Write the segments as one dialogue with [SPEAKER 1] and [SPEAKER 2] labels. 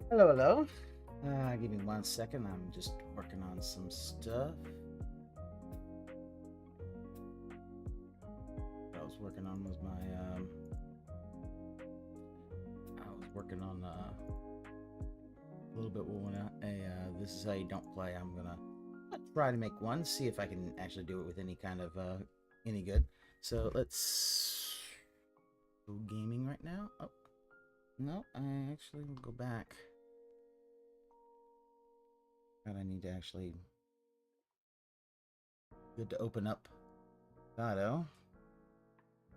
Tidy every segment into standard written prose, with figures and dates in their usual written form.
[SPEAKER 1] Hello, hello. Give me 1 second. I'm just working on some stuff. What I was working on was my, I was working on, a little bit when this is how you don't play. I'm gonna try to make one, see if I can actually do it with any kind of, any good. So let's go gaming right now. Oh, no, I actually will go back. And I need to actually good to open up Auto,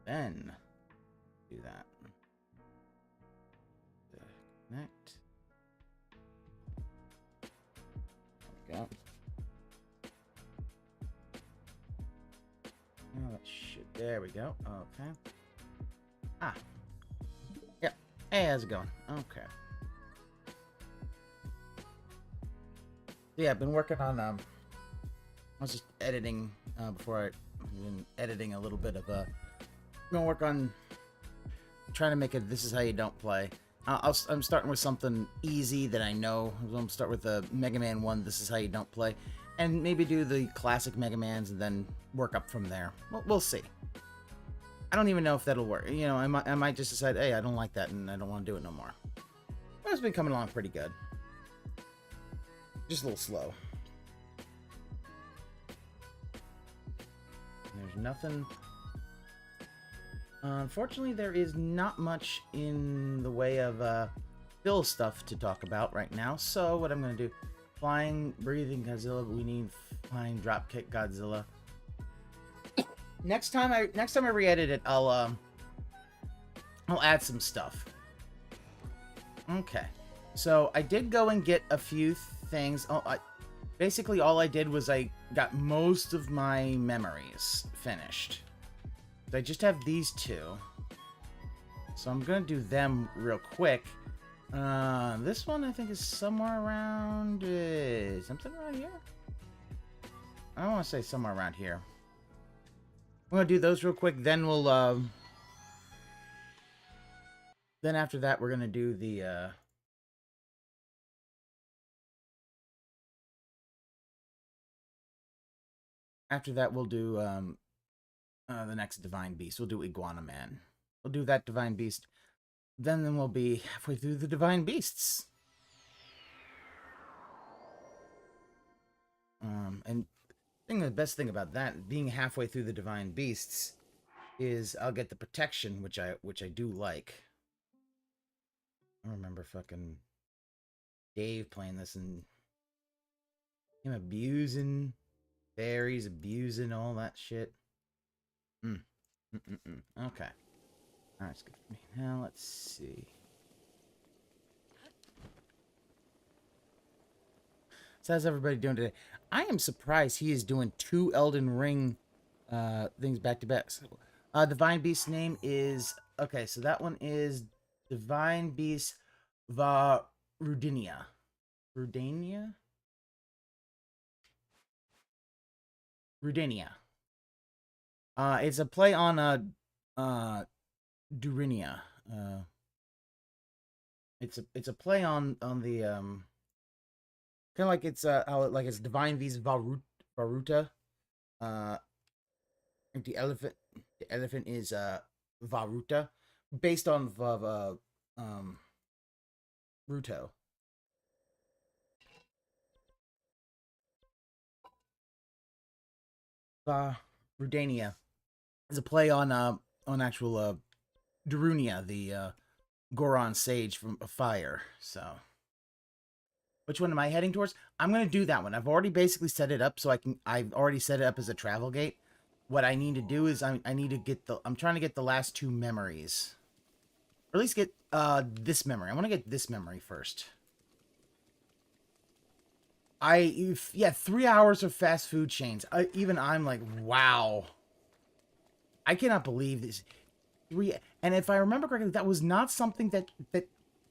[SPEAKER 1] then do that. Connect. There we go. Oh, that shit. There we go. Okay. Ah. Yep. Hey, how's it going? Okay. Yeah, I've been working on, I was just editing, before I've been editing a little bit of, I'm gonna work on trying to make it, this is how you don't play. I'm starting with something easy that I know. I'm gonna start with the Mega Man 1, this is how you don't play. And maybe do the classic Mega Mans and then work up from there. We'll see. I don't even know if that'll work. You know, I might just decide, hey, I don't like that and I don't want to do it no more. But it's been coming along pretty good. Just a little slow. There's nothing. Unfortunately, there is not much in the way of Bill stuff to talk about right now. So what I'm going to do, flying, breathing Godzilla. We need flying, dropkick Godzilla. Next time I re-edit it, I'll add some stuff. Okay. So I did go and get a few things. Basically all I did was I got most of my memories finished. I just have these two. So I'm gonna do them real quick. This one I think is somewhere around something around here. I don't want to say somewhere around here. I'm gonna do those real quick, then we'll then after that we're gonna do the after that, we'll do the next Divine Beast. We'll do Iguana Man. We'll do that Divine Beast. Then we'll be halfway through the Divine Beasts. And the best thing about that, being halfway through the Divine Beasts, is I'll get the protection, which I do like. I remember fucking Dave playing this and him abusing fairies, abusing all that shit. Okay. Alright, it's good for me. Now, let's see. So how's everybody doing today? I am surprised he is doing 2 Elden Ring things back to back. So, Divine Beast's name is... Okay, so that one is Divine Beast Rudania. Rudania? Rudania. It's a play on Durinia. It's a play on the kind of like it's like it's Divine Beast Varuta. The elephant is Varuta, based on Ruto. Rudania is a play on actual Darunia, the Goron sage from Fire. So, which one am I heading towards? I'm gonna do that one. I've already basically set it up, so I've already set it up as a travel gate. What I need to do is I need to get I'm trying to get the last 2 memories, or at least get this memory. I want to get this memory first. Yeah, 3 hours of fast food chains. Even I'm like, wow. I cannot believe this. And if I remember correctly, that was not something that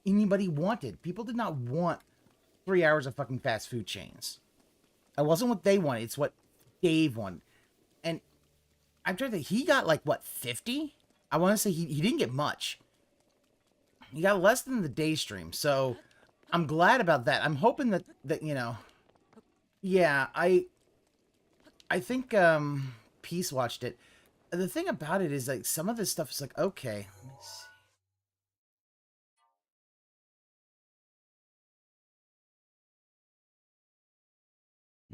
[SPEAKER 1] anybody wanted. People did not want 3 hours of fucking fast food chains. It wasn't what they wanted. It's what Dave wanted. And I'm trying to think, he got like, what, 50? I want to say he didn't get much. He got less than the day stream. So I'm glad about that. I'm hoping that you know. Yeah, I think Peace watched it. The thing about it is like some of this stuff is like, okay, let me see.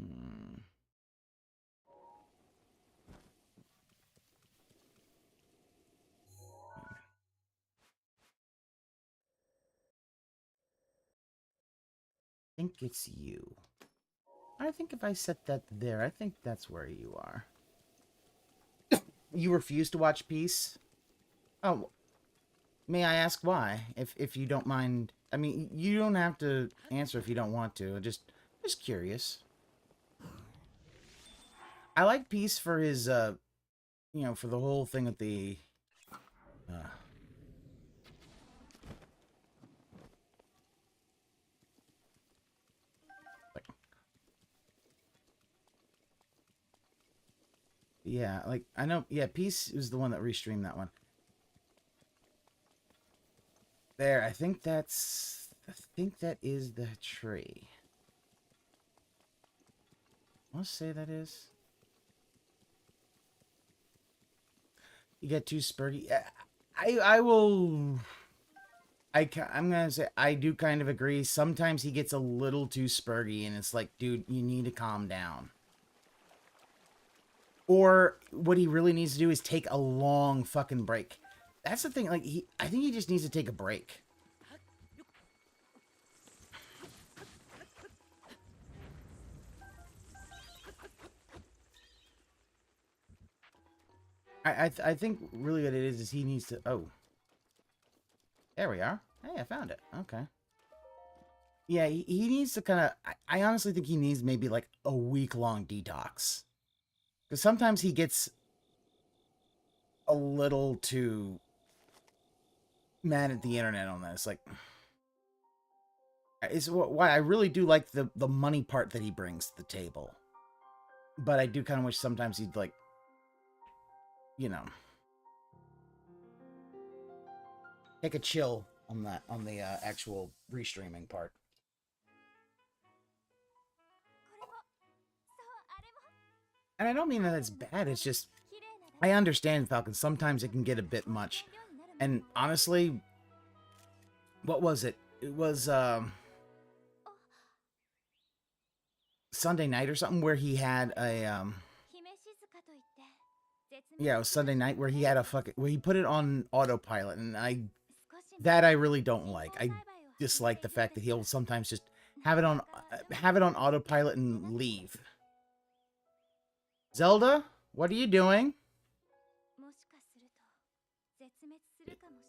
[SPEAKER 1] Hmm. I think it's you. I think if I set that there, I think that's where you are. You refuse to watch Peace? Oh, may I ask why? If you don't mind. I mean, you don't have to answer if you don't want to. Just curious. I like Peace for his you know, for the whole thing with the uh like, yeah, like I know, yeah, Peace is the one that restreamed that one. There, I think that is the tree. Let's say that is. You get too spurty. I will. I'm gonna say I do kind of agree. Sometimes he gets a little too spurty, and it's like, dude, you need to calm down. Or what he really needs to do is take a long fucking break. That's the thing. Like I think he just needs to take a break. I think really what it is he needs to. Oh, there we are. Hey, I found it. Okay. Yeah, he needs to kind of. I honestly think he needs maybe like a week-long detox. Because sometimes he gets a little too mad at the internet on this. Like, it's why I really do like the money part that he brings to the table. But I do kind of wish sometimes he'd like, you know, take a chill on that on the actual restreaming part. And I don't mean that it's bad. It's just I understand, Falcon. Sometimes it can get a bit much. And honestly, what was it? It was Sunday night or something where he had a yeah, it was Sunday night where he had a fucking where he put it on autopilot, and I really don't like. I dislike the fact that he'll sometimes just have it on autopilot and leave. Zelda, what are you doing?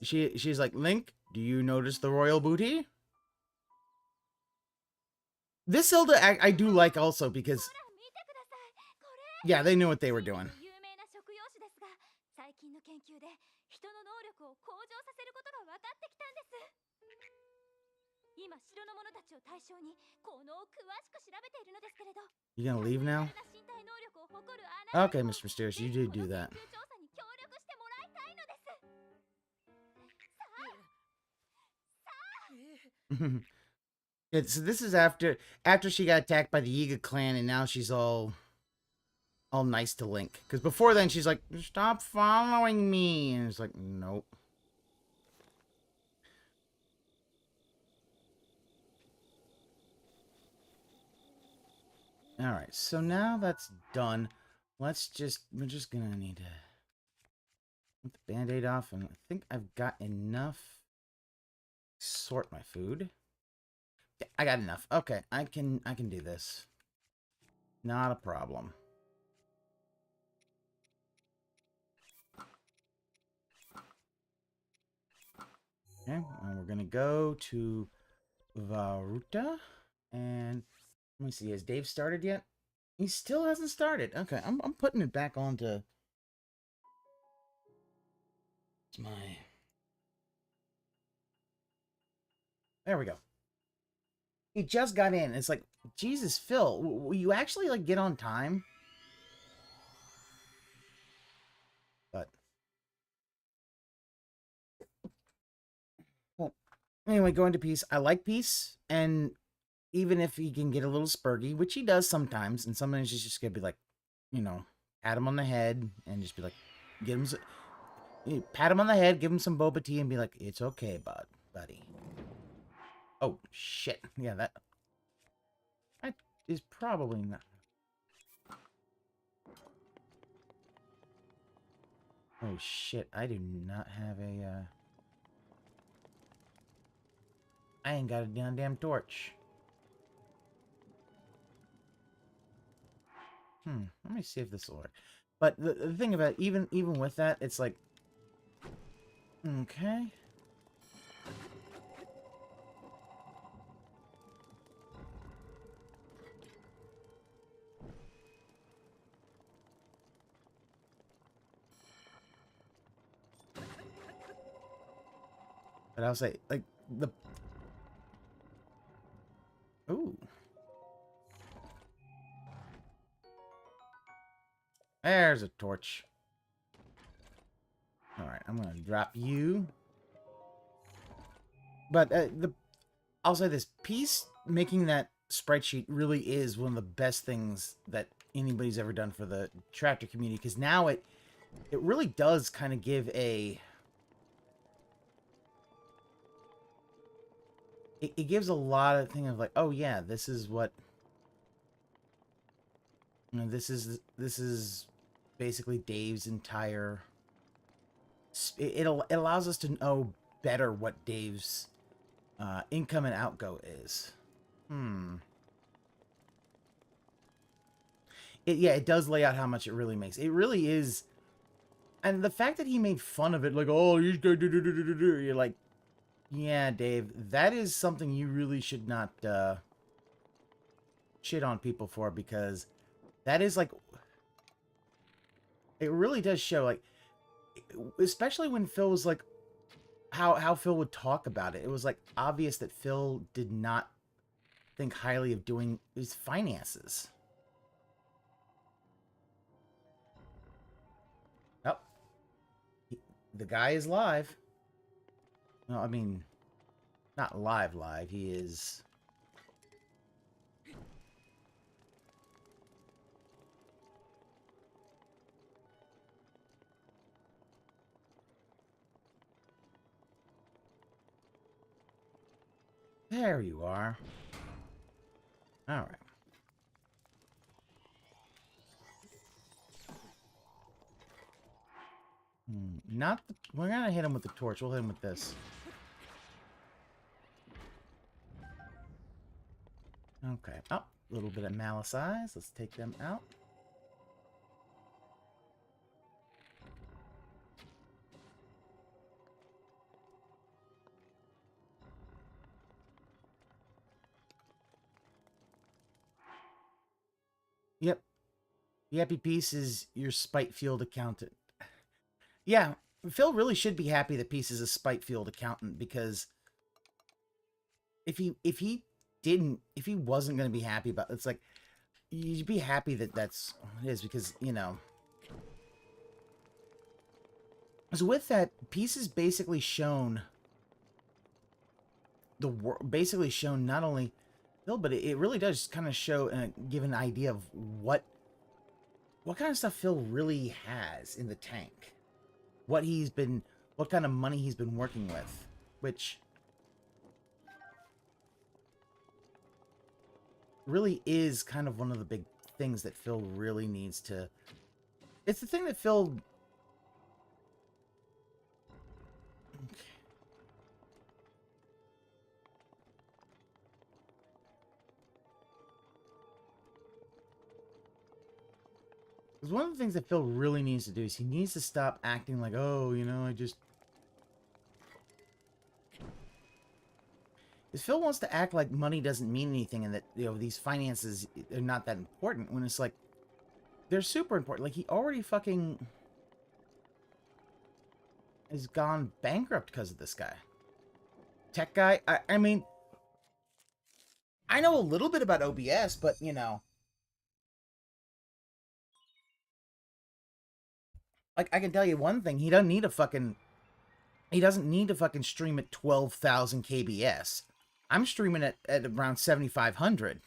[SPEAKER 1] She's like, Link, do you notice the royal booty? This Zelda I do like also because yeah, they knew what they were doing. You gonna leave now? Okay, Mr. Mysterious, you do that. Yeah, so this is after she got attacked by the Yiga clan, and now she's all nice to Link. Because before then, she's like, "Stop following me," and it's like, nope. All right, so now that's done. We're just gonna need to put the band-aid off, and I think I've got enough. Sort my food. Yeah, I got enough. Okay, I can do this. Not a problem. Okay, and we're gonna go to Varuta, and let me see. Has Dave started yet? He still hasn't started. Okay, I'm putting it back onto my. There we go. He just got in. It's like, Jesus, Phil, will you actually like get on time? But well, Anyway, going to Peace. I like Peace, and even if he can get a little spurgy, which he does sometimes, and sometimes he's just gonna be like, you know, pat him on the head and just be like, get him, pat him on the head, give him some boba tea, and be like, it's okay, buddy. Oh shit! Yeah, that is probably not. Oh shit! I do not have a. I ain't got a damn torch. Let me see if this will work. But the thing about it, even with that, it's like, okay. But I'll say, like, the... Ooh. There's a torch. Alright, I'm gonna drop you. But, I'll say this. Peace making that sprite sheet really is one of the best things that anybody's ever done for the Detractor community. Because now it really does kind of give a... It gives a lot of thing of like, oh yeah, this is what, you know, this is basically Dave's entire. It allows us to know better what Dave's income and outgo is. It does lay out how much it really makes. It really is, and the fact that he made fun of it, like, oh, you're like. Yeah, Dave, that is something you really should not shit on people for, because that is like, it really does show, like, especially when Phil was like, how Phil would talk about it. It was like obvious that Phil did not think highly of doing his finances. Oh, the guy is live. No, I mean, not live. He is... There you are. All right. Not the... We're gonna hit him with the torch. We'll hit him with this. Okay. Oh, a little bit of malice eyes. Let's take them out. Yep. The happy piece is your spite-fueled accountant. Yeah, Phil really should be happy that Peace is a spite-fueled accountant, because if he wasn't going to be happy about it, it's like, you'd be happy that that's what it is, because, you know. So with that, Peace is basically shown basically shown not only Phil, but it really does kind of show and give an idea of what kind of stuff Phil really has in the tank. What kind of money he's been working with, which really is kind of one of the big things that Phil really needs to... It's the thing that Phil... Okay. Because one of the things that Phil really needs to do is he needs to stop acting like, oh, you know, I just... Because Phil wants to act like money doesn't mean anything, and that, you know, these finances are not that important, when it's like, they're super important. Like, he already fucking has gone bankrupt because of this guy. Tech guy, I mean, I know a little bit about OBS, but, you know, like, I can tell you one thing, he doesn't need a fucking... He doesn't need to fucking stream at 12,000 KBS. I'm streaming at around 7,500.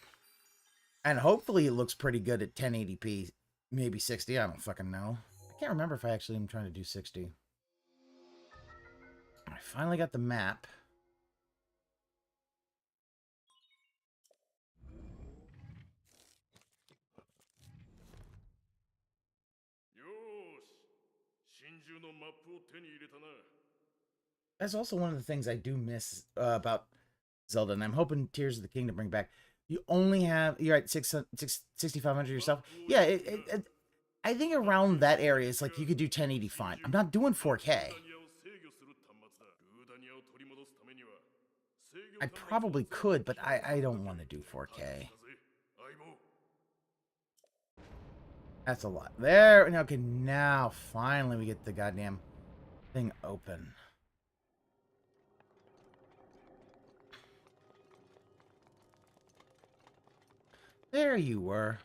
[SPEAKER 1] And hopefully it looks pretty good at 1080p. Maybe 60, I don't fucking know. I can't remember if I actually am trying to do 60. I finally got the map. That's also one of the things I do miss about Zelda, and I'm hoping Tears of the Kingdom bring back. You only have, you're at 6,500 yourself. Yeah, I think around that area, it's like you could do 1080 fine. I'm not doing 4K. I probably could, but I don't want to do 4K. That's a lot. There, okay, now finally we get the goddamn thing open. There you were.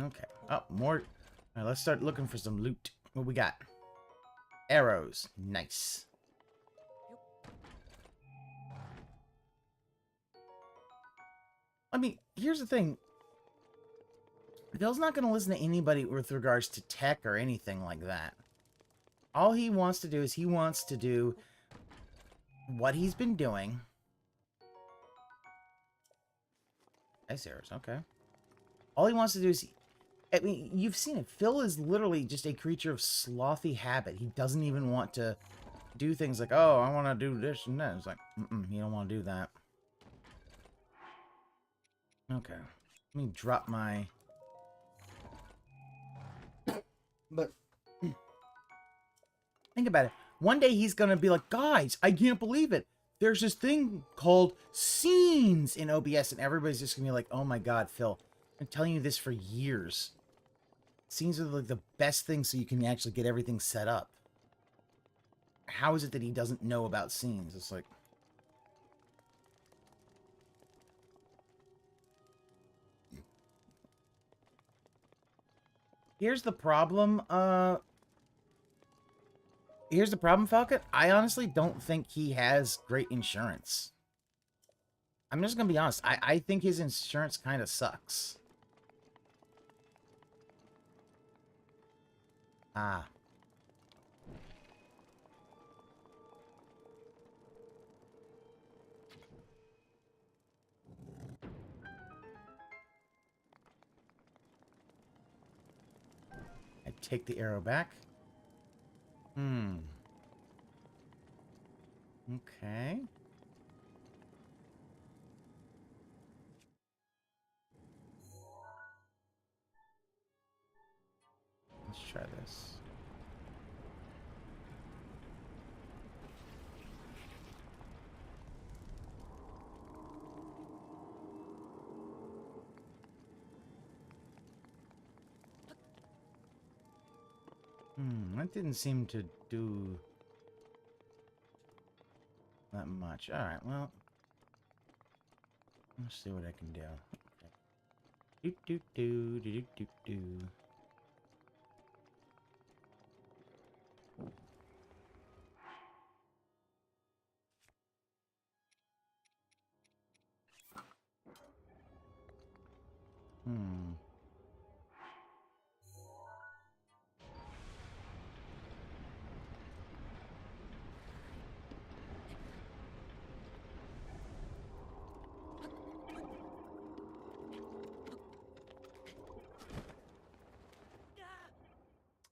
[SPEAKER 1] Okay. Oh, more. All right, let's start looking for some loot. What we got? Arrows. Nice. I mean, here's the thing. Bill's not going to listen to anybody with regards to tech or anything like that. All he wants to do is he wants to do what he's been doing. Nice arrows. Okay. All he wants to do is... I mean, you've seen it. Phil is literally just a creature of slothy habit. He doesn't even want to do things like, oh, I want to do this and that. It's like, you don't want to do that. Okay. Let me drop my... But... think about it. One day he's going to be like, guys, I can't believe it. There's this thing called scenes in OBS, and everybody's just going to be like, oh my god, Phil. I'm telling you this for years. Scenes are like the best thing so you can actually get everything set up. How is it that he doesn't know about scenes? It's like... Here's the problem, Here's the problem, Falcon. I honestly don't think he has great insurance. I'm just gonna be honest. I think his insurance kind of sucks. Ah. I take the arrow back. Okay. Let's try this. That didn't seem to do that much. Alright, well. Let's see what I can do. Okay. Do.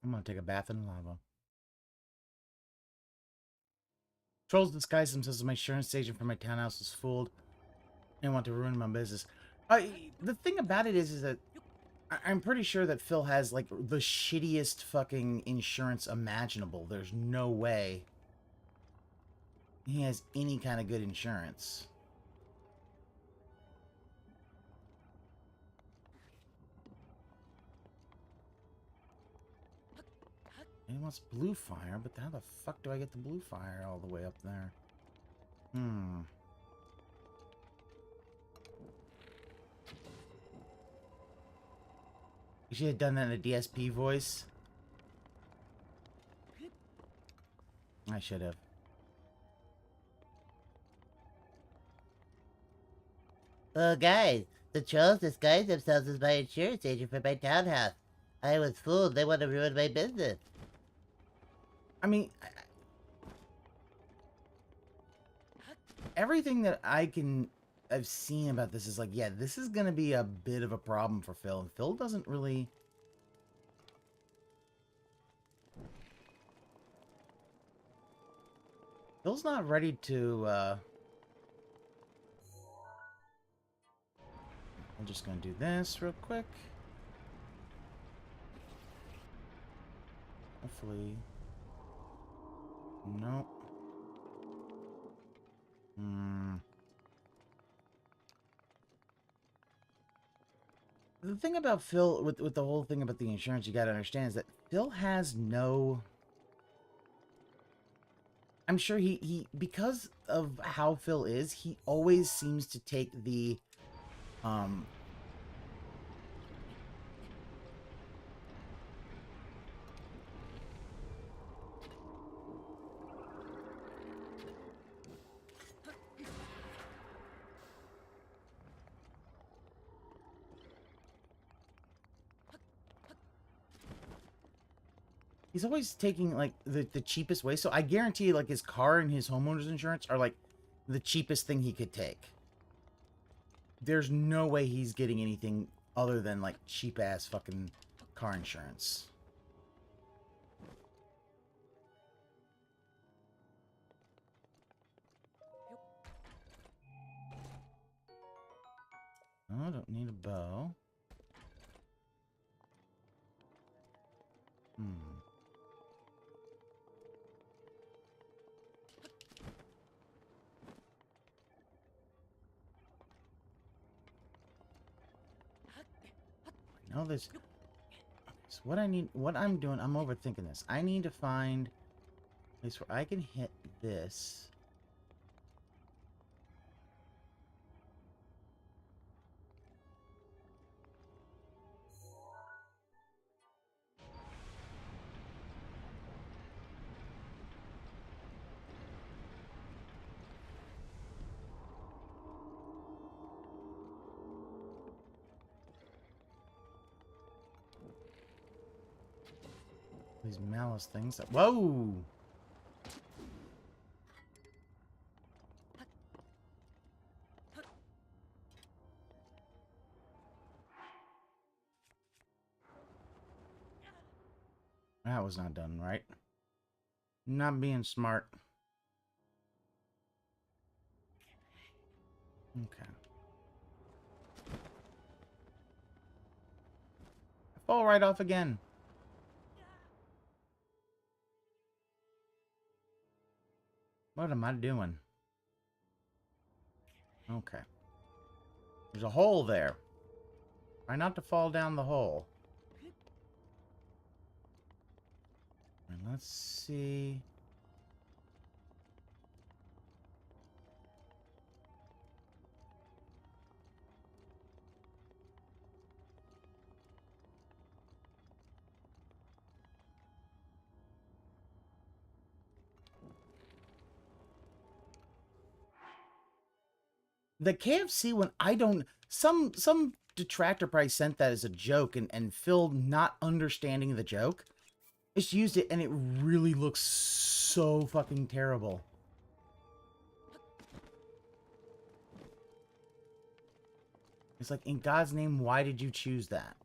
[SPEAKER 1] I'm gonna take a bath in lava. Trolls disguise themselves as my insurance agent for my townhouse is fooled and want to ruin my business. The thing about it is that I'm pretty sure that Phil has, like, the shittiest fucking insurance imaginable. There's no way he has any kind of good insurance. He wants blue fire, but how the fuck do I get the blue fire all the way up there? You should have done that in a DSP voice. I should have.
[SPEAKER 2] Oh, guys, the trolls disguise themselves as my insurance agent for my townhouse. I was fooled. They want to ruin my business.
[SPEAKER 1] I mean, everything that I've seen about this is like, yeah, this is gonna be a bit of a problem for Phil, and Phil doesn't really. Phil's not ready to. I'm just gonna do this real quick. Hopefully. Nope. The thing about Phil, with the whole thing about the insurance, you gotta understand is that Phil has no... I'm sure he because of how Phil is, he always seems to take the, he's always taking, like, the cheapest way. So I guarantee, like, his car and his homeowner's insurance are, like, the cheapest thing he could take. There's no way he's getting anything other than, like, cheap-ass fucking car insurance. Oh, I don't need a bow. No, there's... So what I'm doing, I'm overthinking this. I need to find a place where I can hit this. These malice things. Whoa! That was not done right. Not being smart. Okay. I fall right off again. What am I doing? Okay. There's a hole there. Try not to fall down the hole. And let's see. The KFC one, I don't... Some detractor probably sent that as a joke, and Phil not understanding the joke, just used it, and it really looks so fucking terrible. It's like, in God's name, why did you choose that?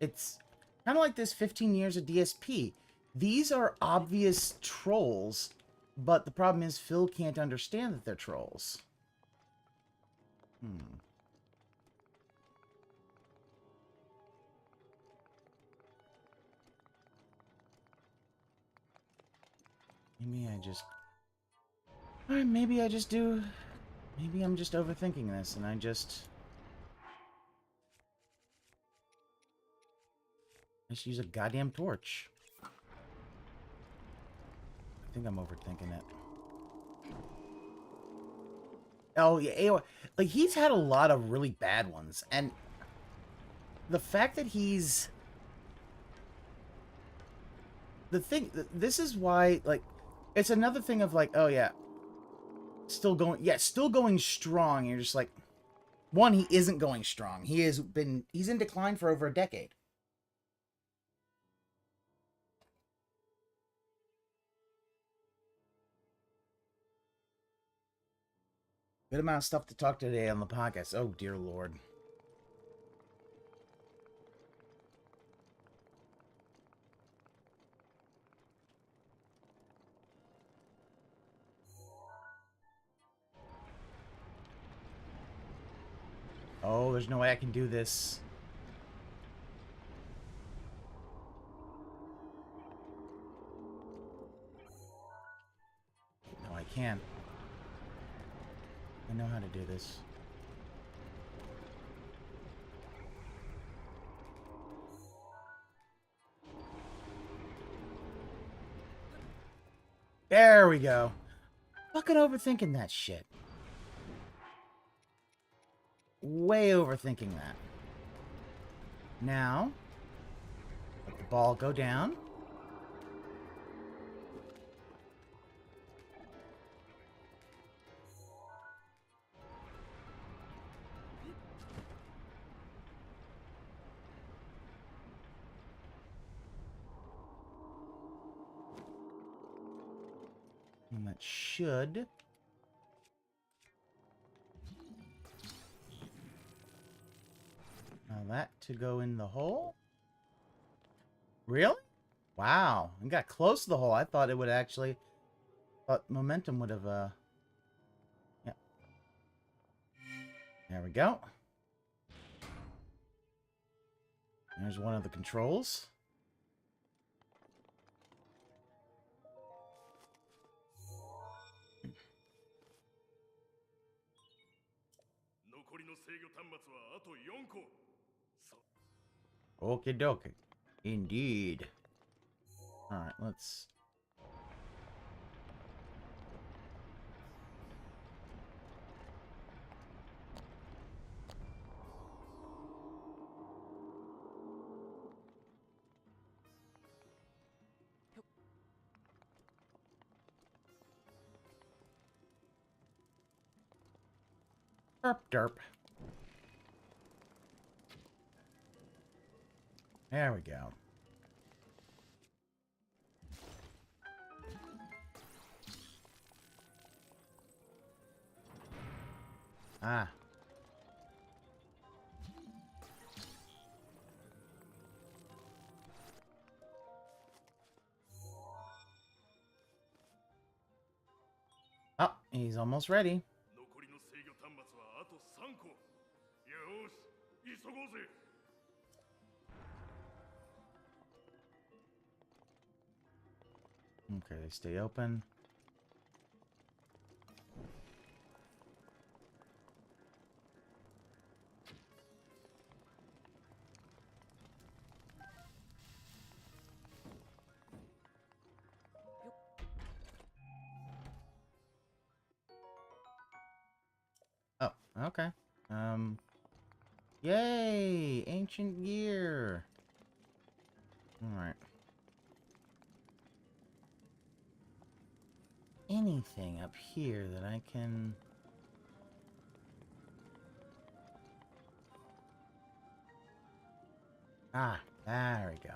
[SPEAKER 1] It's kind of like this 15 years of DSP. These are obvious trolls, but the problem is Phil can't understand that they're trolls. Maybe I just... Alright, maybe I just do... Maybe I'm just overthinking this, and I just use a goddamn torch. I think I'm overthinking it. Oh yeah, AOR. Like he's had a lot of really bad ones, and the fact that he's this is why, like, it's another thing of like, oh yeah, still going strong. You're just like, one, he isn't going strong. He's in decline for over a decade. Good amount of stuff to talk today on the podcast. Oh dear Lord. Oh, there's no way I can do this. No, I can't. I know how to do this. There we go. Fucking overthinking that shit. Way overthinking that. Now, let the ball go down. And that should... Now that to go in the hole? Really? Wow. I got close to the hole. I thought it would actually... Thought momentum would have, Yeah. There we go. There's one of the controls. Okie dokie. Indeed. Alright, let's... Derp derp. There we go. Ah. Oh, he's almost ready. Okay, they stay open. Oh, okay. Yay! Ancient gear! Alright. Anything up here that I can... Ah, there we go.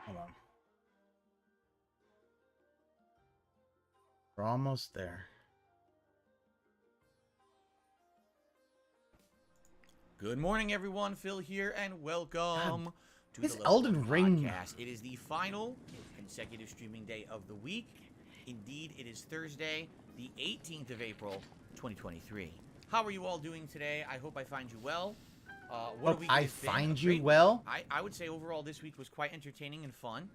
[SPEAKER 1] Hold on. We're almost there.
[SPEAKER 3] Good morning, everyone. Phil here, and welcome to
[SPEAKER 1] This
[SPEAKER 3] the
[SPEAKER 1] Elden Ring
[SPEAKER 3] podcast. It is the final consecutive streaming day of the week. Indeed, it is Thursday, the 18th of April, 2023. How are you all doing today? I hope I find you well. What a week
[SPEAKER 1] I
[SPEAKER 3] it has been.
[SPEAKER 1] find
[SPEAKER 3] A
[SPEAKER 1] you
[SPEAKER 3] great
[SPEAKER 1] well?
[SPEAKER 3] week. I would say overall this week was quite entertaining and fun.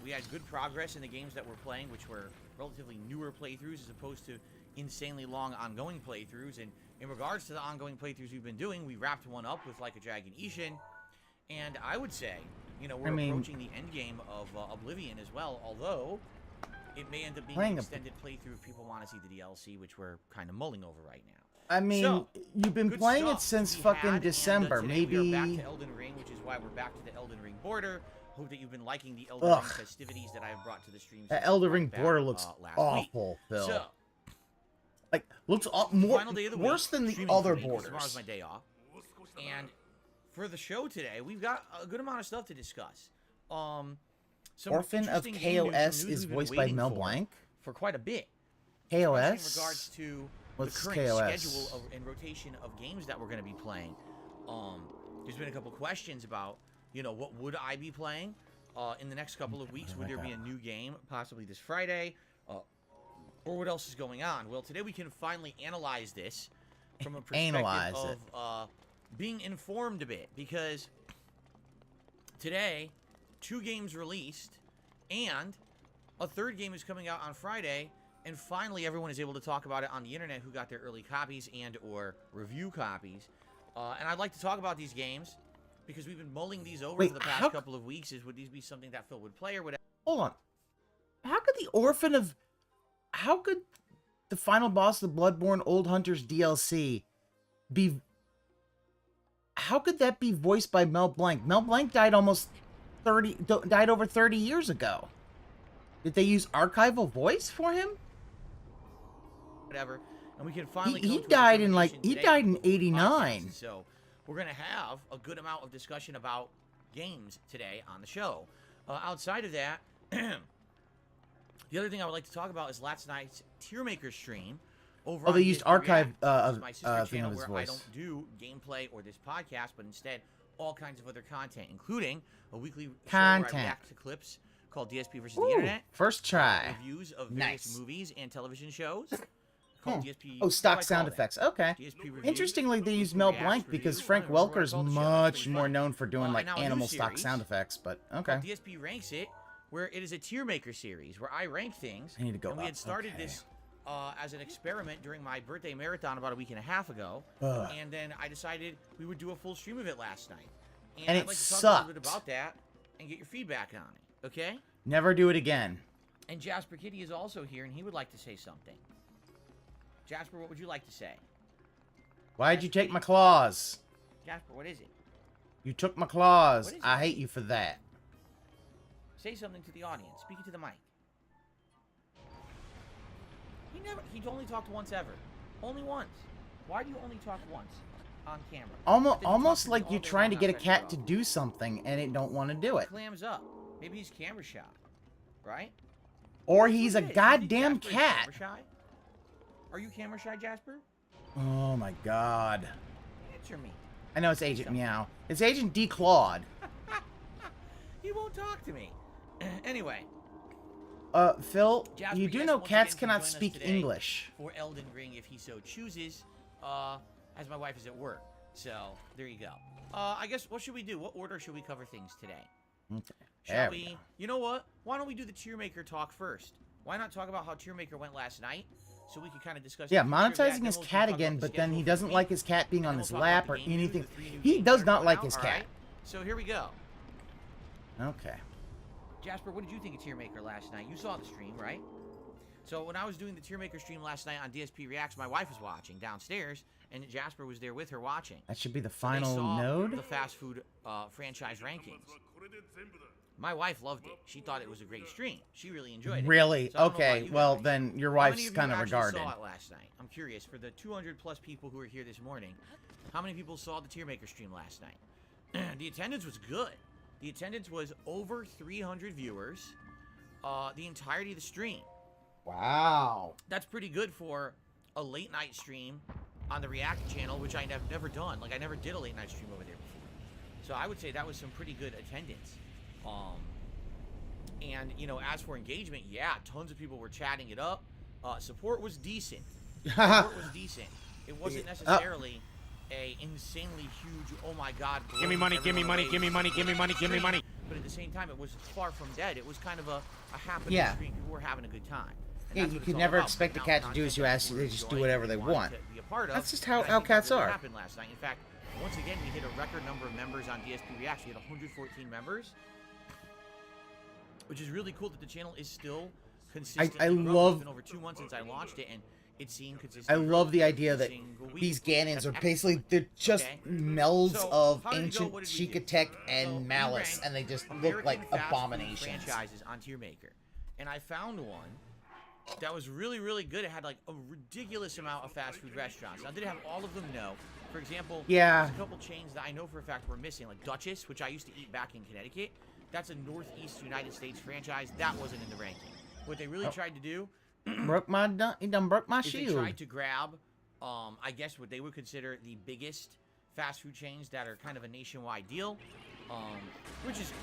[SPEAKER 3] We had good progress in the games that we're playing, which were relatively newer playthroughs as opposed to insanely long ongoing playthroughs. And in regards to the ongoing playthroughs we've been doing, we wrapped one up with Like a Dragon Ishin. And I would say, you know, we're approaching the end game of Oblivion as well. Although, it may end up being
[SPEAKER 1] Playing
[SPEAKER 3] an
[SPEAKER 1] a-
[SPEAKER 3] extended playthrough if people want to see the DLC, which we're kind of mulling over right now.
[SPEAKER 1] I mean,
[SPEAKER 3] So,
[SPEAKER 1] you've been
[SPEAKER 3] good
[SPEAKER 1] playing
[SPEAKER 3] stuff
[SPEAKER 1] it since
[SPEAKER 3] to be
[SPEAKER 1] fucking
[SPEAKER 3] had, and,
[SPEAKER 1] December.
[SPEAKER 3] today
[SPEAKER 1] Maybe.
[SPEAKER 3] we are back to Elden Ring, which is why we're back to the Elden Ring border. Hope that you've been liking the Elden Ring festivities that I have brought to the stream.
[SPEAKER 1] That
[SPEAKER 3] since
[SPEAKER 1] Elden
[SPEAKER 3] we
[SPEAKER 1] Ring
[SPEAKER 3] brought it
[SPEAKER 1] border
[SPEAKER 3] back,
[SPEAKER 1] looks
[SPEAKER 3] last
[SPEAKER 1] awful,
[SPEAKER 3] week.
[SPEAKER 1] Phil.
[SPEAKER 3] So,
[SPEAKER 1] Like, looks more
[SPEAKER 3] final day of the
[SPEAKER 1] worse
[SPEAKER 3] week,
[SPEAKER 1] than the
[SPEAKER 3] streaming
[SPEAKER 1] other
[SPEAKER 3] for me, 'cause
[SPEAKER 1] borders.
[SPEAKER 3] Tomorrow's my day off, and for the show today, we've got a good amount of stuff to discuss. Some
[SPEAKER 1] Orphan of
[SPEAKER 3] interesting game news,
[SPEAKER 1] KOS
[SPEAKER 3] some news
[SPEAKER 1] is
[SPEAKER 3] we've been
[SPEAKER 1] voiced by
[SPEAKER 3] waiting
[SPEAKER 1] Mel
[SPEAKER 3] for
[SPEAKER 1] Blanc.
[SPEAKER 3] quite a bit.
[SPEAKER 1] KOS?
[SPEAKER 3] Especially in regards to
[SPEAKER 1] What's
[SPEAKER 3] the current
[SPEAKER 1] KOS?
[SPEAKER 3] schedule and rotation of games that we're going to be playing. There's been a couple questions about, what would I be playing in the next couple of weeks? Would there be a new game, possibly this Friday? Or what else is going on? Well, today we can finally analyze this from a perspective of being informed a bit. Because today, 2 games released, and a 3rd game is coming out on Friday. And finally, everyone is able to talk about it on the internet who got their early copies and or review copies. And I'd like to talk about these games because we've been mulling these over for the past couple of weeks. Would these be something that Phil would play or whatever?
[SPEAKER 1] Hold on. How could the Orphan of... How could the final boss of the Bloodborne Old Hunters DLC be... How could that be voiced by Mel Blanc? Mel Blanc died died over 30 years ago. Did they use archival voice for him?
[SPEAKER 3] Whatever, and we can finally.
[SPEAKER 1] He died in died in '89.
[SPEAKER 3] So we're gonna have a good amount of discussion about games today on the show. Outside of that, the other thing I would like to talk about is last night's Tier Maker stream. Over
[SPEAKER 1] they
[SPEAKER 3] on
[SPEAKER 1] used
[SPEAKER 3] Disney
[SPEAKER 1] archive
[SPEAKER 3] React, my sister
[SPEAKER 1] thing
[SPEAKER 3] channel
[SPEAKER 1] of his
[SPEAKER 3] where I
[SPEAKER 1] voice.
[SPEAKER 3] don't do gameplay or this podcast, but instead all kinds of other content, including a weekly show where I react to clips called DSP versus the Internet.
[SPEAKER 1] First try.
[SPEAKER 3] Reviews of various movies and television shows. DSP
[SPEAKER 1] Oh, stock sound effects. Okay. Interestingly, they use Mel Blanc because Frank Welker's much more known for doing like animal stock sound effects. But okay.
[SPEAKER 3] DSP ranks it, where it is a tier maker series where I rank things.
[SPEAKER 1] I need to go.
[SPEAKER 3] And we had started this as an experiment during my birthday marathon about a week and a half ago, and then I decided we would do a full stream of it last night. And I'd like to talk a little bit about that and get your feedback on it. Okay?
[SPEAKER 1] Never do it again.
[SPEAKER 3] And Jasper Kitty is also here, and he would like to say something. Jasper, what would you like to say?
[SPEAKER 1] Why'd you take my claws?
[SPEAKER 3] Jasper, what is it?
[SPEAKER 1] You took my claws. I hate you for that.
[SPEAKER 3] Say something to the audience. Speak it to the mic. He only talked once ever. Only once. Why do you only talk once on camera?
[SPEAKER 1] Almost like you're trying to get a cat to do something and it don't want to do it.
[SPEAKER 3] Clams up. Maybe he's camera shy, right?
[SPEAKER 1] Or he's a goddamn cat.
[SPEAKER 3] Are you camera shy, Jasper?
[SPEAKER 1] Oh my god.
[SPEAKER 3] Answer me.
[SPEAKER 1] I know it's Agent Meow. It's Agent Declawed.
[SPEAKER 3] He won't talk to me. Anyway.
[SPEAKER 1] Phil,
[SPEAKER 3] Jasper,
[SPEAKER 1] you do know cats cannot speak English.
[SPEAKER 3] For Elden Ring, if he so chooses, as my wife is at work. So, there you go. I guess, what should we do? What order should we cover things today?
[SPEAKER 1] Okay.
[SPEAKER 3] Shall we? You know what? Why don't we do the Tier Maker talk first? Why not talk about how Tier Maker went last night? So we can kind of discuss...
[SPEAKER 1] Yeah, monetizing his cat again, but then he doesn't like his cat being on his lap or anything. He does not like his cat.
[SPEAKER 3] So here we go.
[SPEAKER 1] Okay.
[SPEAKER 3] Jasper, what did you think of Tier Maker last night? You saw the stream, right? So when I was doing the Tier Maker stream last night on DSP Reacts, my wife was watching downstairs, and Jasper was there with her watching.
[SPEAKER 1] That should be the
[SPEAKER 3] So
[SPEAKER 1] final
[SPEAKER 3] they saw
[SPEAKER 1] node?
[SPEAKER 3] the fast food franchise rankings. My wife loved it. She thought it was a great stream. She really enjoyed it.
[SPEAKER 1] Really?
[SPEAKER 3] So
[SPEAKER 1] Okay, well then your wife's kind of regarded.
[SPEAKER 3] How many of you actually saw it last night? I'm curious, for the 200 plus people who were here this morning, how many people saw the Tier Maker stream last night? The attendance was good. The attendance was over 300 viewers the entirety of the stream.
[SPEAKER 1] Wow.
[SPEAKER 3] That's pretty good for a late night stream on the React channel, which I have never done. Like, I never did a late night stream over there before. So I would say that was some pretty good attendance. And, you know, as for engagement, yeah, tons of people were chatting it up. Support was decent. Support was decent. It wasn't necessarily a insanely huge, oh my god,
[SPEAKER 4] give me money, give me money, give me money, give me money, give me money.
[SPEAKER 3] But at the same time, it was far from dead. It was kind of a happening stream. People were having a good time.
[SPEAKER 1] Yeah, you could never expect the cat to do as you ask. They just do whatever they want. That's just how cats are.
[SPEAKER 3] Happened last night. In fact, once again, we hit a record number of members on DSP Reacts. We had 114 members, which is really cool that the channel is still consistently
[SPEAKER 1] I
[SPEAKER 3] growing.
[SPEAKER 1] love-
[SPEAKER 3] It's been over 2 months since I launched it, and it's seen
[SPEAKER 1] I
[SPEAKER 3] consistently.
[SPEAKER 1] love the
[SPEAKER 3] growth
[SPEAKER 1] idea
[SPEAKER 3] every
[SPEAKER 1] that
[SPEAKER 3] single week.
[SPEAKER 1] these Ganons
[SPEAKER 3] That's
[SPEAKER 1] are basically,
[SPEAKER 3] excellent.
[SPEAKER 1] they're just
[SPEAKER 3] Okay.
[SPEAKER 1] melds
[SPEAKER 3] So,
[SPEAKER 1] of
[SPEAKER 3] how did we go?
[SPEAKER 1] ancient
[SPEAKER 3] What did we do?
[SPEAKER 1] Sheikah
[SPEAKER 3] So,
[SPEAKER 1] and
[SPEAKER 3] we
[SPEAKER 1] Malice,
[SPEAKER 3] ranked
[SPEAKER 1] and they just look
[SPEAKER 3] American
[SPEAKER 1] like
[SPEAKER 3] fast food
[SPEAKER 1] abominations.
[SPEAKER 3] franchises on Tier Maker, and I found one that was really, really good. It had like a ridiculous amount of fast food restaurants. Now, did it have all of them? No. For example,
[SPEAKER 1] Yeah.
[SPEAKER 3] there's a couple chains that I know for a fact were missing, like Duchess, which I used to eat back in Connecticut. That's a Northeast United States franchise. That wasn't in the ranking. What they really tried to do
[SPEAKER 1] He done broke my
[SPEAKER 3] is they
[SPEAKER 1] shield.
[SPEAKER 3] tried to grab, I guess what they would consider the biggest fast food chains that are kind of a nationwide deal, which is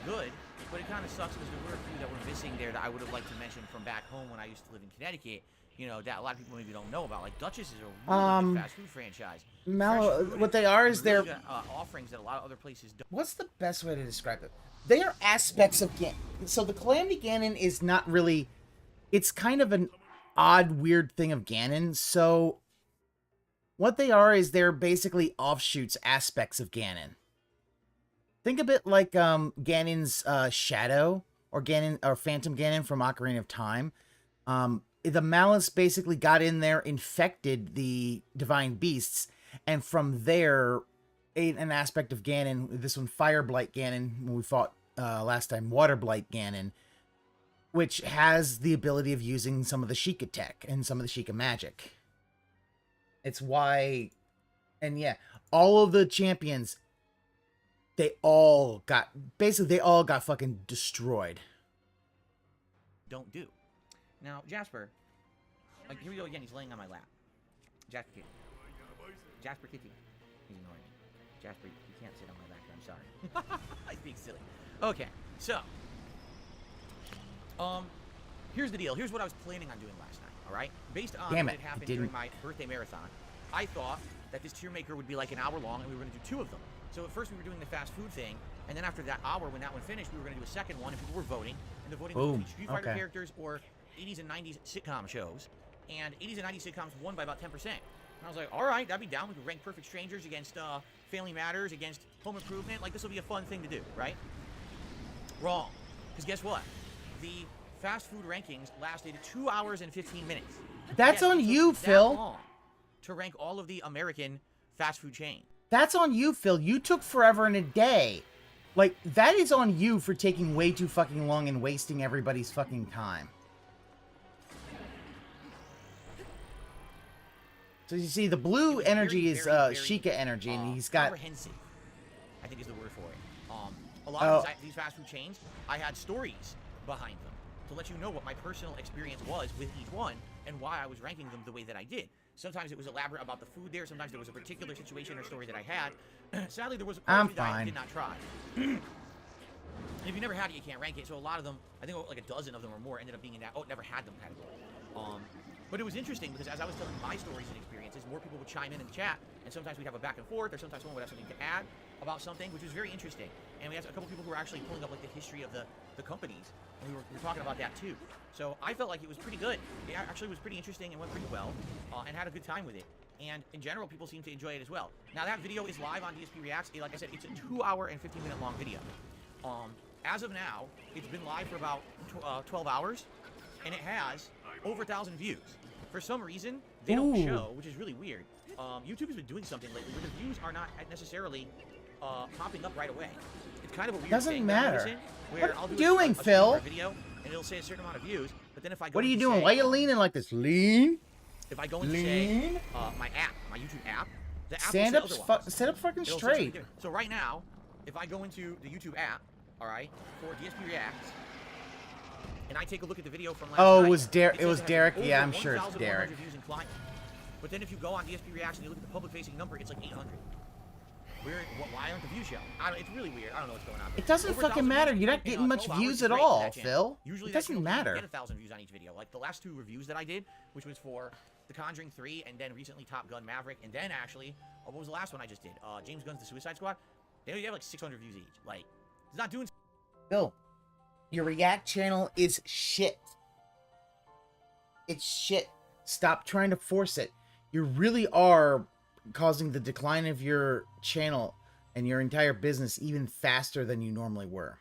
[SPEAKER 3] good, but it kind of sucks because there were a few that were missing there that I would have liked to mention from back home when I used to live in Connecticut. You know, that a lot of people maybe don't know about. Like Duchess is a really good fast food franchise. Fresh food
[SPEAKER 1] What they are is
[SPEAKER 3] really
[SPEAKER 1] they're...
[SPEAKER 3] good, offerings that a lot of other places don't.
[SPEAKER 1] What's the best way to describe it? They are aspects of Ganon. So the Calamity Ganon is not really... It's kind of an odd, weird thing of Ganon. So what they are is they're basically offshoots, aspects of Ganon. Think of it like Ganon's Shadow or Phantom Ganon from Ocarina of Time. The Malice basically got in there, infected the divine beasts, and from there, an aspect of Ganon, this one Fire Blight Ganon, when we fought last time, Water Blight Ganon, which has the ability of using some of the Sheikah tech and some of the Sheikah magic. It's why, and yeah, all of the champions, they all got fucking destroyed.
[SPEAKER 3] Don't do. Now, Jasper, like, here we go again. He's laying on my lap. Jasper Kitty. Jasper Kitty. He's ignoring me. Jasper, you can't sit on my lap. I'm sorry. I'm being silly. Okay, so, here's the deal. Here's what I was planning on doing last night, all right? Based on
[SPEAKER 1] Damn
[SPEAKER 3] what
[SPEAKER 1] it,
[SPEAKER 3] had happened
[SPEAKER 1] it didn't.
[SPEAKER 3] during my birthday marathon, I thought that this tier maker would be like an hour long, and we were going to do 2 of them. So at first we were doing the fast food thing, and then after that hour, when that one finished, we were going to do a second one, and people were voting, and the voting was
[SPEAKER 1] Boom.
[SPEAKER 3] between Street Fighter
[SPEAKER 1] Okay.
[SPEAKER 3] characters or 80s and 90s sitcom shows, and 80s and 90s sitcoms won by about 10%. And I was like, all right, that'd be down. We could rank Perfect Strangers against Family Matters, against Home Improvement. Like, this will be a fun thing to do, right? Wrong. Because guess what? The fast food rankings lasted 2 hours and 15 minutes.
[SPEAKER 1] That's
[SPEAKER 3] Yes,
[SPEAKER 1] on
[SPEAKER 3] it took
[SPEAKER 1] you,
[SPEAKER 3] that
[SPEAKER 1] Phil.
[SPEAKER 3] long to rank all of the American fast food chains.
[SPEAKER 1] That's on you, Phil. You took forever and a day. Like, that is on you for taking way too fucking long and wasting everybody's fucking time. So you see, the blue
[SPEAKER 3] It was
[SPEAKER 1] energy
[SPEAKER 3] very,
[SPEAKER 1] is
[SPEAKER 3] very,
[SPEAKER 1] Sheikah energy, and he's got...
[SPEAKER 3] comprehensive, I think is the word for it. A lot of these fast food chains, I had stories behind them to let you know what my personal experience was with each one and why I was ranking them the way that I did. Sometimes it was elaborate about the food there. Sometimes there was a particular situation or story that I had. Sadly, there was a quite that I did not try. And if you never had it, you can't rank it. So a lot of them, I think like a dozen of them or more, ended up being in that never had them category. But it was interesting because as I was telling my stories and experiences, more people would chime in the chat, and sometimes we'd have a back and forth, or sometimes someone would have something to add about something, which was very interesting. And we had a couple people who were actually pulling up like the history of the companies, and we were talking about that too. So I felt like it was pretty good. It actually was pretty interesting and went pretty well, and had a good time with it. And in general, people seem to enjoy it as well. Now that video is live on DSP Reacts. Like I said, it's a 2 hour and 15 minute long video. As of now, it's been live for about 12 hours, and it has over 1,000 views. For some reason, they don't show, which is really weird. YouTube has been doing something lately where the views are not necessarily popping up right away. It's kind of a weird
[SPEAKER 1] Doesn't
[SPEAKER 3] thing
[SPEAKER 1] matter.
[SPEAKER 3] that I'm noticing, where I'll do
[SPEAKER 1] doing,
[SPEAKER 3] a
[SPEAKER 1] Phil?
[SPEAKER 3] video, and it'll say a certain amount of views, but then if I go
[SPEAKER 1] What are you
[SPEAKER 3] into,
[SPEAKER 1] doing?
[SPEAKER 3] say,
[SPEAKER 1] Why are you leaning like this? Lean?
[SPEAKER 3] if I go into say my app, my YouTube app, the app
[SPEAKER 1] Stand
[SPEAKER 3] will
[SPEAKER 1] up,
[SPEAKER 3] say otherwise.
[SPEAKER 1] sit up fucking
[SPEAKER 3] It'll say something
[SPEAKER 1] straight.
[SPEAKER 3] different. So right now, if I go into the YouTube app, all right, for DSP Reacts, and I take a look at the video from last
[SPEAKER 1] Oh,
[SPEAKER 3] night,
[SPEAKER 1] it was Derek.
[SPEAKER 3] says
[SPEAKER 1] It was
[SPEAKER 3] has
[SPEAKER 1] Derek.
[SPEAKER 3] over
[SPEAKER 1] Yeah, I'm sure it's
[SPEAKER 3] 1,100
[SPEAKER 1] Derek.
[SPEAKER 3] views and climbing. But then if you go on DSP Reacts and you look at the public-facing number, it's like 800. Why aren't the views showing? It's really weird. I don't know what's going on.
[SPEAKER 1] It doesn't
[SPEAKER 3] Over
[SPEAKER 1] fucking
[SPEAKER 3] 1,000
[SPEAKER 1] matter.
[SPEAKER 3] views
[SPEAKER 1] You're not
[SPEAKER 3] in,
[SPEAKER 1] getting much
[SPEAKER 3] 12 hours
[SPEAKER 1] views
[SPEAKER 3] is
[SPEAKER 1] at
[SPEAKER 3] great for
[SPEAKER 1] all,
[SPEAKER 3] that channel.
[SPEAKER 1] Phil.
[SPEAKER 3] Usually
[SPEAKER 1] It
[SPEAKER 3] that
[SPEAKER 1] doesn't
[SPEAKER 3] channel doesn't
[SPEAKER 1] matter.
[SPEAKER 3] get 1,000 views on each video. Like the last 2 reviews that I did, which was for The Conjuring 3 and then recently Top Gun Maverick, and then actually, what was the last one I just did? James Gunn's The Suicide Squad. They have like 600 views each. Like, it's not doing.
[SPEAKER 1] Phil, your React channel is shit. It's shit. Stop trying to force it. You really are causing the decline of your channel and your entire business even faster than you normally were.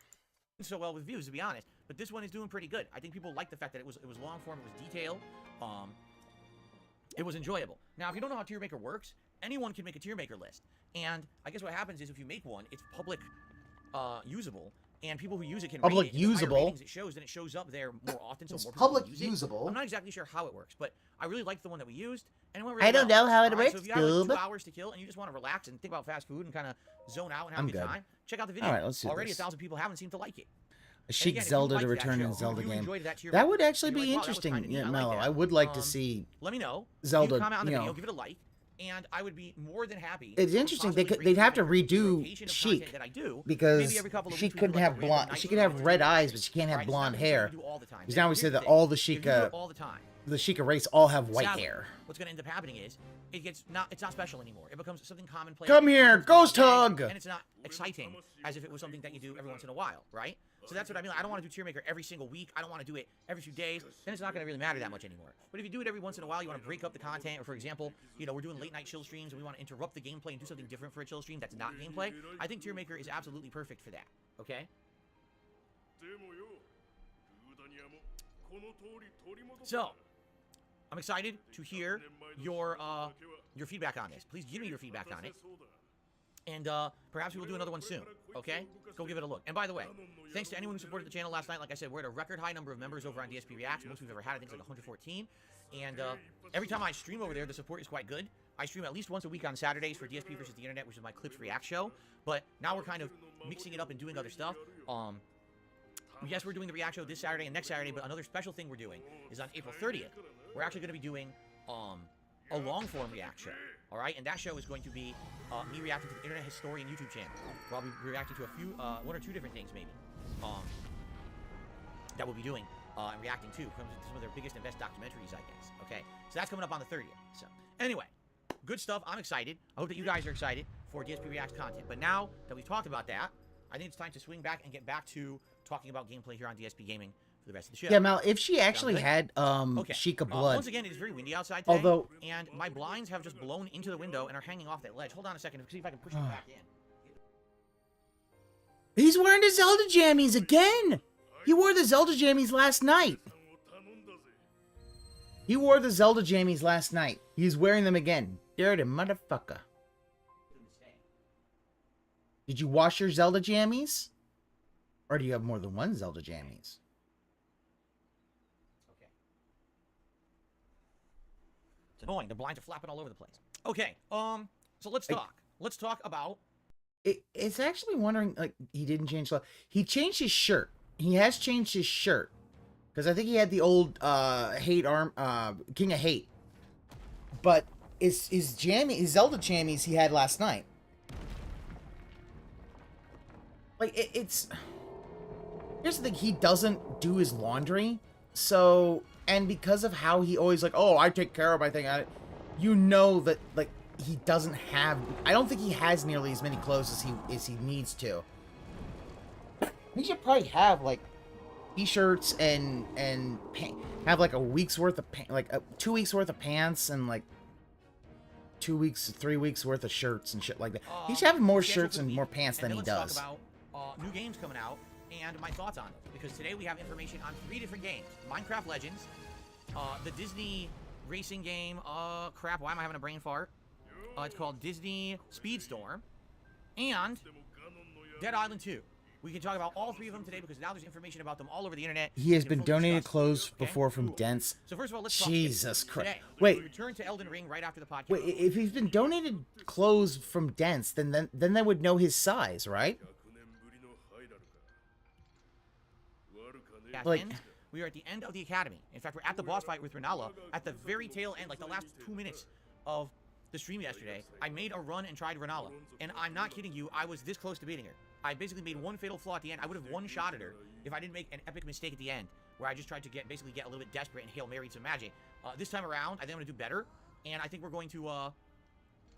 [SPEAKER 3] So well with views, to be honest. but this one is doing pretty good. I think people like the fact that it was long form, it was detailed, it was enjoyable. Now, if you don't know how tier maker works, anyone can make a tier maker list, and I guess what happens is if you make one, it's public usable, and people who use it can
[SPEAKER 1] Public
[SPEAKER 3] rate it. And the higher
[SPEAKER 1] usable?
[SPEAKER 3] ratings it shows, then it shows up there more often, so
[SPEAKER 1] It's
[SPEAKER 3] more people
[SPEAKER 1] public
[SPEAKER 3] can use it.
[SPEAKER 1] usable.
[SPEAKER 3] I'm not exactly sure how it works, but I really liked the one that we used, and it went really
[SPEAKER 2] I don't
[SPEAKER 3] well.
[SPEAKER 2] know how it
[SPEAKER 3] Alright,
[SPEAKER 2] works,
[SPEAKER 3] so if you have like
[SPEAKER 2] Boob.
[SPEAKER 3] 2 hours to kill and you just want to relax and think about fast food and kind of zone out and have
[SPEAKER 1] I'm
[SPEAKER 3] a good
[SPEAKER 1] good.
[SPEAKER 3] time, check out the video.
[SPEAKER 1] Alright, let's do
[SPEAKER 3] Already
[SPEAKER 1] this.
[SPEAKER 3] 1,000 people haven't seemed to like it.
[SPEAKER 1] A
[SPEAKER 3] And
[SPEAKER 1] chic
[SPEAKER 3] again, if you
[SPEAKER 1] Zelda
[SPEAKER 3] liked
[SPEAKER 1] to
[SPEAKER 3] that
[SPEAKER 1] return
[SPEAKER 3] show,
[SPEAKER 1] in
[SPEAKER 3] if
[SPEAKER 1] Zelda
[SPEAKER 3] you
[SPEAKER 1] game.
[SPEAKER 3] enjoyed that tier
[SPEAKER 1] That
[SPEAKER 3] maker,
[SPEAKER 1] would actually
[SPEAKER 3] and you're
[SPEAKER 1] be
[SPEAKER 3] like, wow, that was
[SPEAKER 1] interesting.
[SPEAKER 3] kinda neat,
[SPEAKER 1] Yeah,
[SPEAKER 3] I like
[SPEAKER 1] Mello.
[SPEAKER 3] that.
[SPEAKER 1] I would like to see
[SPEAKER 3] Let me know.
[SPEAKER 1] Zelda,
[SPEAKER 3] You comment on the
[SPEAKER 1] you
[SPEAKER 3] video,
[SPEAKER 1] know.
[SPEAKER 3] give it a like, and I would be more than happy.
[SPEAKER 1] It's
[SPEAKER 3] to
[SPEAKER 1] interesting.
[SPEAKER 3] possibly
[SPEAKER 1] They'd have to
[SPEAKER 3] bring the
[SPEAKER 1] redo
[SPEAKER 3] rotation of
[SPEAKER 1] Sheik
[SPEAKER 3] content that I do.
[SPEAKER 1] because
[SPEAKER 3] Maybe every couple of
[SPEAKER 1] she
[SPEAKER 3] weeks we do,
[SPEAKER 1] couldn't
[SPEAKER 3] like, a
[SPEAKER 1] have
[SPEAKER 3] random
[SPEAKER 1] blonde.
[SPEAKER 3] night
[SPEAKER 1] She
[SPEAKER 3] show
[SPEAKER 1] could have
[SPEAKER 3] or
[SPEAKER 1] red
[SPEAKER 3] two.
[SPEAKER 1] eyes, but she can't have
[SPEAKER 3] Right? It's not
[SPEAKER 1] blonde
[SPEAKER 3] something you
[SPEAKER 1] hair.
[SPEAKER 3] do all the time.
[SPEAKER 1] Because now we
[SPEAKER 3] Here's
[SPEAKER 1] say
[SPEAKER 3] the
[SPEAKER 1] that
[SPEAKER 3] thing.
[SPEAKER 1] all the
[SPEAKER 3] If you do
[SPEAKER 1] Sheikah,
[SPEAKER 3] it all the time,
[SPEAKER 1] the Sheikah race all have white
[SPEAKER 3] sadly,
[SPEAKER 1] hair.
[SPEAKER 3] what's going to end up happening is it's not special anymore. It becomes something commonplace.
[SPEAKER 1] Come here,
[SPEAKER 3] It becomes
[SPEAKER 1] ghost
[SPEAKER 3] every day,
[SPEAKER 1] hug!
[SPEAKER 3] And it's not exciting as if it was something that you do every once in a while, right? So that's what I mean. I don't want to do tier maker every single week. I don't want to do it every few days. Then it's not going to really matter that much anymore. But if you do it every once in a while, you want to break up the content. Or for example, you know, we're doing late night chill streams and we want to interrupt the gameplay and do something different for a chill stream that's not gameplay. I think tier maker is absolutely perfect for that. Okay? So, I'm excited to hear your feedback on this. Please give me your feedback on it. And perhaps we will do another one soon, okay? Go give it a look. And by the way, thanks to anyone who supported the channel last night. Like I said, we're at a record high number of members over on DSP Reacts. Most we've ever had, I think it's like 114. And every time I stream over there, the support is quite good. I stream at least once a week on Saturdays for DSP versus the Internet, which is my Clips React show. But now we're kind of mixing it up and doing other stuff. Yes, we're doing the React show this Saturday and next Saturday, but another special thing we're doing is on April 30th. We're actually going to be doing a long-form React show. All right, and that show is going to be me reacting to the Internet Historian YouTube channel. Where I'll be reacting to a few, 1 or 2 different things maybe, that we'll be doing and reacting to some of their biggest and best documentaries, I guess. Okay, so that's coming up on the 30th. So anyway, good stuff. I'm excited. I hope that you guys are excited for DSP Reacts content. But now that we've talked about that, I think it's time to swing back and get back to talking about gameplay here on DSP Gaming for the rest of the show.
[SPEAKER 1] Yeah, Mel, if she actually
[SPEAKER 3] good?
[SPEAKER 1] had
[SPEAKER 3] Okay.
[SPEAKER 1] Sheikah blood,
[SPEAKER 3] Once again, it is very windy outside today,
[SPEAKER 1] although
[SPEAKER 3] and my blinds have just blown into the window and are hanging off that ledge. Hold on a second, see if I can push them back in.
[SPEAKER 1] he's wearing the Zelda jammies again. He wore the Zelda jammies last night. He wore the Zelda jammies last night. He's wearing them again. Dirty motherfucker. Did you wash your Zelda jammies? Or do you have more than one Zelda jammies?
[SPEAKER 3] Okay. It's annoying. The blinds are flapping all over the place. Okay, so let's talk. Let's talk about...
[SPEAKER 1] It's actually wondering, like, he didn't change... He changed his shirt. He has changed his shirt. Because I think he had the old Hate arm, King of Hate. But his Zelda jammies he had last night. Like, it's... Here's the thing, he doesn't do his laundry. So, and because of how he always like, oh, I take care of my thing. You know that, like, he doesn't have... I don't think he has nearly as many clothes as he needs to. He should probably have, like, t-shirts and have, like, a week's worth of... 2 weeks worth of pants and, like, 2 weeks, 3 weeks worth of shirts and shit like that. He should have more shirts and more pants than he does.
[SPEAKER 3] Talk about new games coming out and my thoughts on them. Because today we have information on 3 different games. Minecraft Legends, the Disney racing game, crap, why am I having a brain fart? It's called Disney Speedstorm, and Dead Island 2. We can talk about all 3 of them today because now there's information about them all over the internet.
[SPEAKER 1] He has
[SPEAKER 3] We can
[SPEAKER 1] been
[SPEAKER 3] fully
[SPEAKER 1] donated
[SPEAKER 3] discuss.
[SPEAKER 1] clothes
[SPEAKER 3] Okay?
[SPEAKER 1] before from Dents.
[SPEAKER 3] So first of all, let's talk
[SPEAKER 1] Jesus Christ.
[SPEAKER 3] today.
[SPEAKER 1] Wait.
[SPEAKER 3] We return to Elden Ring right after the podcast.
[SPEAKER 1] Wait, if he's been donated clothes from Dents, then they would know his size, right?
[SPEAKER 3] At
[SPEAKER 1] Like-
[SPEAKER 3] end, we are at the end of the academy. In fact, we're at the boss fight with Renala at the very tail end, like the last 2 minutes of the stream yesterday. I made a run and tried Renala, and I'm not kidding you, I was this close to beating her. I basically made one fatal flaw at the end. I would have one-shotted her if I didn't make an epic mistake at the end, where I just tried to basically get a little bit desperate and Hail Mary some magic. This time around, I think I'm going to do better, and I think we're going to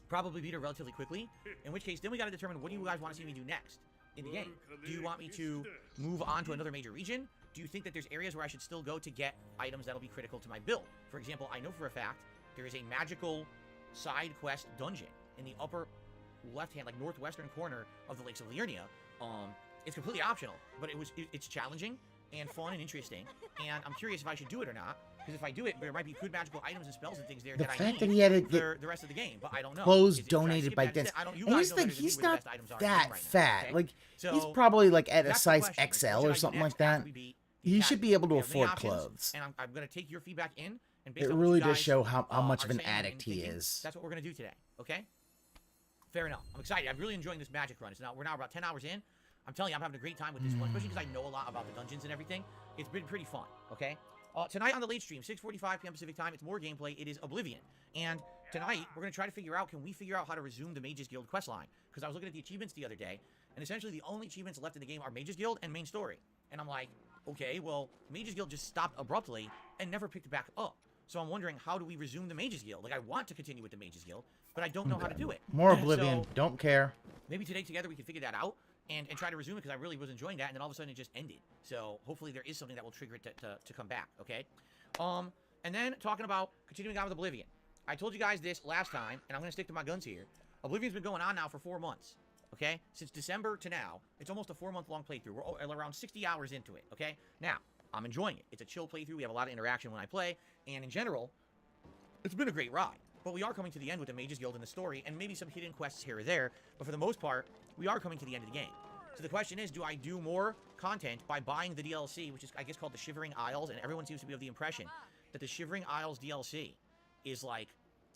[SPEAKER 3] probably beat her relatively quickly, in which case, then we got to determine what do you guys want to see me do next in the game. Do you want me to move on to another major region? Do you think that there's areas where I should still go to get items that'll be critical to my build? For example, I know for a fact there is a magical side quest dungeon in the upper left-hand, like northwestern corner of the Lakes of Liurnia. It's completely optional, but it's challenging, and fun and interesting, and I'm curious if I should do it or not. Because if I do it, there might be good magical items and spells and things there
[SPEAKER 1] The
[SPEAKER 3] that I
[SPEAKER 1] fact
[SPEAKER 3] need
[SPEAKER 1] that he had to
[SPEAKER 3] for
[SPEAKER 1] get
[SPEAKER 3] the rest of the game, but I don't know.
[SPEAKER 1] clothes
[SPEAKER 3] Should I
[SPEAKER 1] donated
[SPEAKER 3] skip
[SPEAKER 1] by
[SPEAKER 3] that
[SPEAKER 1] Dennis.
[SPEAKER 3] instead? I don't. You
[SPEAKER 1] And
[SPEAKER 3] guys
[SPEAKER 1] here's
[SPEAKER 3] know
[SPEAKER 1] the
[SPEAKER 3] better
[SPEAKER 1] thing,
[SPEAKER 3] than me
[SPEAKER 1] he's
[SPEAKER 3] where the
[SPEAKER 1] not
[SPEAKER 3] best items are in
[SPEAKER 1] that
[SPEAKER 3] right now,
[SPEAKER 1] fat.
[SPEAKER 3] okay?
[SPEAKER 1] Like,
[SPEAKER 3] So
[SPEAKER 1] he's probably like at a
[SPEAKER 3] that's the
[SPEAKER 1] size
[SPEAKER 3] question, is what
[SPEAKER 1] XL
[SPEAKER 3] should
[SPEAKER 1] or
[SPEAKER 3] I do
[SPEAKER 1] something
[SPEAKER 3] next
[SPEAKER 1] like
[SPEAKER 3] after
[SPEAKER 1] that.
[SPEAKER 3] we beat the
[SPEAKER 1] He should
[SPEAKER 3] Academy?
[SPEAKER 1] be able to
[SPEAKER 3] We have many
[SPEAKER 1] afford
[SPEAKER 3] options,
[SPEAKER 1] clothes.
[SPEAKER 3] and I'm going to take your feedback in, and based
[SPEAKER 1] It
[SPEAKER 3] on what
[SPEAKER 1] really
[SPEAKER 3] you
[SPEAKER 1] does
[SPEAKER 3] guys,
[SPEAKER 1] show how much
[SPEAKER 3] are
[SPEAKER 1] of an
[SPEAKER 3] saying and
[SPEAKER 1] addict he
[SPEAKER 3] thinking,
[SPEAKER 1] is.
[SPEAKER 3] That's what we're going to do today, okay? Fair enough. I'm excited. I'm really enjoying this magic run. We're now about 10 hours in. I'm telling you, I'm having a great time with this one, especially because I know a lot about the dungeons and everything. It's been pretty fun, okay? Tonight on the late stream, 6:45 p.m. Pacific time, it's more gameplay. It is Oblivion. And tonight, we're going to try to figure out, can we figure out how to resume the Mages Guild questline? Because I was looking at the achievements the other day, and essentially the only achievements left in the game are Mages Guild and main story. And I'm like, okay, well, Mages Guild just stopped abruptly and never picked it back up. So I'm wondering, how do we resume the Mages Guild? Like, I want to continue with the Mages Guild, but I don't know how to do it.
[SPEAKER 1] More Oblivion.
[SPEAKER 3] So,
[SPEAKER 1] Don't care.
[SPEAKER 3] maybe today together we can figure that out and try to resume it, because I really was enjoying that, and then all of a sudden it just ended. So hopefully there is something that will trigger it to come back, okay? And then talking about continuing on with Oblivion. I told you guys this last time, and I'm going to stick to my guns here. Oblivion's been going on now for 4 months, okay? Since December to now, it's almost a 4-month-long playthrough. We're around 60 hours into it, okay? Now, I'm enjoying it. It's a chill playthrough. We have a lot of interaction when I play, and in general, it's been a great ride. But we are coming to the end with the Mages Guild and the story, and maybe some hidden quests here or there. But for the most part, we are coming to the end of the game. So the question is, do I do more content by buying the DLC, which is, I guess, called the Shivering Isles, and everyone seems to be of the impression that the Shivering Isles DLC is, like,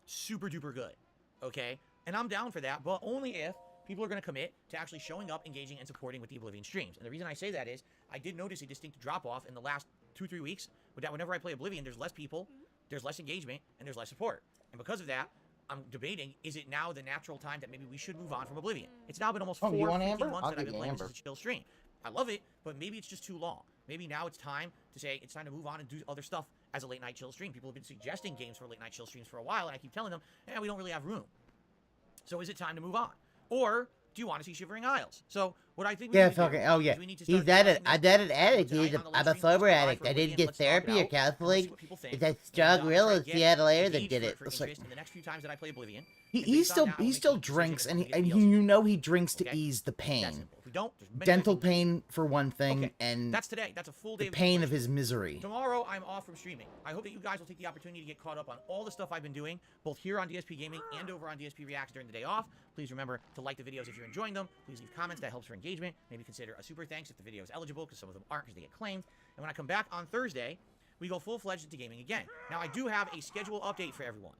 [SPEAKER 3] super duper good, okay? And I'm down for that, but only if people are going to commit to actually showing up, engaging, and supporting with the Oblivion streams. And the reason I say that is, I did notice a distinct drop-off in the last 2-3 weeks, with that whenever I play Oblivion, there's less people, there's less engagement, and there's less support. And because of that, I'm debating, is it now the natural time that maybe we should move on from Oblivion? It's now been almost 15 months that I've been playing this as a chill stream. I love it, but maybe it's just too long. Maybe now it's time to say it's time to move on and do other stuff as a late night chill stream. People have been suggesting games for late night chill streams for a while, and I keep telling them, we don't really have room. So is it time to move on? Or do you want to see Shivering Isles? So what I think we need to do
[SPEAKER 2] Oh yeah,
[SPEAKER 3] is we need to
[SPEAKER 2] he's
[SPEAKER 3] start
[SPEAKER 2] that
[SPEAKER 3] discussing
[SPEAKER 2] an addict.
[SPEAKER 3] tonight on the
[SPEAKER 2] I'm
[SPEAKER 3] live
[SPEAKER 2] a
[SPEAKER 3] stream.
[SPEAKER 2] sober
[SPEAKER 3] Let's go
[SPEAKER 2] addict.
[SPEAKER 3] live
[SPEAKER 2] I
[SPEAKER 3] for
[SPEAKER 2] didn't
[SPEAKER 3] Oblivion.
[SPEAKER 2] get
[SPEAKER 3] Let's talk it
[SPEAKER 2] therapy or
[SPEAKER 3] out, and let's
[SPEAKER 2] counseling.
[SPEAKER 3] see what people think.
[SPEAKER 2] It's that
[SPEAKER 3] And,
[SPEAKER 2] strong will
[SPEAKER 3] try to
[SPEAKER 2] is the
[SPEAKER 3] get
[SPEAKER 2] other layer that
[SPEAKER 3] engaged
[SPEAKER 2] did it.
[SPEAKER 3] for
[SPEAKER 2] It's like,
[SPEAKER 3] interest in the next few times that I play Oblivion.
[SPEAKER 1] He
[SPEAKER 3] And based on that, I'll
[SPEAKER 1] he
[SPEAKER 3] make
[SPEAKER 1] still
[SPEAKER 3] some decisions
[SPEAKER 1] drinks,
[SPEAKER 3] if
[SPEAKER 1] and
[SPEAKER 3] we
[SPEAKER 1] he,
[SPEAKER 3] get
[SPEAKER 1] and
[SPEAKER 3] the DLC.
[SPEAKER 1] you know he drinks to
[SPEAKER 3] Okay?
[SPEAKER 1] ease the
[SPEAKER 3] That's
[SPEAKER 1] pain.
[SPEAKER 3] simple. If we don't, there's many
[SPEAKER 1] Dental
[SPEAKER 3] ways we can do
[SPEAKER 1] pain for one thing,
[SPEAKER 3] Okay,
[SPEAKER 1] and
[SPEAKER 3] that's today. That's a full day
[SPEAKER 1] the
[SPEAKER 3] of
[SPEAKER 1] pain of
[SPEAKER 3] gameplay.
[SPEAKER 1] his misery.
[SPEAKER 3] Tomorrow, I'm off from streaming. I hope that you guys will take the opportunity to get caught up on all the stuff I've been doing, both here on DSP Gaming and over on DSP Reacts during the day off. Please remember to like the videos if you're enjoying them. Please leave comments. That helps for engagement. Maybe consider a super thanks if the video is eligible, because some of them aren't, because they get claimed. And when I come back on Thursday, we go full-fledged into gaming again. Now, I do have a schedule update for everyone.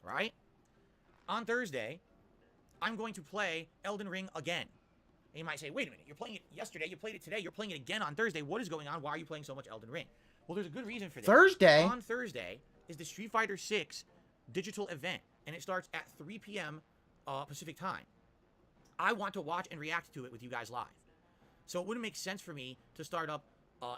[SPEAKER 3] Right? On Thursday, I'm going to play Elden Ring again. And you might say, wait a minute, you're playing it yesterday, you played it today, you're playing it again on Thursday. What is going on? Why are you playing so much Elden Ring? Well, there's a good reason for this.
[SPEAKER 1] Thursday?
[SPEAKER 3] On Thursday is the Street Fighter 6 digital event, and it starts at 3 p.m. Pacific time. I want to watch and react to it with you guys live. So it wouldn't make sense for me to start up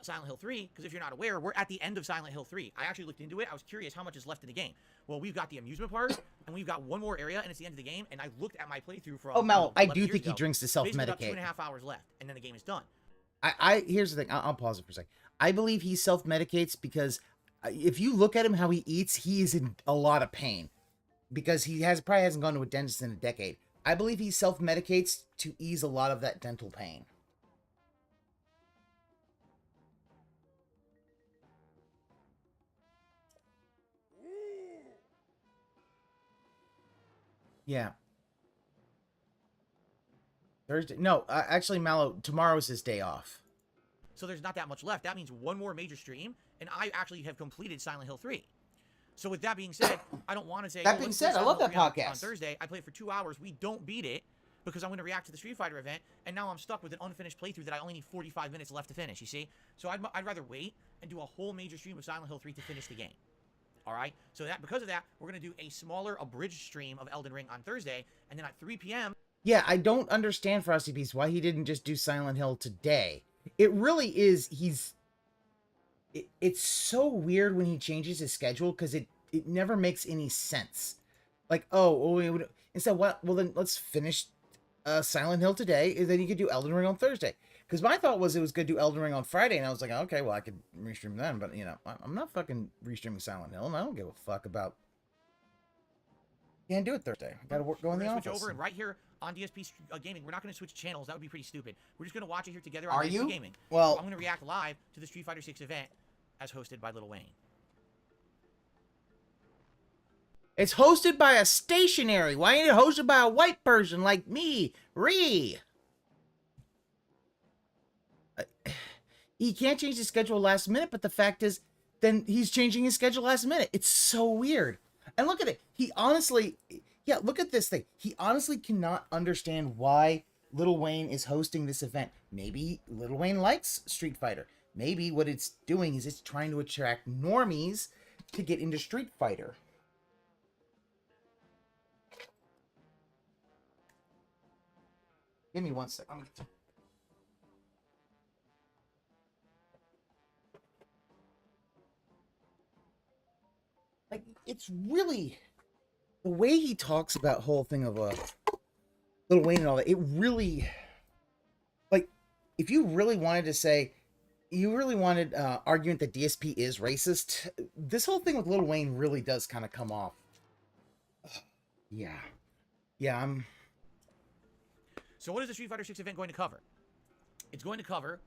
[SPEAKER 3] Silent Hill 3, because if you're not aware, we're at the end of Silent Hill 3. I actually looked into it. I was curious how much is left in the game. Well, we've got the amusement park, and we've got one more area, and it's the end of the game, and I looked at my playthrough from...
[SPEAKER 1] Oh, Mel, I
[SPEAKER 3] 11
[SPEAKER 1] do
[SPEAKER 3] years
[SPEAKER 1] think he
[SPEAKER 3] ago.
[SPEAKER 1] drinks to
[SPEAKER 3] Basically about
[SPEAKER 1] self-medicate.
[SPEAKER 3] 2.5 hours left, and then the game is done.
[SPEAKER 1] Here's the thing. I'll pause it for a second. I believe he self-medicates because if you look at him how he eats, he is in a lot of pain because he probably hasn't gone to a dentist in a decade. I believe he self-medicates to ease a lot of that dental pain. Yeah. Thursday? No, actually, Mallow, tomorrow's his day off.
[SPEAKER 3] So there's not that much left. That means one more major stream, and I actually have completed Silent Hill 3. So with that being said, I don't want to say...
[SPEAKER 1] That
[SPEAKER 3] oh,
[SPEAKER 1] being
[SPEAKER 3] let's play
[SPEAKER 1] said, I
[SPEAKER 3] Silent
[SPEAKER 1] love
[SPEAKER 3] Hill
[SPEAKER 1] that
[SPEAKER 3] 3
[SPEAKER 1] podcast.
[SPEAKER 3] On Thursday, I played for 2 hours. We don't beat it because I'm going to react to the Street Fighter event, and now I'm stuck with an unfinished playthrough that I only need 45 minutes left to finish, you see? So I'd rather wait and do a whole major stream of Silent Hill 3 to finish the game. All right? So because of that, we're going to do a smaller, abridged stream of Elden Ring on Thursday, and then at 3 p.m.,
[SPEAKER 1] Yeah, I don't understand Frosty Beast why he didn't just do Silent Hill today. It really is, it's so weird when he changes his schedule because it never makes any sense. Like, instead, what? Well, then let's finish Silent Hill today, and then you could do Elden Ring on Thursday. Because my thought was it was going to do Elden Ring on Friday, and I was like, okay, well, I could restream then, but, you know, I'm not fucking restreaming Silent Hill, and I don't give a fuck about... Can't do it Thursday. I gotta go in the office.
[SPEAKER 3] Switch over, and right here on DSP Gaming. We're not going to switch channels. That would be pretty stupid. We're just going to watch it here together
[SPEAKER 1] Are
[SPEAKER 3] on DSP
[SPEAKER 1] you?
[SPEAKER 3] Gaming.
[SPEAKER 1] Well,
[SPEAKER 3] I'm going to react live to the Street Fighter 6 event as hosted by Lil Wayne.
[SPEAKER 1] It's hosted by a stationary. Why ain't it hosted by a white person like me, Ree? He can't change his schedule last minute, but the fact is, then he's changing his schedule last minute. It's so weird. And look at it. He honestly, yeah, look at this thing. He honestly cannot understand why Lil Wayne is hosting this event. Maybe Lil Wayne likes Street Fighter. Maybe what it's doing is it's trying to attract normies to get into Street Fighter. Give me 1 second. Like, it's really the way he talks about whole thing of Lil Wayne and all that. It really, like, if you really wanted to say, you really wanted argument that DSP is racist, this whole thing with Lil Wayne really does kind of come off. Yeah, I'm.
[SPEAKER 3] So what is the Street Fighter 6 event going to cover? It's going to cover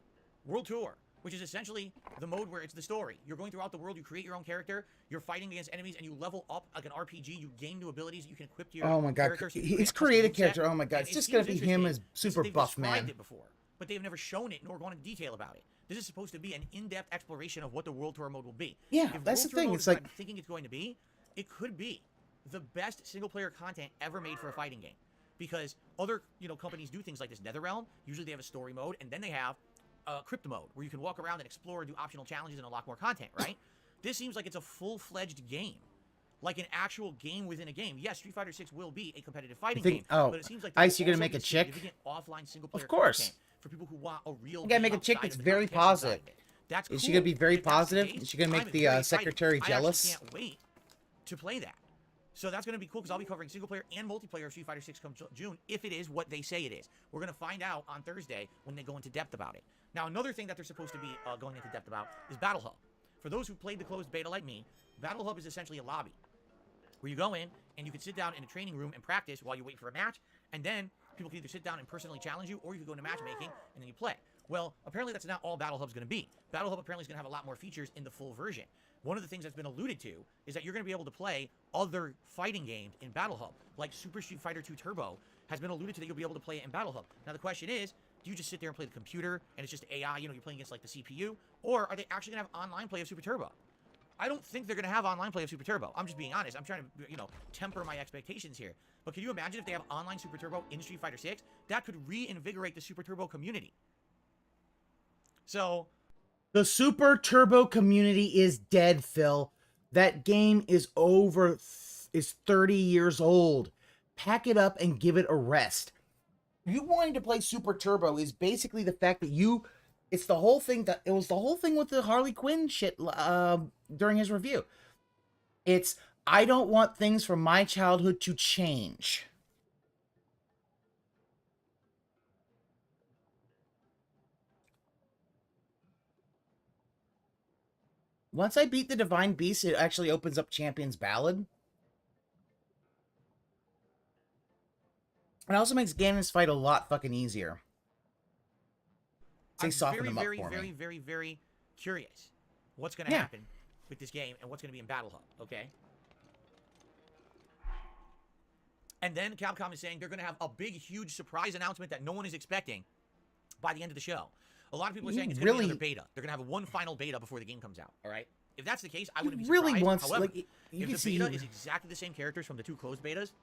[SPEAKER 3] World Tour, which is essentially the mode where it's the story. You're going throughout the world, you create your own character, you're fighting against enemies, and you level up like an RPG, you gain new abilities you can equip to your
[SPEAKER 1] Oh my god,
[SPEAKER 3] character. So
[SPEAKER 1] his creative character, oh my god, it's just gonna be him as super buff man.
[SPEAKER 3] It before, but they've never shown it nor gone into detail about it. This is supposed to be an in-depth exploration of what the World Tour mode will be.
[SPEAKER 1] Yeah,
[SPEAKER 3] if
[SPEAKER 1] that's
[SPEAKER 3] World
[SPEAKER 1] the
[SPEAKER 3] Tour
[SPEAKER 1] thing,
[SPEAKER 3] mode
[SPEAKER 1] it's
[SPEAKER 3] is what
[SPEAKER 1] like,
[SPEAKER 3] I'm thinking it's going to be, it could be the best single-player content ever made for a fighting game. Because other, companies do things like this. NetherRealm, usually they have a story mode, and then they have crypto mode, where you can walk around and explore and do optional challenges and unlock more content, right? This seems like it's a full-fledged game. Like an actual game within a game. Yes, Street Fighter 6 will be a competitive fighting game, but it seems like
[SPEAKER 1] Ice, you gonna make a chick?
[SPEAKER 3] Offline single-player
[SPEAKER 1] of course.
[SPEAKER 3] content for people who want a real.
[SPEAKER 1] You gotta make a chick that's very positive.
[SPEAKER 3] That's cool.
[SPEAKER 1] Is she gonna be very
[SPEAKER 3] If that's
[SPEAKER 1] positive?
[SPEAKER 3] case,
[SPEAKER 1] Is she gonna make
[SPEAKER 3] I'm
[SPEAKER 1] the
[SPEAKER 3] very
[SPEAKER 1] secretary
[SPEAKER 3] excited.
[SPEAKER 1] jealous?
[SPEAKER 3] I actually can't wait to play that. So that's going to be cool because I'll be covering single player and multiplayer of Street Fighter 6 come June, if it is what they say it is. We're going to find out on Thursday when they go into depth about it. Now, another thing that they're supposed to be going into depth about is Battle Hub. For those who played the closed beta like me, Battle Hub is essentially a lobby where you go in and you can sit down in a training room and practice while you wait for a match, and then people can either sit down and personally challenge you, or you can go into matchmaking and then you play. Well, apparently that's not all Battle Hub's going to be. Battle Hub apparently is going to have a lot more features in the full version. One of the things that's been alluded to is that you're going to be able to play other fighting games in Battle Hub, like Super Street Fighter 2 Turbo has been alluded to that you'll be able to play it in Battle Hub. Now the question is, do you just sit there and play the computer and it's just AI, you're playing against like the CPU, or are they actually going to have online play of Super Turbo? I don't think they're going to have online play of Super Turbo. I'm just being honest. I'm trying to, temper my expectations here. But can you imagine if they have online Super Turbo in Street Fighter 6? That could reinvigorate the Super Turbo community. So
[SPEAKER 1] the Super Turbo community is dead, Phil. That game is is 30 years old. Pack it up and give it a rest. You wanting to play Super Turbo is basically the fact that it's the whole thing it was the whole thing with the Harley Quinn shit during his review. It's, I don't want things from my childhood to change. Once I beat the Divine Beast, it actually opens up Champion's Ballad. It also makes Ganon's fight a lot fucking easier. They soften them up for me.
[SPEAKER 3] Very curious what's going to happen with this game and what's going to be in Battle Hub, okay? And then Capcom is saying they're going to have a big, huge surprise announcement that no one is expecting by the end of the show. A lot of people are saying it's going to be another beta. They're going to have one final beta before the game comes out, all right? If that's the case, I wouldn't be surprised. However, if the beta is exactly the same characters from the two closed betas,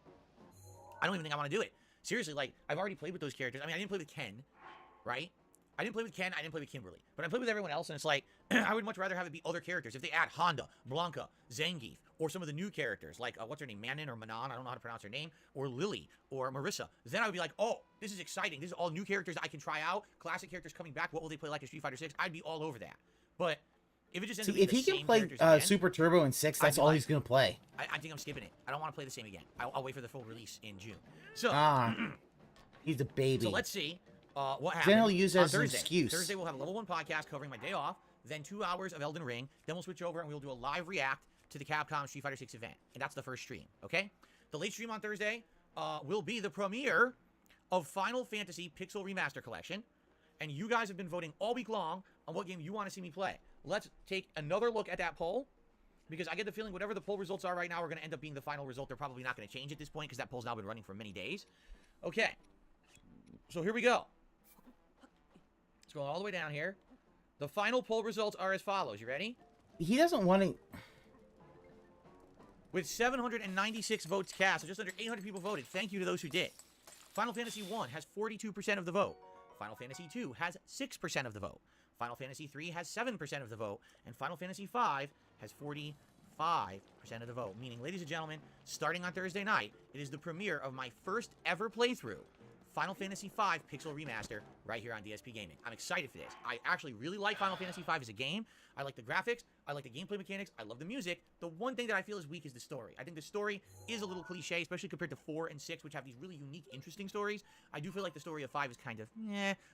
[SPEAKER 3] I don't even think I want to do it. Seriously, like, I've already played with those characters. I mean, I didn't play with Ken, right? I didn't play with Ken, I didn't play with Kimberly. But I played with everyone else, and it's like, I would much rather have it be other characters. If they add Honda, Blanca, Zangief, or some of the new characters, like, what's her name, Manon or Manon, I don't know how to pronounce her name, or Lily, or Marissa, then I would be like, oh, this is exciting. This is all new characters I can try out. Classic characters coming back. What will they play like in Street Fighter 6? I'd be all over that. But if it just ends up being
[SPEAKER 1] if he can play
[SPEAKER 3] again,
[SPEAKER 1] Super Turbo in 6, that's all he's going to play.
[SPEAKER 3] I think I'm skipping it. I don't want to play the same again. I'll wait for the full release in June. So,
[SPEAKER 1] he's a baby.
[SPEAKER 3] So let's see what happens.
[SPEAKER 1] Then he'll use it as an
[SPEAKER 3] Thursday.
[SPEAKER 1] excuse.
[SPEAKER 3] Thursday we'll have a level 1 podcast covering my day off, then 2 hours of Elden Ring, then we'll switch over and we'll do a live react to the Capcom Street Fighter 6 event, and that's the first stream, okay? The late stream on Thursday will be the premiere of Final Fantasy Pixel Remaster Collection. And you guys have been voting all week long on what game you want to see me play. Let's take another look at that poll, because I get the feeling whatever the poll results are right now are going to end up being the final result. They're probably not going to change at this point because that poll's now been running for many days. Okay. So here we go. Scrolling all the way down here. The final poll results are as follows. You ready?
[SPEAKER 1] He doesn't want to...
[SPEAKER 3] With 796 votes cast, so just under 800 people voted. Thank you to those who did. Final Fantasy 1 has 42% of the vote. Final Fantasy 2 has 6% of the vote. Final Fantasy 3 has 7% of the vote. And Final Fantasy 5 has 45% of the vote. Meaning, ladies and gentlemen, starting on Thursday night, it is the premiere of my first ever playthrough, Final Fantasy V Pixel Remaster, right here on DSP Gaming. I'm excited for this. I actually really like Final Fantasy V as a game. I like the graphics. I like the gameplay mechanics. I love the music. The one thing that I feel is weak is the story. I think the story is a little cliche, especially compared to 4 and 6, which have these really unique, interesting stories. I do feel like the story of 5 is kind of,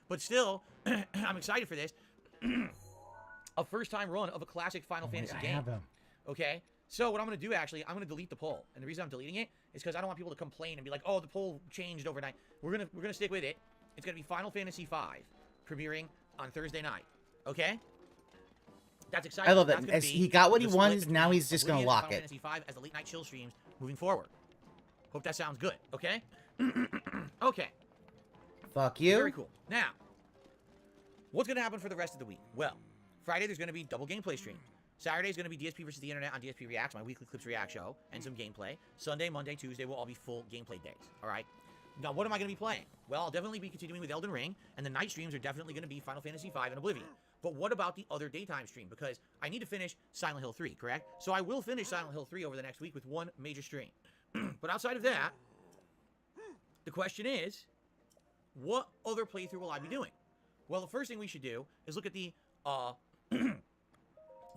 [SPEAKER 3] but still, I'm excited for this. A first-time run of a classic Final Fantasy game. Okay? So what I'm going to do, actually, I'm going to delete the poll. And the reason I'm deleting it is because I don't want people to complain and be like, oh, the poll changed overnight. We're gonna stick with it. It's going to be Final Fantasy V premiering on Thursday night. Okay? That's exciting.
[SPEAKER 1] I love that. As he got what he wanted, now he's just going to lock it.
[SPEAKER 3] Fantasy V as the late night chill streams moving forward. Hope that sounds good. Okay? Okay.
[SPEAKER 1] Fuck you.
[SPEAKER 3] Very cool. Now, what's going to happen for the rest of the week? Well, Friday there's going to be double gameplay stream. Saturday is going to be DSP versus the Internet on DSP Reacts, my weekly Clips React show, and some gameplay. Sunday, Monday, Tuesday will all be full gameplay days, all right? Now, what am I going to be playing? Well, I'll definitely be continuing with Elden Ring, and the night streams are definitely going to be Final Fantasy V and Oblivion. But what about the other daytime stream? Because I need to finish Silent Hill 3, correct? So I will finish Silent Hill 3 over the next week with one major stream. But outside of that, the question is, what other playthrough will I be doing? Well, the first thing we should do is look at the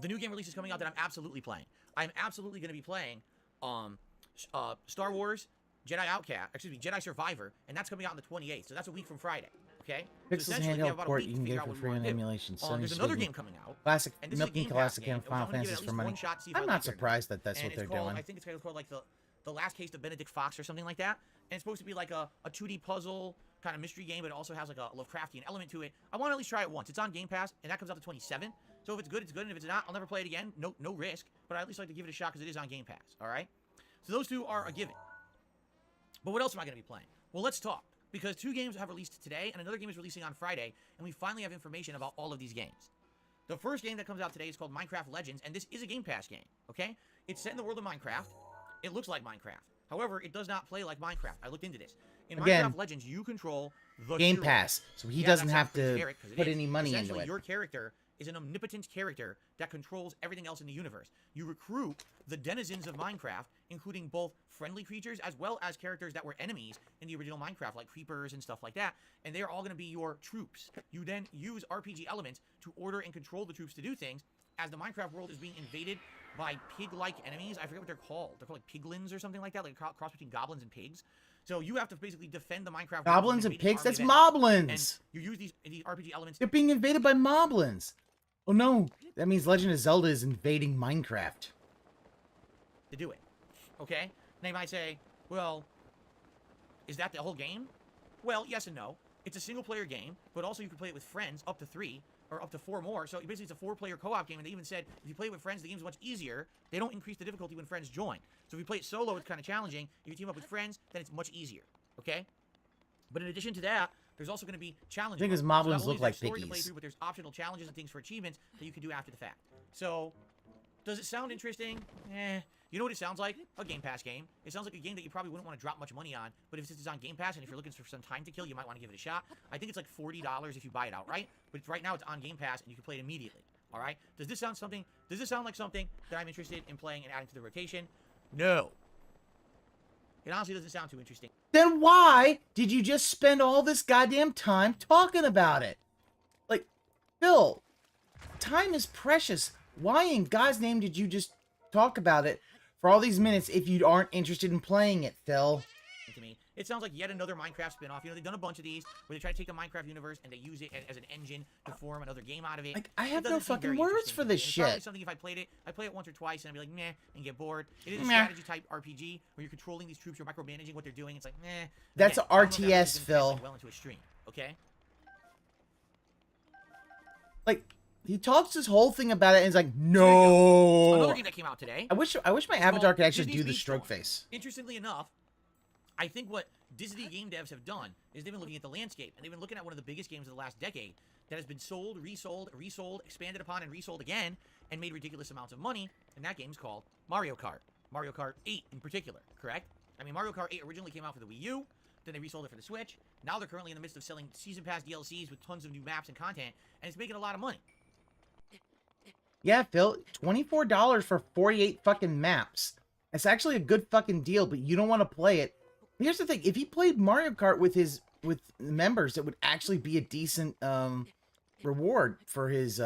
[SPEAKER 3] the new game releases coming out that I'm absolutely playing. I'm absolutely going to be playing Star Wars Jedi Survivor, and that's coming out on the 28th, so that's a week from Friday. Okay?
[SPEAKER 1] Pixels handheld port you can get for free on emulation.
[SPEAKER 3] There's another game coming out.
[SPEAKER 1] Classic, milking classic game, Final Fantasy for money. I'm not surprised that that's what they're doing.
[SPEAKER 3] I think it's called like the Last Case of Benedict Fox or something like that. And it's supposed to be like a 2D puzzle kind of mystery game, but it also has like a Lovecraftian element to it. I want to at least try it once. It's on Game Pass, and that comes out the 27th. So if it's good, it's good. And if it's not, I'll never play it again. No risk. But I at least like to give it a shot because it is on Game Pass. All right? So those two are a given. But what else am I going to be playing? Well, let's talk. Because 2 games have released today, and another game is releasing on Friday, and we finally have information about all of these games. The first game that comes out today is called Minecraft Legends, and this is a Game Pass game, okay? It's set in the world of Minecraft. It looks like Minecraft. However, it does not play like Minecraft. I looked into this. In Minecraft Legends, you control the
[SPEAKER 1] Game Pass, so he doesn't have to put any money into it.
[SPEAKER 3] Your character is an omnipotent character that controls everything else in the universe. You recruit the denizens of Minecraft, including both friendly creatures as well as characters that were enemies in the original Minecraft, like creepers and stuff like that, and they are all going to be your troops. You then use RPG elements to order and control the troops to do things, as the Minecraft world is being invaded by pig-like enemies. I forget what they're called. They're called like piglins or something like that, like a cross between goblins and pigs. So you have to basically defend the Minecraft
[SPEAKER 1] goblins and pigs? That's moblins!
[SPEAKER 3] And you use these RPG elements.
[SPEAKER 1] They're being invaded by moblins! Oh no, that means Legend of Zelda is invading Minecraft.
[SPEAKER 3] To do it, okay? Now you might say, well, is that the whole game? Well, yes and no. It's a single-player game, but also you can play it with friends, up to 3, or up to 4 more. So basically it's a 4-player co-op game, and they even said if you play it with friends, the game's much easier. They don't increase the difficulty when friends join. So if you play it solo, it's kind of challenging. If you team up with friends, then it's much easier, okay? But in addition to that, there's also going to be challenges.
[SPEAKER 1] I think his moblins look like piggies.
[SPEAKER 3] But there's optional challenges and things for achievements that you can do after the fact. So, does it sound interesting? You know what it sounds like? A Game Pass game. It sounds like a game that you probably wouldn't want to drop much money on, but if it's on Game Pass and if you're looking for some time to kill, you might want to give it a shot. I think it's like $40 if you buy it outright, but right now it's on Game Pass and you can play it immediately. All right? Does this sound like something that I'm interested in playing and adding to the rotation? No. It honestly doesn't sound too interesting.
[SPEAKER 1] Then why did you just spend all this goddamn time talking about it? Like, Phil, time is precious. Why in God's name did you just talk about it for all these minutes if you aren't interested in playing it, Phil?
[SPEAKER 3] To me, It sounds like yet another Minecraft spin-off. You know, they've done a bunch of these where they try to take the Minecraft universe and they use it as an engine to form another game out of it.
[SPEAKER 1] Like, I
[SPEAKER 3] It
[SPEAKER 1] have no
[SPEAKER 3] doesn't seem
[SPEAKER 1] fucking
[SPEAKER 3] very
[SPEAKER 1] words
[SPEAKER 3] interesting
[SPEAKER 1] for
[SPEAKER 3] to me.
[SPEAKER 1] this
[SPEAKER 3] It's probably
[SPEAKER 1] shit.
[SPEAKER 3] something if I play it once or twice and I'd be like, meh, and get bored. It is a
[SPEAKER 1] Meh.
[SPEAKER 3] strategy type RPG where you're controlling these troops, you're micromanaging what they're doing. It's like, meh.
[SPEAKER 1] That's
[SPEAKER 3] Again,
[SPEAKER 1] a
[SPEAKER 3] I don't know if that really
[SPEAKER 1] RTS,
[SPEAKER 3] is gonna
[SPEAKER 1] Phil.
[SPEAKER 3] translate well into a stream, okay?
[SPEAKER 1] Like, he talks this whole thing about it and is like,
[SPEAKER 3] Another
[SPEAKER 1] no.
[SPEAKER 3] game that came out today.
[SPEAKER 1] I wish my
[SPEAKER 3] It's
[SPEAKER 1] avatar
[SPEAKER 3] called
[SPEAKER 1] could actually
[SPEAKER 3] Disney's
[SPEAKER 1] do the
[SPEAKER 3] Beach
[SPEAKER 1] stroke
[SPEAKER 3] Storm.
[SPEAKER 1] face.
[SPEAKER 3] Interestingly enough, I think what Disney game devs have done is they've been looking at the landscape, and they've been looking at one of the biggest games of the last decade that has been sold, resold, expanded upon, and resold again, and made ridiculous amounts of money, and that game's called Mario Kart. Mario Kart 8 in particular, correct? I mean, Mario Kart 8 originally came out for the Wii U, then they resold it for the Switch. Now they're currently in the midst of selling Season Pass DLCs with tons of new maps and content, and it's making a lot of money.
[SPEAKER 1] Yeah, Phil, $24 for 48 fucking maps. It's actually a good fucking deal, but you don't want to play it. Here's the thing: if he played Mario Kart with members, it would actually be a decent reward for his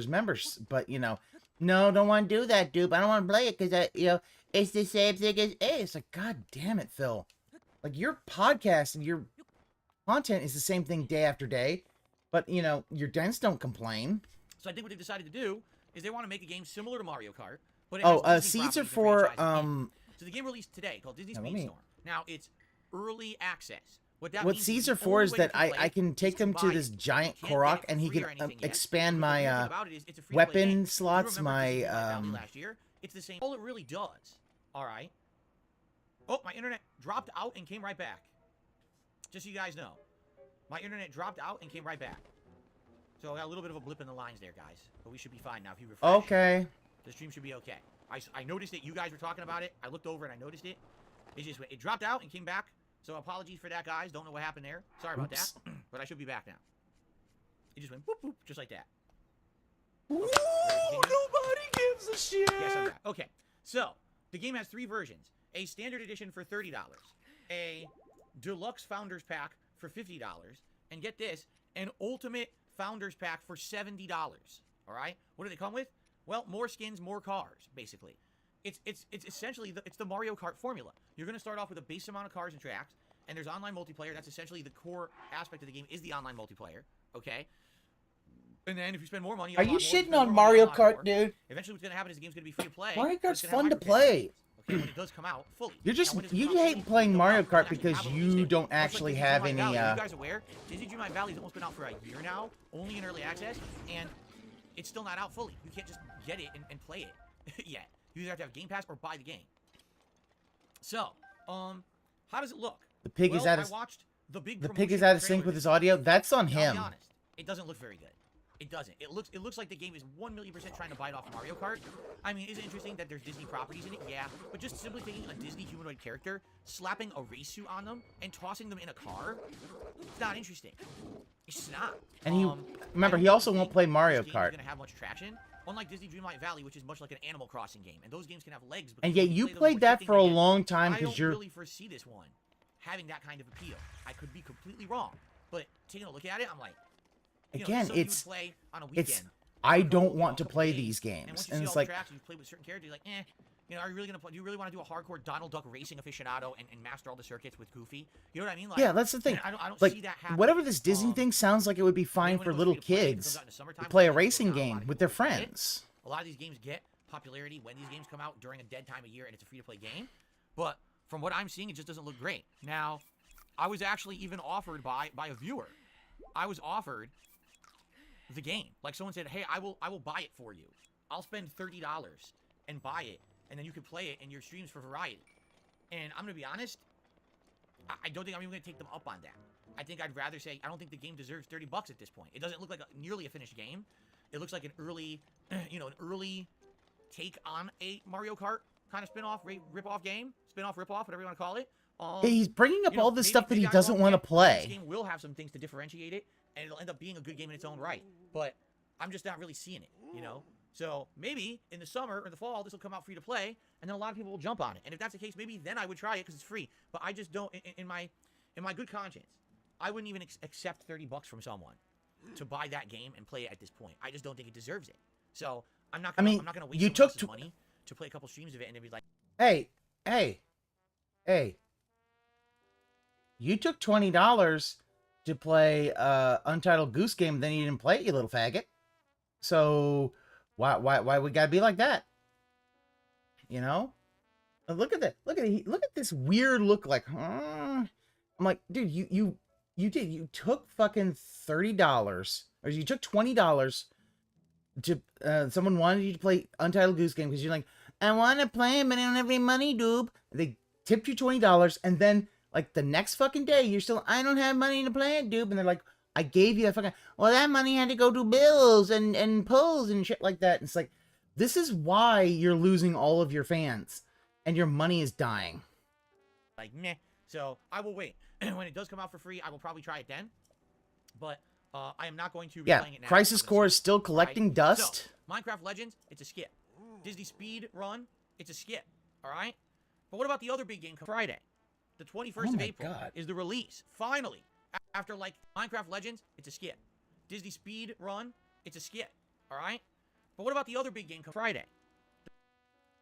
[SPEAKER 1] members. But you know, no, don't want to do that, dude. I don't want to play it because it's the same thing as It's like, god damn it, Phil. Like, your podcast and your content is the same thing day after day, but you know your dents don't complain.
[SPEAKER 3] So I think what they've decided to do is they want to make a game similar to Mario Kart, but it has Disney
[SPEAKER 1] seeds are
[SPEAKER 3] properties and
[SPEAKER 1] for
[SPEAKER 3] franchises in it. So the game released today called Disney's
[SPEAKER 1] Now, let
[SPEAKER 3] Beach
[SPEAKER 1] me-
[SPEAKER 3] Storm. Now it's early access. What
[SPEAKER 1] What
[SPEAKER 3] means
[SPEAKER 1] seeds
[SPEAKER 3] the
[SPEAKER 1] are for
[SPEAKER 3] only
[SPEAKER 1] is
[SPEAKER 3] way
[SPEAKER 1] that
[SPEAKER 3] you play
[SPEAKER 1] I
[SPEAKER 3] it
[SPEAKER 1] can
[SPEAKER 3] is
[SPEAKER 1] take him to
[SPEAKER 3] buy
[SPEAKER 1] this
[SPEAKER 3] it.
[SPEAKER 1] giant
[SPEAKER 3] You can't get
[SPEAKER 1] Korok
[SPEAKER 3] it
[SPEAKER 1] and
[SPEAKER 3] for
[SPEAKER 1] he
[SPEAKER 3] free
[SPEAKER 1] can
[SPEAKER 3] or anything yet.
[SPEAKER 1] expand
[SPEAKER 3] But the
[SPEAKER 1] my
[SPEAKER 3] good thing about it is it's a free-to-play
[SPEAKER 1] weapon
[SPEAKER 3] game.
[SPEAKER 1] slots,
[SPEAKER 3] You remember
[SPEAKER 1] my
[SPEAKER 3] Disney Valley last year? It's the same. All it really does. All right. Oh, my internet dropped out and came right back. Just so you guys know, my internet dropped out and came right back. So I got a little bit of a blip in the lines there, guys. But we should be fine now. If you refresh,
[SPEAKER 1] Okay.
[SPEAKER 3] the stream should be okay. I noticed it. You guys were talking about it. I looked over and I noticed it. It dropped out and came back. So apologies for that, guys. Don't know what happened there. Sorry about
[SPEAKER 1] Oops.
[SPEAKER 3] that. But I should be back now. It just went boop boop, just like that.
[SPEAKER 1] Ooh,
[SPEAKER 3] Okay.
[SPEAKER 1] nobody gives a shit.
[SPEAKER 3] Yes, I'm back. Okay. So the game has 3 versions: a standard edition for $30, a deluxe founders pack for $50, and get this, an ultimate founders pack for $70. All right. What do they come with? Well, more skins, more cars, basically. It's essentially it's the Mario Kart formula. You're going to start off with a base amount of cars and tracks, and there's online multiplayer. That's essentially the core aspect of the game is the online multiplayer, okay? And then if you spend more money,
[SPEAKER 1] Are you shitting on Mario Kart, dude?
[SPEAKER 3] Eventually what's going to happen is the game's going to be free to play.
[SPEAKER 1] Mario
[SPEAKER 3] but it's
[SPEAKER 1] Kart's
[SPEAKER 3] gonna have
[SPEAKER 1] fun to
[SPEAKER 3] microtransactions,
[SPEAKER 1] play.
[SPEAKER 3] Okay, when it does come out fully.
[SPEAKER 1] You're just
[SPEAKER 3] Now, when it does
[SPEAKER 1] you
[SPEAKER 3] come out
[SPEAKER 1] hate
[SPEAKER 3] fully,
[SPEAKER 1] playing
[SPEAKER 3] it'll
[SPEAKER 1] Mario
[SPEAKER 3] come out,
[SPEAKER 1] Kart
[SPEAKER 3] they'll
[SPEAKER 1] because
[SPEAKER 3] actually release
[SPEAKER 1] you
[SPEAKER 3] it.
[SPEAKER 1] don't
[SPEAKER 3] Much like
[SPEAKER 1] actually
[SPEAKER 3] Disney
[SPEAKER 1] have
[SPEAKER 3] Dreamlight
[SPEAKER 1] any
[SPEAKER 3] Valley. Are you guys aware? Disney Dreamlight Valley's almost been out for a year now, only in early access, and it's still not out fully. You can't just get it and play it yet. You either have to have Game Pass or buy the game. So, how does it look?
[SPEAKER 1] The pig is
[SPEAKER 3] Well,
[SPEAKER 1] out
[SPEAKER 3] I
[SPEAKER 1] of
[SPEAKER 3] watched the big
[SPEAKER 1] the pig
[SPEAKER 3] promotion
[SPEAKER 1] is out of sync
[SPEAKER 3] trailer
[SPEAKER 1] with
[SPEAKER 3] this
[SPEAKER 1] his audio. That's on
[SPEAKER 3] Now, I'll
[SPEAKER 1] him.
[SPEAKER 3] be honest, it doesn't look very good. It doesn't. It looks like the game is 1,000,000% trying to bite off Mario Kart. I mean, is it interesting that there's Disney properties in it? Yeah. But just simply taking a Disney humanoid character, slapping a race suit on them, and tossing them in a car, it's not interesting. It's just not.
[SPEAKER 1] And he remember
[SPEAKER 3] I
[SPEAKER 1] he
[SPEAKER 3] don't
[SPEAKER 1] also won't
[SPEAKER 3] think
[SPEAKER 1] play Mario
[SPEAKER 3] this game's
[SPEAKER 1] Kart.
[SPEAKER 3] gonna have much traction. Unlike Disney Dreamlight Valley, which is much like an Animal Crossing game, and those games can have legs.
[SPEAKER 1] And
[SPEAKER 3] because
[SPEAKER 1] yet
[SPEAKER 3] when
[SPEAKER 1] you
[SPEAKER 3] play them,
[SPEAKER 1] played
[SPEAKER 3] we're
[SPEAKER 1] that
[SPEAKER 3] thinking
[SPEAKER 1] for a
[SPEAKER 3] again,
[SPEAKER 1] long time
[SPEAKER 3] I
[SPEAKER 1] because
[SPEAKER 3] don't
[SPEAKER 1] you're
[SPEAKER 3] really foresee this one having that kind of appeal. I could be completely wrong, but taking a look at it, I'm like,
[SPEAKER 1] again,
[SPEAKER 3] something you would
[SPEAKER 1] it's
[SPEAKER 3] play on a
[SPEAKER 1] it's
[SPEAKER 3] weekend.
[SPEAKER 1] I
[SPEAKER 3] for a
[SPEAKER 1] don't
[SPEAKER 3] couple-
[SPEAKER 1] want to
[SPEAKER 3] couple
[SPEAKER 1] play
[SPEAKER 3] days.
[SPEAKER 1] these
[SPEAKER 3] And
[SPEAKER 1] games.
[SPEAKER 3] once you
[SPEAKER 1] And
[SPEAKER 3] see
[SPEAKER 1] it's
[SPEAKER 3] all the
[SPEAKER 1] like,
[SPEAKER 3] tracks and you play with certain characters, you're like, are you really gonna play? Do you really want to do a hardcore Donald Duck racing aficionado and master all the circuits with Goofy? You know what I mean? Like,
[SPEAKER 1] yeah, that's the thing.
[SPEAKER 3] I don't
[SPEAKER 1] Like,
[SPEAKER 3] see that happening.
[SPEAKER 1] whatever this Disney thing sounds like, it would be fine
[SPEAKER 3] when it
[SPEAKER 1] for
[SPEAKER 3] goes
[SPEAKER 1] little
[SPEAKER 3] free to play, if it
[SPEAKER 1] kids
[SPEAKER 3] comes out in the summertime,
[SPEAKER 1] to play a
[SPEAKER 3] when it goes
[SPEAKER 1] racing
[SPEAKER 3] down, a lot
[SPEAKER 1] game
[SPEAKER 3] of
[SPEAKER 1] with their
[SPEAKER 3] people play it.
[SPEAKER 1] friends.
[SPEAKER 3] A lot of these games get popularity when these games come out during a dead time of year and it's a free-to-play game. But from what I'm seeing, it just doesn't look great. Now, I was actually even offered by a viewer. I was offered the game. Like someone said, hey, I will buy it for you. I'll spend $30 and buy it, and then you can play it in your streams for variety. And I'm going to be honest, I don't think I'm even going to take them up on that. I think I'd rather say I don't think the game deserves $30 at this point. It doesn't look like nearly a finished game. It looks like an early, an early take on a Mario Kart kind of spin-off, rip-off game. Spin-off, rip-off, whatever you want to call it.
[SPEAKER 1] He's bringing up all this
[SPEAKER 3] maybe-
[SPEAKER 1] stuff that
[SPEAKER 3] maybe
[SPEAKER 1] he
[SPEAKER 3] I'm
[SPEAKER 1] doesn't
[SPEAKER 3] wrong.
[SPEAKER 1] want to
[SPEAKER 3] Yeah, This
[SPEAKER 1] play.
[SPEAKER 3] game will have some things to differentiate it, and it'll end up being a good game in its own right. But I'm just not really seeing it, So maybe in the summer or the fall, this will come out free to play, and then a lot of people will jump on it. And if that's the case, maybe then I would try it because it's free. But I just don't, in my good conscience, I wouldn't even accept $30 from someone to buy that game and play it at this point. I just don't think it deserves it. So I'm not gonna, I'm not gonna waste
[SPEAKER 1] you
[SPEAKER 3] someone
[SPEAKER 1] took
[SPEAKER 3] else's money to play a couple streams of it and then be like,
[SPEAKER 1] Hey, You took $20 to play Untitled Goose Game, then you didn't play it, you little faggot. So why we gotta be like that? You know? Look at that. Look at this weird look like, huh? I'm like, dude, you took fucking $30, or you took $20 to someone wanted you to play Untitled Goose Game because you're like, I want to play it, but I don't have any money, dude. They tipped you $20, and then like the next fucking day, you're still, I don't have money to play it, dude. And they're like, I gave you a fucking, well, that money had to go to bills and pulls and shit like that. And it's like, this is why you're losing all of your fans, and your money is dying.
[SPEAKER 3] Like, meh. So I will wait. When it does come out for free, I will probably try it then. But I am not going to be playing it now.
[SPEAKER 1] Crisis Core is still collecting dust.
[SPEAKER 3] So, Minecraft Legends, it's a skip. Disney Speed Run, it's a skip. All right? But what about the other big game Friday? The 21st of April is the release. Finally. After, like, Minecraft Legends, it's a skip. Disney Speed Run, it's a skip. All right? But what about the other big game Friday?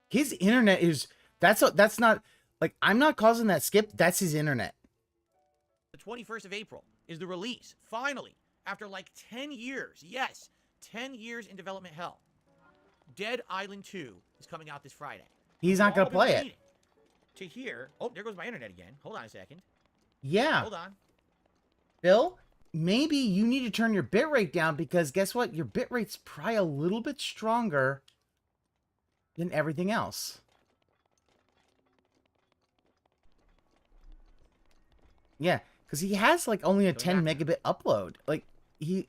[SPEAKER 1] His internet is... That's not... Like, I'm not causing that skip. That's his internet.
[SPEAKER 3] The 21st of April is the release. Finally. After, like, 10 years. Yes. 10 years in development hell. Dead Island 2 is coming out this Friday.
[SPEAKER 1] He's not going to play it.
[SPEAKER 3] To hear... Oh, there goes my internet again. Hold on a second.
[SPEAKER 1] Yeah.
[SPEAKER 3] Hold on.
[SPEAKER 1] Bill, maybe you need to turn your bitrate down, because guess what? Your bitrate's probably a little bit stronger than everything else. Yeah, because he has like only a 10 megabit upload. Like he...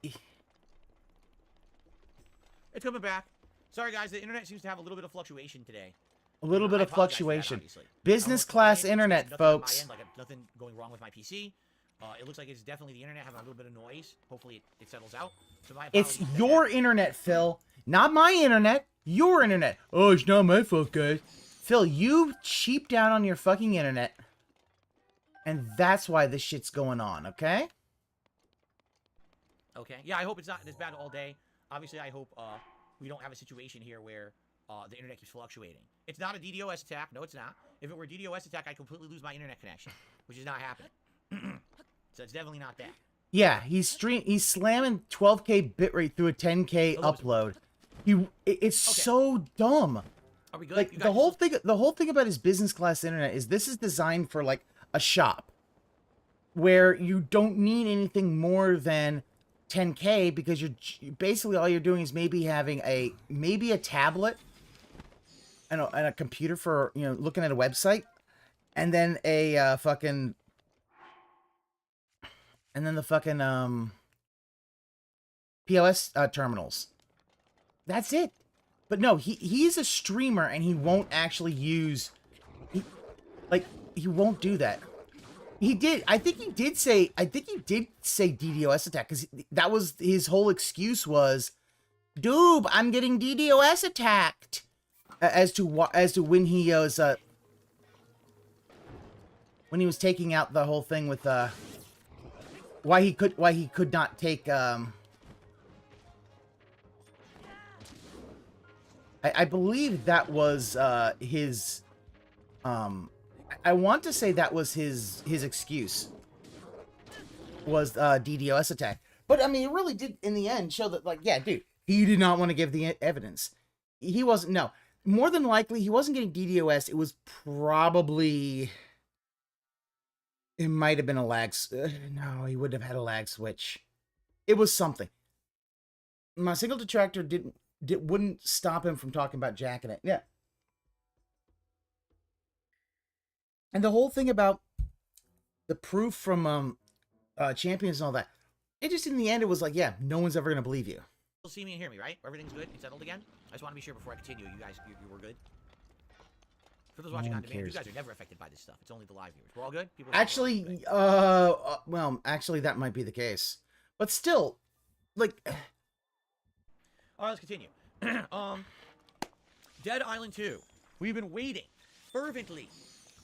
[SPEAKER 3] It's coming back. Sorry guys, the internet seems to have a little bit of fluctuation today.
[SPEAKER 1] A little bit of fluctuation. Business class internet, folks.
[SPEAKER 3] Like nothing going wrong with my PC. It looks like it's definitely the internet having a little bit of noise. Hopefully it settles out. So
[SPEAKER 1] it's your internet, Phil. Not my internet. Your internet. Oh, it's not my fault, guys. Phil, you cheaped out on your fucking internet. And that's why this shit's going on, okay?
[SPEAKER 3] Okay. Yeah, I hope it's not this bad all day. Obviously, I hope we don't have a situation here where the internet keeps fluctuating. It's not a DDoS attack. No, it's not. If it were a DDoS attack, I'd completely lose my internet connection, which is not happening. So it's definitely not that.
[SPEAKER 1] Yeah, he's slamming 12K bitrate through a 10K upload. It's so dumb.
[SPEAKER 3] Are we good?
[SPEAKER 1] Like the whole thing about his business class internet is this is designed for like a shop where you don't need anything more than 10K, because you're basically all you're doing is maybe having a tablet and a computer for, you know, looking at a website, and then a fucking and then the fucking POS terminals. That's it. But no, he's a streamer and he won't actually use he won't do that. He did. I think he did say DDoS attack, because that was his whole excuse was, "Dude, I'm getting DDoS attacked." As to when he was taking out the whole thing with why he could not take I believe that was his I want to say that was his excuse was DDoS attack. But I mean, it really did in the end show that, like, yeah, dude, he did not want to give the evidence. He wasn't, no. More than likely, he wasn't getting DDoS. It was probably, it might have been a lag. No, he wouldn't have had a lag switch. It was something. My single detractor wouldn't stop him from talking about jacking it. Yeah. And the whole thing about the proof from Champions and all that, it just, in the end, it was like, yeah, no one's ever going to believe you.
[SPEAKER 3] You'll see me and hear me, right? Everything's good? It's settled again? I just want to be sure before I continue. You guys, you were good? For those watching on demand, you guys are never affected by this stuff. It's only the live viewers. We're all good? People
[SPEAKER 1] actually, well, actually, that might be the case. But still, like...
[SPEAKER 3] All right, let's continue. Dead Island 2. We've been waiting fervently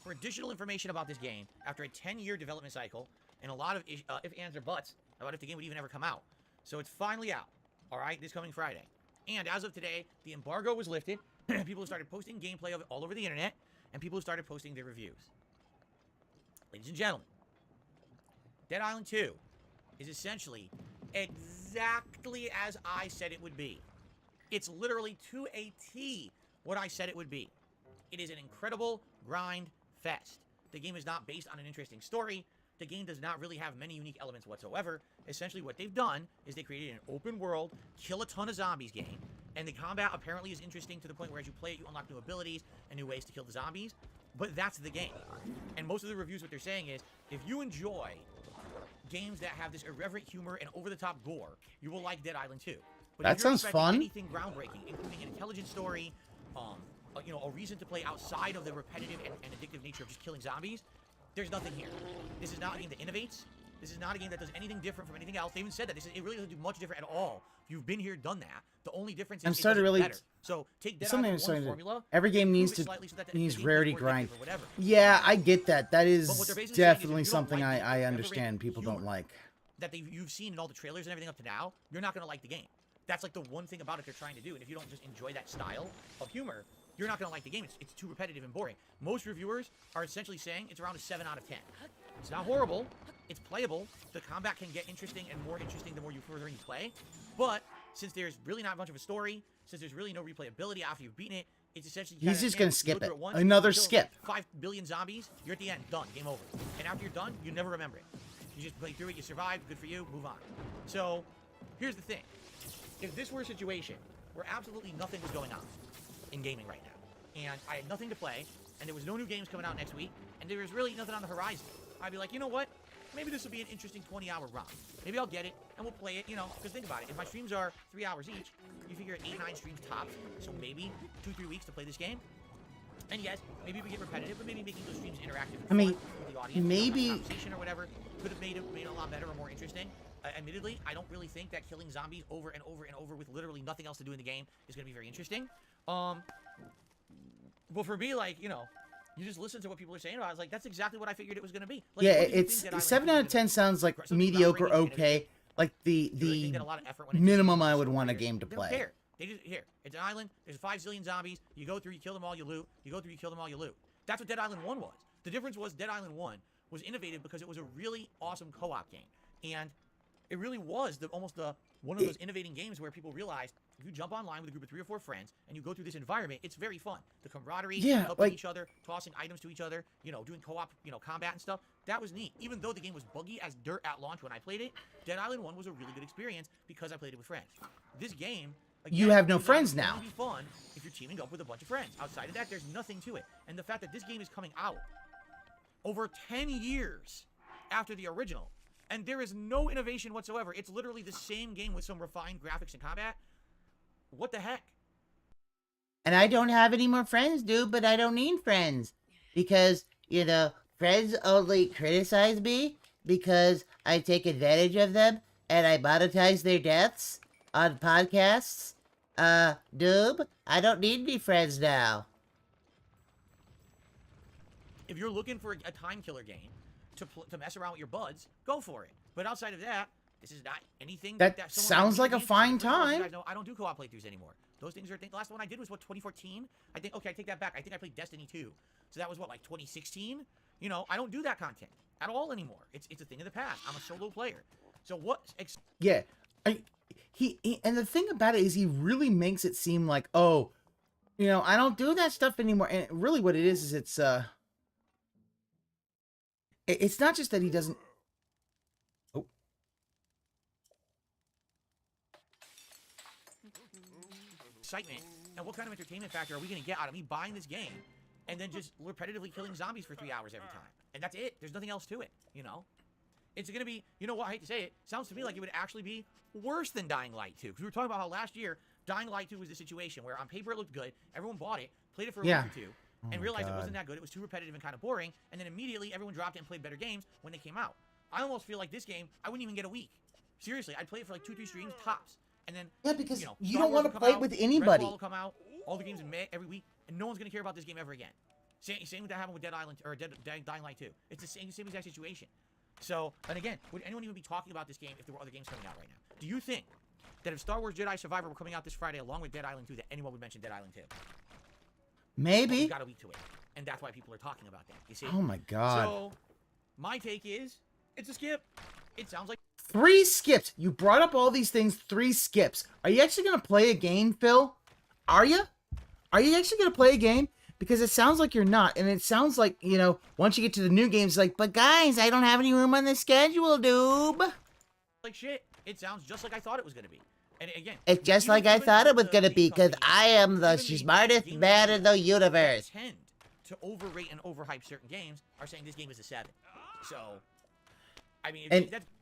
[SPEAKER 3] for additional information about this game after a 10-year development cycle and a lot of ifs, ands, or buts about if the game would even ever come out. So it's finally out, all right, this coming Friday. And as of today, the embargo was lifted. People have started posting gameplay of it all over the internet, and people have started posting their reviews. Ladies and gentlemen, Dead Island 2 is essentially exactly as I said it would be. It's literally to a T what I said it would be. It is an incredible grind fest. The game is not based on an interesting story. The game does not really have many unique elements whatsoever. Essentially what they've done is they created an open world, kill a ton of zombies game, and the combat apparently is interesting to the point where as you play it, you unlock new abilities and new ways to kill the zombies, but that's the game. And most of the reviews, what they're saying is, if you enjoy games that have this irreverent humor and over-the-top gore, you will like Dead Island 2. But
[SPEAKER 1] That
[SPEAKER 3] if you're
[SPEAKER 1] sounds
[SPEAKER 3] expecting
[SPEAKER 1] fun.
[SPEAKER 3] anything groundbreaking, including an intelligent story, you know, a reason to play outside of the repetitive and addictive nature of just killing zombies, there's nothing here. This is not a game that innovates. This is not a game that does anything different from anything else. They even said that. It really doesn't do much different at all. If you've been here, done that. The only difference is
[SPEAKER 1] I'm
[SPEAKER 3] it
[SPEAKER 1] starting
[SPEAKER 3] does
[SPEAKER 1] to
[SPEAKER 3] it
[SPEAKER 1] really.
[SPEAKER 3] better. So take Dead
[SPEAKER 1] Something
[SPEAKER 3] Island
[SPEAKER 1] I'm
[SPEAKER 3] 1
[SPEAKER 1] starting to.
[SPEAKER 3] formula.
[SPEAKER 1] Every game
[SPEAKER 3] improve
[SPEAKER 1] needs
[SPEAKER 3] it
[SPEAKER 1] to
[SPEAKER 3] slightly so that
[SPEAKER 1] needs
[SPEAKER 3] the game
[SPEAKER 1] rarity
[SPEAKER 3] is more
[SPEAKER 1] grind.
[SPEAKER 3] addictive or whatever.
[SPEAKER 1] Yeah, I get that. That
[SPEAKER 3] But
[SPEAKER 1] is
[SPEAKER 3] what they're basically saying is if
[SPEAKER 1] definitely
[SPEAKER 3] you don't
[SPEAKER 1] something
[SPEAKER 3] like
[SPEAKER 1] I
[SPEAKER 3] the
[SPEAKER 1] understand
[SPEAKER 3] irreverent
[SPEAKER 1] people don't
[SPEAKER 3] humor
[SPEAKER 1] like.
[SPEAKER 3] that you've seen in all the trailers and everything up to now, you're not going to like the game. That's like the one thing about it they're trying to do. And if you don't just enjoy that style of humor, you're not going to like the game. It's too repetitive and boring. Most reviewers are essentially saying it's around a 7 out of 10. It's not horrible. It's playable. The combat can get interesting and more interesting the more you further you play. But since there's really not much of a story, since there's really no replayability after you've beaten it, it's essentially
[SPEAKER 1] He's just gonna skip it.
[SPEAKER 3] Once,
[SPEAKER 1] Another
[SPEAKER 3] you kill
[SPEAKER 1] skip.
[SPEAKER 3] 5 billion zombies, you're at the end, done, game over. And after you're done, you never remember it. You just play through it, you survive, good for you, move on. So, here's the thing. If this were a situation where absolutely nothing was going on in gaming right now, and I had nothing to play, and there was no new games coming out next week, and there was really nothing on the horizon, I'd be like, you know what? Maybe this will be an interesting 20-hour run. Maybe I'll get it, and we'll play it, you know, because think about it. If my streams are 3 hours each, you figure 8-9 streams tops, so maybe 2-3 weeks to play this game. And yes, maybe we get repetitive, but maybe making those streams interactive and
[SPEAKER 1] I mean,
[SPEAKER 3] fun with the audience,
[SPEAKER 1] maybe-
[SPEAKER 3] conversation or whatever, could have made it a lot better or more interesting. Admittedly, I don't really think that killing zombies over and over and over with literally nothing else to do in the game is going to be very interesting. But for me, like, you know, you just listen to what people are saying about it. I was like, that's exactly what I figured it was going to be. Like,
[SPEAKER 1] Yeah,
[SPEAKER 3] what do you
[SPEAKER 1] it's
[SPEAKER 3] think Dead Island
[SPEAKER 1] 7
[SPEAKER 3] 2
[SPEAKER 1] out
[SPEAKER 3] is
[SPEAKER 1] of
[SPEAKER 3] gonna
[SPEAKER 1] 10
[SPEAKER 3] be?
[SPEAKER 1] sounds like
[SPEAKER 3] Something
[SPEAKER 1] mediocre,
[SPEAKER 3] groundbreaking and
[SPEAKER 1] okay. Like
[SPEAKER 3] Do they
[SPEAKER 1] the
[SPEAKER 3] get a lot of effort when it
[SPEAKER 1] minimum
[SPEAKER 3] takes
[SPEAKER 1] I would
[SPEAKER 3] single
[SPEAKER 1] want a
[SPEAKER 3] player?
[SPEAKER 1] game to
[SPEAKER 3] They
[SPEAKER 1] play.
[SPEAKER 3] don't care. They just, here, it's an island, there's 5 zillion zombies, you go through, you kill them all, you loot, you go through, you kill them all, you loot. That's what Dead Island 1 was. The difference was Dead Island 1 was innovative because it was a really awesome co-op game. And it really was one of those innovating games where people realized if you jump online with a group of 3 or 4 friends and you go through this environment, it's very fun. The camaraderie,
[SPEAKER 1] Yeah,
[SPEAKER 3] helping
[SPEAKER 1] like-
[SPEAKER 3] each other, tossing items to each other, you know, doing co-op, you know, combat and stuff. That was neat. Even though the game was buggy as dirt at launch when I played it, Dead Island 1 was a really good experience because I played it with friends. This game, again,
[SPEAKER 1] You have no
[SPEAKER 3] is
[SPEAKER 1] friends
[SPEAKER 3] only
[SPEAKER 1] now.
[SPEAKER 3] be fun if you're teaming up with a bunch of friends. Outside of that, there's nothing to it. And the fact that this game is coming out over 10 years after the original, and there is no innovation whatsoever. It's literally the same game with some refined graphics and combat. What the heck?
[SPEAKER 2] And I don't have any more friends, dude, but I don't need friends. Because, you know, friends only criticize me because I take advantage of them and I monetize their deaths on podcasts. Doob, I don't need any friends now.
[SPEAKER 3] If you're looking for a time killer game to mess around with your buds, go for it. But outside of that, this is not anything
[SPEAKER 1] That
[SPEAKER 3] someone
[SPEAKER 1] sounds
[SPEAKER 3] would
[SPEAKER 1] like a
[SPEAKER 3] be
[SPEAKER 1] fine
[SPEAKER 3] interested in. First of all, you
[SPEAKER 1] time.
[SPEAKER 3] guys know I don't do co-op playthroughs anymore. Those things are the last one I did was what, 2014? I think, okay, I take that back. I think I played Destiny 2. So that was what, like 2016? You know, I don't do that content at all anymore. It's a thing of the past. I'm a solo player. So what
[SPEAKER 1] Yeah, he and the thing about it is he really makes it seem like, oh, you know, I don't do that stuff anymore. And really, what it is it's not just that he doesn't. Oh,
[SPEAKER 3] excitement and what kind of entertainment factor are we going to get out of me buying this game and then just repetitively killing zombies for 3 hours every time? And that's it. There's nothing else to it, you know? It's going to be, you know what, I hate to say it, sounds to me like it would actually be worse than Dying Light 2. Because we were talking about how last year, Dying Light 2 was the situation where on paper it looked good, everyone bought it, played it for a
[SPEAKER 1] Yeah.
[SPEAKER 3] week or two, and
[SPEAKER 1] my
[SPEAKER 3] realized it
[SPEAKER 1] God.
[SPEAKER 3] wasn't that good, it was too repetitive and kind of boring, and then immediately everyone dropped it and played better games when they came out. I almost feel like this game, I wouldn't even get a week. Seriously, I'd play it for like 2-3 streams tops. And then,
[SPEAKER 1] yeah, because
[SPEAKER 3] you know,
[SPEAKER 1] you
[SPEAKER 3] Star
[SPEAKER 1] don't
[SPEAKER 3] Wars
[SPEAKER 1] want
[SPEAKER 3] will
[SPEAKER 1] to
[SPEAKER 3] come
[SPEAKER 1] play it
[SPEAKER 3] out,
[SPEAKER 1] with anybody.
[SPEAKER 3] Redfall will come out, all the games in May every week, and no one's going to care about this game ever again. Same with that happened with Dead Island, or Dying Light 2. It's the same exact situation. So, and again, would anyone even be talking about this game if there were other games coming out right now? Do you think that if Star Wars Jedi Survivor were coming out this Friday along with Dead Island 2, that anyone would mention Dead Island 2?
[SPEAKER 1] Maybe.
[SPEAKER 3] We've got a week to wait, and that's why people are talking about that. You see?
[SPEAKER 1] Oh my God.
[SPEAKER 3] So, my take is, It's a skip. It sounds like
[SPEAKER 1] 3 skips. You brought up all these things, 3 skips. Are you actually going to play a game, Phil? Are you? Are you actually going to play a game? Because it sounds like you're not. And it sounds like, you know, once you get to the new games, like, but guys, I don't have any room on the schedule, doob.
[SPEAKER 3] like shit. It sounds just like I thought it was going to be. And again,
[SPEAKER 2] It's just like I thought it was gonna be, because I am the smartest man in the universe.
[SPEAKER 3] Tend to overrate and overhype certain games are saying this game is a 7. So, I mean,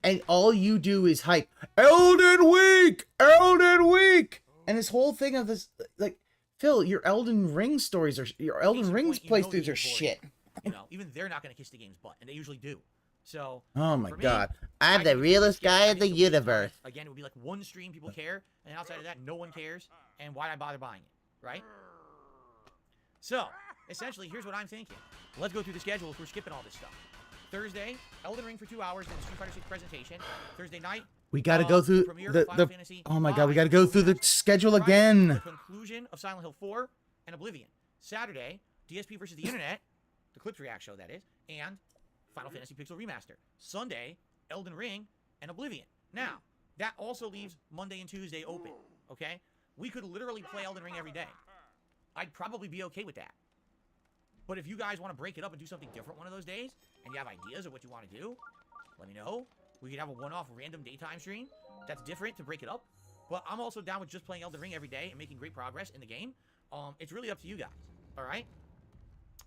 [SPEAKER 1] And all you do is hype Elden Week, Elden Week, and this whole thing of this, like, Phil, your Elden Ring stories are your Elden Rings playthroughs are shit.
[SPEAKER 3] You know, even they're not going to kiss the game's butt, and they usually do. So,
[SPEAKER 1] Oh my
[SPEAKER 3] for me,
[SPEAKER 1] god.
[SPEAKER 2] I'm the realest guy in the universe.
[SPEAKER 3] Again, it would be like one stream people care, and outside of that, no one cares. And why'd I bother buying it, right? So, essentially, here's what I'm thinking. Let's go through the schedule if we're skipping all this stuff. Thursday, Elden Ring for 2 hours, then Street Fighter 6 presentation. Thursday night,
[SPEAKER 1] We got to go through
[SPEAKER 3] premiere of
[SPEAKER 1] the
[SPEAKER 3] Final Fantasy
[SPEAKER 1] oh my god, we
[SPEAKER 3] V,
[SPEAKER 1] got to go through the schedule
[SPEAKER 3] Friday,
[SPEAKER 1] again.
[SPEAKER 3] The conclusion of Silent Hill 4 and Oblivion. Saturday, DSP versus the Internet, the Clips React show, that is, and Final Fantasy Pixel Remaster. Sunday, Elden Ring and Oblivion. Now, that also leaves Monday and Tuesday open, okay? We could literally play Elden Ring every day. I'd probably be okay with that. But if you guys want to break it up and do something different one of those days, and you have ideas of what you want to do, let me know. We could have a one-off random daytime stream that's different to break it up. But I'm also down with just playing Elden Ring every day and making great progress in the game. It's really up to you guys, all right?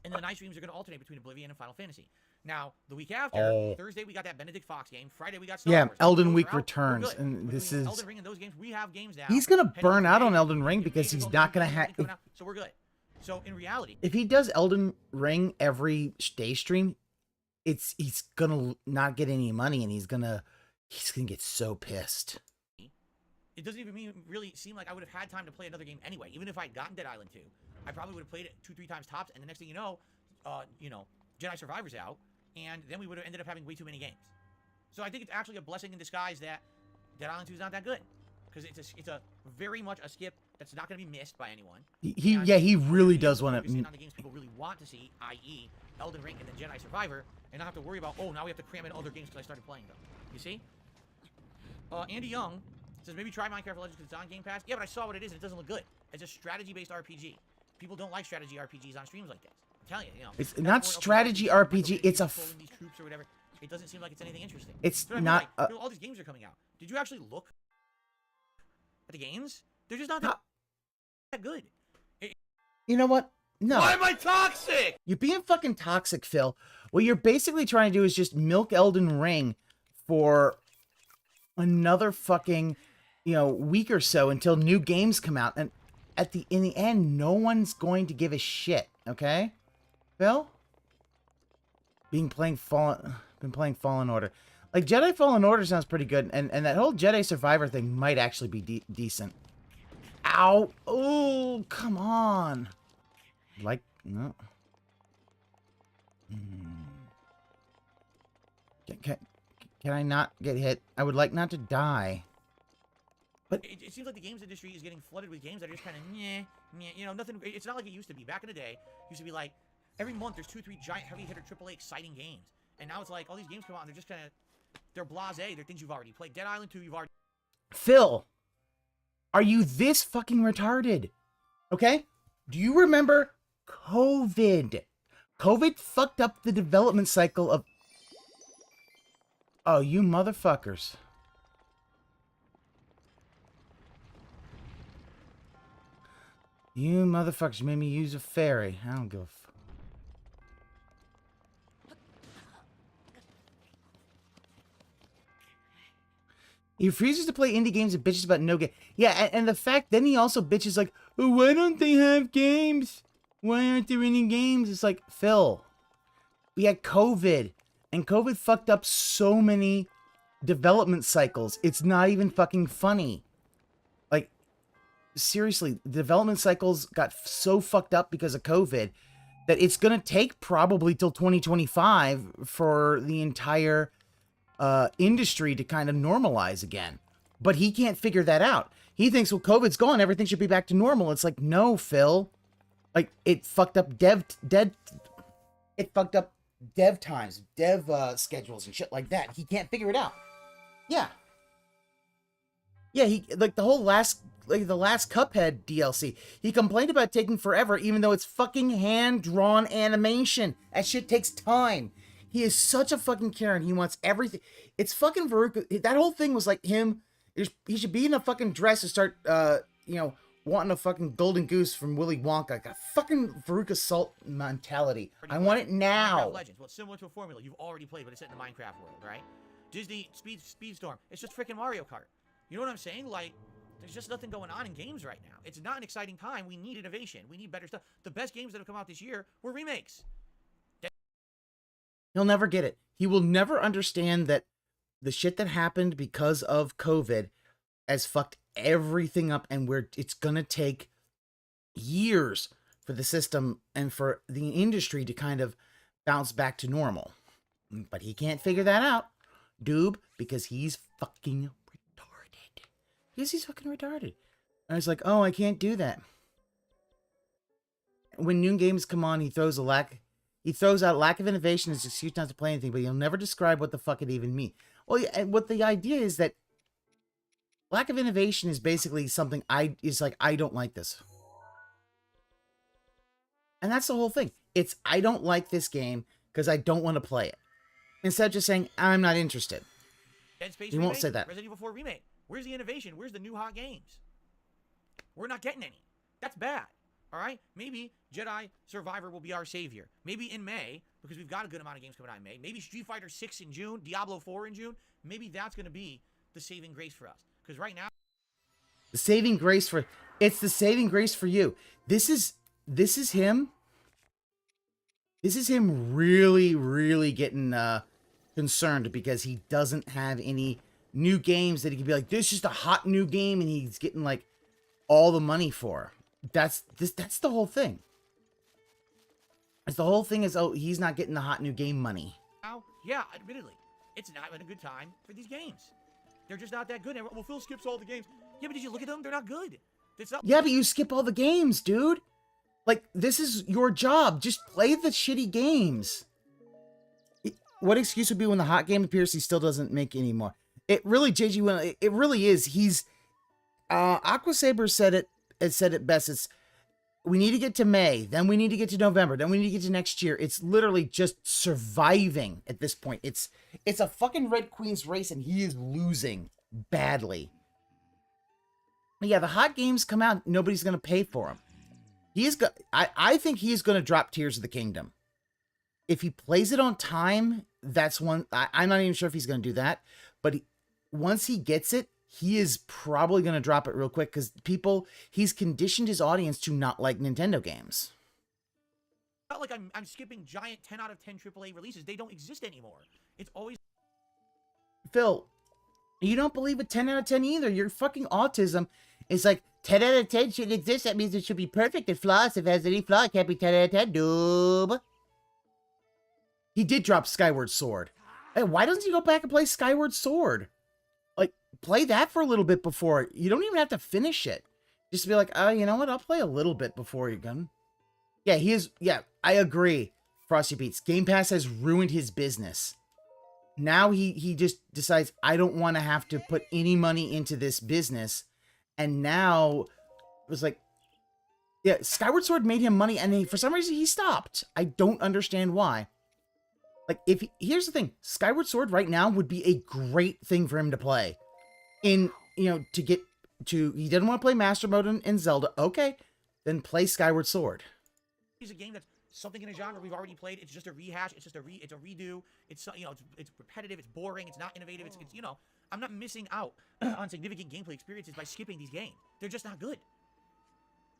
[SPEAKER 3] And the night streams are going to alternate between Oblivion and Final Fantasy. Now, the week after, Thursday, we got that Benedict Fox game. Friday, we got Star Wars.
[SPEAKER 1] Elden Week
[SPEAKER 3] Those are out. We're
[SPEAKER 1] returns,
[SPEAKER 3] good.
[SPEAKER 1] and this
[SPEAKER 3] Between
[SPEAKER 1] is
[SPEAKER 3] Elden Ring and those games, we have games now.
[SPEAKER 1] he's gonna
[SPEAKER 3] heading
[SPEAKER 1] burn
[SPEAKER 3] into
[SPEAKER 1] out on
[SPEAKER 3] May.
[SPEAKER 1] Elden Ring
[SPEAKER 3] Games
[SPEAKER 1] because
[SPEAKER 3] will
[SPEAKER 1] he's
[SPEAKER 3] be
[SPEAKER 1] not gonna
[SPEAKER 3] coming
[SPEAKER 1] have.
[SPEAKER 3] out, so we're good. So in reality,
[SPEAKER 1] If he does Elden Ring every day stream, he's gonna not get any money, and he's gonna get so pissed.
[SPEAKER 3] it doesn't even really seem like I would have had time to play another game anyway. Even if I'd gotten Dead Island 2, I probably would have played it 2-3 times tops, and the next thing you know, Jedi Survivor's out, and then we would have ended up having way too many games. So I think it's actually a blessing in disguise that Dead Island 2 is not that good, because it's a very much a skip that's not going to be missed by anyone.
[SPEAKER 1] He really does want
[SPEAKER 3] Focusing
[SPEAKER 1] to.
[SPEAKER 3] on the games people really want to see, i.e., Elden Ring and then Jedi Survivor, and not have to worry about, oh, now we have to cram in other games because I started playing them. You see? Andy Young says maybe try Minecraft Legends because it's on Game Pass. Yeah, but I saw what it is and it doesn't look good. It's a strategy-based RPG. People don't like strategy RPGs on streams like this. I'm telling you,
[SPEAKER 1] It's
[SPEAKER 3] that's
[SPEAKER 1] not
[SPEAKER 3] more
[SPEAKER 1] strategy
[SPEAKER 3] open
[SPEAKER 1] RPG. It's a.
[SPEAKER 3] controlling these troops or whatever. It doesn't seem like it's anything interesting.
[SPEAKER 1] It's
[SPEAKER 3] So I mean,
[SPEAKER 1] not.
[SPEAKER 3] like, all these games are coming out. Did you actually look at the games? They're just not that good.
[SPEAKER 1] You know what? No.
[SPEAKER 3] Why am I toxic?
[SPEAKER 1] You're being fucking toxic, Phil. What you're basically trying to do is just milk Elden Ring for another fucking, week or so until new games come out. And in the end, no one's going to give a shit. Okay, Phil? Been playing Fallen Order. Like, Jedi Fallen Order sounds pretty good, and that whole Jedi Survivor thing might actually be decent. Ow! Oh, come on! Like, no. Can I not get hit? I would like not to die. But
[SPEAKER 3] it seems like the games industry is getting flooded with games that are just kind of nothing. It's not like it used to be. Back in the day, it used to be like every month there's 2-3 giant heavy hitter AAA exciting games, and now it's like all these games come out and they're just kind of they're blasé. They're things you've already played. Dead Island 2, you've already.
[SPEAKER 1] Phil, are you this fucking retarded? Okay? Do you remember COVID? COVID fucked up the development cycle of. Oh, you motherfuckers. You motherfuckers made me use a ferry. I don't give a fuck. He refuses to play indie games and bitches about no game. Yeah, and the fact, then he also bitches like, oh, why don't they have games? Why aren't there any games? It's like, Phil, we had COVID, and COVID fucked up so many development cycles. It's not even fucking funny. Like, seriously, the development cycles got so fucked up because of COVID that it's going to take probably till 2025 for the entire industry to kind of normalize again. But he can't figure that out. He thinks, well, COVID's gone, everything should be back to normal. It's like, no, Phil. Like, it fucked up it fucked up dev times, dev schedules and shit like that. He can't figure it out. Yeah. Yeah, he like the last Cuphead DLC. He complained about taking forever, even though it's fucking hand-drawn animation. That shit takes time. He is such a fucking Karen. He wants everything. It's fucking Veruca. That whole thing was like him. He should be in a fucking dress and start, wanting a fucking golden goose from Willy Wonka. Like a fucking Veruca Salt mentality. I want it now.
[SPEAKER 3] Minecraft Legends. Well, it's similar to a formula you've already played, but it's set in the Minecraft world, right? Disney Speedstorm. It's just freaking Mario Kart. You know what I'm saying? Like, there's just nothing going on in games right now. It's not an exciting time. We need innovation. We need better stuff. The best games that have come out this year were remakes.
[SPEAKER 1] He'll never get it. He will never understand that the shit that happened because of COVID has fucked everything up, and it's gonna take years for the system and for the industry to kind of bounce back to normal. But he can't figure that out, Doob, because he's fucking retarded. Yes, he's fucking retarded. And it's like, oh, I can't do that. When new games come on, he throws out lack of innovation as an excuse not to play anything, but he'll never describe what the fuck it even means. Well, yeah, and what the idea is that lack of innovation is basically something I don't like this. And that's the whole thing. It's I don't like this game because I don't want to play it. Instead of just saying, I'm not interested.
[SPEAKER 3] Dead Space
[SPEAKER 1] he
[SPEAKER 3] remake,
[SPEAKER 1] won't say that.
[SPEAKER 3] Resident Evil 4 remake. Where's the innovation? Where's the new hot games? We're not getting any. That's bad. All right? Maybe Jedi Survivor will be our savior. Maybe in May, because we've got a good amount of games coming out in May. Maybe Street Fighter 6 in June, Diablo 4 in June. Maybe that's going to be the saving grace for us. Because right now...
[SPEAKER 1] The saving grace for... It's the saving grace for you. This is him... This is him really, really getting concerned because he doesn't have any new games that he can be like, this is the hot new game, and he's getting like all the money for. That's the whole thing. The whole thing is, oh, he's not getting the hot new game money.
[SPEAKER 3] Now, yeah, admittedly, it's not been a good time for these games. They're just not that good. And, well, Phil skips all the games. Yeah, but did you look at them? They're not good.
[SPEAKER 1] Yeah, but you skip all the games, dude. Like, this is your job. Just play the shitty games. What excuse would be when the hot game appears, he still doesn't make any more? It really, JG, it really is. He's, Aqua Saber said it best. It's, we need to get to May, then we need to get to November, then we need to get to next year. It's literally just surviving at this point. It's a fucking Red Queen's race, and he is losing badly. But yeah, the hot games come out, nobody's going to pay for them. I think he's going to drop Tears of the Kingdom. If he plays it on time, that's one. I'm not even sure if he's going to do that. But once he gets it, he is probably going to drop it real quick because he's conditioned his audience to not like Nintendo games.
[SPEAKER 3] Not like I'm skipping giant 10 out of 10 AAA releases. They don't exist anymore. It's always...
[SPEAKER 1] Phil, you don't believe a 10 out of 10 either. Your fucking autism is like, 10 out of 10 shouldn't exist. That means it should be perfect and flawless. If it has any flaw, it can't be 10 out of 10. Noob. He did drop Skyward Sword. Hey, why doesn't he go back and play Skyward Sword? Like, play that for a little bit before. You don't even have to finish it. Just be like, oh, you know what? I'll play a little bit before you're done. Yeah, yeah, I agree. Frosty Beats. Game Pass has ruined his business. Now he just decides, I don't want to have to put any money into this business. And now it was like, yeah, Skyward Sword made him money, and for some reason he stopped. I don't understand why. Like, here's the thing, Skyward Sword right now would be a great thing for him to play. He didn't want to play Master Mode in Zelda. Okay, then play Skyward Sword.
[SPEAKER 3] It's a game that's something in a genre we've already played. It's just a rehash. It's just a redo. It's it's repetitive. It's boring. It's not innovative. It's I'm not missing out on significant gameplay experiences by skipping these games. They're just not good.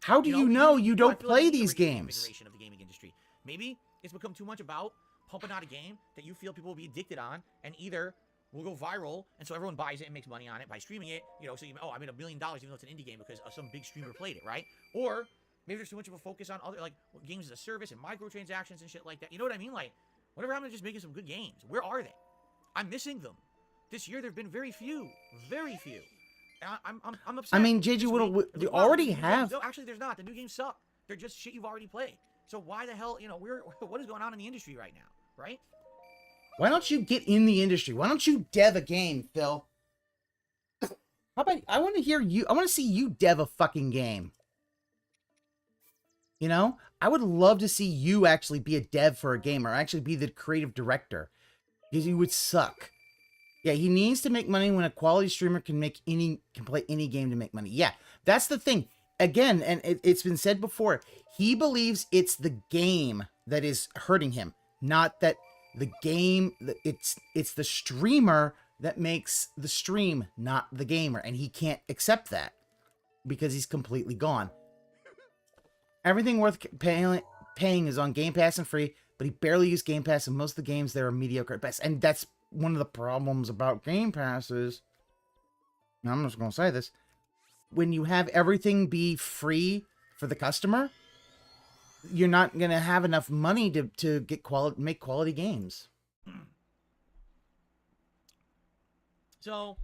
[SPEAKER 1] How do you know you don't play
[SPEAKER 3] like
[SPEAKER 1] these games?
[SPEAKER 3] Of the gaming industry. Maybe it's become too much about pumping out a game that you feel people will be addicted on, and either will go viral, and so everyone buys it and makes money on it by streaming it. So I made $1 million even though it's an indie game because some big streamer played it, right? Or maybe there's too much of a focus on other games as a service and microtransactions and shit like that. You know what I mean? Like, whatever happened to just making some good games? Where are they? I'm missing them. This year, there have been very few. Very few. I'm upset.
[SPEAKER 1] I mean, JJ, you already have...
[SPEAKER 3] No, actually, there's not. The new games suck. They're just shit you've already played. So why the hell, what is going on in the industry right now? right?
[SPEAKER 1] Why don't you get in the industry? Why don't you dev a game, Phil? How about, I want to hear you, I want to see you dev a fucking game. You know? I would love to see you actually be a dev for a game, or actually be the creative director. Because you would suck. Yeah, he needs to make money when a quality streamer can play any game to make money. Yeah, that's the thing. Again, and it's been said before, he believes it's the game that is hurting him, not that the game, it's the streamer that makes the stream, not the gamer, and he can't accept that because he's completely gone. Everything worth paying is on Game Pass and free, but he barely used Game Pass, and most of the games there are mediocre at best. And that's one of the problems about Game Pass is, and I'm just going to say this, when you have everything be free for the customer, you're not going to have enough money to make quality games.
[SPEAKER 3] So,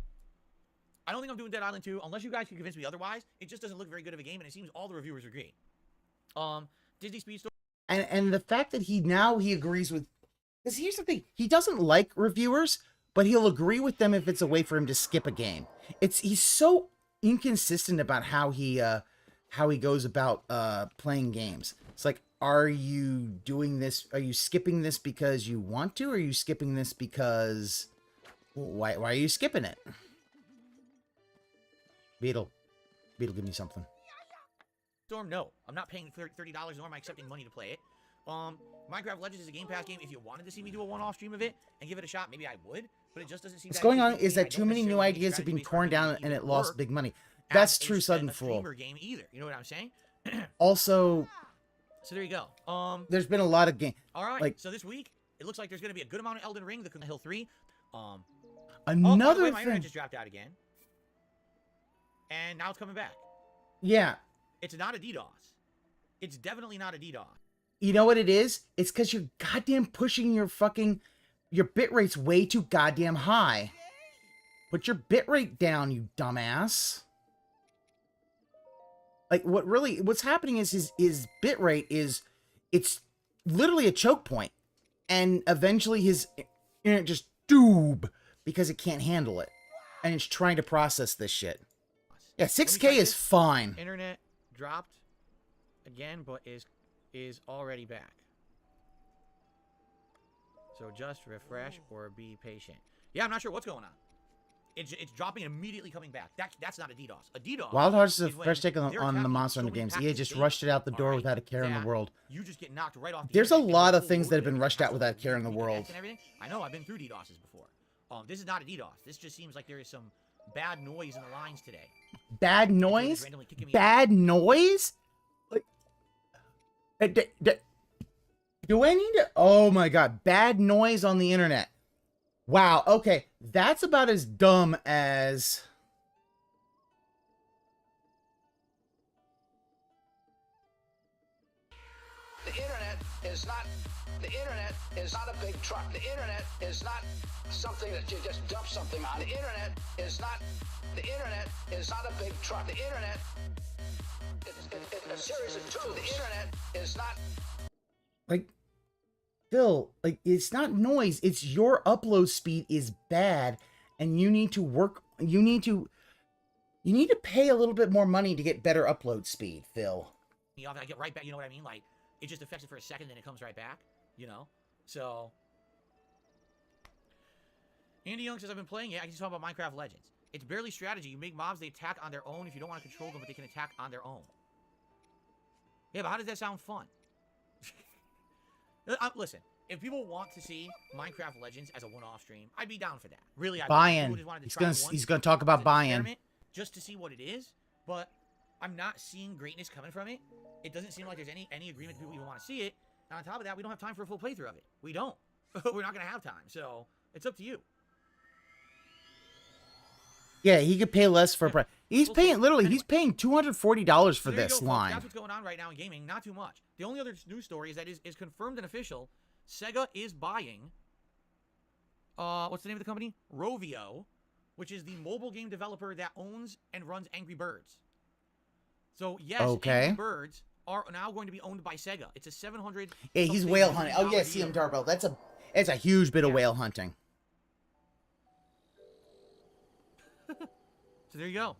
[SPEAKER 3] I don't think I'm doing Dead Island 2, unless you guys can convince me otherwise. It just doesn't look very good of a game, and it seems all the reviewers agree. Disney Speedstorm.
[SPEAKER 1] And the fact that he agrees with, because here's the thing, he doesn't like reviewers, but he'll agree with them if it's a way for him to skip a game. He's so inconsistent about how he goes about playing games. It's like, are you doing this? Are you skipping this because you want to? Or are you skipping this because why are you skipping it? Beetle, give me something.
[SPEAKER 3] Storm, no. I'm not paying $30, nor am I accepting money to play it. Minecraft Legends is a Game Pass game. If you wanted to see me do a one-off stream of it and give it a shot, maybe I would. But it just doesn't seem.
[SPEAKER 1] What's going on is that too many new ideas have been torn down and it lost big money. That's true, Sudden Fool.
[SPEAKER 3] Game either. You know what I'm saying?
[SPEAKER 1] Also,
[SPEAKER 3] so there you go.
[SPEAKER 1] There's been a lot of games.
[SPEAKER 3] All right.
[SPEAKER 1] Like,
[SPEAKER 3] so this week, it looks like there's going to be a good amount of Elden Ring, the Hill 3.
[SPEAKER 1] Another
[SPEAKER 3] my
[SPEAKER 1] thing.
[SPEAKER 3] internet just dropped out again, and now it's coming back.
[SPEAKER 1] Yeah.
[SPEAKER 3] It's not a DDoS. It's definitely not a DDoS.
[SPEAKER 1] You know what it is? It's because you're goddamn pushing your bitrate's way too goddamn high. Put your bitrate down, you dumbass. Like, what's happening is his bitrate it's literally a choke point. And eventually his internet just doob because it can't handle it. And it's trying to process this shit. Yeah, 6K is fine.
[SPEAKER 3] Internet dropped again, but is already back. So just refresh or be patient. Yeah, I'm not sure what's going on. It's dropping and immediately coming back. That's not a DDoS. A DDoS.
[SPEAKER 1] Wild Hearts is a fresh take on the Monster Hunter games. EA just rushed it out the door without a care in the world.
[SPEAKER 3] You just get knocked right off.
[SPEAKER 1] There's a lot of things that have been rushed out without a care in the world.
[SPEAKER 3] I know. I've been through DDoSes before. This is not a DDoS. This just seems like there is some bad noise in the lines today.
[SPEAKER 1] Bad noise? Bad noise? Like, do I need to? Oh my god, bad noise on the internet. Wow, okay, that's about as dumb as...
[SPEAKER 5] The internet is not a big truck. The internet is not something that you just dump something on. The internet is not a big truck. The internet is a series of tubes. The internet is not...
[SPEAKER 1] Like, Phil, like, it's not noise. It's your upload speed is bad, and you need to work... You need to pay a little bit more money to get better upload speed, Phil.
[SPEAKER 3] I get right back, you know what I mean? Like, it just affects it for a second, then it comes right back, you know? So... Andy Young says, I've been playing it. I can just talk about Minecraft Legends. It's barely strategy. You make mobs, they attack on their own if you don't want to control them, but they can attack on their own. Yeah, but how does that sound fun? Listen, if people want to see Minecraft Legends as a one-off stream, I'd be down for that. Really, I'd
[SPEAKER 1] buy-in. He's gonna talk about buy-in.
[SPEAKER 3] Just to see what it is, but I'm not seeing greatness coming from it. It doesn't seem like there's any agreement that people even want to see it. And on top of that, we don't have time for a full playthrough of it. We don't. We're not gonna have time, so it's up to you.
[SPEAKER 1] Yeah, he could pay less for a price. He's paying, literally, he's paying $240 for this line.
[SPEAKER 3] That's what's going on right now in gaming. Not too much. The only other news story is that is confirmed and official. Sega is buying, what's the name of the company? Rovio, which is the mobile game developer that owns and runs Angry Birds. So, yes, Angry Birds are now going to be owned by Sega. It's a $700...
[SPEAKER 1] Yeah, he's whale hunting. Oh, yeah, see him, Darbo. It's a huge bit of
[SPEAKER 3] Yeah.
[SPEAKER 1] whale hunting.
[SPEAKER 3] So there you go.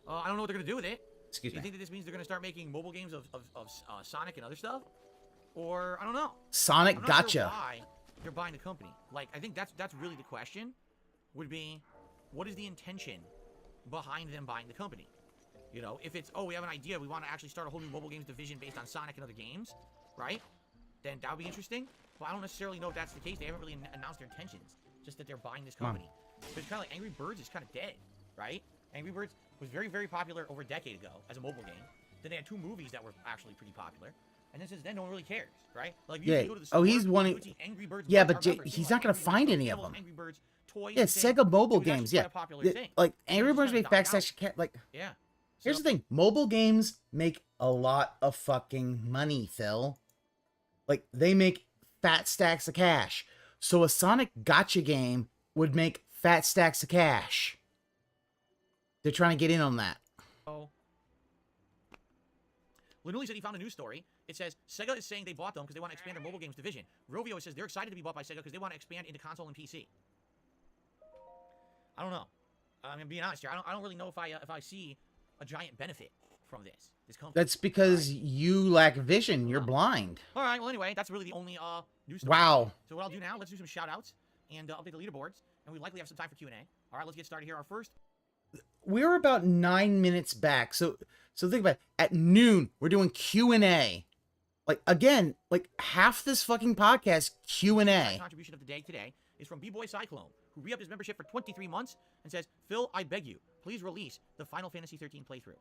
[SPEAKER 3] I don't know what they're gonna do with it.
[SPEAKER 1] Excuse
[SPEAKER 3] Do you
[SPEAKER 1] me.
[SPEAKER 3] think that this means they're gonna start making mobile games of Sonic and other stuff? Or I don't know.
[SPEAKER 1] Sonic
[SPEAKER 3] I'm not sure
[SPEAKER 1] gotcha.
[SPEAKER 3] why they're buying the company. Like, I think that's really the question. Would be, what is the intention behind them buying the company? You know, if it's, oh, we have an idea, we want to actually start a whole new mobile games division based on Sonic and other games, right? Then that would be interesting. But I don't necessarily know if that's the case. They haven't really announced their intentions. Just that they're buying this company. But it's kind of like Angry Birds is kind of dead, right? Angry Birds was very, very popular over a decade ago as a mobile game. Then they had 2 movies that were actually pretty popular. And then since then, no one really cares, right? Like, you
[SPEAKER 1] Yeah.
[SPEAKER 3] go to the
[SPEAKER 1] Oh,
[SPEAKER 3] store,
[SPEAKER 1] he's
[SPEAKER 3] you
[SPEAKER 1] wanting-
[SPEAKER 3] would see Angry Birds.
[SPEAKER 1] Yeah,
[SPEAKER 3] Bar
[SPEAKER 1] but
[SPEAKER 3] covers,
[SPEAKER 1] he's
[SPEAKER 3] you know,
[SPEAKER 1] not gonna
[SPEAKER 3] Angry Birds
[SPEAKER 1] find any of
[SPEAKER 3] animals,
[SPEAKER 1] them.
[SPEAKER 3] Angry Birds toys.
[SPEAKER 1] Yeah,
[SPEAKER 3] and things.
[SPEAKER 1] Sega mobile
[SPEAKER 3] It was actually
[SPEAKER 1] games.
[SPEAKER 3] quite
[SPEAKER 1] Yeah,
[SPEAKER 3] a popular
[SPEAKER 1] Yeah,
[SPEAKER 3] thing.
[SPEAKER 1] like
[SPEAKER 3] And
[SPEAKER 1] Angry
[SPEAKER 3] it's
[SPEAKER 1] Birds
[SPEAKER 3] kinda
[SPEAKER 1] make
[SPEAKER 3] died out.
[SPEAKER 1] backslash cat. Like,
[SPEAKER 3] Yeah.
[SPEAKER 1] here's
[SPEAKER 3] So-
[SPEAKER 1] the thing: mobile games make a lot of fucking money, Phil. Like, they make fat stacks of cash. So a Sonic gotcha game would make fat stacks of cash. They're trying to get in on that.
[SPEAKER 3] Oh. Literally said he found a news story. It says Sega is saying they bought them because they want to expand their mobile games division. Rovio says they're excited to be bought by Sega because they want to expand into console and PC. I don't know. I mean, being honest here, I don't really know if I see a giant benefit from this company.
[SPEAKER 1] That's because you lack vision. You're blind.
[SPEAKER 3] All right. Well, anyway, that's really the only news story.
[SPEAKER 1] Wow.
[SPEAKER 3] So what I'll do now, let's do some shout outs and update the leaderboards, and we likely have some time for Q&A. All right, let's get started here. Our first.
[SPEAKER 1] We're about 9 minutes back. So think about it. At noon, we're doing Q&A. Like, again, like half this fucking podcast Q&A.
[SPEAKER 3] Contribution of the day today is from B-Boy Cyclone, who re-upped his membership for 23 months and says, Phil, I beg you, please release the Final Fantasy 13 playthrough.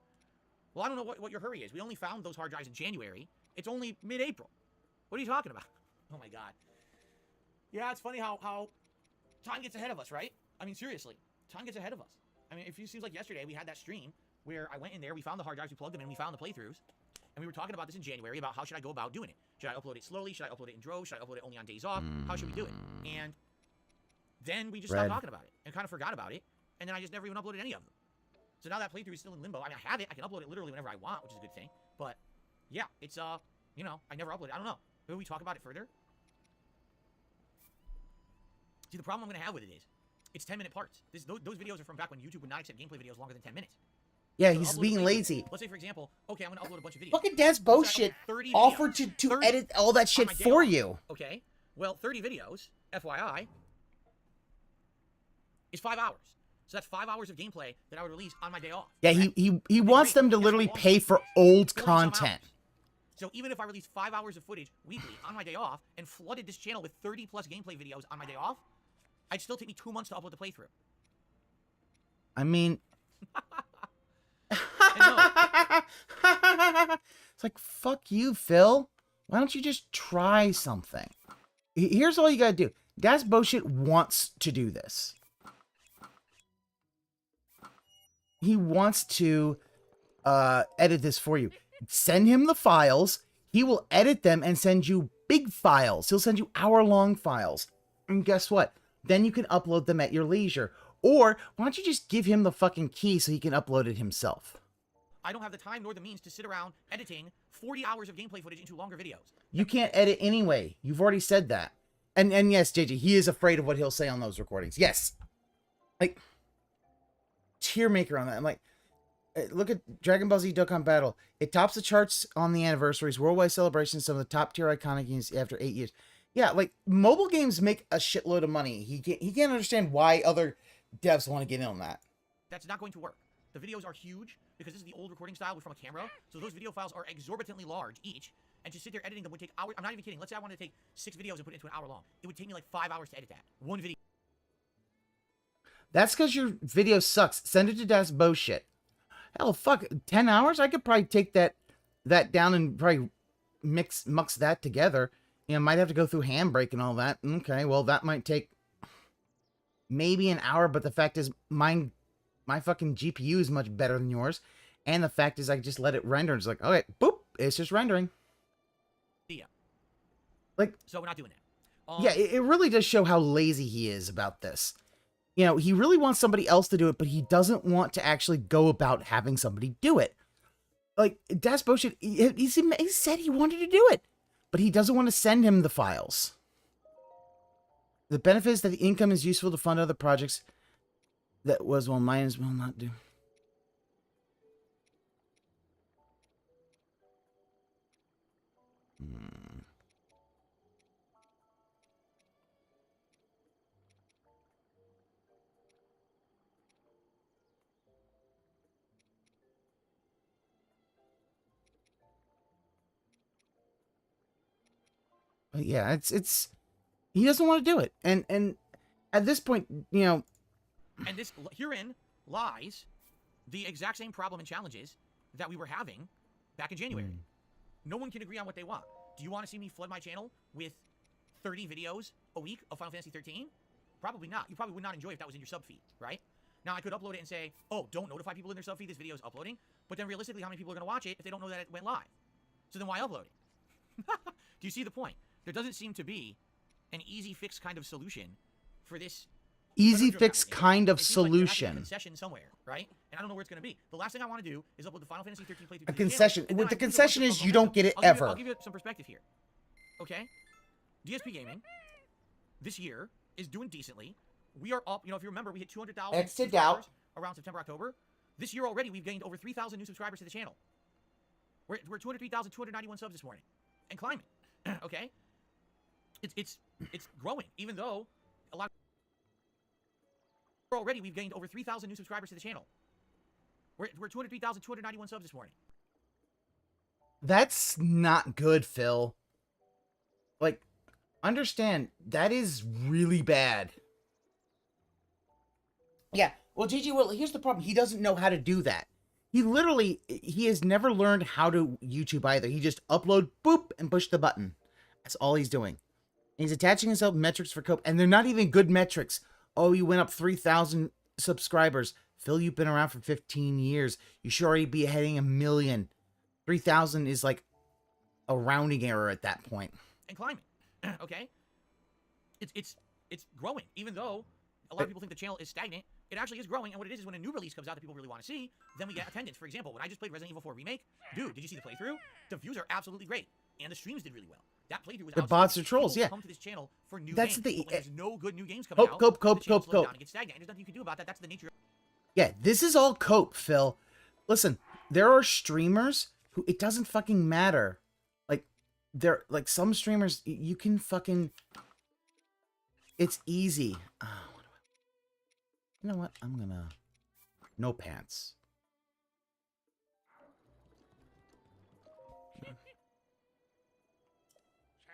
[SPEAKER 3] Well, I don't know what your hurry is. We only found those hard drives in January. It's only mid-April. What are you talking about? Oh my god. Yeah, it's funny how time gets ahead of us, right? I mean, seriously, time gets ahead of us. I mean, it seems like yesterday we had that stream where I went in there, we found the hard drives, we plugged them in, we found the playthroughs, and we were talking about this in January about how should I go about doing it. Should I upload it slowly? Should I upload it in droves? Should I upload it only on days off? How should we do it? And then we just stopped talking about it and kind of forgot about it, and then I just never even uploaded any of them. So now that playthrough is still in limbo. I mean, I have it. I can upload it literally whenever I want, which is a good thing. But yeah, it's you know, I never uploaded it. I don't know. Maybe we talk about it further. See, the problem I'm gonna have with it is, it's 10-minute parts. Those videos are from back when YouTube would not accept gameplay videos longer than 10 minutes.
[SPEAKER 1] Yeah,
[SPEAKER 3] So
[SPEAKER 1] he's
[SPEAKER 3] upload a
[SPEAKER 1] being
[SPEAKER 3] playthrough.
[SPEAKER 1] lazy.
[SPEAKER 3] Let's say, for example, okay, I'm gonna upload a bunch of videos.
[SPEAKER 1] Fucking Des
[SPEAKER 3] Let's
[SPEAKER 1] bullshit
[SPEAKER 3] say I upload 30
[SPEAKER 1] offered
[SPEAKER 3] videos.
[SPEAKER 1] to
[SPEAKER 3] 30
[SPEAKER 1] edit all that
[SPEAKER 3] on
[SPEAKER 1] shit
[SPEAKER 3] my day
[SPEAKER 1] for
[SPEAKER 3] off.
[SPEAKER 1] you.
[SPEAKER 3] Okay, well, 30 videos, FYI, is 5 hours. So that's 5 hours of gameplay that I would release on my day off.
[SPEAKER 1] Yeah,
[SPEAKER 3] correct?
[SPEAKER 1] he wants them to
[SPEAKER 3] Guess
[SPEAKER 1] literally
[SPEAKER 3] how long?
[SPEAKER 1] pay for old
[SPEAKER 3] 40-some
[SPEAKER 1] content.
[SPEAKER 3] hours. So even if I released 5 hours of footage weekly on my day off and flooded this channel with 30 plus gameplay videos on my day off, I'd still take me 2 months to upload the playthrough.
[SPEAKER 1] I mean,
[SPEAKER 3] And no,
[SPEAKER 1] it's like, fuck you, Phil. Why don't you just try something? Here's all you gotta do. Das Bullshit wants to do this. He wants to edit this for you. Send him the files. He will edit them and send you big files. He'll send you hour-long files. And guess what? Then you can upload them at your leisure. Or why don't you just give him the fucking key so he can upload it himself?
[SPEAKER 3] I don't have the time nor the means to sit around editing 40 hours of gameplay footage into longer videos.
[SPEAKER 1] You can't edit anyway. You've already said that. And yes, JJ, he is afraid of what he'll say on those recordings. Yes. Like, tear maker on that. I'm like, look at Dragon Ball Z Dokkan Battle. It tops the charts on the anniversaries, worldwide celebrations, some of the top tier iconic games after 8 years. Yeah, like, mobile games make a shitload of money. He can't understand why other devs want to get in on that.
[SPEAKER 3] That's not going to work. The videos are huge because this is the old recording style from a camera. So those video files are exorbitantly large each. And to sit there editing them would take hours. I'm not even kidding. Let's say I wanted to take 6 videos and put it into an hour long. It would take me like 5 hours to edit that. One video.
[SPEAKER 1] That's because your video sucks. Send it to Das Bullshit. Hell, fuck, 10 hours? I could probably take that down and probably mux that together. You know, might have to go through Handbrake and all that. Okay, well, that might take maybe an hour, but the fact is, my fucking GPU is much better than yours. And the fact is, I just let it render. It's like, okay, boop, it's just rendering.
[SPEAKER 3] Yeah.
[SPEAKER 1] Like,
[SPEAKER 3] So we're not doing that.
[SPEAKER 1] yeah, it really does show how lazy he is about this. You know, he really wants somebody else to do it, but he doesn't want to actually go about having somebody do it. Like, Das Bullshit, he said he wanted to do it, but he doesn't want to send him the files. The benefit is that the income is useful to fund other projects that was, well, mine as well not do. But yeah, it's he doesn't want to do it, and at this point, you know,
[SPEAKER 3] And this herein lies the exact same problem and challenges that we were having back in January. No one can agree on what they want. Do you want to see me flood my channel with 30 videos a week of Final Fantasy 13? Probably not. You probably would not enjoy if that was in your sub feed, right? Now, I could upload it and say, oh, don't notify people in their sub feed this video is uploading. But then realistically, how many people are going to watch it if they don't know that it went live? So then why upload it? Do you see the point? There doesn't seem to be an easy fix kind of solution for this.
[SPEAKER 1] easy fix kind of
[SPEAKER 3] It seems like there has to be a
[SPEAKER 1] solution.
[SPEAKER 3] concession somewhere, right? And I don't know where it's going to be. The last thing I want to do is upload the Final Fantasy 13 playthrough.
[SPEAKER 1] A concession.
[SPEAKER 3] And then
[SPEAKER 1] What
[SPEAKER 3] I
[SPEAKER 1] the
[SPEAKER 3] can do a bunch
[SPEAKER 1] concession
[SPEAKER 3] of
[SPEAKER 1] is, you
[SPEAKER 3] momentum.
[SPEAKER 1] don't get it
[SPEAKER 3] I'll
[SPEAKER 1] ever.
[SPEAKER 3] give you some perspective here. Okay? DSP Gaming this year is doing decently. We are up, you know, if you remember, we hit 200,000
[SPEAKER 2] Exit out.
[SPEAKER 3] subscribers around September, October. This year already, we've gained over 3,000 new subscribers to the channel. We're 203,291 subs this morning and climbing. Okay? It's growing, even though a lot already we've gained over 3,000 new subscribers to the channel. We're 203,291 subs this morning.
[SPEAKER 1] That's not good, Phil. Like, understand, that is really bad. Yeah, well, GG, well, here's the problem. He doesn't know how to do that. He has never learned how to YouTube either. He just upload, boop, and push the button. That's all he's doing. And he's attaching himself metrics for cope, and they're not even good metrics. Oh, you went up 3,000 subscribers. Phil, you've been around for 15 years. You should already be hitting 1 million. 3,000 is like a rounding error at that point.
[SPEAKER 3] And climbing. Okay? It's growing, even though a lot of people think the channel is stagnant. It actually is growing, and what it is when a new release comes out that people really want to see, then we get attendance. For example, when I just played Resident Evil 4 Remake, dude, did you see the playthrough? The views are absolutely great, and the streams did really well. That playthrough was
[SPEAKER 1] The bots are trolls,
[SPEAKER 3] People
[SPEAKER 1] yeah.
[SPEAKER 3] come to this channel for new
[SPEAKER 1] That's
[SPEAKER 3] games.
[SPEAKER 1] the-
[SPEAKER 3] But when there's no good new games coming out,
[SPEAKER 1] Cope.
[SPEAKER 3] the channel slows down and gets stagnant, and there's nothing you can do about that. That's the nature of
[SPEAKER 1] Yeah, this is all cope, Phil. Listen, there are streamers who it doesn't fucking matter. Like some streamers, you can fucking. It's easy. You know what? I'm gonna. No pants.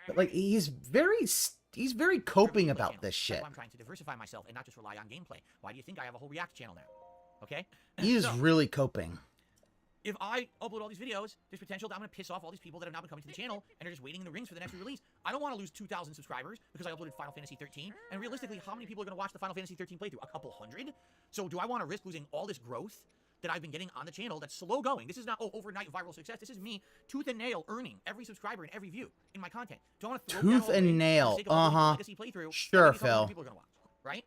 [SPEAKER 1] But like he's very coping about
[SPEAKER 3] channel.
[SPEAKER 1] this
[SPEAKER 3] That's
[SPEAKER 1] shit.
[SPEAKER 3] why I'm trying to diversify myself and not just rely on gameplay. Why do you think I have a whole React channel now? Okay?
[SPEAKER 1] He is
[SPEAKER 3] So,
[SPEAKER 1] really coping.
[SPEAKER 3] if I upload all these videos, there's potential that I'm going to piss off all these people that have now been coming to the channel and are just waiting in the rings for the next release. I don't want to lose 2,000 subscribers because I uploaded Final Fantasy 13. And realistically, how many people are going to watch the Final Fantasy 13 playthrough? A couple hundred? So do I want to risk losing all this growth that I've been getting on the channel that's slow going? This is not, overnight viral success. This is me, tooth and nail, earning every subscriber and every view in my content. Do I want to throw
[SPEAKER 1] Tooth
[SPEAKER 3] down all
[SPEAKER 1] and
[SPEAKER 3] the way
[SPEAKER 1] nail,
[SPEAKER 3] for the sake of uploading a
[SPEAKER 1] uh-huh.
[SPEAKER 3] legacy playthrough that
[SPEAKER 1] Sure,
[SPEAKER 3] maybe a couple
[SPEAKER 1] Phil.
[SPEAKER 3] hundred people are going to watch, right?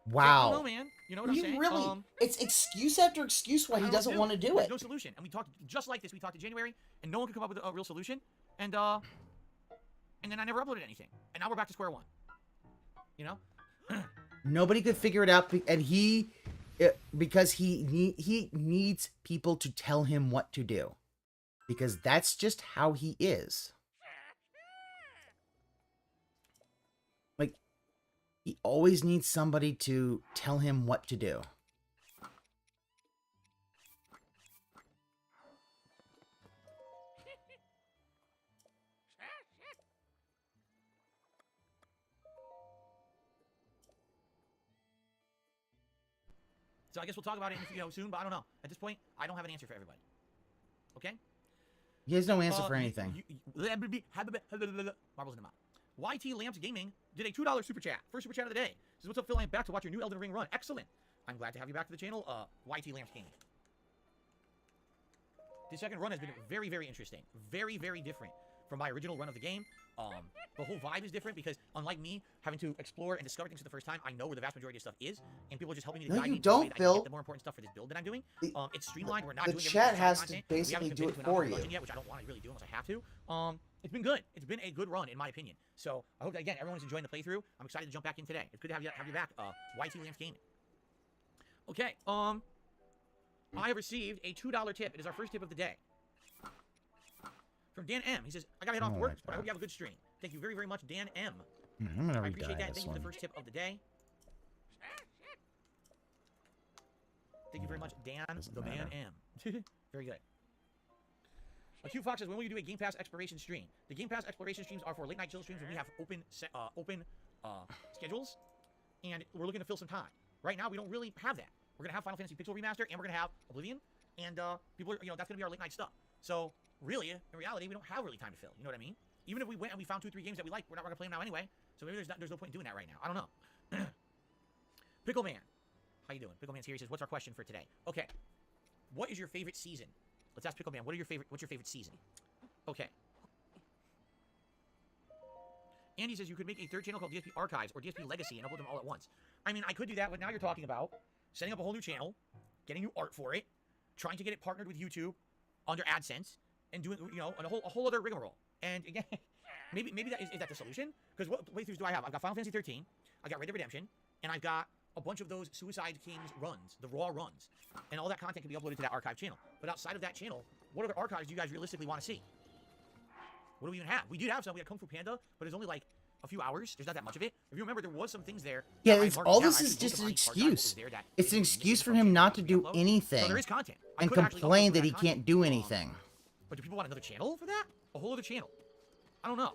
[SPEAKER 3] So, I
[SPEAKER 1] Wow.
[SPEAKER 3] don't know, man. You know what I'm
[SPEAKER 2] You
[SPEAKER 3] saying?
[SPEAKER 2] really, it's excuse after excuse why
[SPEAKER 3] I
[SPEAKER 2] he
[SPEAKER 3] don't know
[SPEAKER 2] doesn't
[SPEAKER 3] what
[SPEAKER 2] want to do
[SPEAKER 3] There's
[SPEAKER 2] it.
[SPEAKER 3] no solution, and we talked just like this. We talked in January, and no one could come up with a real solution. And then I never uploaded anything, and now we're back to square one. You know?
[SPEAKER 1] Nobody could figure it out, and because he needs people to tell him what to do, because that's just how he is. Like, he always needs somebody to tell him what to do.
[SPEAKER 3] So I guess we'll talk about it, soon. But I don't know. At this point, I don't have an answer for everybody. Okay?
[SPEAKER 1] He has no answer for anything.
[SPEAKER 3] Marbles in the mouth. YT Lamps Gaming did a $2 super chat. First super chat of the day. Says, what's up, Phil? I'm back to watch your new Elden Ring run. Excellent. I'm glad to have you back to the channel. YT Lamps Gaming. The second run has been very, very interesting. Very, very different from my original run of the game. The whole vibe is different because, unlike me having to explore and discover things for the first time, I know where the vast majority of stuff is, and people are just helping me to
[SPEAKER 2] No,
[SPEAKER 3] guide
[SPEAKER 2] you
[SPEAKER 3] me to the way
[SPEAKER 2] don't,
[SPEAKER 3] that I can
[SPEAKER 2] Phil.
[SPEAKER 3] get the more important stuff for this build that I'm doing. It's streamlined. We're not
[SPEAKER 2] The
[SPEAKER 3] doing
[SPEAKER 2] chat
[SPEAKER 3] everything
[SPEAKER 2] has
[SPEAKER 3] content.
[SPEAKER 2] to
[SPEAKER 3] We
[SPEAKER 2] basically
[SPEAKER 3] haven't
[SPEAKER 2] do
[SPEAKER 3] committed
[SPEAKER 2] it
[SPEAKER 3] to an
[SPEAKER 2] for
[SPEAKER 3] optimal
[SPEAKER 2] you.
[SPEAKER 3] dungeon yet, which I don't want to really do unless I have to. it's been good. It's been a good run, in my opinion. So I hope that, again, everyone's enjoying the playthrough. I'm excited to jump back in today. It's good to have you back, YT Lamps Gaming. Okay, I have received a $2 tip. It is our first tip of the day. From Dan M. He says, I gotta head off to work, but I hope you have a good stream. Thank you very, very much, Dan M.
[SPEAKER 1] I'm gonna
[SPEAKER 3] I appreciate that. Thank you for
[SPEAKER 1] one.
[SPEAKER 3] the first tip of the day. Thank you very much, Dan, the man M. Very good. Q Fox says, when will you do a Game Pass exploration stream? The Game Pass exploration streams are for late night chill streams when we have open schedules, and we're looking to fill some time. Right now, we don't really have that. We're gonna have Final Fantasy Pixel Remaster, and we're gonna have Oblivion, and people are, that's gonna be our late night stuff. So really, in reality, we don't have really time to fill. You know what I mean? Even if we went and we found 2 or 3 games that we like, we're not gonna play them now anyway. So maybe there's no point in doing that right now. I don't know. Pickle Man, how you doing? Pickle Man's here. He says, what's our question for today? Okay, what is your favorite season? Let's ask Pickle Man. What's your favorite season? Okay. Andy says you could make a 3rd channel called DSP Archives or DSP Legacy and upload them all at once. I mean, I could do that, but now you're talking about setting up a whole new channel, getting new art for it, trying to get it partnered with YouTube under AdSense, and doing, a whole other rigmarole. And again, maybe that is that the solution? Because what playthroughs do I have? I've got Final Fantasy 13, I got Red Dead Redemption, and I've got a bunch of those Suicide Kings runs, the raw runs, and all that content can be uploaded to that archive channel. But outside of that channel, what other archives do you guys realistically want to see? What do we even have? We do have some. We have Kung Fu Panda, but it's only like a few hours. There's not that much of it. If you remember, there was some things there.
[SPEAKER 2] Yeah, all this is just an excuse. It's an excuse for him not to do anything.
[SPEAKER 3] So there is content.
[SPEAKER 2] And complain that he can't do anything.
[SPEAKER 3] But do people want another channel for that? A whole other channel? I don't know.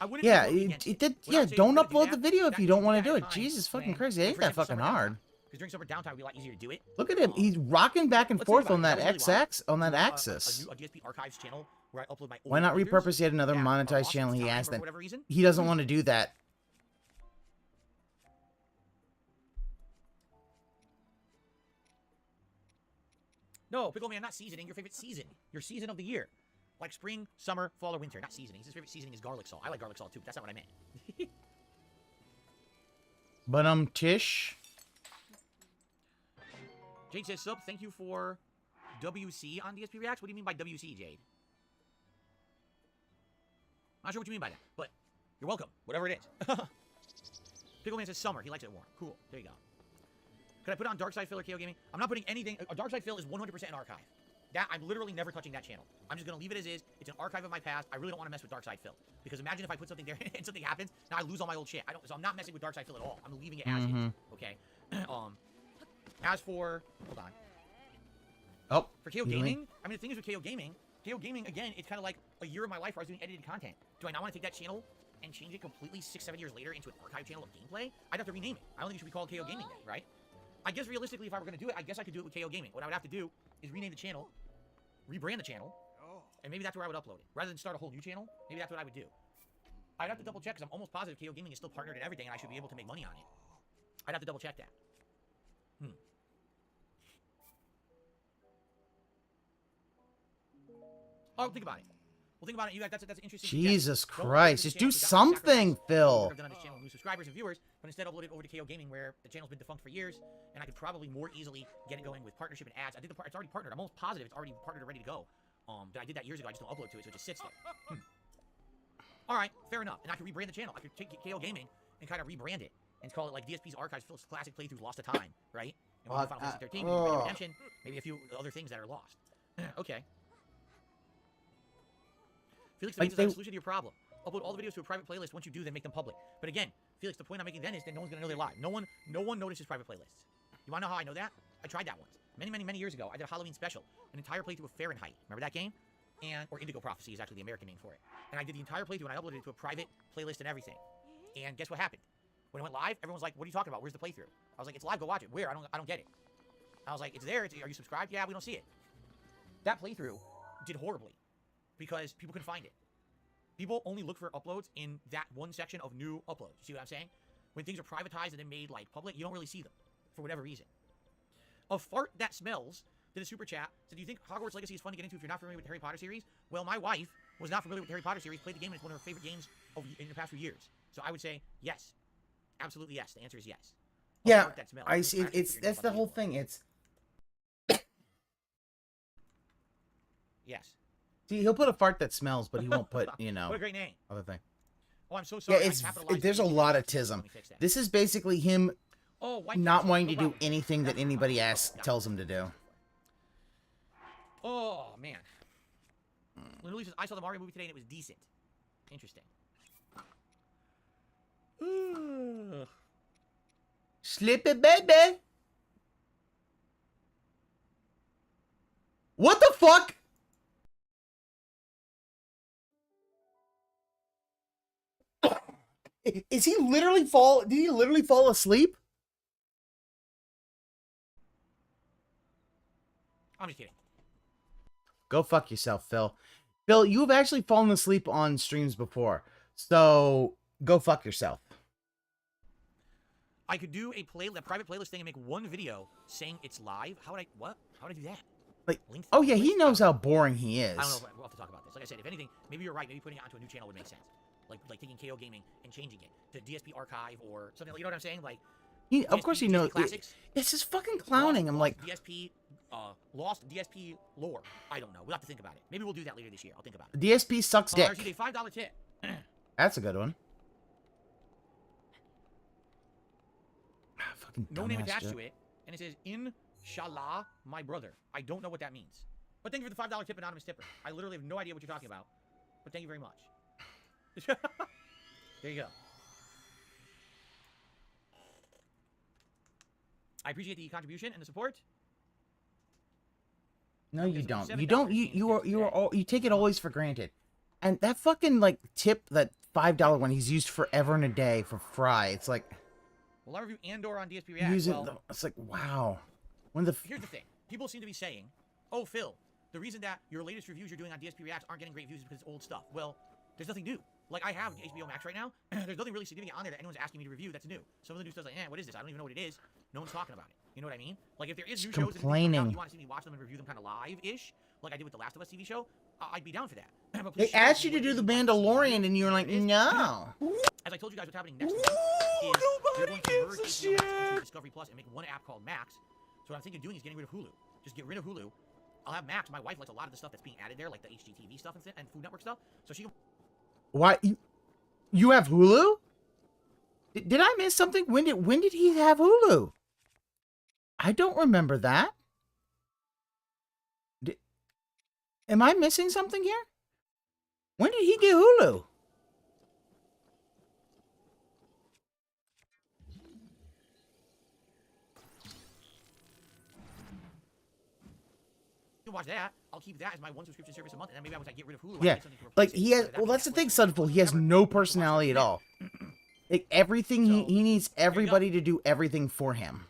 [SPEAKER 3] I wouldn't.
[SPEAKER 2] Yeah, don't upload the video if you don't want to do it. Jesus fucking Christ, it ain't that fucking hard.
[SPEAKER 3] Because during summer downtime, it'd be a lot easier to do it.
[SPEAKER 2] Look at him. He's rocking back and forth on that axis.
[SPEAKER 3] A DSP Archives channel where I upload my.
[SPEAKER 2] Why not repurpose yet another monetized channel he has? Then he doesn't want to do that.
[SPEAKER 3] No, Pickle Man, not seasoning. Your favorite season. Your season of the year. Like spring, summer, fall, or winter. Not seasoning. His favorite seasoning is garlic salt. I like garlic salt too, but that's not what I meant.
[SPEAKER 2] But Tish.
[SPEAKER 3] Jade says, sub, thank you for WC on DSP Reacts. What do you mean by WC, Jade? I'm not sure what you mean by that, but you're welcome. Whatever it is. Pickle Man says summer. He likes it warm. Cool. There you go. Could I put on Dark Side Fill or KO Gaming? I'm not putting anything. A Dark Side Fill is 100% an archive. That, I'm literally never touching that channel. I'm just going to leave it as is. It's an archive of my past. I really don't want to mess with Dark Side Fill. Because imagine if I put something there and something happens, now I lose all my old shit. So I'm not messing with Dark Side Fill at all. I'm leaving it as is. Okay? As for... Hold on.
[SPEAKER 2] Oh.
[SPEAKER 3] For KO Gaming, I mean, the thing is with KO Gaming, again, it's kind of like a year of my life where I was doing edited content. Do I now want to take that channel and change it completely 6-7 years later into an archive channel of gameplay? I'd have to rename it. I don't think it should be called KO Gaming then, right? I guess realistically, if I were going to do it, I guess I could do it with KO Gaming. What I would have to do is rename the channel, rebrand the channel, and maybe that's where I would upload it. Rather than start a whole new channel, maybe that's what I would do. I'd have to double check, because I'm almost positive KO Gaming is still partnered and everything, and I should be able to make money on it. I'd have to double check that. Oh, think about it. Well, think about it. You guys, that's interesting.
[SPEAKER 2] Jesus Christ. Just do something, Phil.
[SPEAKER 3] I've done on this channel, new subscribers and viewers, but instead upload it over to KO Gaming, where the channel's been defunct for years, and I could probably more easily get it going with partnership and ads. It's already partnered. I'm almost positive it's already partnered and ready to go. But I did that years ago. I just don't upload to it, so it just sits there. All right, fair enough. And I could rebrand the channel. I could take KO Gaming and kind of rebrand it and call it like DSP's Archives, Phil's Classic Playthroughs Lost to Time, right? And Final Fantasy 13, maybe Red Dead Redemption, maybe a few other things that are lost. Okay. Felix, the solution to your problem. Upload all the videos to a private playlist. Once you do, then make them public. But again, Felix, the point I'm making then is that no one's gonna know they're live. No one notices private playlists. You wanna know how I know that? I tried that once. Many years ago. I did a Halloween special. An entire playthrough of Fahrenheit. Remember that game? Or Indigo Prophecy is actually the American name for it. And I did the entire playthrough and I uploaded it to a private playlist and everything. And guess what happened? When it went live, everyone was like, what are you talking about? Where's the playthrough? I was like, it's live, go watch it. Where? I don't get it. I was like, it's there. Are you subscribed? Yeah, we don't see it. That playthrough did horribly because people couldn't find it. People only look for uploads in that one section of new uploads. You see what I'm saying? When things are privatized and then made like public, you don't really see them for whatever reason. A fart that smells did a super chat. So do you think Hogwarts Legacy is fun to get into if you're not familiar with the Harry Potter series? Well, my wife was not familiar with the Harry Potter series, played the game, and it's one of her favorite games in the past few years. So I would say yes. Absolutely yes. The answer is yes.
[SPEAKER 2] Yeah, I see. That's the whole thing.
[SPEAKER 3] Yes.
[SPEAKER 1] See, he'll put a fart that smells, but he won't put, you know,
[SPEAKER 3] What a great name.
[SPEAKER 1] other thing.
[SPEAKER 3] Oh, I'm so sorry.
[SPEAKER 1] Yeah,
[SPEAKER 3] I
[SPEAKER 1] it's
[SPEAKER 3] capitalized
[SPEAKER 1] there's a
[SPEAKER 3] everything.
[SPEAKER 1] lot of
[SPEAKER 3] Let
[SPEAKER 1] tism.
[SPEAKER 3] me fix that.
[SPEAKER 1] This is basically him
[SPEAKER 3] Oh, white
[SPEAKER 1] not
[SPEAKER 3] text.
[SPEAKER 1] wanting
[SPEAKER 3] No
[SPEAKER 1] to do
[SPEAKER 3] problem.
[SPEAKER 1] anything that
[SPEAKER 3] That's
[SPEAKER 1] anybody
[SPEAKER 3] fine.
[SPEAKER 1] asks tells him to do.
[SPEAKER 3] Oh, man. Literally says, I saw the Mario movie today and it was decent. Interesting.
[SPEAKER 1] Slip it, baby. What the fuck? Is he literally fall? Did he literally fall asleep?
[SPEAKER 3] I'm just kidding.
[SPEAKER 1] Go fuck yourself, Phil. Phil, you have actually fallen asleep on streams before, so go fuck yourself.
[SPEAKER 3] I could do a private playlist thing and make one video saying it's live. How would I? What? How would I do that?
[SPEAKER 1] Like,
[SPEAKER 3] Link
[SPEAKER 1] oh yeah, he
[SPEAKER 3] link?
[SPEAKER 1] knows how boring he is.
[SPEAKER 3] I don't know. We'll have to talk about this. Like I said, if anything, maybe you're right. Maybe putting it onto a new channel would make sense. Like taking KO Gaming and changing it to DSP Archive or something. You know what I'm saying? Like,
[SPEAKER 1] He, of course, he knows.
[SPEAKER 3] Classics.
[SPEAKER 1] It's just fucking clowning. I'm like,
[SPEAKER 3] DSP, lost DSP lore. I don't know. We'll have to think about it. Maybe we'll do that later this year. I'll think about it.
[SPEAKER 1] DSP sucks dick.
[SPEAKER 3] RCD, $5 tip.
[SPEAKER 1] That's a good one. Fucking
[SPEAKER 3] No name
[SPEAKER 1] dumbass
[SPEAKER 3] attached
[SPEAKER 1] shit.
[SPEAKER 3] to it, and it says Inshallah, my brother. I don't know what that means. But thank you for the $5 tip, anonymous tipper. I literally have no idea what you're talking about. But thank you very much. There you go. I appreciate the contribution and the support.
[SPEAKER 1] No, you
[SPEAKER 3] so
[SPEAKER 1] don't.
[SPEAKER 3] $7
[SPEAKER 1] You don't.
[SPEAKER 3] came
[SPEAKER 1] You are
[SPEAKER 3] today.
[SPEAKER 1] all. You take it always for granted. And that fucking like tip, that $5 one, he's used forever and a day for Fry. It's like
[SPEAKER 3] Well, I review Andor on DSP React.
[SPEAKER 1] use it.
[SPEAKER 3] Well,
[SPEAKER 1] It's like wow. When the
[SPEAKER 3] here's the thing. People seem to be saying, oh, Phil, the reason that your latest reviews you're doing on DSP Reacts aren't getting great views is because it's old stuff. Well, there's nothing new. Like, I have HBO Max right now. There's nothing really significant on there that anyone's asking me to review that's new. Some of the new stuff's like, what is this? I don't even know what it is. No one's talking about it. You know what I mean? Like, if there is new shows that
[SPEAKER 1] complaining.
[SPEAKER 3] you want to see me watch them and review them kind of live-ish, like I did with the Last of Us TV show, I'd be down for that. But
[SPEAKER 1] they
[SPEAKER 3] please share
[SPEAKER 1] asked
[SPEAKER 3] with
[SPEAKER 1] you
[SPEAKER 3] me
[SPEAKER 1] to
[SPEAKER 3] what
[SPEAKER 1] do
[SPEAKER 3] it
[SPEAKER 1] the
[SPEAKER 3] is you want to see me
[SPEAKER 1] Mandalorian,
[SPEAKER 3] review.
[SPEAKER 1] and you were like,
[SPEAKER 3] It is.
[SPEAKER 1] no.
[SPEAKER 3] As I told you guys, what's happening next week is they're going to merge HBO Max into Discovery Plus and make one app called Max. So what I'm thinking of doing is getting rid of Hulu. Just get rid of Hulu. I'll have Max. My wife likes a lot of the stuff that's being added there, like the HGTV stuff and Food Network stuff. So she can...
[SPEAKER 1] Why you have Hulu? Did I miss something? When did he have Hulu? I don't remember that. Am I missing something here? When did he get Hulu?
[SPEAKER 3] watch that. I'll keep that as my one subscription service a month, and then maybe once I get rid of Hulu,
[SPEAKER 1] Yeah,
[SPEAKER 3] I get something to replace
[SPEAKER 1] like
[SPEAKER 3] it.
[SPEAKER 1] he has.
[SPEAKER 3] So that
[SPEAKER 1] Well,
[SPEAKER 3] way
[SPEAKER 1] that's the
[SPEAKER 3] Netflix
[SPEAKER 1] thing,
[SPEAKER 3] and
[SPEAKER 1] Sunful. He has
[SPEAKER 3] whatever,
[SPEAKER 1] no
[SPEAKER 3] you can watch
[SPEAKER 1] personality
[SPEAKER 3] it.
[SPEAKER 1] at all. Like everything,
[SPEAKER 3] So,
[SPEAKER 1] he needs
[SPEAKER 3] there you go.
[SPEAKER 1] everybody to do everything for him.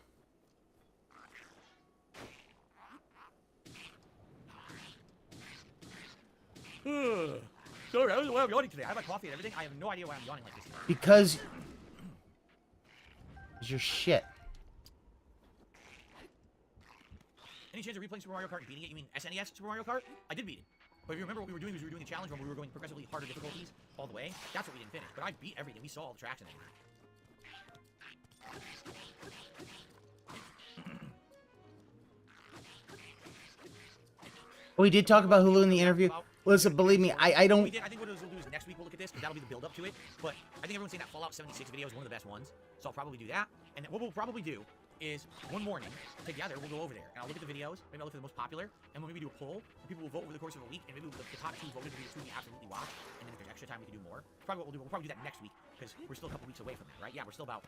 [SPEAKER 3] Sorry, I don't know why I'm yawning today. I have my coffee and everything. I have no idea why I'm yawning like this.
[SPEAKER 1] Because you're shit.
[SPEAKER 3] Any chance of replaying Super Mario Kart and beating it? You mean SNES Super Mario Kart? I did beat it. But if you remember what we were doing, was we were doing a challenge where we were going progressively harder difficulties all the way. That's what we didn't finish. But I beat everything. We saw all the tracks in it.
[SPEAKER 1] We did talk about Hulu in the interview. Listen, believe me, I don't.
[SPEAKER 3] We did. I think what we'll do is next week we'll look at this because that'll be the build up to it. But I think everyone's saying that Fallout 76 video is one of the best ones. So I'll probably do that. And then what we'll probably do is one morning together we'll go over there and I'll look at the videos. Maybe I'll look at the most popular, and we'll maybe do a poll. And people will vote over the course of a week, and maybe the top 2 voted will be the 2 we absolutely watch. And then if there's extra time, we can do more. Probably what we'll do. We'll probably do that next week because we're still a couple weeks away from that, right? Yeah, we're still about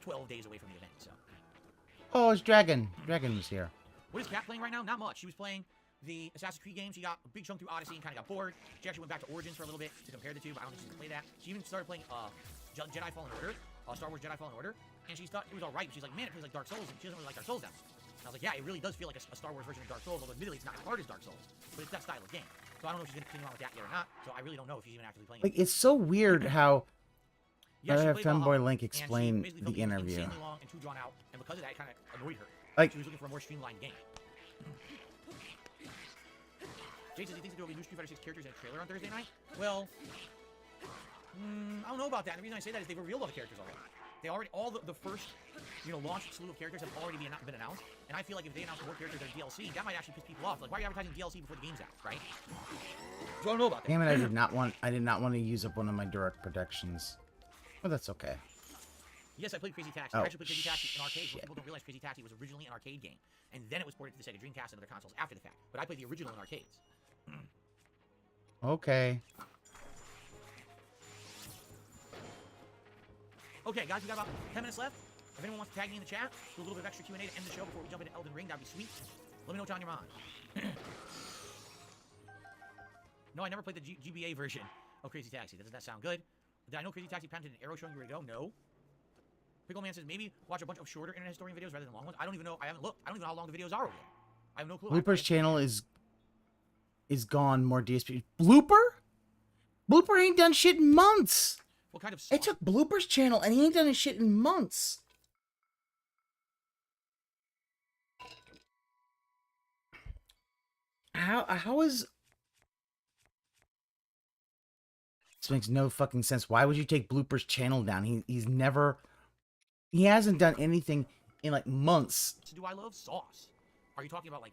[SPEAKER 3] 12 days away from the event. So.
[SPEAKER 1] Oh, it's Dragon. Dragon was here.
[SPEAKER 3] What is Kat playing right now? Not much. She was playing the Assassin's Creed games. She got a big chunk through Odyssey and kind of got bored. She actually went back to Origins for a little bit to compare the two, but I don't think she's gonna play that. She even started playing Jedi Fallen Order, Star Wars Jedi Fallen Order, and she thought it was alright, but she's like, man, it feels like Dark Souls, and she doesn't really like Dark Souls that much. And I was like, yeah, it really does feel like a Star Wars version of Dark Souls, although admittedly it's not as hard as Dark Souls, but it's that style of game. So I don't know if she's gonna continue on with that yet or not, so I really don't know if she's even actively playing
[SPEAKER 1] Like,
[SPEAKER 3] it.
[SPEAKER 1] it's so weird how.
[SPEAKER 3] Yeah,
[SPEAKER 1] I
[SPEAKER 3] she
[SPEAKER 1] have
[SPEAKER 3] played Valhalla,
[SPEAKER 1] Femboy Link
[SPEAKER 3] and she
[SPEAKER 1] explain
[SPEAKER 3] basically
[SPEAKER 1] the
[SPEAKER 3] felt it was
[SPEAKER 1] interview.
[SPEAKER 3] insanely long and too drawn out, and because of that, it kind of annoyed her.
[SPEAKER 1] Like-
[SPEAKER 3] She was looking for a more streamlined game. Jay says he thinks there will be new Street Fighter 6 characters in a trailer on Thursday night. Well, I don't know about that. And the reason I say that is they've revealed all the characters already. They already, all the first, launch slew of characters have already been announced. And I feel like if they announce more characters that are DLC, that might actually piss people off. Like, why are you advertising DLC before the game's out, right? So I don't know about that.
[SPEAKER 1] Damn it, I did not want to use up one of my direct protections. But that's okay.
[SPEAKER 3] Yes, I played Crazy Taxi.
[SPEAKER 1] Oh,
[SPEAKER 3] I actually played Crazy Taxi in arcade. Most people don't realize Crazy Taxi was originally an arcade game. And then it was ported to the Sega Dreamcast and other consoles after the fact. But I played the original in arcades.
[SPEAKER 1] Okay.
[SPEAKER 3] Okay, guys, we got about 10 minutes left. If anyone wants to tag me in the chat, do a little bit of extra Q&A to end the show before we jump into Elden Ring, that'd be sweet. Let me know what's on your mind. No, I never played the GBA version of Crazy Taxi. Doesn't that sound good? Did I know Crazy Taxi patented an arrow showing you where to go? No. Pickleman says maybe watch a bunch of shorter internet historian videos rather than long ones. I don't even know. I haven't looked. I don't even know how long the videos are over there. I have no clue.
[SPEAKER 1] Blooper's channel is gone. More DSP. Blooper? Blooper ain't done shit in months.
[SPEAKER 3] What kind of
[SPEAKER 1] I took Blooper's channel and he ain't done his shit in months. How is... This makes no fucking sense. Why would you take Blooper's channel down? He's never... He hasn't done anything in like months.
[SPEAKER 3] do I love? Sauce. Are you talking about like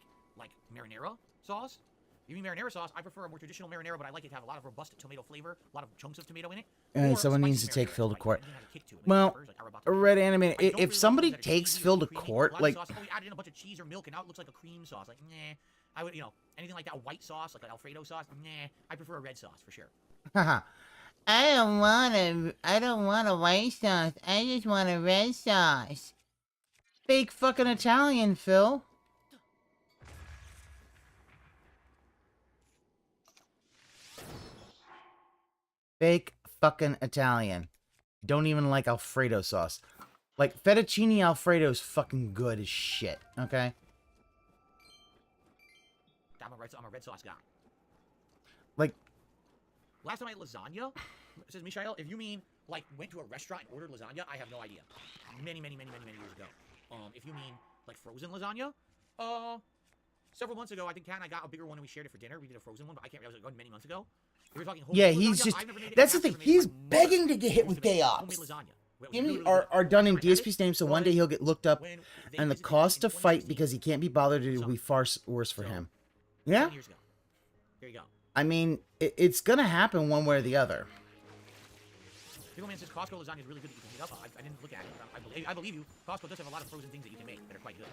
[SPEAKER 3] marinara sauce? You mean marinara sauce? I prefer a more traditional marinara, but I like it to have a lot of robust tomato flavor, a lot of chunks of tomato in it.
[SPEAKER 1] And
[SPEAKER 3] Or
[SPEAKER 1] someone needs to
[SPEAKER 3] spicy
[SPEAKER 1] take
[SPEAKER 3] marinara,
[SPEAKER 1] Phil to
[SPEAKER 3] like,
[SPEAKER 1] court.
[SPEAKER 3] anything has a kick to it, like
[SPEAKER 1] Well,
[SPEAKER 3] peppers, like arrabbiata.
[SPEAKER 1] a red anime.
[SPEAKER 3] I don't
[SPEAKER 1] If
[SPEAKER 3] really
[SPEAKER 1] somebody
[SPEAKER 3] love those that are
[SPEAKER 1] takes
[SPEAKER 3] cheesy
[SPEAKER 1] Phil
[SPEAKER 3] or
[SPEAKER 1] to
[SPEAKER 3] creamy.
[SPEAKER 1] court,
[SPEAKER 3] A lot of
[SPEAKER 1] like...
[SPEAKER 3] sauce, oh, we added in a bunch of cheese or milk, and now it looks like a cream sauce. Like, nah. I would, anything like that, a white sauce, like an Alfredo sauce, nah. I prefer a red sauce for sure.
[SPEAKER 1] Haha.
[SPEAKER 2] I don't want a white sauce. I just want a red sauce.
[SPEAKER 1] Fake fucking Italian, Phil. Fake fucking Italian. Don't even like Alfredo sauce. Like, fettuccine Alfredo is fucking good as shit, okay?
[SPEAKER 3] I'm a red sauce guy.
[SPEAKER 1] Like,
[SPEAKER 3] Last time I ate lasagna, says Michael, if you mean, like, went to a restaurant and ordered lasagna, I have no idea. Many years ago. If you mean, like, frozen lasagna, several months ago, I think Kat and I got a bigger one and we shared it for dinner. We did a frozen one, but I can't remember. It was many months ago. We were talking
[SPEAKER 1] yeah,
[SPEAKER 3] homemade
[SPEAKER 1] he's
[SPEAKER 3] lasagna.
[SPEAKER 1] just...
[SPEAKER 3] I've never made it,
[SPEAKER 1] That's the
[SPEAKER 3] and
[SPEAKER 1] thing.
[SPEAKER 3] Kat's never made it.
[SPEAKER 1] He's
[SPEAKER 3] My mother
[SPEAKER 1] begging to get hit with
[SPEAKER 3] used to make
[SPEAKER 1] day
[SPEAKER 3] homemade
[SPEAKER 1] ops.
[SPEAKER 3] lasagna. It was
[SPEAKER 1] Him
[SPEAKER 3] literally
[SPEAKER 1] are done in
[SPEAKER 3] Never had it,
[SPEAKER 1] DSP's name, so one
[SPEAKER 3] but
[SPEAKER 1] day he'll get looked up,
[SPEAKER 3] when they
[SPEAKER 1] and the
[SPEAKER 3] visited
[SPEAKER 1] cost
[SPEAKER 3] in
[SPEAKER 1] to fight
[SPEAKER 3] 2016,
[SPEAKER 1] because he can't be bothered, it will be far worse for
[SPEAKER 3] So,
[SPEAKER 1] him. Yeah?
[SPEAKER 3] 7 years ago. Here you go.
[SPEAKER 1] I mean, it's gonna happen one way or the other.
[SPEAKER 3] Pickleman says Costco lasagna is really good that you can heat up. I didn't look at it, but I believe you. Costco does have a lot of frozen things that you can make that are quite good.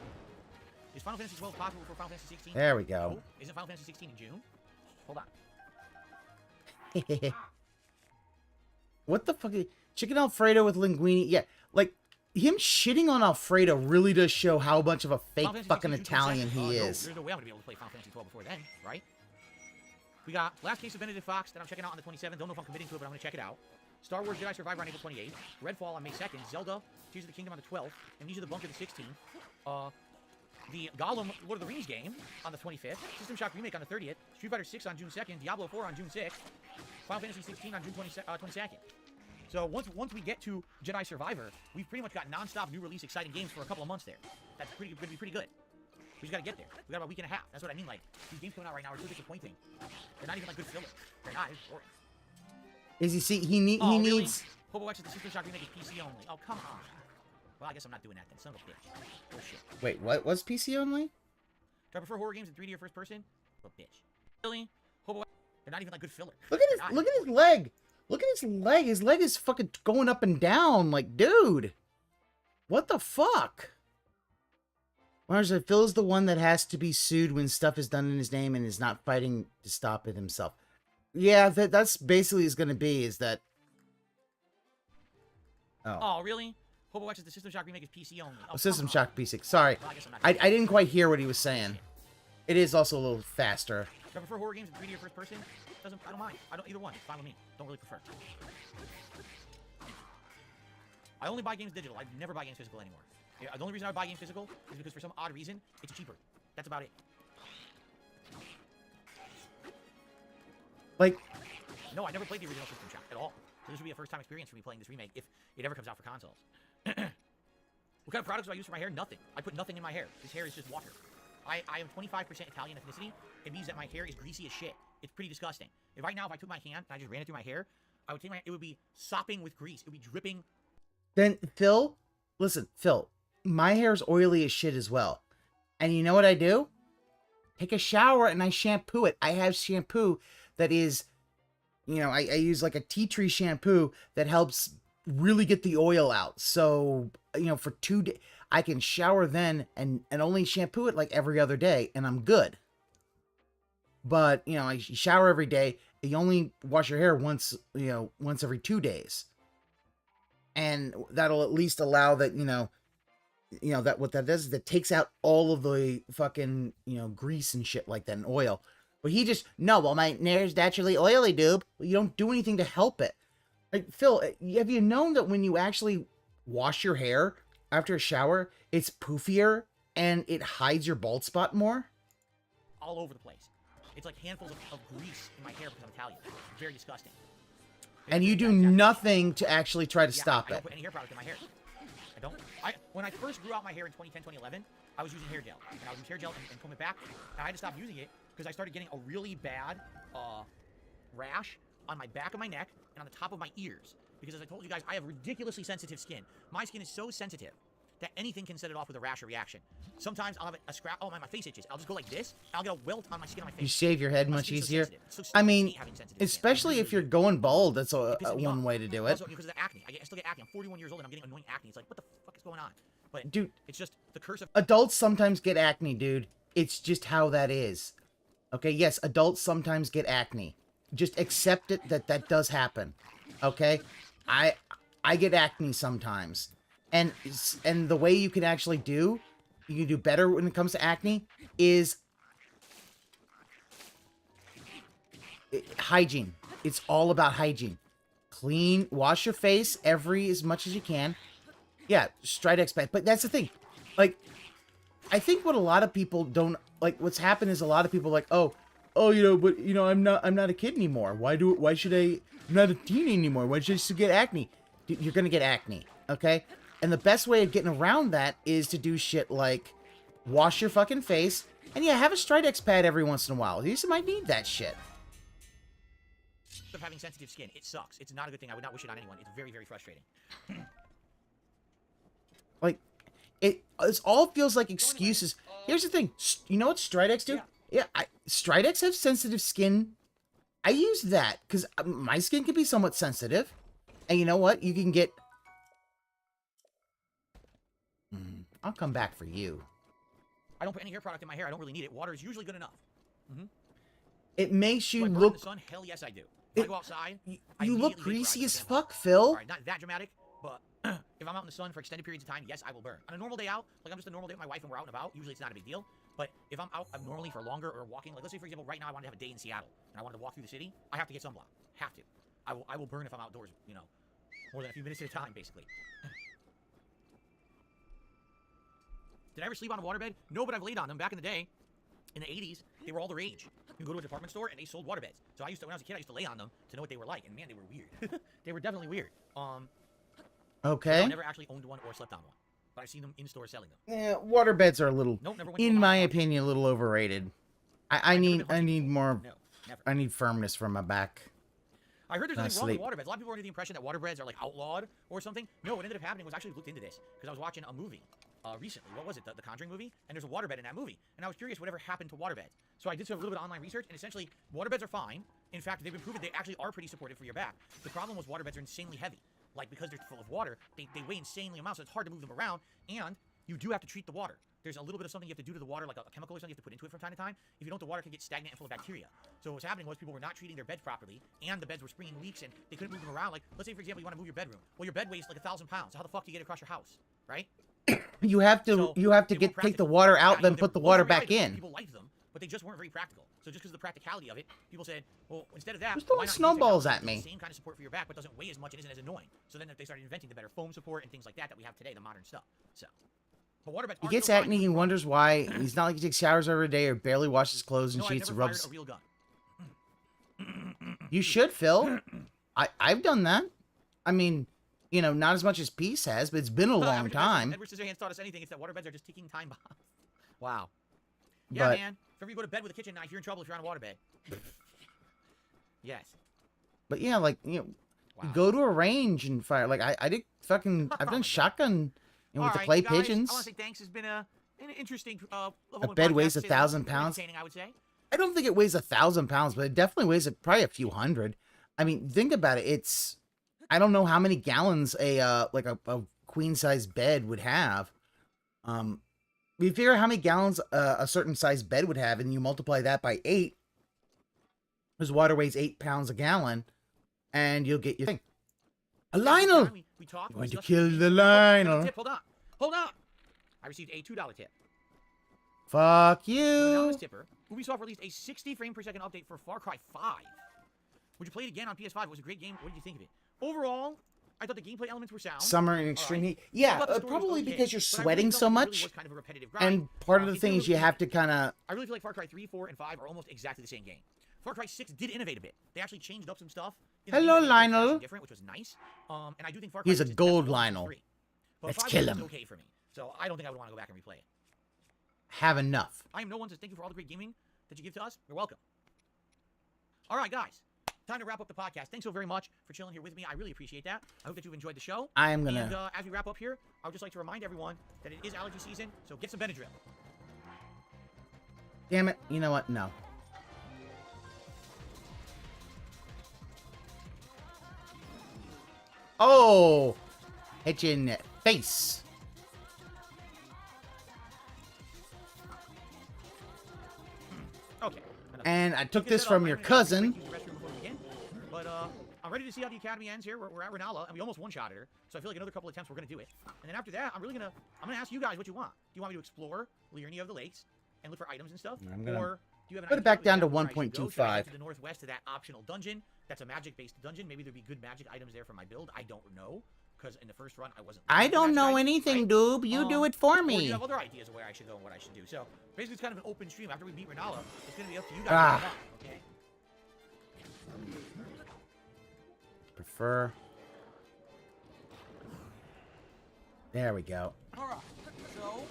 [SPEAKER 3] Is Final Fantasy 12 possible for Final Fantasy 16?
[SPEAKER 1] There we go.
[SPEAKER 3] No. Isn't Final Fantasy 16 in June? Hold on.
[SPEAKER 1] What the fuck? Chicken Alfredo with linguine? Yeah, like, him shitting on Alfredo really does show how much of a fake
[SPEAKER 3] Final Fantasy
[SPEAKER 1] fucking
[SPEAKER 3] 16 June
[SPEAKER 1] Italian
[SPEAKER 3] 22nd.
[SPEAKER 1] he
[SPEAKER 3] No,
[SPEAKER 1] is.
[SPEAKER 3] there's no way I'm going to be able to play Final Fantasy 12 before then, right? We got Last Case of Benedict Fox that I'm checking out on the 27th. Don't know if I'm committing to it, but I'm going to check it out. Star Wars Jedi Survivor on April 28th. Redfall on May 2nd. Zelda Tears of the Kingdom on the 12th. Amnesia the Bunker the 16th. The Gollum Lord of the Rings game on the 25th. System Shock Remake on the 30th. Street Fighter 6 on June 2nd. Diablo 4 on June 6th. Final Fantasy 16 on June 22nd. So once we get to Jedi Survivor, we've pretty much got non-stop new release exciting games for a couple of months there. That's going to be pretty good. We just got to get there. We got about a week and a half. That's what I mean. Like, these games coming out right now are so disappointing. They're not even like good filler. They're not. It's boring.
[SPEAKER 1] Is he see? He
[SPEAKER 3] Oh, really?
[SPEAKER 1] needs.
[SPEAKER 3] Hobo X is the System Shock Remake is PC only. Oh, come on. Well, I guess I'm not doing that then. Son of a bitch. Bullshit.
[SPEAKER 1] Wait, what? Was PC only?
[SPEAKER 3] Do I prefer horror games in 3D or first person? Oh, bitch. Really? Hobo X? They're not even like good filler.
[SPEAKER 1] Look at his. Look at his leg. Look at his leg. His leg is fucking going up and down. Like, dude, what the fuck? Mars, Phil is the one that has to be sued when stuff is done in his name and is not fighting to stop it himself. Yeah, that's basically is going to be is that.
[SPEAKER 3] Oh, really? Hobo X is the System Shock Remake is PC only. Oh,
[SPEAKER 1] System
[SPEAKER 3] come on.
[SPEAKER 1] Shock P6. Sorry,
[SPEAKER 3] Well, I guess I'm not
[SPEAKER 1] I didn't quite hear what he was saying. It is also a little faster.
[SPEAKER 3] Do I prefer horror games in 3D or first person? I don't mind. I don't either one. It's fine with me. Don't really prefer. I only buy games digital. I never buy games physical anymore. Yeah, the only reason I buy games physical is because for some odd reason it's cheaper. That's about it.
[SPEAKER 1] Like,
[SPEAKER 3] No, I never played the original System Shock at all. So this would be a first-time experience for me playing this remake if it ever comes out for consoles. What kind of products do I use for my hair? Nothing. I put nothing in my hair. This hair is just water. I am 25% Italian ethnicity. It means that my hair is greasy as shit. It's pretty disgusting. If I took my hand and I just ran it through my hair, it would be sopping with grease. It would be dripping.
[SPEAKER 1] Then Phil, listen, Phil, my hair is oily as shit as well. And you know what I do? Take a shower and I shampoo it. I have shampoo that is, you know, I use like a tea tree shampoo that helps really get the oil out. So, you know, for 2 days, I can shower then and only shampoo it like every other day and I'm good. But, you know, I shower every day. You only wash your hair once, you know, once every 2 days. And that'll at least allow that, you know, that what that does is that takes out all of the fucking, you know, grease and shit like that and oil. But he just, no, well, my hair is naturally oily, dude. Well, you don't do anything to help it. Like, Phil, have you known that when you actually wash your hair after a shower, it's poofier and it hides your bald spot more?
[SPEAKER 3] All over the place. It's like handfuls of grease in my hair because I'm Italian. It's very disgusting.
[SPEAKER 1] And you do nothing to actually try to stop
[SPEAKER 3] I don't
[SPEAKER 1] it.
[SPEAKER 3] put any hair product in my hair. I don't. When I first grew out my hair in 2010, 2011, I was using hair gel. And I would use hair gel and comb it back. And I had to stop using it because I started getting a really bad rash on my back of my neck and on the top of my ears. Because as I told you guys, I have ridiculously sensitive skin. My skin is so sensitive that anything can set it off with a rash or reaction. Sometimes I'll have a scrap. Oh, my face itches. I'll just go like this. And I'll get a welt on my skin on my face.
[SPEAKER 1] You shave your head
[SPEAKER 3] My
[SPEAKER 1] much
[SPEAKER 3] skin's so
[SPEAKER 1] easier.
[SPEAKER 3] sensitive. It's so
[SPEAKER 1] I
[SPEAKER 3] stupid.
[SPEAKER 1] mean,
[SPEAKER 3] hate having sensitive skin.
[SPEAKER 1] especially if you're going bald, that's
[SPEAKER 3] It pisses me
[SPEAKER 1] one
[SPEAKER 3] off.
[SPEAKER 1] way to do it.
[SPEAKER 3] Also, because of the acne. I still get acne. I'm 41 years old and I'm getting annoying acne. It's like, what the fuck is going on? But
[SPEAKER 1] Dude,
[SPEAKER 3] it's just the curse of
[SPEAKER 1] adults sometimes get acne, dude. It's just how that is. Okay, yes, adults sometimes get acne. Just accept it that does happen. Okay? I get acne sometimes. And the way you can actually you can do better when it comes to acne is hygiene. It's all about hygiene. Clean, wash your face as much as you can. Yeah, Stridex bad. But that's the thing. Like, I think what a lot of people don't like. What's happened is a lot of people are like, oh, you know, but you know, I'm not a kid anymore. Why should I? I'm not a teen anymore. Why should I still get acne? Dude, you're gonna get acne, okay? And the best way of getting around that is to do shit like wash your fucking face and yeah, have a Stridex pad every once in a while. You just might need that shit.
[SPEAKER 3] having sensitive skin. It sucks. It's not a good thing. I would not wish it on anyone. It's very, very frustrating.
[SPEAKER 1] Like, it all feels like excuses. Here's the thing. You know what Stridex do? Yeah, Stridex have sensitive skin. I use that because my skin can be somewhat sensitive. And you know what? You can get... I'll come back for you.
[SPEAKER 3] I don't put any hair product in my hair. I don't really need it. Water is usually good enough.
[SPEAKER 1] It makes you
[SPEAKER 3] Do I burn
[SPEAKER 1] look...
[SPEAKER 3] in the sun? Hell yes, I do. If I go outside, I
[SPEAKER 1] You look
[SPEAKER 3] immediately
[SPEAKER 1] greasy
[SPEAKER 3] vaporize
[SPEAKER 1] as
[SPEAKER 3] the damn
[SPEAKER 1] fuck,
[SPEAKER 3] house.
[SPEAKER 1] Phil.
[SPEAKER 3] All right, not that dramatic, but if I'm out in the sun for extended periods of time, yes, I will burn. On a normal day out, like I'm just a normal day with my wife and we're out and about, usually it's not a big deal. But if I'm out abnormally for longer or walking, like let's say for example, right now I wanted to have a day in Seattle and I wanted to walk through the city, I have to get sunblock. Have to. I will burn if I'm outdoors, you know, more than a few minutes at a time, basically. Did I ever sleep on a waterbed? No, but I've laid on them back in the day. In the 80s, they were all the rage. You go to a department store and they sold waterbeds. So I used to, when I was a kid, I used to lay on them to know what they were like. And man, they were weird. They were definitely weird.
[SPEAKER 1] Okay.
[SPEAKER 3] I never actually owned one or slept on one. But I've seen them in stores selling them.
[SPEAKER 1] Yeah, waterbeds are a little,
[SPEAKER 3] Nope, never went to
[SPEAKER 1] in
[SPEAKER 3] a
[SPEAKER 1] my
[SPEAKER 3] water park.
[SPEAKER 1] opinion, a little overrated. I need more.
[SPEAKER 3] No, never.
[SPEAKER 1] I need firmness for my back.
[SPEAKER 3] I heard there's
[SPEAKER 1] Not
[SPEAKER 3] nothing wrong
[SPEAKER 1] sleep.
[SPEAKER 3] with waterbeds. A lot of people are under the impression that waterbeds are like outlawed or something. No, what ended up happening was I actually looked into this because I was watching a movie recently. What was it? The Conjuring movie? And there's a waterbed in that movie. And I was curious whatever happened to waterbeds. So I did a little bit of online research, and essentially, waterbeds are fine. In fact, they've been proven they actually are pretty supportive for your back. The problem was waterbeds are insanely heavy. Like, because they're full of water, they weigh insanely amounts, so it's hard to move them around, and you do have to treat the water. There's a little bit of something you have to do to the water, like a chemical or something you have to put into it from time to time. If you don't, the water can get stagnant and full of bacteria. So what was happening was people were not treating their beds properly, and the beds were springing leaks, and they couldn't move them around. Like, let's say, for example, you want to move your bedroom. Well, your bed weighs like 1,000 pounds. How the fuck do you get it across your house, right?
[SPEAKER 1] You have to
[SPEAKER 3] So,
[SPEAKER 1] take the
[SPEAKER 3] they weren't
[SPEAKER 1] water
[SPEAKER 3] practical.
[SPEAKER 1] out,
[SPEAKER 3] Yeah,
[SPEAKER 1] then
[SPEAKER 3] they
[SPEAKER 1] put the
[SPEAKER 3] were
[SPEAKER 1] water
[SPEAKER 3] very
[SPEAKER 1] back
[SPEAKER 3] good.
[SPEAKER 1] in.
[SPEAKER 3] People liked them, but they just weren't very practical. So just because of the practicality of it, people said, well, instead of that,
[SPEAKER 1] Just throwing
[SPEAKER 3] why not use
[SPEAKER 1] snowballs
[SPEAKER 3] technology
[SPEAKER 1] at
[SPEAKER 3] that
[SPEAKER 1] me.
[SPEAKER 3] does the same kind of support for your back, but doesn't weigh as much and isn't as annoying. So then they started inventing the better foam support and things like that we have today, the modern stuff. So, but waterbeds
[SPEAKER 1] He
[SPEAKER 3] are
[SPEAKER 1] gets
[SPEAKER 3] still fine.
[SPEAKER 1] acne. He wonders why. He's not like he takes showers every day or barely washes clothes and
[SPEAKER 3] No, I've
[SPEAKER 1] sheets.
[SPEAKER 3] never
[SPEAKER 1] Rubs.
[SPEAKER 3] fired a real gun.
[SPEAKER 1] You should, Phil. I've done that. I mean, you know, not as much as Peace has, but it's been a long time.
[SPEAKER 3] Edward Scissorhands taught us anything. It's that waterbeds are just ticking time bombs. Wow. Yeah,
[SPEAKER 1] But-
[SPEAKER 3] man. If ever you go to bed with a kitchen knife, you're in trouble if you're on a waterbed. Yes.
[SPEAKER 1] But yeah, like, you know,
[SPEAKER 3] Wow.
[SPEAKER 1] Go to a range and fire. Like I did fucking. I've done shotgun with the clay
[SPEAKER 3] you guys,
[SPEAKER 1] pigeons.
[SPEAKER 3] I want to say thanks. It's been an interesting.
[SPEAKER 1] A
[SPEAKER 3] level
[SPEAKER 1] bed
[SPEAKER 3] one
[SPEAKER 1] weighs
[SPEAKER 3] podcast.
[SPEAKER 1] 1,000
[SPEAKER 3] Very
[SPEAKER 1] pounds.
[SPEAKER 3] entertaining, I would say.
[SPEAKER 1] I don't think it weighs 1,000 pounds, but it definitely weighs probably a few hundred. I mean, think about it. It's I don't know how many gallons a like a queen size bed would have. You figure how many gallons a certain size bed would have, and you multiply that by 8. Because water weighs 8 pounds a gallon, and you'll get your thing. A Lionel!
[SPEAKER 3] We talked.
[SPEAKER 1] Going to kill the Lionel.
[SPEAKER 3] Tip, hold on. I received a $2 tip.
[SPEAKER 1] Fuck
[SPEAKER 3] Anonymous
[SPEAKER 1] you.
[SPEAKER 3] tipper. Ubisoft released a 60 frame per second update for Far Cry 5. Would you play it again on PS5? It was a great game. What did you think of it? Overall, I thought the gameplay elements were sound.
[SPEAKER 1] Summer and extreme
[SPEAKER 3] Alright.
[SPEAKER 1] heat. Yeah,
[SPEAKER 3] I thought the story was
[SPEAKER 1] probably
[SPEAKER 3] okay,
[SPEAKER 1] because you're
[SPEAKER 3] but I really
[SPEAKER 1] sweating
[SPEAKER 3] felt
[SPEAKER 1] so
[SPEAKER 3] like it really
[SPEAKER 1] much.
[SPEAKER 3] was kind of a repetitive grind.
[SPEAKER 1] And part of the
[SPEAKER 3] It
[SPEAKER 1] thing
[SPEAKER 3] didn't
[SPEAKER 1] is you
[SPEAKER 3] really-
[SPEAKER 1] have to kind of...
[SPEAKER 3] I really feel like Far Cry 3, 4, and 5 are almost exactly the same game. Far Cry 6 did innovate a bit. They actually changed up some stuff. in the game
[SPEAKER 1] Hello,
[SPEAKER 3] that made it
[SPEAKER 1] Lionel.
[SPEAKER 3] different, which was nice. And I do think Far Cry
[SPEAKER 1] He's a
[SPEAKER 3] 6 is
[SPEAKER 1] gold
[SPEAKER 3] definitely
[SPEAKER 1] Lionel.
[SPEAKER 3] 3. But
[SPEAKER 1] Let's
[SPEAKER 3] 5
[SPEAKER 1] kill
[SPEAKER 3] was
[SPEAKER 1] him.
[SPEAKER 3] okay for me. So I don't think I would want to go back and replay it.
[SPEAKER 1] have enough.
[SPEAKER 3] I am no one to thank you for all the great gaming that you give to us. You're welcome. All right, guys. Time to wrap up the podcast. Thanks so very much for chilling here with me. I really appreciate that. I hope that you've enjoyed the show.
[SPEAKER 1] I am gonna...
[SPEAKER 3] And as we wrap up here, I would just like to remind everyone that it is allergy season, so get some Benadryl.
[SPEAKER 1] Damn it. You know what? No. Oh! Hit you in the face.
[SPEAKER 3] Okay.
[SPEAKER 1] And I took
[SPEAKER 3] Get
[SPEAKER 1] this
[SPEAKER 3] that
[SPEAKER 1] from
[SPEAKER 3] off.
[SPEAKER 1] your
[SPEAKER 3] I'm gonna have to
[SPEAKER 1] cousin.
[SPEAKER 3] use the restroom before we begin. But I'm ready to see how the academy ends here. We're at Renala, and we almost one-shotted her. So I feel like another couple attempts, we're gonna do it. And then after that, I'm gonna ask you guys what you want. Do you want me to explore Liurnia of the Lakes and look for items and stuff?
[SPEAKER 1] I'm gonna
[SPEAKER 3] Or do you have an
[SPEAKER 1] put it
[SPEAKER 3] idea
[SPEAKER 1] back
[SPEAKER 3] of
[SPEAKER 1] down to
[SPEAKER 3] where I should go? Should I head
[SPEAKER 1] 1.25.
[SPEAKER 3] to the northwest to that optional dungeon. That's a magic-based dungeon. Maybe there'd be good magic items there for my build. I don't know, because in the first run I wasn't.
[SPEAKER 2] I
[SPEAKER 3] looking for
[SPEAKER 2] don't
[SPEAKER 3] magic
[SPEAKER 2] know
[SPEAKER 3] items,
[SPEAKER 2] anything,
[SPEAKER 3] right?
[SPEAKER 2] Doob. You do it for
[SPEAKER 3] Or do
[SPEAKER 2] me.
[SPEAKER 3] you have other ideas of where I should go and what I should do? So basically, it's kind of an open stream. After we beat Renala, it's gonna be up to you guys.
[SPEAKER 1] Ah.
[SPEAKER 3] What you want, okay.
[SPEAKER 1] Prefer. There we go.
[SPEAKER 3] Alright, so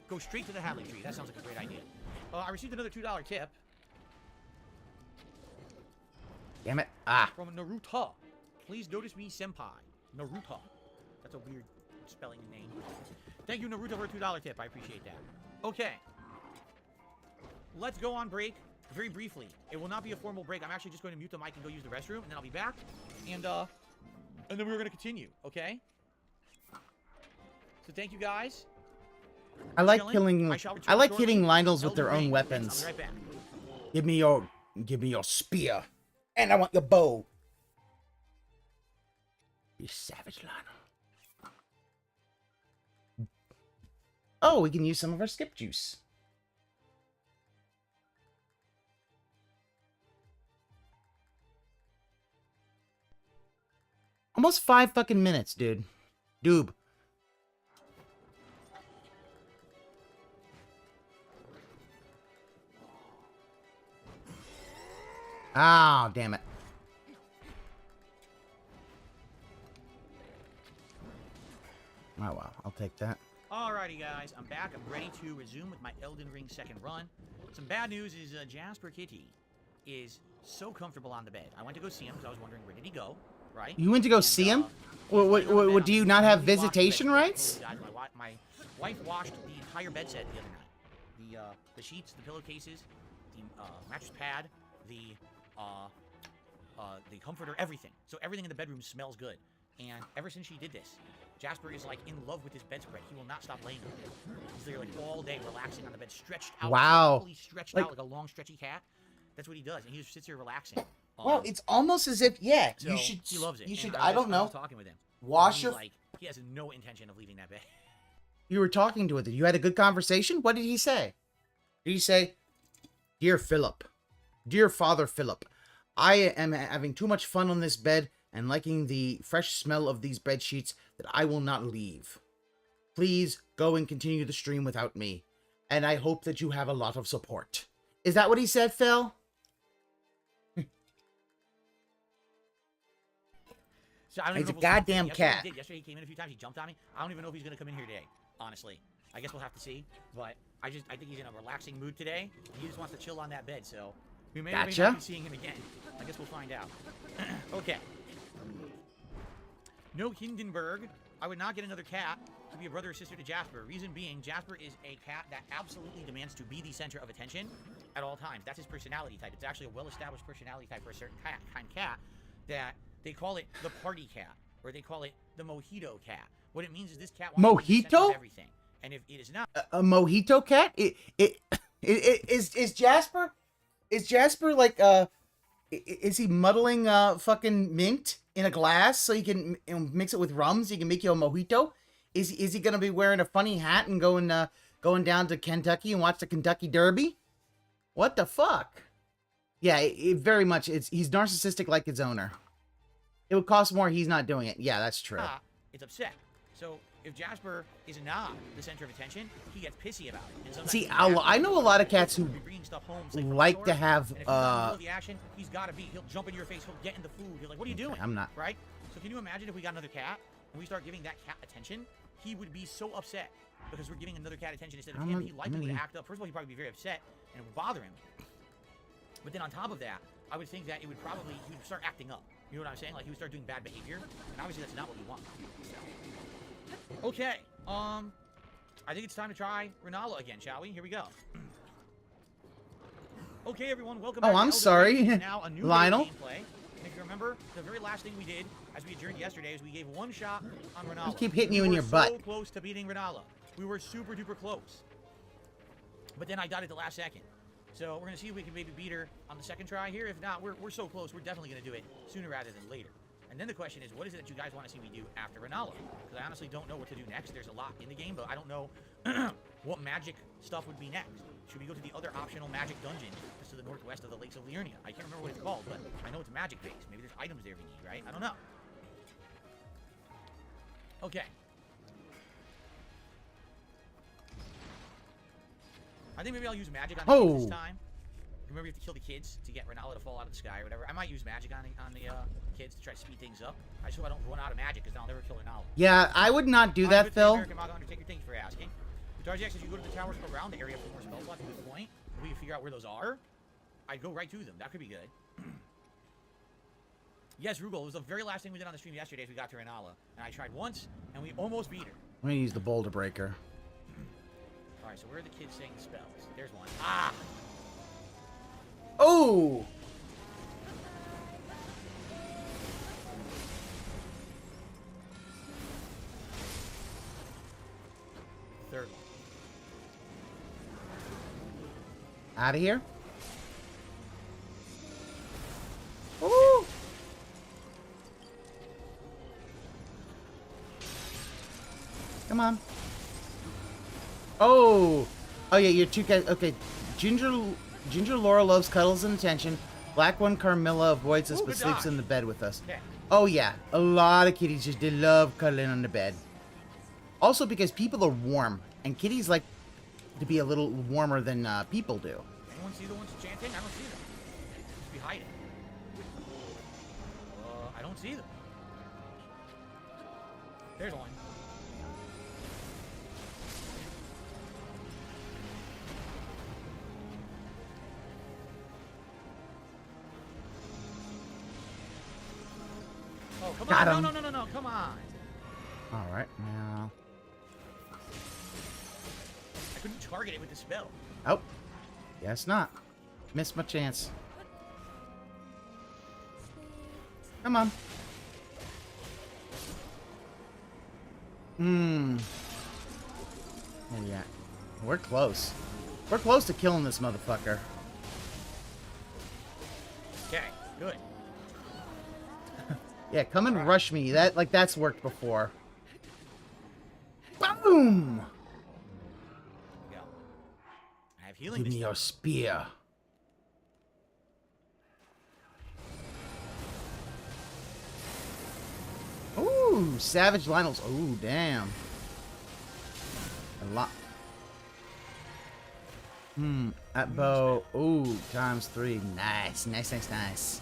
[SPEAKER 3] go straight to the Hadley tree. That sounds like a great idea. I received another $2 tip
[SPEAKER 1] Damn it. Ah.
[SPEAKER 3] from Naruto. Please notice me, senpai. Naruto. That's a weird spelling name. Thank you, Naruto, for a $2 tip. I appreciate that. Okay. Let's go on break very briefly. It will not be a formal break. I'm actually just going to mute the mic and go use the restroom, and then I'll be back. And then we're going to continue, okay? So thank you, guys.
[SPEAKER 1] I like
[SPEAKER 3] Chilling.
[SPEAKER 1] killing.
[SPEAKER 3] I shall return
[SPEAKER 1] I like
[SPEAKER 3] shortly.
[SPEAKER 1] hitting Lionels with their
[SPEAKER 3] Elden
[SPEAKER 1] own
[SPEAKER 3] Ring.
[SPEAKER 1] weapons.
[SPEAKER 3] I'll be right back.
[SPEAKER 1] Give me your spear, and I want your bow. You savage, Lionel. Oh, we can use some of our skip juice. Almost 5 fucking minutes, dude. Doob. Ah, damn it. Oh, well, I'll take that.
[SPEAKER 3] Alrighty, guys, I'm back. I'm ready to resume with my Elden Ring second run. Some bad news is Jasper Kitty is so comfortable on the bed. I went to go see him because I was wondering where did he go, right?
[SPEAKER 1] You went to go
[SPEAKER 3] And,
[SPEAKER 1] see him?
[SPEAKER 3] he's laying on the bed.
[SPEAKER 1] Do you
[SPEAKER 3] I'm
[SPEAKER 1] not have
[SPEAKER 3] completely washed the
[SPEAKER 1] visitation
[SPEAKER 3] bed.
[SPEAKER 1] rights?
[SPEAKER 3] Guys, my wife washed the entire bed set the other night. The sheets, the pillowcases, the mattress pad, the comforter, everything. So everything in the bedroom smells good. And ever since she did this, Jasper is like in love with his bedspread. He will not stop laying on it. He's there like all day relaxing on the bed, stretched out.
[SPEAKER 1] Wow.
[SPEAKER 3] Fully stretched
[SPEAKER 1] Like-
[SPEAKER 3] out like a long stretchy cat. That's what he does. And he just sits here relaxing.
[SPEAKER 1] Well, it's almost as if, yeah,
[SPEAKER 3] so
[SPEAKER 1] you should.
[SPEAKER 3] he loves it.
[SPEAKER 1] You
[SPEAKER 3] And
[SPEAKER 1] should.
[SPEAKER 3] was
[SPEAKER 1] I don't
[SPEAKER 3] just-
[SPEAKER 1] know.
[SPEAKER 3] was talking with him.
[SPEAKER 1] Wash
[SPEAKER 3] He's
[SPEAKER 1] your.
[SPEAKER 3] like, he has no intention of leaving that bed.
[SPEAKER 1] You were talking to it. You had a good conversation. What did he say? Did he say, "Dear Philip, dear Father Philip, I am having too much fun on this bed and liking the fresh smell of these bed sheets that I will not leave. Please go and continue the stream without me, and I hope that you have a lot of support." Is that what he said, Phil?
[SPEAKER 3] So I don't
[SPEAKER 1] He's
[SPEAKER 3] even
[SPEAKER 1] a
[SPEAKER 3] know if we'll see him
[SPEAKER 1] goddamn
[SPEAKER 3] today. Yesterday
[SPEAKER 1] cat.
[SPEAKER 3] he did. Yesterday he came in a few times. He jumped on me. I don't even know if he's gonna come in here today. Honestly, I guess we'll have to see. But I think he's in a relaxing mood today. He just wants to chill on that bed. So We may or may
[SPEAKER 1] Gotcha.
[SPEAKER 3] not be seeing him again. I guess we'll find out. Okay. No Hindenburg. I would not get another cat to be a brother or sister to Jasper. Reason being, Jasper is a cat that absolutely demands to be the center of attention at all times. That's his personality type. It's actually a well-established personality type for a certain kind of cat that they call it the party cat, or they call it the mojito cat. What it means is this cat wants to be the center
[SPEAKER 1] Mojito?
[SPEAKER 3] of everything. And if it is not...
[SPEAKER 1] A mojito cat? Is Jasper? Is Jasper like is he muddling fucking mint in a glass so you can mix it with rum so you can make you a mojito? Is he gonna be wearing a funny hat and going down to Kentucky and watch the Kentucky Derby? What the fuck? Yeah, it very much. He's narcissistic like his owner. It would cost more. He's not doing it. Yeah, that's true.
[SPEAKER 3] It's upset. So if Jasper is not the center of attention, he gets pissy about it. And sometimes
[SPEAKER 1] See,
[SPEAKER 3] he has
[SPEAKER 1] I know a lot of cats who
[SPEAKER 3] be bringing stuff home, say, from the
[SPEAKER 1] like
[SPEAKER 3] store,
[SPEAKER 1] to have
[SPEAKER 3] and if he's not in the middle of the action, he's got to be. He'll jump in your face. He'll get in the food. He'll like, what are you doing?
[SPEAKER 1] I'm not.
[SPEAKER 3] Right? So can you imagine if we got another cat and we start giving that cat attention? He would be so upset because we're giving another cat attention instead of him. He likely would act up. First of all, he'd probably be very upset and it would bother him. But then on top of that, I would think that it would probably, he would start acting up. You know what I'm saying? Like he would start doing bad behavior. And obviously that's not what we want. So. Okay. I think it's time to try Renala again, shall we? Here we go. Okay, everyone, welcome back to
[SPEAKER 1] I'm
[SPEAKER 3] Elden
[SPEAKER 1] sorry,
[SPEAKER 3] Ring. Now a new
[SPEAKER 1] Lionel.
[SPEAKER 3] gameplay. And if you remember, the very last thing we did, as we adjourned yesterday, is we gave one shot on Renala.
[SPEAKER 1] I keep hitting you
[SPEAKER 3] We
[SPEAKER 1] in
[SPEAKER 3] were
[SPEAKER 1] your butt.
[SPEAKER 3] so close to beating Renala. We were super duper close. But then I died at the last second. So we're gonna see if we can maybe beat her on the second try here. If not, we're so close, we're definitely gonna do it sooner rather than later. And then the question is, what is it that you guys want to see me do after Renala? Because I honestly don't know what to do next. There's a lot in the game, but I don't know what magic stuff would be next. Should we go to the other optional magic dungeon just to the northwest of the Lakes of Liurnia? I can't remember what it's called, but I know it's magic-based. Maybe there's items there we need, right? I don't know. Okay. I think maybe I'll use magic on the kids this time. Remember, you have to kill the kids to get Renala to fall out of the sky or whatever. I might use magic on the kids to try to speed things up. I just hope I don't run out of magic, because then I'll never kill Renala.
[SPEAKER 1] Yeah, I would not do that, Phil.
[SPEAKER 3] American Mago Undertaker, thanks for asking. Tarjax says you go to the towers around the area for more spell slots. Good point. If we can figure out where those are, I'd go right to them. That could be good. Yes, Rugal, it was the very last thing we did on the stream yesterday as we got to Renala. And I tried once, and we almost beat her.
[SPEAKER 1] I'm gonna use the boulder breaker.
[SPEAKER 3] Alright, so where are the kids saying the spells? There's one. Ah!
[SPEAKER 1] Oh!
[SPEAKER 3] Third one.
[SPEAKER 1] Out of here. Woo! Come on. Oh! Oh yeah, you're two guys. Okay, Ginger Laura loves cuddles and attention. Black one Carmilla avoids us
[SPEAKER 3] Ooh,
[SPEAKER 1] but
[SPEAKER 3] good
[SPEAKER 1] sleeps
[SPEAKER 3] dodge.
[SPEAKER 1] in the bed with us.
[SPEAKER 3] Okay.
[SPEAKER 1] Oh yeah, a lot of kitties just they love cuddling on the bed. Also because people are warm, and kitties like to be a little warmer than people do.
[SPEAKER 3] Anyone see the ones chanting? I don't see them. Just be hiding. I don't see them. There's one. Oh, come
[SPEAKER 1] Got
[SPEAKER 3] on.
[SPEAKER 1] him.
[SPEAKER 3] No, come on.
[SPEAKER 1] Alright, now.
[SPEAKER 3] I couldn't target it with the spell.
[SPEAKER 1] Oh. Guess not. Missed my chance. Come on. Oh yeah. We're close. We're close to killing this motherfucker.
[SPEAKER 3] Okay, good.
[SPEAKER 1] Yeah, come and rush me. That's worked before. Boom!
[SPEAKER 3] There we go. I have healing
[SPEAKER 1] Give me
[SPEAKER 3] this
[SPEAKER 1] your
[SPEAKER 3] time.
[SPEAKER 1] spear. Ooh, Savage Lionel's. Ooh, damn. A lot. That bow. Ooh, ×3. Nice, nice, nice, nice.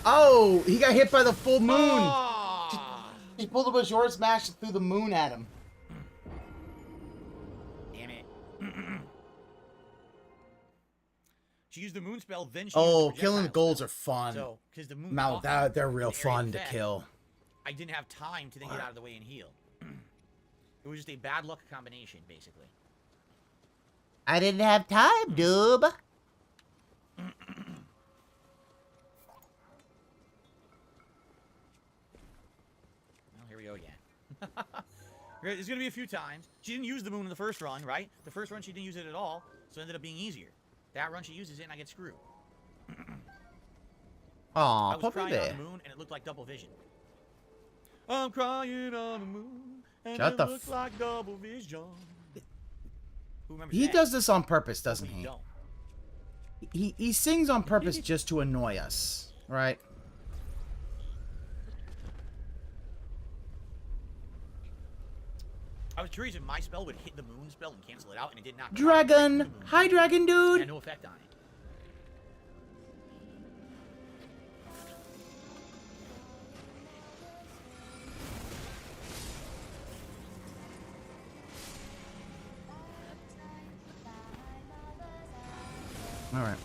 [SPEAKER 1] Oh, he got hit by the full moon.
[SPEAKER 3] Oh!
[SPEAKER 1] He pulled a Majora Smash through the moon at him.
[SPEAKER 3] Damn it. She used the moon spell, then she
[SPEAKER 1] Oh,
[SPEAKER 3] used the
[SPEAKER 1] killing the
[SPEAKER 3] projectile
[SPEAKER 1] golds
[SPEAKER 3] spell.
[SPEAKER 1] are fun.
[SPEAKER 3] So, because the moon
[SPEAKER 1] Now
[SPEAKER 3] caught me
[SPEAKER 1] they're real
[SPEAKER 3] in the area
[SPEAKER 1] fun to
[SPEAKER 3] effect,
[SPEAKER 1] kill.
[SPEAKER 3] I didn't have time to then get out of the way and heal. It was just a bad luck combination, basically.
[SPEAKER 2] I didn't have time, doob.
[SPEAKER 3] Well, here we go again. There's gonna be a few times. She didn't use the moon in the first run, right? The first run she didn't use it at all, so it ended up being easier. That run she uses it and I get screwed. I
[SPEAKER 1] Aw,
[SPEAKER 3] was
[SPEAKER 1] puppy
[SPEAKER 3] crying
[SPEAKER 1] bear.
[SPEAKER 3] on the moon and it looked like double vision. I'm crying on the moon and
[SPEAKER 1] Shut
[SPEAKER 3] it
[SPEAKER 1] the
[SPEAKER 3] looks like double vision. Who remembers
[SPEAKER 1] He
[SPEAKER 3] that?
[SPEAKER 1] does this on purpose, doesn't
[SPEAKER 3] We
[SPEAKER 1] he?
[SPEAKER 3] don't.
[SPEAKER 1] He sings on purpose just to annoy us, right?
[SPEAKER 3] I was curious if my spell would hit the moon spell and cancel it out, and it did not.
[SPEAKER 1] Dragon! Hi, dragon
[SPEAKER 3] It
[SPEAKER 1] dude!
[SPEAKER 3] had no effect on it.
[SPEAKER 1] Alright.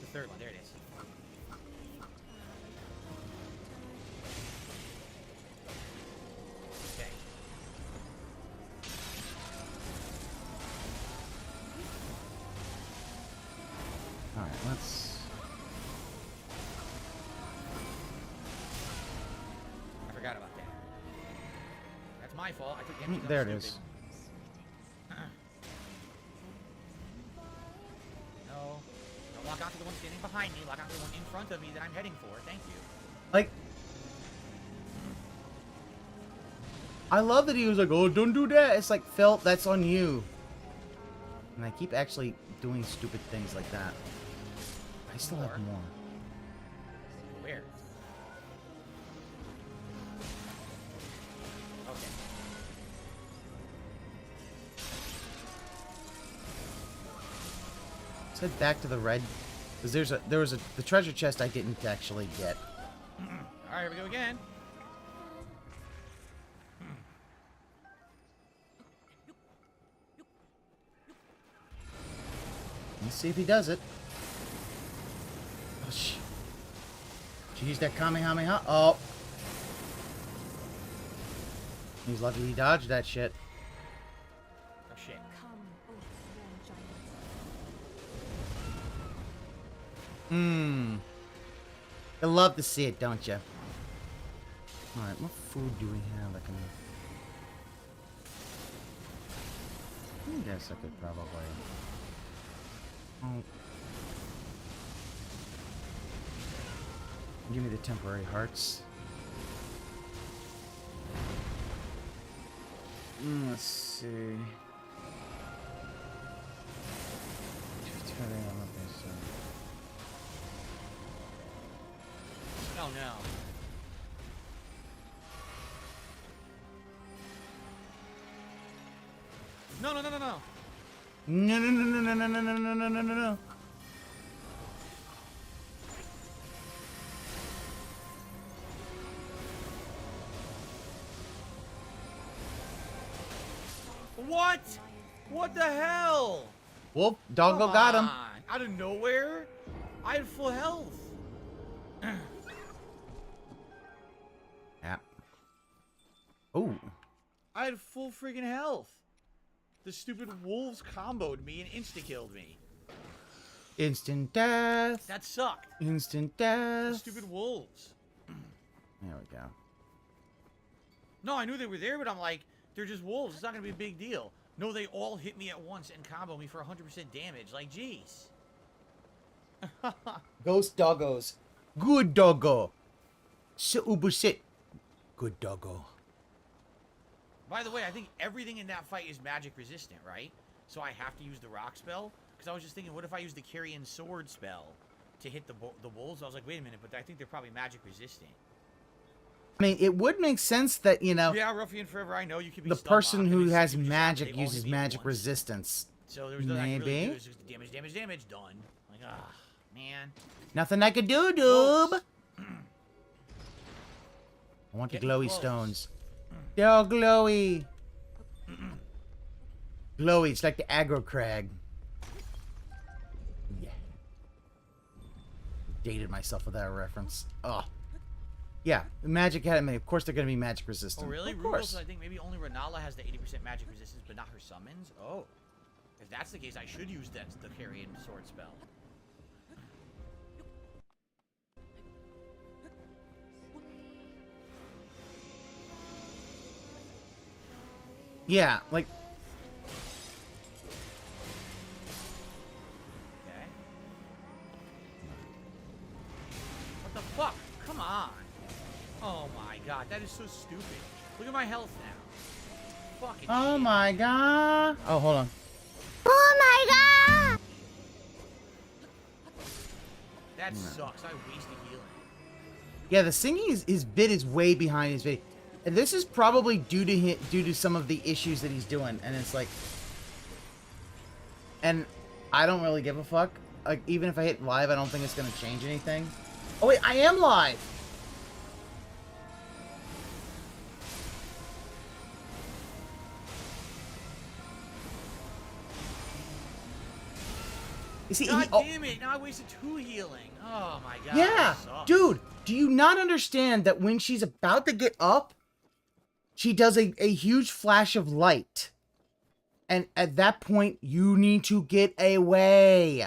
[SPEAKER 3] The third one, there it is. Okay.
[SPEAKER 1] Alright, let's...
[SPEAKER 3] I forgot about that. That's my fault. I took damage. 'cause I'm
[SPEAKER 1] There it is.
[SPEAKER 3] stupid. No. Don't lock onto the one standing behind me. Lock onto the one in front of me that I'm heading for. Thank you.
[SPEAKER 1] Like... I love that he was like, oh, don't do that. It's like, Phil, that's on you. And I keep actually doing stupid things like that. I still have more.
[SPEAKER 3] Where? Okay.
[SPEAKER 1] Let's head back to the red. Because there was the treasure chest I didn't actually get.
[SPEAKER 3] All right, here we go again.
[SPEAKER 1] Let's see if he does it. Oh, she used that Kamehameha. Oh. He's lucky he dodged that shit.
[SPEAKER 3] Oh shit.
[SPEAKER 1] I love to see it, don't you? Alright, what food do we have that can... I guess I could probably... Oh. Give me the temporary hearts. Let's see.
[SPEAKER 3] Oh no. No, no, no, no, no.
[SPEAKER 1] No, no, no, no, no, no, no, no, no, no, no, no.
[SPEAKER 3] What? What the hell?
[SPEAKER 1] Wolf, doggo
[SPEAKER 3] Come
[SPEAKER 1] got him.
[SPEAKER 3] on. Out of nowhere? I had full health.
[SPEAKER 1] Yeah. Oh.
[SPEAKER 3] I had full freaking health. The stupid wolves comboed me and insta-killed me.
[SPEAKER 1] Instant death.
[SPEAKER 3] That sucked.
[SPEAKER 1] Instant
[SPEAKER 3] The
[SPEAKER 1] death.
[SPEAKER 3] stupid wolves.
[SPEAKER 1] There we go.
[SPEAKER 3] No, I knew they were there, but I'm like, they're just wolves. It's not going to be a big deal. No, they all hit me at once and combo me for 100% damage. Like, jeez.
[SPEAKER 1] Ghost doggos. Good doggo. Sit. Good doggo.
[SPEAKER 3] By the way, I think everything in that fight is magic resistant, right? So I have to use the rock spell? Because I was just thinking, what if I use the carrion sword spell to hit the wolves? I was like, wait a minute, but I think they're probably magic resistant.
[SPEAKER 1] I mean, it would make sense that, you know,
[SPEAKER 3] Yeah, Ruffian Forever, I know you could be
[SPEAKER 1] the
[SPEAKER 3] stun
[SPEAKER 1] person
[SPEAKER 3] locked,
[SPEAKER 1] who
[SPEAKER 3] and
[SPEAKER 1] has
[SPEAKER 3] you just have
[SPEAKER 1] magic
[SPEAKER 3] to- they all
[SPEAKER 1] uses
[SPEAKER 3] hit me at
[SPEAKER 1] magic
[SPEAKER 3] once.
[SPEAKER 1] resistance.
[SPEAKER 3] So there was nothing I could really
[SPEAKER 1] Maybe.
[SPEAKER 3] do. It was just damage, done. Like, ah, man.
[SPEAKER 1] Nothing I could do,
[SPEAKER 3] Close.
[SPEAKER 1] doob. I want the
[SPEAKER 3] Getting
[SPEAKER 1] glowy
[SPEAKER 3] close.
[SPEAKER 1] stones. They're all glowy. Glowy, it's like the aggro crag. dated myself with that reference. Oh. Yeah, the Magic Academy. Of course they're going to be magic resistant.
[SPEAKER 3] Oh, really?
[SPEAKER 1] Of course.
[SPEAKER 3] Rugos, I think maybe only Renala has the 80% magic resistance, but not her summons? Oh. If that's the case, I should use the Carrion Sword spell.
[SPEAKER 1] Yeah, like...
[SPEAKER 3] Okay. What the fuck? Come on. Oh my god, that is so stupid. Look at my health now. Fucking
[SPEAKER 1] Oh
[SPEAKER 3] shit.
[SPEAKER 1] my god. Oh, hold on.
[SPEAKER 2] Oh my god!
[SPEAKER 3] That sucks. I wasted healing.
[SPEAKER 1] Yeah, the singing his bit is way behind his video. And this is probably due to some of the issues that he's doing, and it's like, and I don't really give a fuck. Like, even if I hit live, I don't think it's gonna change anything. Oh wait, I am live. You see,
[SPEAKER 3] God damn it! Now I wasted 2 healing. Oh my god.
[SPEAKER 1] yeah,
[SPEAKER 3] that sucks.
[SPEAKER 1] dude, do you not understand that when she's about to get up, she does a huge flash of light. And at that point, you need to get away.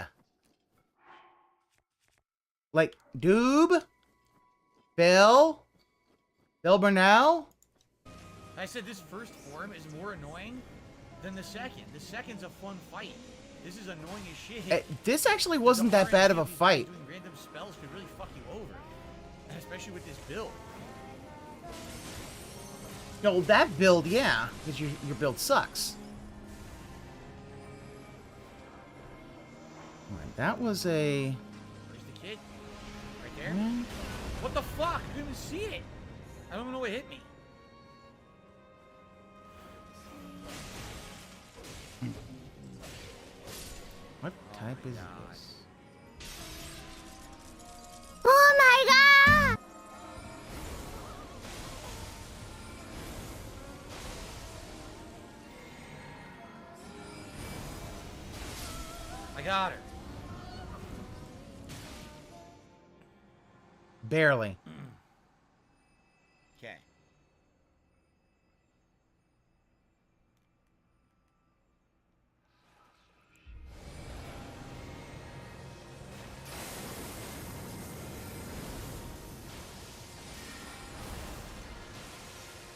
[SPEAKER 1] Like, Doob? Bill Burnell?
[SPEAKER 3] I said this first form is more annoying than the second. The second's a fun fight. This is annoying as shit.
[SPEAKER 1] This actually wasn't that bad of a fight.
[SPEAKER 3] Doing random spells could really fuck you over. And especially with this build.
[SPEAKER 1] No, that build, yeah. Because your build sucks. Alright, that was a...
[SPEAKER 3] Where's the kid? Right there? What the fuck? I couldn't even see it. I don't even know what hit me.
[SPEAKER 1] What type is this?
[SPEAKER 2] Oh my god!
[SPEAKER 3] I got her.
[SPEAKER 1] Barely.
[SPEAKER 3] Okay.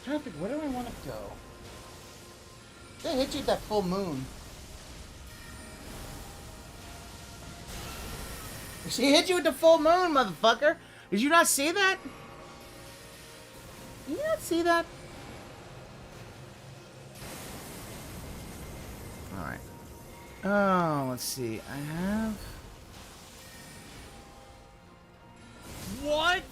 [SPEAKER 1] Traffic, where do I want to go? They hit you at that full moon. She hit you with the full moon, motherfucker. Did you not see that? Did you not see that? Alright. Oh, let's see. I have...
[SPEAKER 3] What?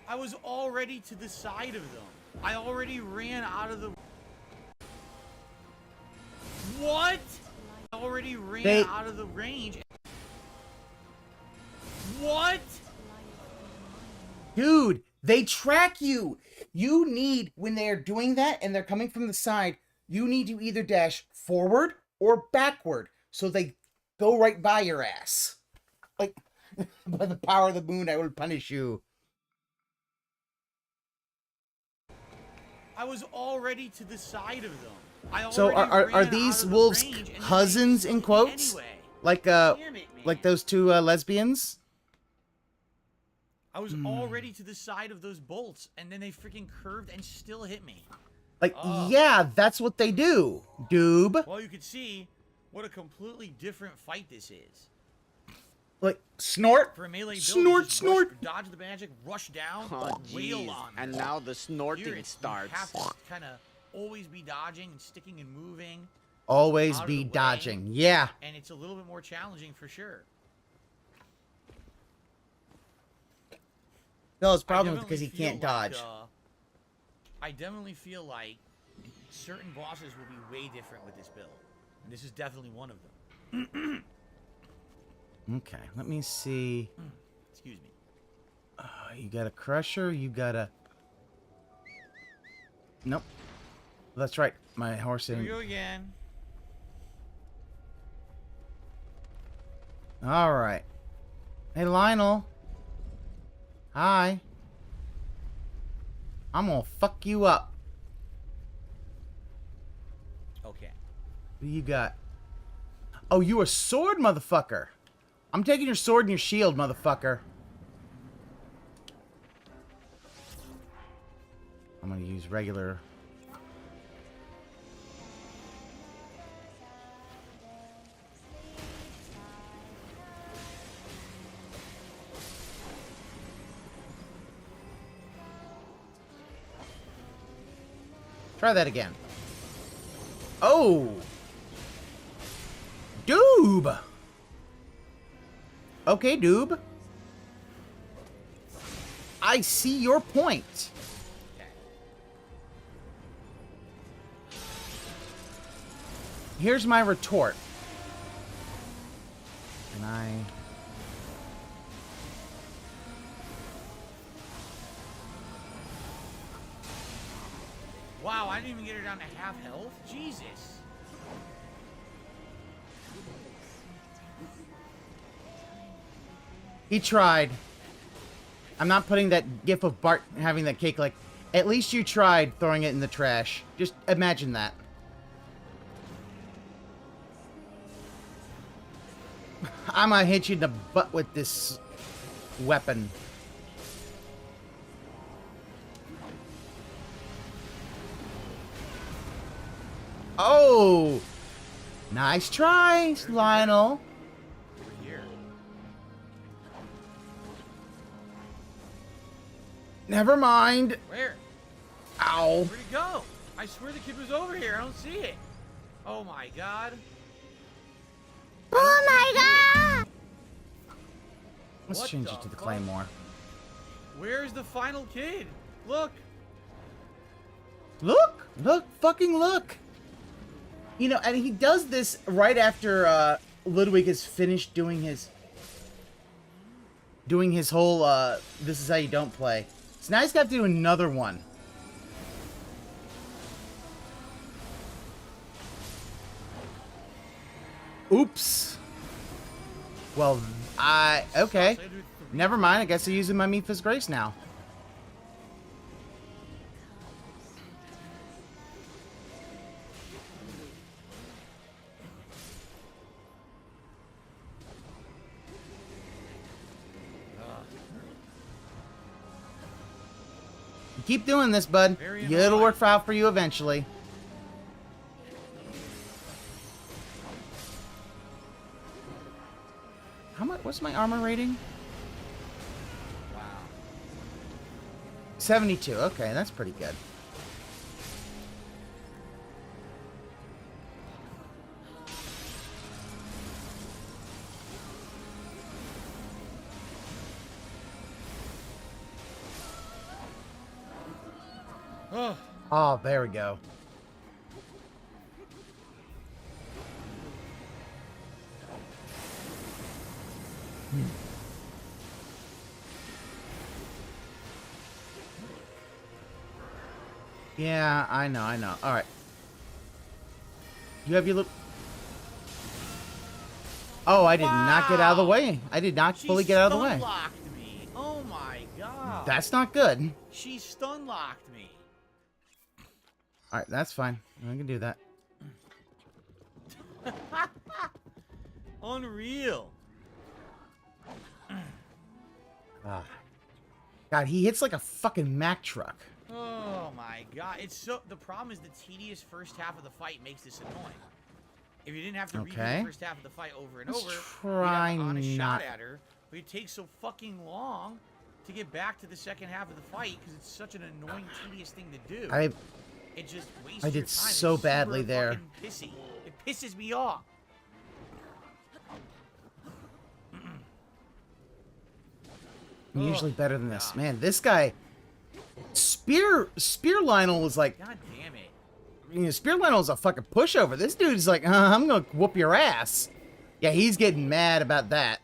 [SPEAKER 3] I was already to the side of them. I already ran out of the... What? I already ran out of the range. What?
[SPEAKER 1] Dude, they track you. You need, when they're doing that and they're coming from the side, you need to either dash forward or backward so they go right by your ass. Like, by the power of the moon, I will punish you.
[SPEAKER 3] I was already to the side of them.
[SPEAKER 1] So are these wolves cousins in quotes?
[SPEAKER 3] Anyway.
[SPEAKER 1] Like like those two lesbians?
[SPEAKER 3] I was already to the side of those bolts, and then they freaking curved and still hit me.
[SPEAKER 1] Like, yeah, that's what they do, doob.
[SPEAKER 3] Well, you can see what a completely different fight this is.
[SPEAKER 1] Like, snort,
[SPEAKER 3] For a melee build,
[SPEAKER 1] snort,
[SPEAKER 3] just
[SPEAKER 1] snort.
[SPEAKER 3] rush, dodge the magic, rush down,
[SPEAKER 6] Oh,
[SPEAKER 3] wail
[SPEAKER 6] jeez.
[SPEAKER 3] on
[SPEAKER 6] And
[SPEAKER 3] them.
[SPEAKER 6] now the snorting
[SPEAKER 3] Here,
[SPEAKER 6] starts.
[SPEAKER 3] You have to kind of always be dodging and sticking and moving,
[SPEAKER 1] Always
[SPEAKER 3] Out of
[SPEAKER 1] be
[SPEAKER 3] the way.
[SPEAKER 1] dodging. Yeah.
[SPEAKER 3] and it's a little bit more challenging for sure.
[SPEAKER 1] No, it's
[SPEAKER 3] I
[SPEAKER 1] problem
[SPEAKER 3] definitely
[SPEAKER 1] because he
[SPEAKER 3] feel
[SPEAKER 1] can't
[SPEAKER 3] like,
[SPEAKER 1] dodge.
[SPEAKER 3] I definitely feel like certain bosses will be way different with this build, and this is definitely one of them.
[SPEAKER 1] Okay, let me see.
[SPEAKER 3] Excuse me.
[SPEAKER 1] You got a crusher, you got a... Nope. That's right, my horse
[SPEAKER 3] Here we
[SPEAKER 1] didn't...
[SPEAKER 3] go again.
[SPEAKER 1] Alright. Hey, Lionel. Hi. I'm gonna fuck you up.
[SPEAKER 3] Okay.
[SPEAKER 1] What do you got? Oh, you a sword, motherfucker. I'm taking your sword and your shield, motherfucker. I'm gonna use regular. Try that again. Oh! Doob! Okay, Doob. I see your point. Here's my retort. And
[SPEAKER 3] Wow, I didn't even get her down to half health? Jesus.
[SPEAKER 1] He tried. I'm not putting that gif of Bart having that cake like, at least you tried throwing it in the trash. Just imagine that. I'm gonna hit you in the butt with this weapon. Oh! Nice try, Lionel.
[SPEAKER 3] Over here.
[SPEAKER 1] Never mind.
[SPEAKER 3] Where?
[SPEAKER 1] Ow.
[SPEAKER 3] Where'd he go? I swear the kid was over here. I don't see it. Oh my god.
[SPEAKER 2] Oh my god!
[SPEAKER 1] Let's
[SPEAKER 3] What
[SPEAKER 1] change
[SPEAKER 3] the
[SPEAKER 1] it to the
[SPEAKER 3] fuck?
[SPEAKER 1] claymore.
[SPEAKER 3] Where's the final kid? Look.
[SPEAKER 1] Look! Look! Fucking look! You know, and he does this right after Ludwig has finished doing his whole this is how you don't play. So now he's got to do another one. Oops. Well, okay. Never mind. I guess I'm using my Mipha's Grace now. Keep doing this, bud.
[SPEAKER 3] Very
[SPEAKER 1] It'll
[SPEAKER 3] annoying.
[SPEAKER 1] work out for you eventually. How much? What's my armor rating?
[SPEAKER 3] Wow.
[SPEAKER 1] 72. Okay, that's pretty good.
[SPEAKER 3] Oh.
[SPEAKER 1] Oh, there we go. Yeah, I know. All right. You have your little... Oh, I did not get out of the way. I did not fully get out of the way.
[SPEAKER 3] She stun-locked me. Oh my god.
[SPEAKER 1] That's not good.
[SPEAKER 3] She stun-locked me.
[SPEAKER 1] All right, that's fine. I can do that.
[SPEAKER 3] Unreal.
[SPEAKER 1] God, he hits like a fucking Mack truck.
[SPEAKER 3] Oh my god. It's so the problem is the tedious first half of the fight makes this annoying. If you didn't have to redo
[SPEAKER 1] Okay.
[SPEAKER 3] the first half of the fight over and
[SPEAKER 1] Let's
[SPEAKER 3] over,
[SPEAKER 1] try
[SPEAKER 3] you'd have an honest
[SPEAKER 1] not-
[SPEAKER 3] shot at her, but it takes so fucking long to get back to the second half of the fight because it's such an annoying, tedious thing to do. It just wastes
[SPEAKER 1] I did
[SPEAKER 3] your time.
[SPEAKER 1] so
[SPEAKER 3] It's
[SPEAKER 1] badly
[SPEAKER 3] super
[SPEAKER 1] there.
[SPEAKER 3] fucking pissy. It pisses me off.
[SPEAKER 1] I'm usually
[SPEAKER 3] Oh,
[SPEAKER 1] better than this.
[SPEAKER 3] God.
[SPEAKER 1] Man, this guy... Spear Lionel was like...
[SPEAKER 3] God damn it.
[SPEAKER 1] You know, Spear Lionel's a fucking pushover. This dude's like, I'm gonna whoop your ass. Yeah, he's getting mad about that.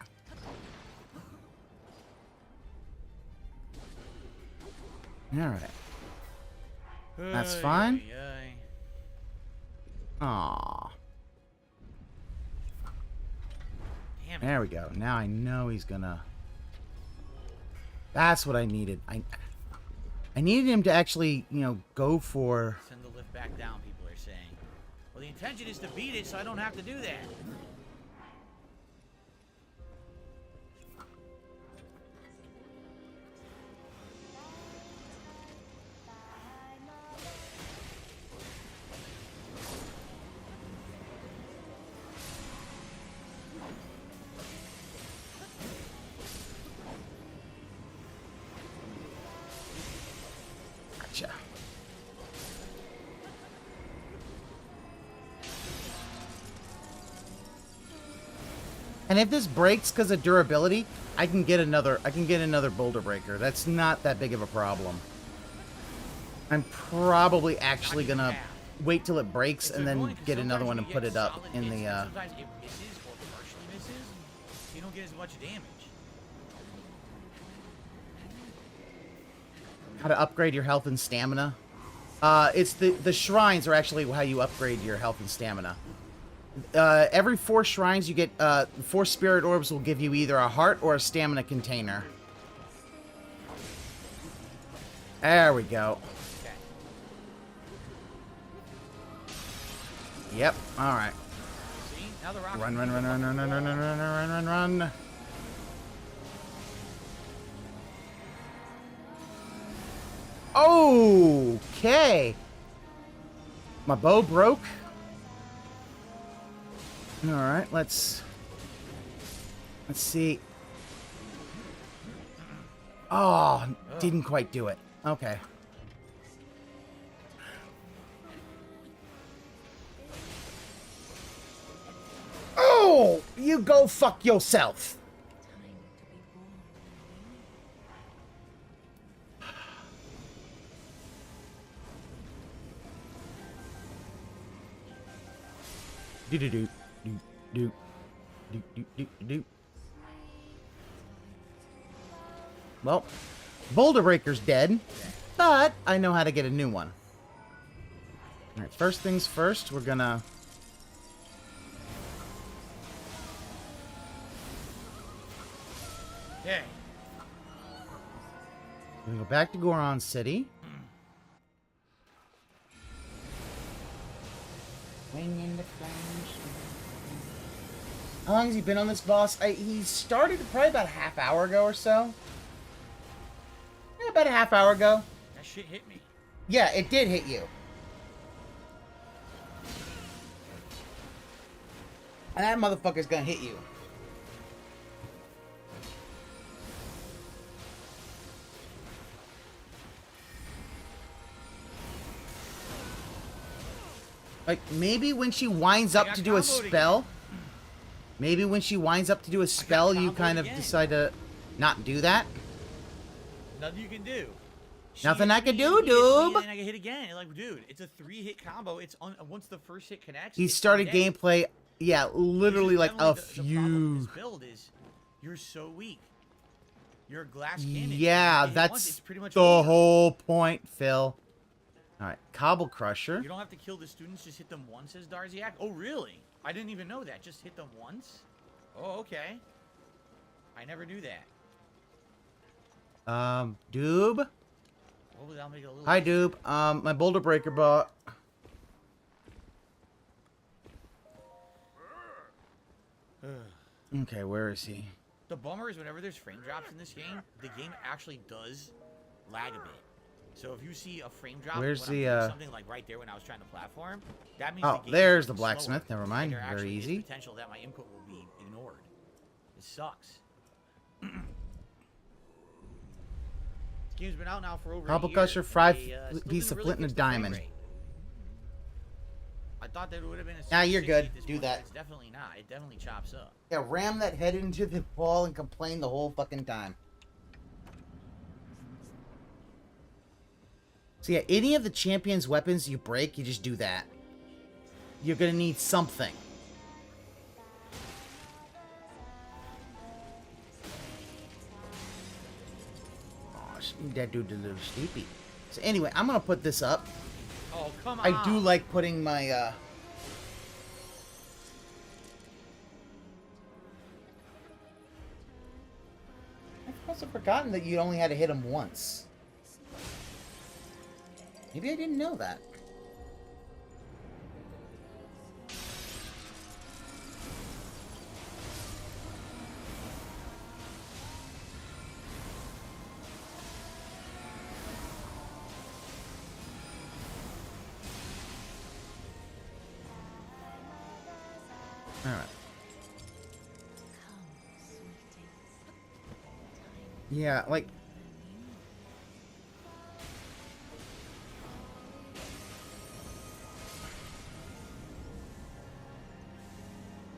[SPEAKER 1] Alright. That's
[SPEAKER 3] Ay,
[SPEAKER 1] fine.
[SPEAKER 3] ay, ay.
[SPEAKER 1] Aww.
[SPEAKER 3] Damn it.
[SPEAKER 1] There we go. Now I know he's gonna... That's what I needed. I needed him to actually, you know, go for...
[SPEAKER 3] Send the lift back down, people are saying. Well, the intention is to beat it, so I don't have to do that.
[SPEAKER 1] Gotcha. And if this breaks because of durability, I can get another boulder breaker. That's not that big of a problem. I'm probably actually gonna wait till it breaks and then get another one and put it up in the
[SPEAKER 3] Sometimes it misses or partially misses, so you don't get as much damage.
[SPEAKER 1] how to upgrade your health and stamina. It's the shrines are actually how you upgrade your health and stamina. Every 4 shrines you get 4 spirit orbs will give you either a heart or a stamina container. There we go.
[SPEAKER 3] Okay.
[SPEAKER 1] Yep. All right.
[SPEAKER 3] See? Now the rock.
[SPEAKER 1] Run, run, run, run, run, run, run, run, run, run, run, run. Okay. My bow broke. All right, let's see. Oh, didn't quite do it. Okay. Oh, you go fuck yourself. Do do do do do do do do do. Well, Boulder Breaker's dead, but I know how to get a new one. All right, first things first, we're gonna.
[SPEAKER 3] Okay.
[SPEAKER 1] We're gonna go back to Goron City. How long has he been on this boss? He started probably about a half hour ago or so. Yeah, about a half hour ago.
[SPEAKER 3] That shit hit me.
[SPEAKER 1] Yeah, it did hit you. And that motherfucker's gonna hit you. Like, maybe when she winds up to do a spell... Maybe when she winds up to do a spell, you kind of decide to not do that.
[SPEAKER 3] Nothing you can do.
[SPEAKER 1] Nothing I can do,
[SPEAKER 3] And
[SPEAKER 1] dude.
[SPEAKER 3] then I get hit again. Like, dude, it's a 3-hit combo. It's once the first hit connects.
[SPEAKER 1] He
[SPEAKER 3] it's
[SPEAKER 1] started
[SPEAKER 3] dead.
[SPEAKER 1] gameplay, yeah, literally like a
[SPEAKER 3] The problem with
[SPEAKER 1] few.
[SPEAKER 3] this build is you're so weak. You're a glass cannon.
[SPEAKER 1] Yeah,
[SPEAKER 3] You hit once,
[SPEAKER 1] that's
[SPEAKER 3] it's pretty much
[SPEAKER 1] the
[SPEAKER 3] over.
[SPEAKER 1] whole point, Phil. All right, Cobble Crusher.
[SPEAKER 3] You don't have to kill the students, just hit them once, says Darziak. Oh, really? I didn't even know that. Just hit them once? Oh, okay. I never knew that.
[SPEAKER 1] Doob.
[SPEAKER 3] Oh, that'll make it a little
[SPEAKER 1] Hi,
[SPEAKER 3] easier.
[SPEAKER 1] Doob. My Boulder Breaker bot. Okay, where is he?
[SPEAKER 3] The bummer is whenever there's frame drops in this game, the game actually does lag a bit. So if you see a frame drop,
[SPEAKER 1] Where's
[SPEAKER 3] when I'm
[SPEAKER 1] the,
[SPEAKER 3] doing something like right there when I was trying to platform, that means
[SPEAKER 1] Oh,
[SPEAKER 3] the game
[SPEAKER 1] there's
[SPEAKER 3] is
[SPEAKER 1] the
[SPEAKER 3] moving
[SPEAKER 1] blacksmith.
[SPEAKER 3] slower,
[SPEAKER 1] Never mind.
[SPEAKER 3] and there
[SPEAKER 1] Very
[SPEAKER 3] actually is
[SPEAKER 1] easy.
[SPEAKER 3] potential that my input will be ignored. It sucks. This game's been out now for over
[SPEAKER 1] Cobble
[SPEAKER 3] a year.
[SPEAKER 1] Crusher,
[SPEAKER 3] and
[SPEAKER 1] fried
[SPEAKER 3] they, still
[SPEAKER 1] piece
[SPEAKER 3] didn't
[SPEAKER 1] of
[SPEAKER 3] really
[SPEAKER 1] flint and a
[SPEAKER 3] fix the frame
[SPEAKER 1] diamond.
[SPEAKER 3] rate. I thought that would have been a
[SPEAKER 1] Nah, you're
[SPEAKER 3] 60
[SPEAKER 1] good.
[SPEAKER 3] at this
[SPEAKER 1] Do
[SPEAKER 3] point,
[SPEAKER 1] that.
[SPEAKER 3] but it's definitely not. It definitely chops up.
[SPEAKER 1] Yeah, ram that head into the wall and complain the whole fucking time. So yeah, any of the champion's weapons you break, you just do that. You're gonna need something. Oh, that dude did a little sleepy. So anyway, I'm gonna put this up.
[SPEAKER 3] Oh, come on.
[SPEAKER 1] I do like putting my must have forgotten that you only had to hit him once. Maybe I didn't know that. Alright. Yeah, like...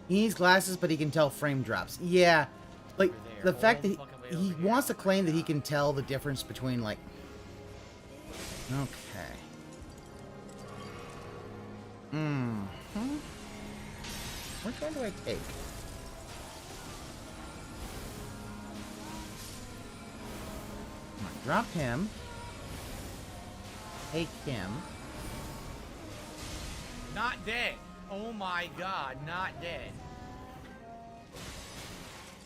[SPEAKER 1] He needs glasses, but he can tell frame drops. Yeah, like, the fact that he wants to claim that he can tell the difference between, like... Okay. Mm-hmm. Which one do I take? Drop him. Take him.
[SPEAKER 3] Not dead. Oh my god, not dead.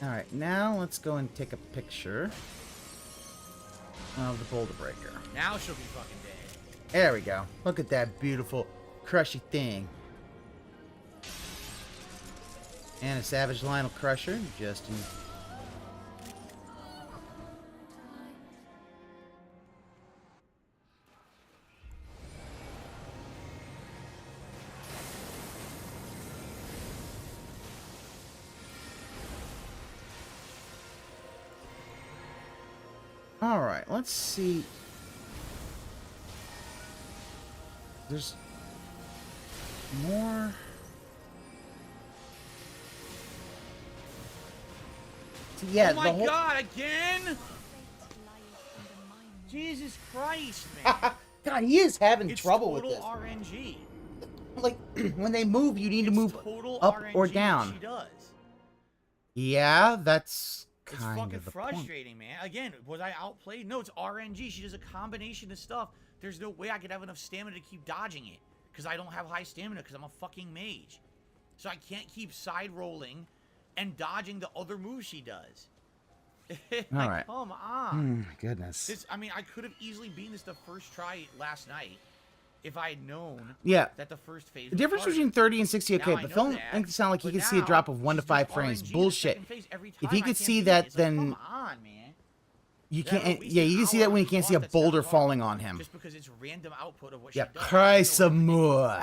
[SPEAKER 1] Alright, now let's go and take a picture of the boulder breaker.
[SPEAKER 3] Now she'll be fucking dead.
[SPEAKER 1] There we go. Look at that beautiful, crushy thing. And a Savage Lionel Crusher, just in... Alright, let's see. There's more... Yeah,
[SPEAKER 3] oh my god, again? Jesus Christ, man.
[SPEAKER 1] God, he is having
[SPEAKER 3] It's
[SPEAKER 1] trouble with
[SPEAKER 3] total
[SPEAKER 1] this.
[SPEAKER 3] RNG.
[SPEAKER 1] Like, when they move, you need to
[SPEAKER 3] It's
[SPEAKER 1] move
[SPEAKER 3] total
[SPEAKER 1] up
[SPEAKER 3] RNG
[SPEAKER 1] or
[SPEAKER 3] that
[SPEAKER 1] down.
[SPEAKER 3] She does.
[SPEAKER 1] Yeah, that's
[SPEAKER 3] It's
[SPEAKER 1] kind
[SPEAKER 3] fucking
[SPEAKER 1] of the point.
[SPEAKER 3] frustrating, man. Again, was I outplayed? No, it's RNG. She does a combination of stuff. There's no way I could have enough stamina to keep dodging it. Because I don't have high stamina because I'm a fucking mage. So I can't keep side rolling and dodging the other moves she does. Like,
[SPEAKER 1] All right.
[SPEAKER 3] come on.
[SPEAKER 1] My goodness.
[SPEAKER 3] This, I mean, I could have easily beaten this the first try last night if I had known
[SPEAKER 1] Yeah.
[SPEAKER 3] that the first phase
[SPEAKER 1] The
[SPEAKER 3] was
[SPEAKER 1] difference
[SPEAKER 3] harder.
[SPEAKER 1] between 30 and 60, okay,
[SPEAKER 3] Now I
[SPEAKER 1] but
[SPEAKER 3] know
[SPEAKER 1] film
[SPEAKER 3] that,
[SPEAKER 1] makes it sound like he
[SPEAKER 3] but
[SPEAKER 1] could see a
[SPEAKER 3] now
[SPEAKER 1] drop of 1 to
[SPEAKER 3] she's
[SPEAKER 1] 5
[SPEAKER 3] just
[SPEAKER 1] frames.
[SPEAKER 3] RNG in the
[SPEAKER 1] Bullshit.
[SPEAKER 3] second phase every
[SPEAKER 1] If
[SPEAKER 3] time
[SPEAKER 1] he
[SPEAKER 3] I
[SPEAKER 1] could
[SPEAKER 3] can't
[SPEAKER 1] see
[SPEAKER 3] beat
[SPEAKER 1] that,
[SPEAKER 3] it. It's like,
[SPEAKER 1] then
[SPEAKER 3] come on, man.
[SPEAKER 1] you
[SPEAKER 3] That
[SPEAKER 1] can't.
[SPEAKER 3] at least
[SPEAKER 1] Yeah,
[SPEAKER 3] an
[SPEAKER 1] you can see
[SPEAKER 3] hour
[SPEAKER 1] that when you
[SPEAKER 3] on
[SPEAKER 1] can't see a
[SPEAKER 3] clock, that's not
[SPEAKER 1] boulder
[SPEAKER 3] hard.
[SPEAKER 1] falling on him.
[SPEAKER 3] Just because it's random output of what
[SPEAKER 1] Yeah,
[SPEAKER 3] she does.
[SPEAKER 1] cry some more.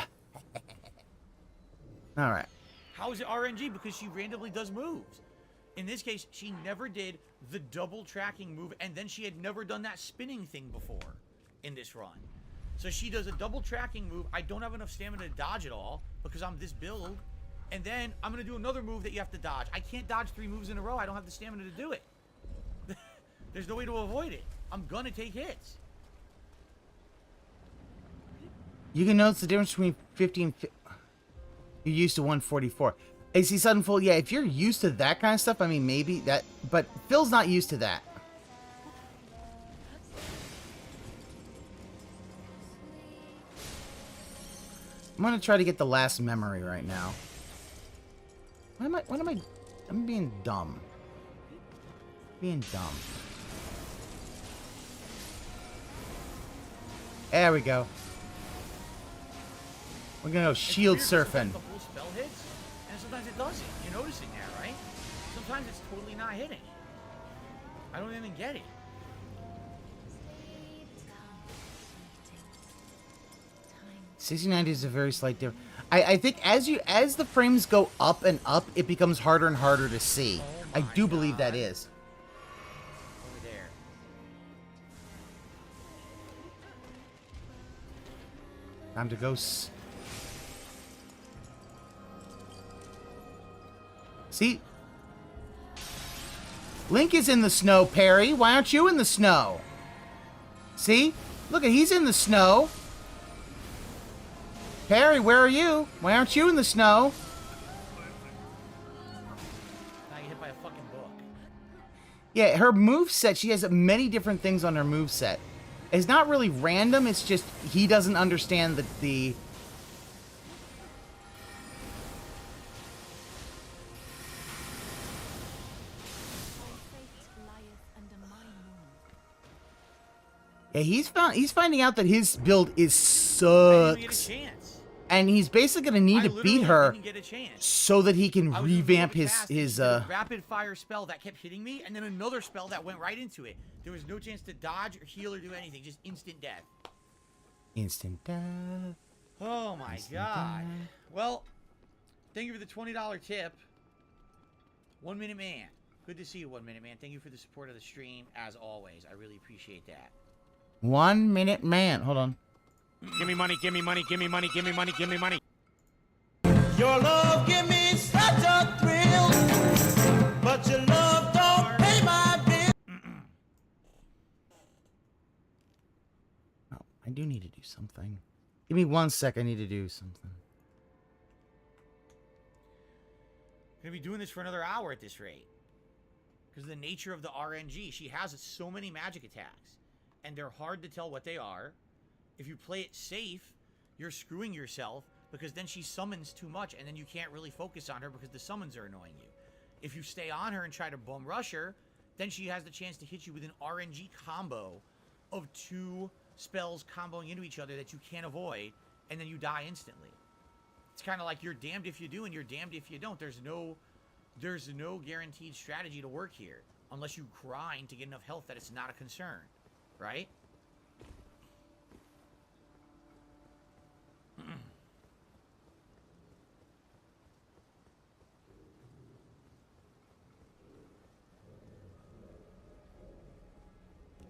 [SPEAKER 1] All right.
[SPEAKER 3] How is it RNG? Because she randomly does moves. In this case, she never did the double tracking move, and then she had never done that spinning thing before in this run. So she does a double tracking move. I don't have enough stamina to dodge it all because I'm this build. And then I'm going to do another move that you have to dodge. I can't dodge 3 moves in a row. I don't have the stamina to do it. There's no way to avoid it. I'm going to take hits.
[SPEAKER 1] You can notice the difference between 50 and... You're used to 144. AC sudden full, yeah, if you're used to that kind of stuff, I mean, maybe that... But Phil's not used to that. I'm gonna try to get the last memory right now. What am I... I'm being dumb. Being dumb. There we go. We're gonna go shield
[SPEAKER 3] It's weird,
[SPEAKER 1] surfing.
[SPEAKER 3] sometimes the whole spell hits, and sometimes it doesn't. You're noticing that, right? Sometimes it's totally not hitting. I don't even get it.
[SPEAKER 1] $69 is a very slight difference. I think as the frames go up and up, it becomes harder and harder to see.
[SPEAKER 3] Oh
[SPEAKER 1] I
[SPEAKER 3] my
[SPEAKER 1] do believe
[SPEAKER 3] God.
[SPEAKER 1] that is.
[SPEAKER 3] Over there.
[SPEAKER 1] Time to go. See? Link is in the snow, Perry. Why aren't you in the snow? See? Look, he's in the snow. Perry, where are you? Why aren't you in the snow?
[SPEAKER 3] Now you hit by a fucking book.
[SPEAKER 1] Yeah, her moveset, she has many different things on her moveset. It's not really random, it's just he doesn't understand the Yeah, he's finding out that his build is
[SPEAKER 3] I didn't get a
[SPEAKER 1] sucks.
[SPEAKER 3] chance.
[SPEAKER 1] And he's basically gonna need
[SPEAKER 3] I
[SPEAKER 1] to
[SPEAKER 3] literally
[SPEAKER 1] beat her
[SPEAKER 3] didn't get a chance.
[SPEAKER 1] so that he can
[SPEAKER 3] I was moving
[SPEAKER 1] revamp
[SPEAKER 3] fast, and
[SPEAKER 1] his
[SPEAKER 3] she did a rapid fire spell that kept hitting me, and then another spell that went right into it. There was no chance to dodge or heal or do anything, just instant death.
[SPEAKER 1] instant death.
[SPEAKER 3] Oh my god. Well, thank you for the $20 tip. 1 Minute Man. Good to see you, 1 Minute Man. Thank you for the support of the stream, as always. I really appreciate that.
[SPEAKER 1] 1 Minute Man. Hold on.
[SPEAKER 4] Give me money, give me money, give me money, give me money, give me money.
[SPEAKER 6] Your love give me such a thrill, but your love don't pay my bill.
[SPEAKER 1] Oh, I do need to do something. Give me 1 sec. I need to do something.
[SPEAKER 3] Gonna be doing this for another hour at this rate. Because of the nature of the RNG. She has so many magic attacks. And they're hard to tell what they are. If you play it safe, you're screwing yourself. Because then she summons too much. And then you can't really focus on her because the summons are annoying you. If you stay on her and try to bum rush her, then she has the chance to hit you with an RNG combo of 2 spells comboing into each other that you can't avoid. And then you die instantly. It's kind of like you're damned if you do and you're damned if you don't. There's no guaranteed strategy to work here unless you grind to get enough health that it's not a concern, right?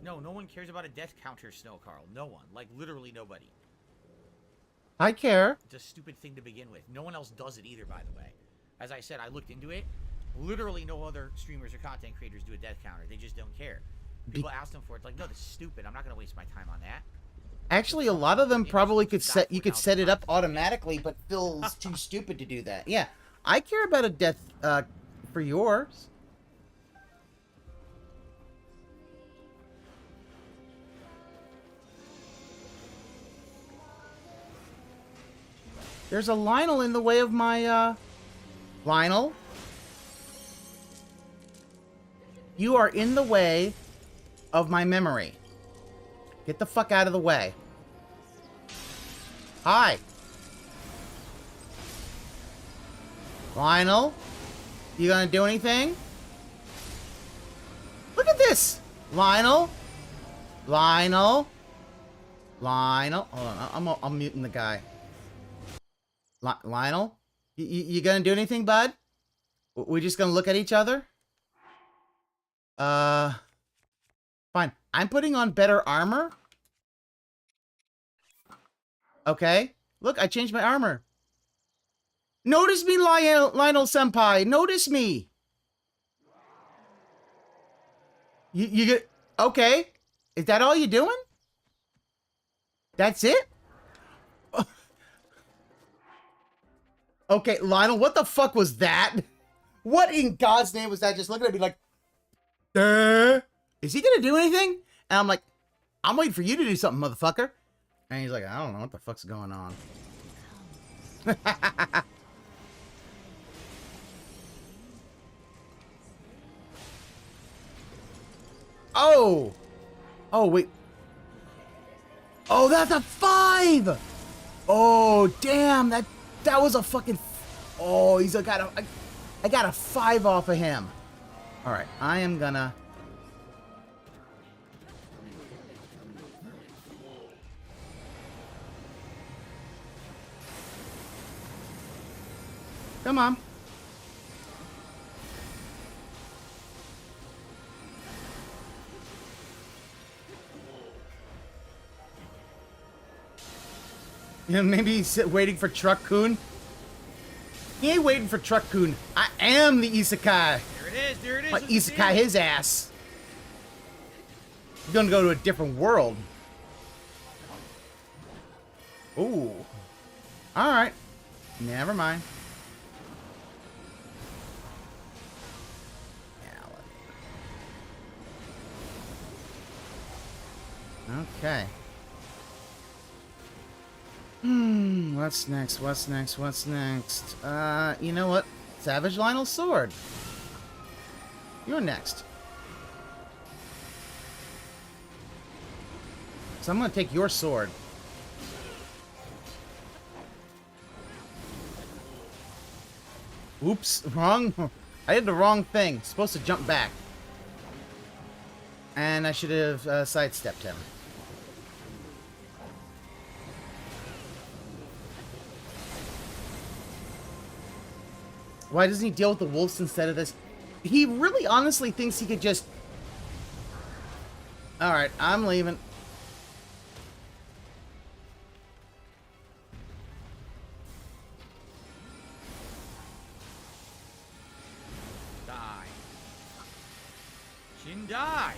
[SPEAKER 3] No one cares about a death counter, Snow Carl. No one. Like, literally nobody.
[SPEAKER 1] I care.
[SPEAKER 3] It's a stupid thing to begin with. No one else does it either, by the way. As I said, I looked into it. Literally no other streamers or content creators do a death counter. They just don't care. People ask them for it. It's like, no, this is stupid. I'm not going to waste my time on that.
[SPEAKER 1] Actually, a lot of them probably could set. You could set it up automatically, but Phil's too stupid to do that. Yeah, I care about a death for yours. There's a Lionel in the way of my Lionel. You are in the way of my memory. Get the fuck out of the way. Hi. Lionel? You gonna do anything? Look at this! Lionel? Lionel? Lionel? Hold on, I'm muting the guy. Lionel? You gonna do anything, bud? We're just gonna look at each other? Fine. I'm putting on better armor. Okay. Look, I changed my armor. Notice me, Lionel Senpai. Notice me. You get... Okay. Is that all you're doing? That's it? Okay, Lionel, what the fuck was that? What in God's name was that? Just looking at me like... Is he gonna do anything? And I'm like, I'm waiting for you to do something, motherfucker. And he's like, I don't know what the fuck's going on. Oh! Oh, wait. Oh, that's a 5! Oh, damn, that was a fucking... Oh, I got a 5 off of him. Alright, I am gonna... Come on. Yeah, maybe he's waiting for Truck Kun. He ain't waiting for Truck Kun. I am the Isekai.
[SPEAKER 3] There it is.
[SPEAKER 1] My Isekai his ass. He's gonna go to a different world. Ooh. Alright. Never mind. Okay. What's next? What's next? What's next? You know what? Savage Lionel's sword. You're next. So I'm gonna take your sword. Oops, wrong. I did the wrong thing. Supposed to jump back. And I should have sidestepped him. Why doesn't he deal with the wolves instead of this? He really honestly thinks he could just... Alright, I'm leaving.
[SPEAKER 3] Die. Shin die.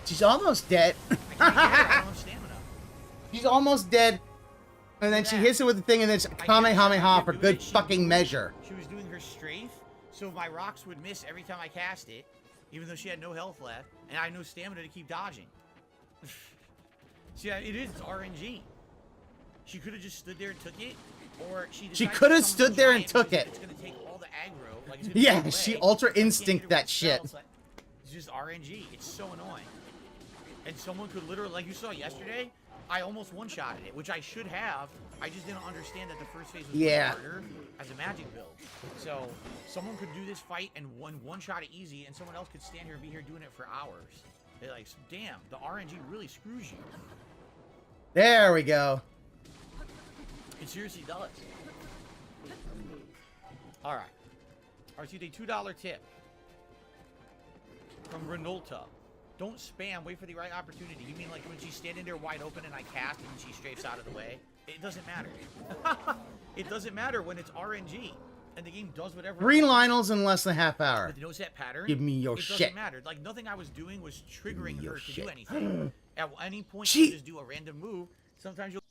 [SPEAKER 1] She's almost dead.
[SPEAKER 3] I can't get her. I don't have stamina.
[SPEAKER 1] She's almost dead. And then she hits it with the thing and then it's Kamehameha for good fucking measure.
[SPEAKER 3] She was doing her strafe, so my rocks would miss every time I cast it, even though she had no health left, and I had no stamina to keep dodging. See, it is RNG. She could have just stood there and took it, or
[SPEAKER 1] she could have stood there and took it.
[SPEAKER 3] It's gonna take all the aggro. Like, it's gonna
[SPEAKER 1] Yeah,
[SPEAKER 3] take
[SPEAKER 1] she
[SPEAKER 3] away.
[SPEAKER 1] ultra
[SPEAKER 3] I can't
[SPEAKER 1] instinct
[SPEAKER 3] hit her
[SPEAKER 1] that
[SPEAKER 3] with
[SPEAKER 1] shit.
[SPEAKER 3] spells. It's just RNG. It's so annoying. And someone could literally, like you saw yesterday, I almost one-shotted it, which I should have. I just didn't understand that the first phase was harder as a magic build. So someone could do this fight and one-shot it easy, and someone else could stand here and be here doing it for hours. They're like, damn, the RNG really screws you.
[SPEAKER 1] There we go.
[SPEAKER 3] It seriously does. All right. I received a $2 tip from Renolta. Don't spam. Wait for the right opportunity. You mean like when she's standing there wide open and I cast and she strafes out of the way? It doesn't matter. It doesn't matter when it's RNG and the game does whatever.
[SPEAKER 1] 3 Lionels in less than a half hour.
[SPEAKER 3] With no set pattern.
[SPEAKER 1] Give me your
[SPEAKER 3] it
[SPEAKER 1] shit.
[SPEAKER 3] Doesn't matter. Like nothing I was doing was triggering her to do anything. At any point,
[SPEAKER 1] She-
[SPEAKER 3] you just do a random move. Sometimes you'll.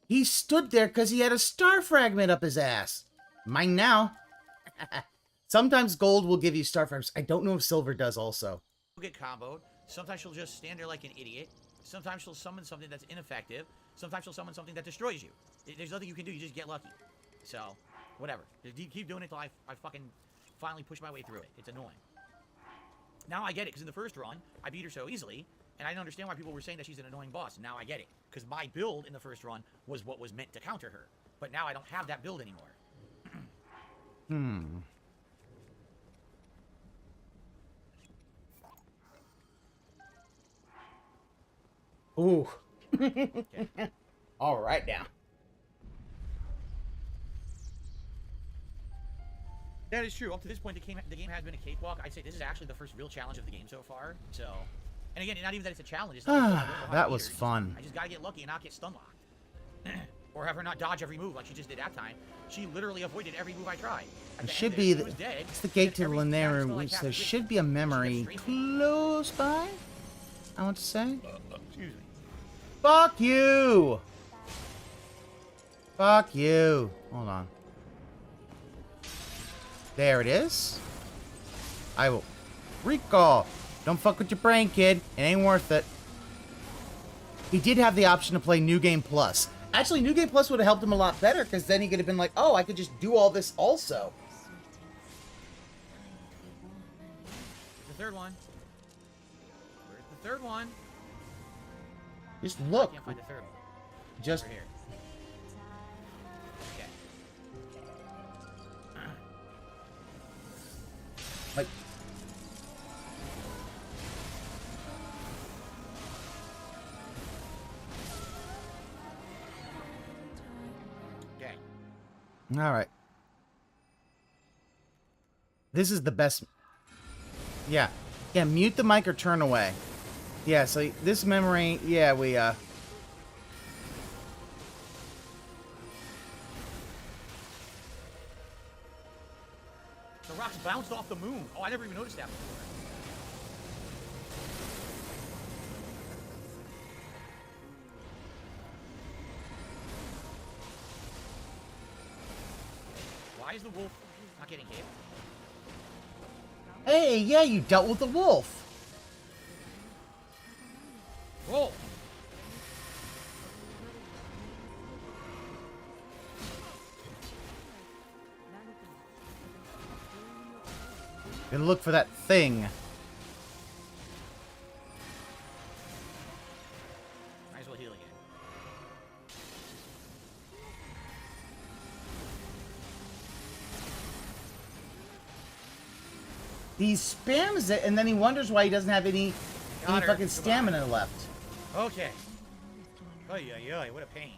[SPEAKER 1] He stood there because he had a star fragment up his ass. Mine now. Sometimes gold will give you star fragments. I don't know if silver does also.
[SPEAKER 3] Get comboed. Sometimes she'll just stand there like an idiot. Sometimes she'll summon something that's ineffective. Sometimes she'll summon something that destroys you. There's nothing you can do. You just get lucky. So, whatever. Just keep doing it till I fucking finally push my way through it. It's annoying. Now I get it, because in the first run, I beat her so easily, and I didn't understand why people were saying that she's an annoying boss. Now I get it, because my build in the first run was what was meant to counter her. But now I don't have that build anymore.
[SPEAKER 1] Ooh.
[SPEAKER 3] Okay.
[SPEAKER 1] All right now.
[SPEAKER 3] That is true. Up to this point, the game has been a cakewalk. I'd say this is actually the first real challenge of the game so far. So, and again, not even that it's a challenge. It's not like I don't know how to
[SPEAKER 1] That
[SPEAKER 3] beat
[SPEAKER 1] was
[SPEAKER 3] her.
[SPEAKER 1] fun.
[SPEAKER 3] I just gotta get lucky and not get stun locked. Or have her not dodge every move like she just did that time. She literally avoided every move I tried.
[SPEAKER 1] It should be the, it's the gate to Linera, which there should be a memory close by. I want to say.
[SPEAKER 3] Excuse me.
[SPEAKER 1] Fuck you. Fuck you. Hold on. There it is. I will recall. Don't fuck with your brain, kid. It ain't worth it. He did have the option to play New Game Plus. Actually, New Game Plus would have helped him a lot better, because then he could have been like, oh, I could just do all this also.
[SPEAKER 3] The third one. Where's the third one?
[SPEAKER 1] Just
[SPEAKER 3] I
[SPEAKER 1] look.
[SPEAKER 3] can't find the third one.
[SPEAKER 1] Just
[SPEAKER 3] Over here. Okay.
[SPEAKER 1] like.
[SPEAKER 3] Okay.
[SPEAKER 1] All right. This is the best. Yeah. Yeah, mute the mic or turn away. Yeah, so this memory, yeah, we,
[SPEAKER 3] The rocks bounced off the moon. Oh, I never even noticed that before. Why is the wolf not getting hit?
[SPEAKER 1] Hey, yeah, you dealt with the wolf.
[SPEAKER 3] Roll!
[SPEAKER 1] Gonna look for that thing.
[SPEAKER 3] Might as well heal again.
[SPEAKER 1] He spams it, and then he wonders why he doesn't have any
[SPEAKER 3] Got her.
[SPEAKER 1] fucking stamina left.
[SPEAKER 3] Okay. Oh yeah, what a pain.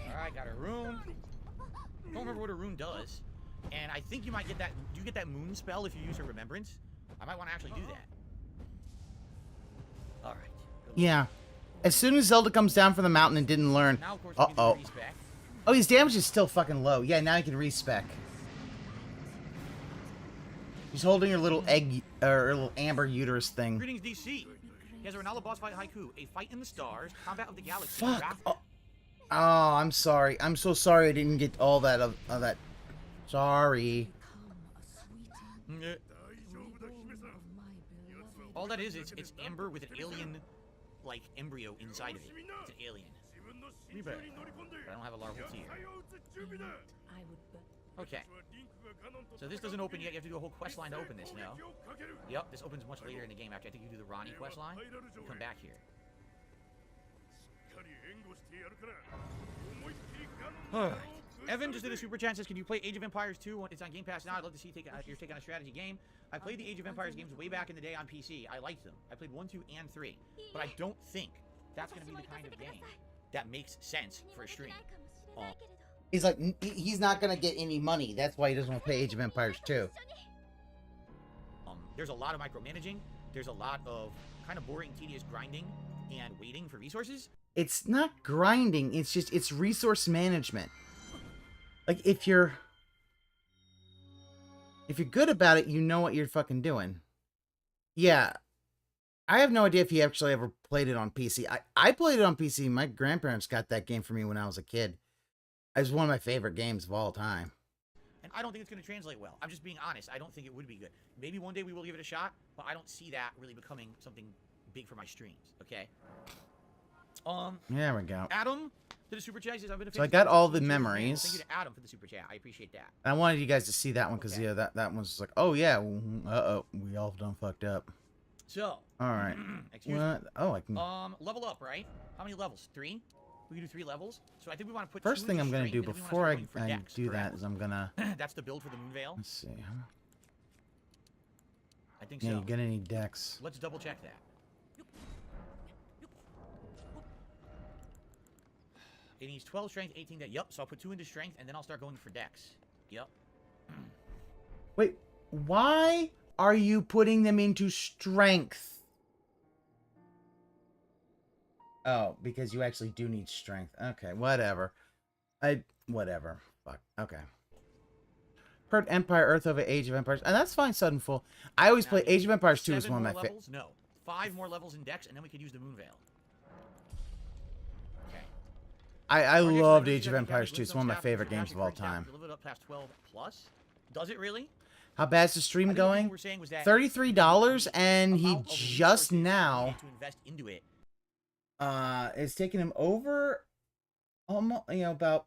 [SPEAKER 3] Alright, got a rune. Don't remember what a rune does. And I think you might get that. Do you get that moon spell if you use her remembrance? I might want to actually do that. Alright.
[SPEAKER 1] Yeah. As soon as Zelda comes down from the mountain and didn't learn...
[SPEAKER 3] Now, of course, we can do respec.
[SPEAKER 1] Oh, his damage is still fucking low. Yeah, now he can respec. He's holding her little egg, or her little amber uterus thing.
[SPEAKER 3] Greetings, DC. He has a Renala boss fight haiku. A fight in the stars, combat of the galaxy.
[SPEAKER 1] Fuck.
[SPEAKER 3] Wrath-
[SPEAKER 1] Oh, I'm sorry. I'm so sorry I didn't get all that of that. Sorry.
[SPEAKER 3] Yeah. All that is, it's amber with an alien, like, embryo inside of it. It's an alien. But I don't have a larval tear. Okay. So this doesn't open yet. You have to do a whole quest line to open this, no? Yep, this opens much later in the game after I think you do the Ronnie quest line. You come back here. Alright. Evan just did a super chat and says, can you play Age of Empires 2? It's on Game Pass now. I'd love to see your take on a strategy game. I played the Age of Empires games way back in the day on PC. I liked them. I played 1, 2, and 3. But I don't think that's going to be the kind of game that makes sense for a stream.
[SPEAKER 1] He's like, he's not gonna get any money. That's why he doesn't want to play Age of Empires 2.
[SPEAKER 3] There's a lot of micromanaging. There's a lot of kind of boring, tedious grinding and waiting for resources.
[SPEAKER 1] It's not grinding. It's just, it's resource management. Like, if you're good about it, you know what you're fucking doing. Yeah. I have no idea if he actually ever played it on PC. I played it on PC. My grandparents got that game for me when I was a kid. It was one of my favorite games of all time.
[SPEAKER 3] And I don't think it's going to translate well. I'm just being honest. I don't think it would be good. Maybe one day we will give it a shot, but I don't see that really becoming something big for my streams, okay?
[SPEAKER 1] There we go.
[SPEAKER 3] Adam did a super chat. He says, I've been a fan
[SPEAKER 1] So I
[SPEAKER 3] since
[SPEAKER 1] got all the
[SPEAKER 3] 2002.
[SPEAKER 1] memories.
[SPEAKER 3] Thank you to Adam for the super chat. I appreciate that.
[SPEAKER 1] I wanted you guys to see that one because,
[SPEAKER 3] Okay.
[SPEAKER 1] yeah, that one's like, oh, yeah. Uh-oh. We all done fucked up.
[SPEAKER 3] So.
[SPEAKER 1] All right.
[SPEAKER 3] Excuse
[SPEAKER 1] What?
[SPEAKER 3] me.
[SPEAKER 1] Oh, I can...
[SPEAKER 3] Level up, right? How many levels? 3? We can do 3 levels. So I think we want to put
[SPEAKER 1] First
[SPEAKER 3] 2
[SPEAKER 1] thing
[SPEAKER 3] into
[SPEAKER 1] I'm going to
[SPEAKER 3] strength,
[SPEAKER 1] do
[SPEAKER 3] and then we
[SPEAKER 1] before
[SPEAKER 3] wanna
[SPEAKER 1] I
[SPEAKER 3] start going for dex,
[SPEAKER 1] do
[SPEAKER 3] correct?
[SPEAKER 1] that is I'm going to...
[SPEAKER 3] That's the build for the Moonveil.
[SPEAKER 1] Let's see.
[SPEAKER 3] I think
[SPEAKER 1] Yeah,
[SPEAKER 3] so.
[SPEAKER 1] you get any decks.
[SPEAKER 3] Let's double check that. It needs 12 strength, 18 dex. Yep, so I'll put 2 into strength, and then I'll start going for dex. Yep.
[SPEAKER 1] Wait, why are you putting them into strength? Oh, because you actually do need strength. Okay, whatever. Whatever. Fuck. Okay. Heard Empire Earth over Age of Empires. And that's fine, Sudden Full. I always
[SPEAKER 3] Now,
[SPEAKER 1] play
[SPEAKER 3] we
[SPEAKER 1] Age of Empires 2 as
[SPEAKER 3] 7
[SPEAKER 1] one of my
[SPEAKER 3] more
[SPEAKER 1] favorites.
[SPEAKER 3] levels? No. 5 more levels in dex, and then we could use the Moonveil. Okay.
[SPEAKER 1] I
[SPEAKER 3] Our next
[SPEAKER 1] loved
[SPEAKER 3] level is
[SPEAKER 1] Age of
[SPEAKER 3] Academic
[SPEAKER 1] Empires 2.
[SPEAKER 3] Wisdom
[SPEAKER 1] It's one of my
[SPEAKER 3] Staff,
[SPEAKER 1] favorite
[SPEAKER 3] which
[SPEAKER 1] games
[SPEAKER 3] is
[SPEAKER 1] of all
[SPEAKER 3] actually pretty
[SPEAKER 1] time.
[SPEAKER 3] tough. Deliver it up past 12 plus. Does it really?
[SPEAKER 1] How bad's the
[SPEAKER 3] I
[SPEAKER 1] stream
[SPEAKER 3] think the thing
[SPEAKER 1] going?
[SPEAKER 3] we're saying was that
[SPEAKER 1] $33, and he
[SPEAKER 3] amount of
[SPEAKER 1] just
[SPEAKER 3] resources we
[SPEAKER 1] now
[SPEAKER 3] had to invest into it.
[SPEAKER 1] it's taking him over almost, about,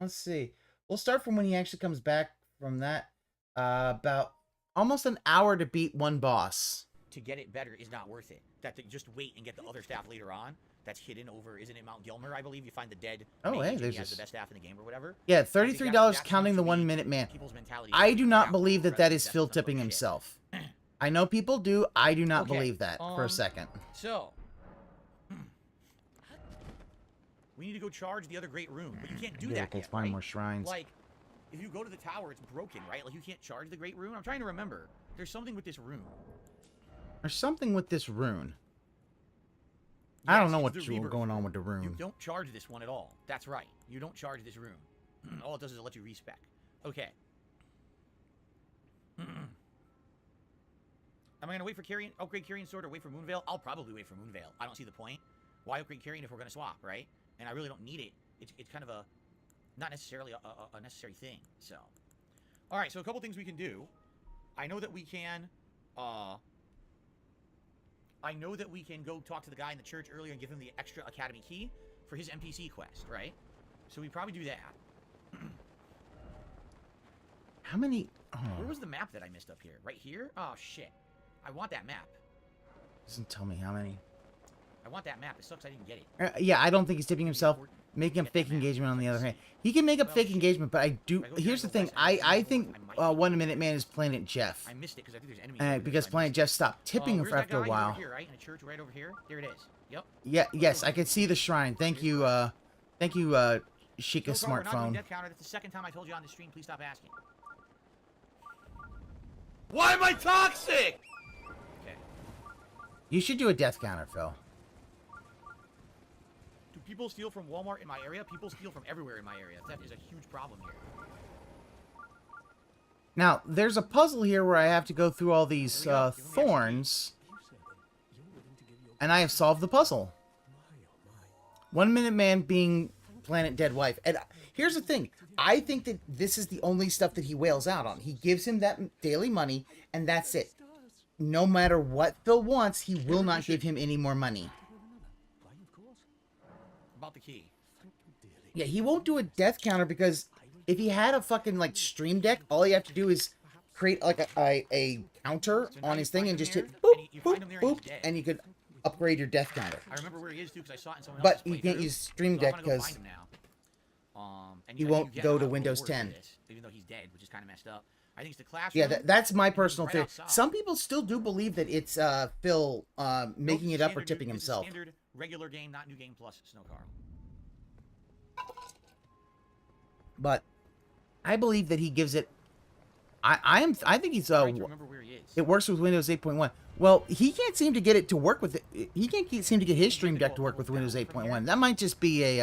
[SPEAKER 1] let's see. We'll start from when he actually comes back from that. About almost an hour to beat one boss.
[SPEAKER 3] To get it better is not worth it. That to just wait and get the other staff later on. That's hidden over, isn't it Mount Gilmer, I believe? You find the dead
[SPEAKER 1] Oh,
[SPEAKER 3] mage
[SPEAKER 1] hey,
[SPEAKER 3] and
[SPEAKER 1] there's
[SPEAKER 3] he has
[SPEAKER 1] this-
[SPEAKER 3] the best staff in the game or whatever.
[SPEAKER 1] Yeah,
[SPEAKER 3] I think
[SPEAKER 1] $33
[SPEAKER 3] that's
[SPEAKER 1] counting the
[SPEAKER 3] to
[SPEAKER 1] 1
[SPEAKER 3] be
[SPEAKER 1] minute man.
[SPEAKER 3] People's mentality.
[SPEAKER 1] I do not
[SPEAKER 3] Now,
[SPEAKER 1] believe that
[SPEAKER 3] rather
[SPEAKER 1] that
[SPEAKER 3] than
[SPEAKER 1] is
[SPEAKER 3] that's
[SPEAKER 1] Phil
[SPEAKER 3] some
[SPEAKER 1] tipping
[SPEAKER 3] bullshit.
[SPEAKER 1] himself. I know people do. I do not
[SPEAKER 3] Okay,
[SPEAKER 1] believe that for a second.
[SPEAKER 3] So, we need to go charge the other great room, but you can't do
[SPEAKER 1] Yeah,
[SPEAKER 3] that
[SPEAKER 1] let's
[SPEAKER 3] yet,
[SPEAKER 1] find
[SPEAKER 3] right?
[SPEAKER 1] more shrines.
[SPEAKER 3] Like, if you go to the tower, it's broken, right? Like, you can't charge the great rune. I'm trying to remember. There's something with this rune.
[SPEAKER 1] There's something with this rune. I don't
[SPEAKER 3] Yes,
[SPEAKER 1] know
[SPEAKER 3] it's the
[SPEAKER 1] what's
[SPEAKER 3] rebirth
[SPEAKER 1] going on
[SPEAKER 3] rune.
[SPEAKER 1] with the
[SPEAKER 3] You
[SPEAKER 1] rune.
[SPEAKER 3] don't charge this one at all. That's right. You don't charge this rune. All it does is let you respec. Okay. Am I going to wait for upgrade Carrion Sword or wait for Moonveil? I'll probably wait for Moonveil. I don't see the point. Why upgrade Carrion if we're going to swap, right? And I really don't need it. It's kind of a, not necessarily a necessary thing, so. Alright, so a couple things we can do. I know that we can, I know that we can go talk to the guy in the church earlier and give him the extra academy key for his NPC quest, right? So we probably do that.
[SPEAKER 1] How many? Oh,
[SPEAKER 3] Where was the map that I missed up here? Right here? Oh, shit. I want that map.
[SPEAKER 1] doesn't tell me how many.
[SPEAKER 3] I want that map. It sucks I didn't get it.
[SPEAKER 1] Yeah, I don't think he's tipping himself. Making up fake engagement on the other hand. He can make up fake engagement, but I do. Here's the thing. I think 1 Minute Man is Planet Jeff.
[SPEAKER 3] I missed it because I think there's enemies.
[SPEAKER 1] Because Planet Jeff stopped tipping him
[SPEAKER 3] where's
[SPEAKER 1] for
[SPEAKER 3] that
[SPEAKER 1] after a
[SPEAKER 3] guy?
[SPEAKER 1] while.
[SPEAKER 3] Over here, right? In a church right over here. There it is. Yep.
[SPEAKER 1] Yeah. Yes, I can see the shrine. Thank you. Shika
[SPEAKER 3] No problem, we're not doing
[SPEAKER 1] smartphone.
[SPEAKER 3] death counter. That's the second time I told you on the stream. Please stop asking. Why am I toxic? Okay.
[SPEAKER 1] You should do a death counter, Phil.
[SPEAKER 3] Do people steal from Walmart in my area? People steal from everywhere in my area. Theft is a huge problem here.
[SPEAKER 1] Now, there's a puzzle here where I have to go through all these thorns, and I have solved the puzzle. 1 Minute Man being Planet Dead Wife. And here's the thing. I think that this is the only stuff that he wails out on. He gives him that daily money, and that's it. No matter what Phil wants, he will not give him any more money.
[SPEAKER 3] About the key.
[SPEAKER 1] Yeah, he won't do a death counter because if he had a fucking, like, stream deck, all you have to do is create, like, a counter on his thing and just hit boop, boop, boop, and you could upgrade your death counter.
[SPEAKER 3] I remember where he is, too, because I saw it in someone
[SPEAKER 1] But
[SPEAKER 3] else's
[SPEAKER 1] you can't
[SPEAKER 3] playthrough,
[SPEAKER 1] use Stream
[SPEAKER 3] so I'm
[SPEAKER 1] Deck
[SPEAKER 3] gonna go
[SPEAKER 1] because
[SPEAKER 3] find him now. And
[SPEAKER 1] he
[SPEAKER 3] I think
[SPEAKER 1] won't
[SPEAKER 3] you get
[SPEAKER 1] go
[SPEAKER 3] a
[SPEAKER 1] to
[SPEAKER 3] lot
[SPEAKER 1] Windows
[SPEAKER 3] more for
[SPEAKER 1] 10.
[SPEAKER 3] this, even though he's dead, which is kind of messed up. I think it's the classroom.
[SPEAKER 1] Yeah, that's my personal
[SPEAKER 3] right
[SPEAKER 1] theory.
[SPEAKER 3] outside.
[SPEAKER 1] Some people still do believe that it's Phil
[SPEAKER 3] Nope,
[SPEAKER 1] making it up or
[SPEAKER 3] standard
[SPEAKER 1] tipping
[SPEAKER 3] new- this is
[SPEAKER 1] himself.
[SPEAKER 3] Standard regular game, not new game plus Snow Carl.
[SPEAKER 1] But I believe that he gives it. I think he's
[SPEAKER 3] Trying to remember where he is.
[SPEAKER 1] it works with Windows 8.1. Well, he can't seem to get it to work with it. He can't seem to get his Stream Deck to work with Windows 8.1. That might just be a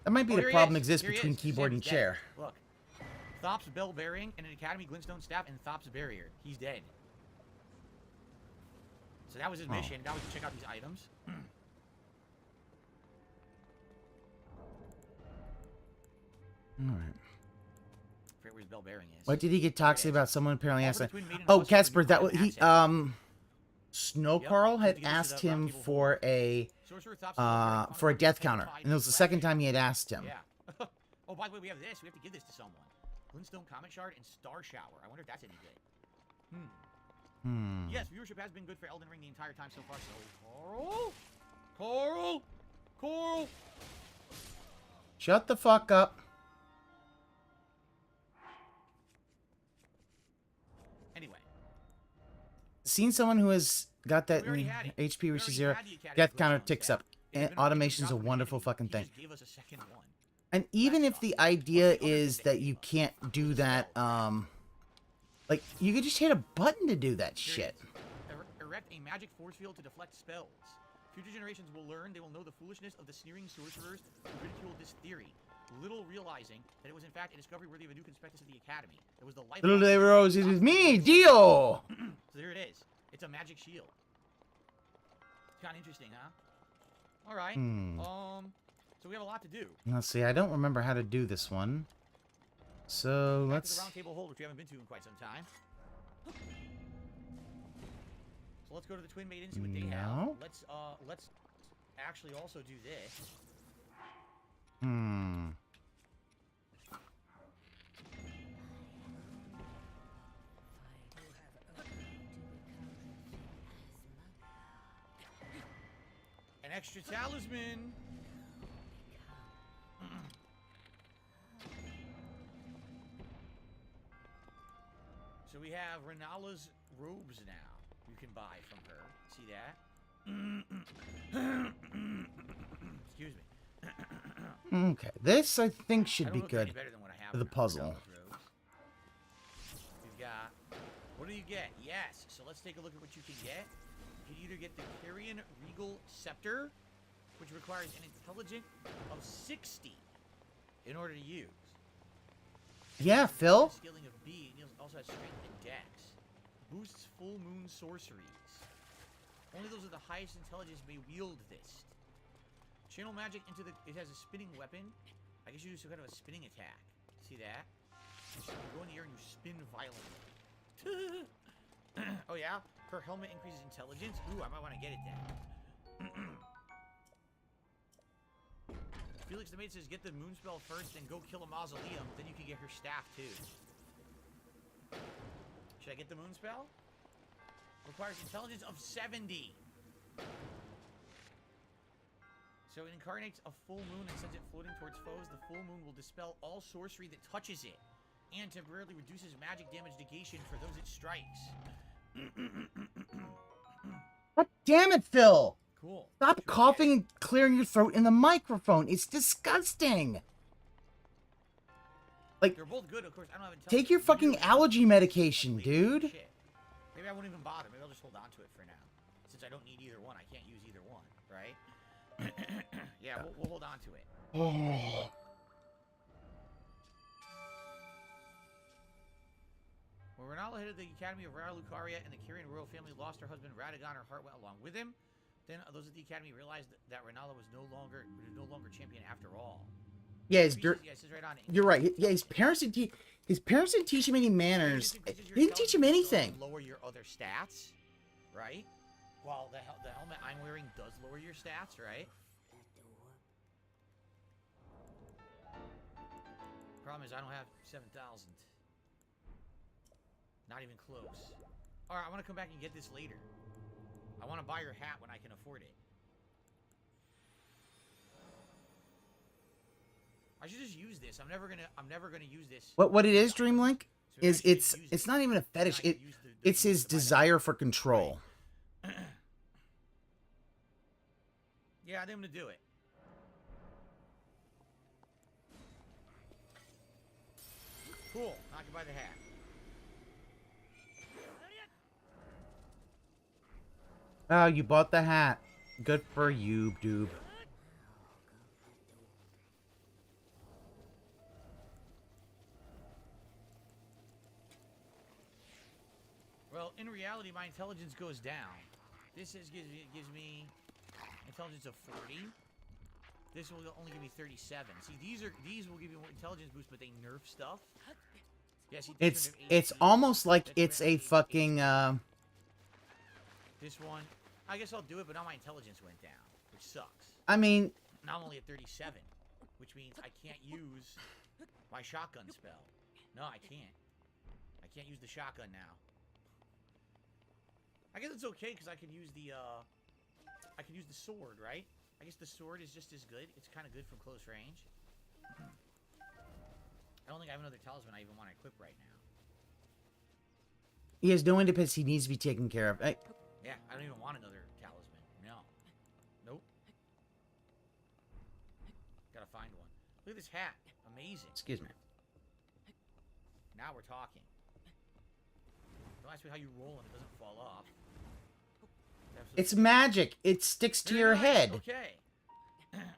[SPEAKER 1] that might be
[SPEAKER 3] Oh,
[SPEAKER 1] the
[SPEAKER 3] here he
[SPEAKER 1] problem
[SPEAKER 3] is.
[SPEAKER 1] exists
[SPEAKER 3] Here he
[SPEAKER 1] between
[SPEAKER 3] is.
[SPEAKER 1] keyboard and
[SPEAKER 3] Sam's dead.
[SPEAKER 1] chair.
[SPEAKER 3] Look, Thop's bell bearing and an Academy Glintstone staff and Thop's barrier. He's dead. So that was his mission. Now we can check out these items.
[SPEAKER 1] All right.
[SPEAKER 3] Forget where his bell bearing is.
[SPEAKER 1] What did he get toxic about? Someone apparently asked that.
[SPEAKER 3] Between Maiden and
[SPEAKER 1] Oh,
[SPEAKER 3] Us,
[SPEAKER 1] Casper,
[SPEAKER 3] we
[SPEAKER 1] that
[SPEAKER 3] need
[SPEAKER 1] was
[SPEAKER 3] to
[SPEAKER 1] he.
[SPEAKER 3] find an
[SPEAKER 1] Snow
[SPEAKER 3] Yep,
[SPEAKER 1] Carl
[SPEAKER 3] we
[SPEAKER 1] had
[SPEAKER 3] have to get this to
[SPEAKER 1] asked
[SPEAKER 3] the round
[SPEAKER 1] him
[SPEAKER 3] table
[SPEAKER 1] for a
[SPEAKER 3] Sorcerer Thop's bell bearing,
[SPEAKER 1] for a
[SPEAKER 3] counterpart,
[SPEAKER 1] death
[SPEAKER 3] 10
[SPEAKER 1] counter,
[SPEAKER 3] tied
[SPEAKER 1] and it was the
[SPEAKER 3] to
[SPEAKER 1] second
[SPEAKER 3] left.
[SPEAKER 1] time he had asked him.
[SPEAKER 3] Yeah. Oh, by the way, we have this. We have to give this to someone. Glintstone Comet Shard and Star Shower. I wonder if that's any good. Yes, viewership has been good for Elden Ring the entire time so far. So, Carl.
[SPEAKER 1] Shut the fuck up.
[SPEAKER 3] Anyway,
[SPEAKER 1] Seen someone who has got that
[SPEAKER 3] we already had it.
[SPEAKER 1] HP
[SPEAKER 3] We
[SPEAKER 1] reaches
[SPEAKER 3] already
[SPEAKER 1] 0.
[SPEAKER 3] had the Academy
[SPEAKER 1] Death
[SPEAKER 3] Glintstone
[SPEAKER 1] counter ticks
[SPEAKER 3] staff.
[SPEAKER 1] up.
[SPEAKER 3] It had been
[SPEAKER 1] Automation's a
[SPEAKER 3] working
[SPEAKER 1] wonderful
[SPEAKER 3] out
[SPEAKER 1] fucking
[SPEAKER 3] he
[SPEAKER 1] thing.
[SPEAKER 3] just gave us a second one.
[SPEAKER 1] And even if the idea is that you can't do that, like, you could just hit a button to do that shit.
[SPEAKER 3] Erect a magic force field to deflect spells. Future generations will learn, they will know the foolishness of the sneering sorcerers who ridiculed this theory, little realizing that it was in fact a discovery worthy of a new conspectus of the Academy. It was the life.
[SPEAKER 1] Little David Rose, it is me, Dio!
[SPEAKER 3] So there it is. It's a magic shield. It's kind of interesting, huh? All right. So we have a lot to do.
[SPEAKER 1] Let's see, I don't remember how to do this one. So,
[SPEAKER 3] Back to
[SPEAKER 1] let's...
[SPEAKER 3] the round table hold, which we haven't been to in quite some time. So let's go to the Twin Maidens, see what they have.
[SPEAKER 1] No.
[SPEAKER 3] Let's actually also do this. An extra talisman. So we have Renala's robes now. You can buy from her. See that? Excuse me.
[SPEAKER 1] Okay, this I think
[SPEAKER 3] I
[SPEAKER 1] should
[SPEAKER 3] don't
[SPEAKER 1] be
[SPEAKER 3] know if it's any
[SPEAKER 1] good.
[SPEAKER 3] better than what I have
[SPEAKER 1] for the
[SPEAKER 3] now,
[SPEAKER 1] puzzle.
[SPEAKER 3] Renala's robes. We've got. What do you get? Yes. So let's take a look at what you can get. You can either get the Carrion Regal Scepter, which requires an intelligence of 60 in order to use.
[SPEAKER 1] Yeah, Phil?
[SPEAKER 3] Scaling of B, and he also has strength and dex. Boosts full moon sorceries. Only those with the highest intelligence may wield this. Channel magic into the. It has a spinning weapon. I guess you do some kind of a spinning attack. See that? You go in the air and you spin violently. Oh yeah? Her helmet increases intelligence. Ooh, I might want to get it then. Felix the Maid says, get the moon spell first, then go kill a mausoleum. Then you can get her staff too. Should I get the moon spell? Requires intelligence of 70. So it incarnates a full moon and sends it floating towards foes. The full moon will dispel all sorcery that touches it, and temporarily reduces magic damage negation for those it strikes.
[SPEAKER 1] God damn it, Phil!
[SPEAKER 3] Cool.
[SPEAKER 1] Stop coughing and clearing your throat in the microphone. It's disgusting. Like,
[SPEAKER 3] They're both good, of course. I don't have intelligence.
[SPEAKER 1] take your fucking allergy medication, dude.
[SPEAKER 3] Shit. Maybe I won't even bother. Maybe I'll just hold on to it for now. Since I don't need either one, I can't use either one, right? Yeah, we'll hold on to it.
[SPEAKER 1] Oh.
[SPEAKER 3] When Ronaldo headed the Academy of Rara Lucaria and the Kyrian royal family lost her husband Radagon, her heart went along with him. Then those at the Academy realized that Ronaldo was no longer champion after all.
[SPEAKER 1] Yeah,
[SPEAKER 3] Yeah, it says right on it.
[SPEAKER 1] you're right. Yeah, his parents didn't teach him any manners. They didn't teach him anything.
[SPEAKER 3] Lower your other stats, right? Well, the helmet I'm wearing does lower your stats, right? Problem is I don't have 7,000. Not even close. Alright, I want to come back and get this later. I want to buy your hat when I can afford it. I should just use this. I'm never gonna use this.
[SPEAKER 1] What it is, Dreamlink,
[SPEAKER 3] So maybe I
[SPEAKER 1] is
[SPEAKER 3] should just use
[SPEAKER 1] it's
[SPEAKER 3] it.
[SPEAKER 1] not even a fetish.
[SPEAKER 3] Then I can use
[SPEAKER 1] It's his
[SPEAKER 3] to buy that.
[SPEAKER 1] desire for control.
[SPEAKER 3] Yeah, I think I'm gonna do it. Cool. Now I can buy the hat.
[SPEAKER 1] Oh, you bought the hat. Good for you, dude.
[SPEAKER 3] Well, in reality, my intelligence goes down. This gives me intelligence of 40. This will only give me 37. See, these will give you more intelligence boost, but they nerf stuff. Yeah, see, this one
[SPEAKER 1] It's
[SPEAKER 3] nerf
[SPEAKER 1] almost like
[SPEAKER 3] That's
[SPEAKER 1] it's
[SPEAKER 3] nerf
[SPEAKER 1] a
[SPEAKER 3] 18.
[SPEAKER 1] fucking
[SPEAKER 3] This one, I guess I'll do it, but now my intelligence went down, which sucks.
[SPEAKER 1] I mean,
[SPEAKER 3] Now I'm only at 37, which means I can't use my shotgun spell. No, I can't. I can't use the shotgun now. I guess it's okay because I can use the sword, right? I guess the sword is just as good. It's kind of good from close range. I don't think I have another talisman I even want to equip right now.
[SPEAKER 1] he has no independence. He needs to be taken care of.
[SPEAKER 3] Yeah, I don't even want another talisman. No. Nope. Gotta find one. Look at this hat. Amazing.
[SPEAKER 1] Excuse me.
[SPEAKER 3] Now we're talking. Don't ask me how you roll and it doesn't fall off.
[SPEAKER 1] It's magic. It sticks to your
[SPEAKER 3] Nice.
[SPEAKER 1] head.
[SPEAKER 3] Okay.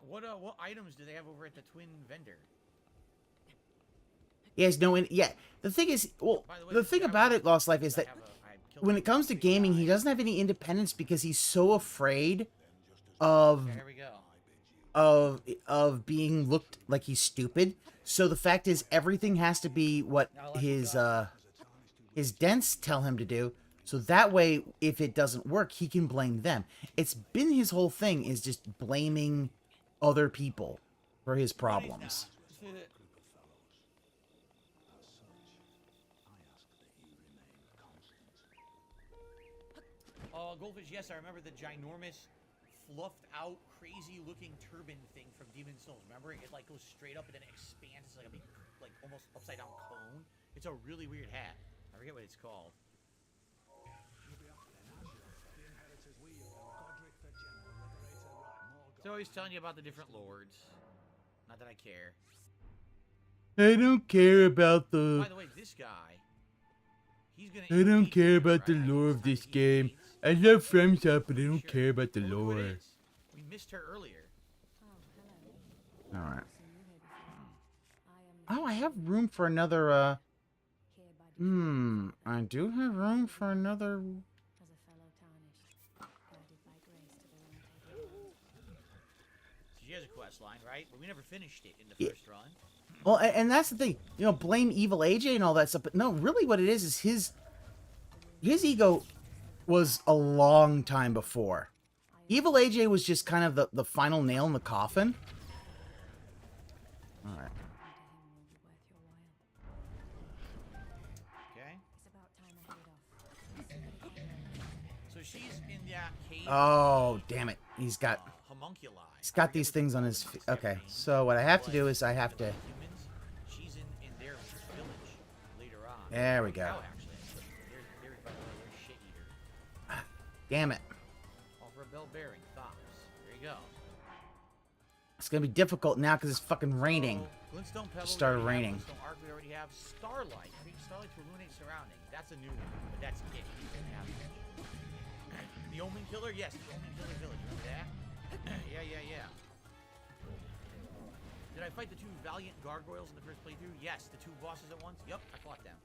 [SPEAKER 3] What items do they have over at the twin vendor?
[SPEAKER 1] He has no. Yeah. The thing is, well,
[SPEAKER 3] By the way,
[SPEAKER 1] the
[SPEAKER 3] this
[SPEAKER 1] thing
[SPEAKER 3] guy
[SPEAKER 1] about
[SPEAKER 3] was-
[SPEAKER 1] it, Lost Life, is
[SPEAKER 3] I
[SPEAKER 1] that
[SPEAKER 3] killed
[SPEAKER 1] when
[SPEAKER 3] him
[SPEAKER 1] it comes to
[SPEAKER 3] before
[SPEAKER 1] gaming, he
[SPEAKER 3] died.
[SPEAKER 1] doesn't have any independence because he's so afraid of
[SPEAKER 3] Okay, here we go.
[SPEAKER 1] of being looked like he's stupid. So the fact is, everything has to be what his dents tell him to do. So that way, if it doesn't work, he can blame them. It's been his whole thing, is just blaming other people for his problems.
[SPEAKER 3] Goldfish, yes, I remember the ginormous, fluffed out, crazy looking turban thing from Demon Souls. Remember? It like goes straight up and then it expands. It's like a big, like almost upside down cone. It's a really weird hat. I forget what it's called. So he's telling you about the different lords. Not that I care.
[SPEAKER 1] I don't care about the.
[SPEAKER 3] By the way, this guy, he's gonna.
[SPEAKER 1] I don't
[SPEAKER 3] engage
[SPEAKER 1] care
[SPEAKER 3] you,
[SPEAKER 1] about the
[SPEAKER 3] right?
[SPEAKER 1] lore
[SPEAKER 3] It's
[SPEAKER 1] of
[SPEAKER 3] time
[SPEAKER 1] this
[SPEAKER 3] he
[SPEAKER 1] game.
[SPEAKER 3] engages.
[SPEAKER 1] I love Frames Up, but I don't
[SPEAKER 3] Sure.
[SPEAKER 1] care about the
[SPEAKER 3] Well, look who it
[SPEAKER 1] lore.
[SPEAKER 3] is. We missed her earlier.
[SPEAKER 1] All right. Oh, I have room for another. I do have room for another.
[SPEAKER 3] She has a quest line, right? But we never finished it in the
[SPEAKER 1] Yeah.
[SPEAKER 3] first run.
[SPEAKER 1] Well, and that's the thing. You know, blame evil AJ and all that stuff. But no, really, what it is his ego was a long time before. Evil AJ was just kind of the final nail in the coffin. Alright.
[SPEAKER 3] Okay. So she's in that cave.
[SPEAKER 1] Oh, damn it. He's got
[SPEAKER 3] Homunculi.
[SPEAKER 1] these things on his feet. Okay, so what I have to do is I have to...
[SPEAKER 3] Humans, she's in their village later on.
[SPEAKER 1] There we go.
[SPEAKER 3] Cow, actually. They're by the way, they're shit eater.
[SPEAKER 1] Damn it.
[SPEAKER 3] All for a bell bearing, Thops. There you go.
[SPEAKER 1] It's gonna be difficult now because it's fucking raining.
[SPEAKER 3] Glintstone Pebble.
[SPEAKER 1] Just started
[SPEAKER 3] we already
[SPEAKER 1] raining.
[SPEAKER 3] have. Glintstone Arc, we already have. Starlight. Create starlight to illuminate surroundings. That's a new one, but that's it. You can have it. The Omen Killer? Yes, the Omen Killer Village. Remember that? Yeah. Did I fight the 2 valiant gargoyles in the first playthrough? Yes, the 2 bosses at once. Yep, I fought them.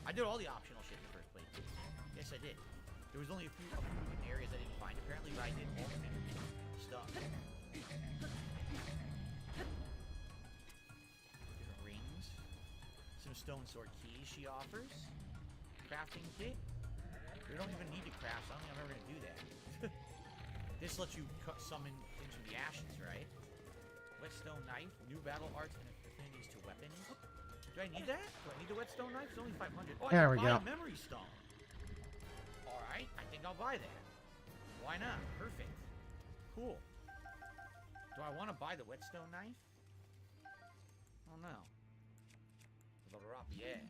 [SPEAKER 3] I did all the optional shit in the first playthrough. Yes, I did. There was only a few areas I didn't find, apparently, but I did all the stuff. Different rings. Some stone sword keys she offers. Crafting kit. We don't even need to craft, so I don't think I'm ever going to do that. This lets you summon things from the ashes, right? Whetstone knife, new battle arts and affinities to weapons. Do I need that? Do I need the whetstone knife? It's only 500. Oh, I
[SPEAKER 1] There
[SPEAKER 3] can
[SPEAKER 1] we
[SPEAKER 3] buy
[SPEAKER 1] go.
[SPEAKER 3] a memory stone. Alright, I think I'll buy that. Why not? Perfect. Cool. Do I want to buy the whetstone knife? Oh no. The rock, yeah.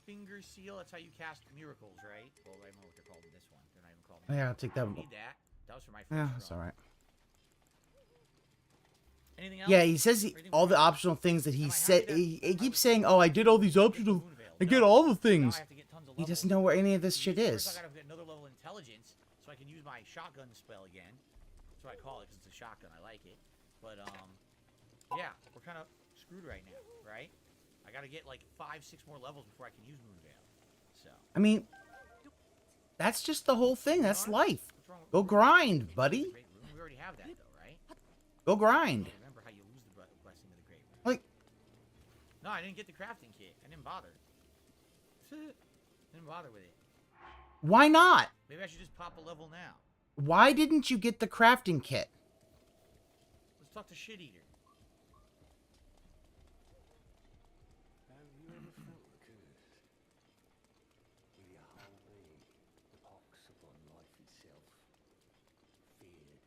[SPEAKER 3] Finger seal, that's how you cast miracles, right? Well, I don't know what they're called in this one. They're not even called miracles.
[SPEAKER 1] Yeah, I'll take that
[SPEAKER 3] I
[SPEAKER 1] one.
[SPEAKER 3] need that. That was for my first
[SPEAKER 1] Yeah, that's
[SPEAKER 3] run.
[SPEAKER 1] alright.
[SPEAKER 3] Anything else?
[SPEAKER 1] Yeah, he says all the optional things that he said. He keeps saying, "Oh, I did all these optional. I get all the things." He doesn't know where any of this shit
[SPEAKER 3] First,
[SPEAKER 1] is.
[SPEAKER 3] I gotta get another level of intelligence so I can use my shotgun spell again. That's what I call it because it's a shotgun. I like it. But yeah, we're kind of screwed right now, right? I gotta get like 5, 6 more levels before I can use Moonveil. So.
[SPEAKER 1] I mean, that's just the whole thing. That's life.
[SPEAKER 3] What's wrong with
[SPEAKER 1] Go grind, buddy.
[SPEAKER 3] Great Rune? We already have that though, right?
[SPEAKER 1] Go grind.
[SPEAKER 3] Remember how you lose the blessing of the Great Rune?
[SPEAKER 1] Like,
[SPEAKER 3] No, I didn't get the crafting kit. I didn't bother. Didn't bother with it.
[SPEAKER 1] why not?
[SPEAKER 3] Maybe I should just pop a level now.
[SPEAKER 1] Why didn't you get the crafting kit?
[SPEAKER 3] Let's talk to Shit Eater.
[SPEAKER 7] Have you ever felt the curse? With your whole being, the pox upon life itself, feared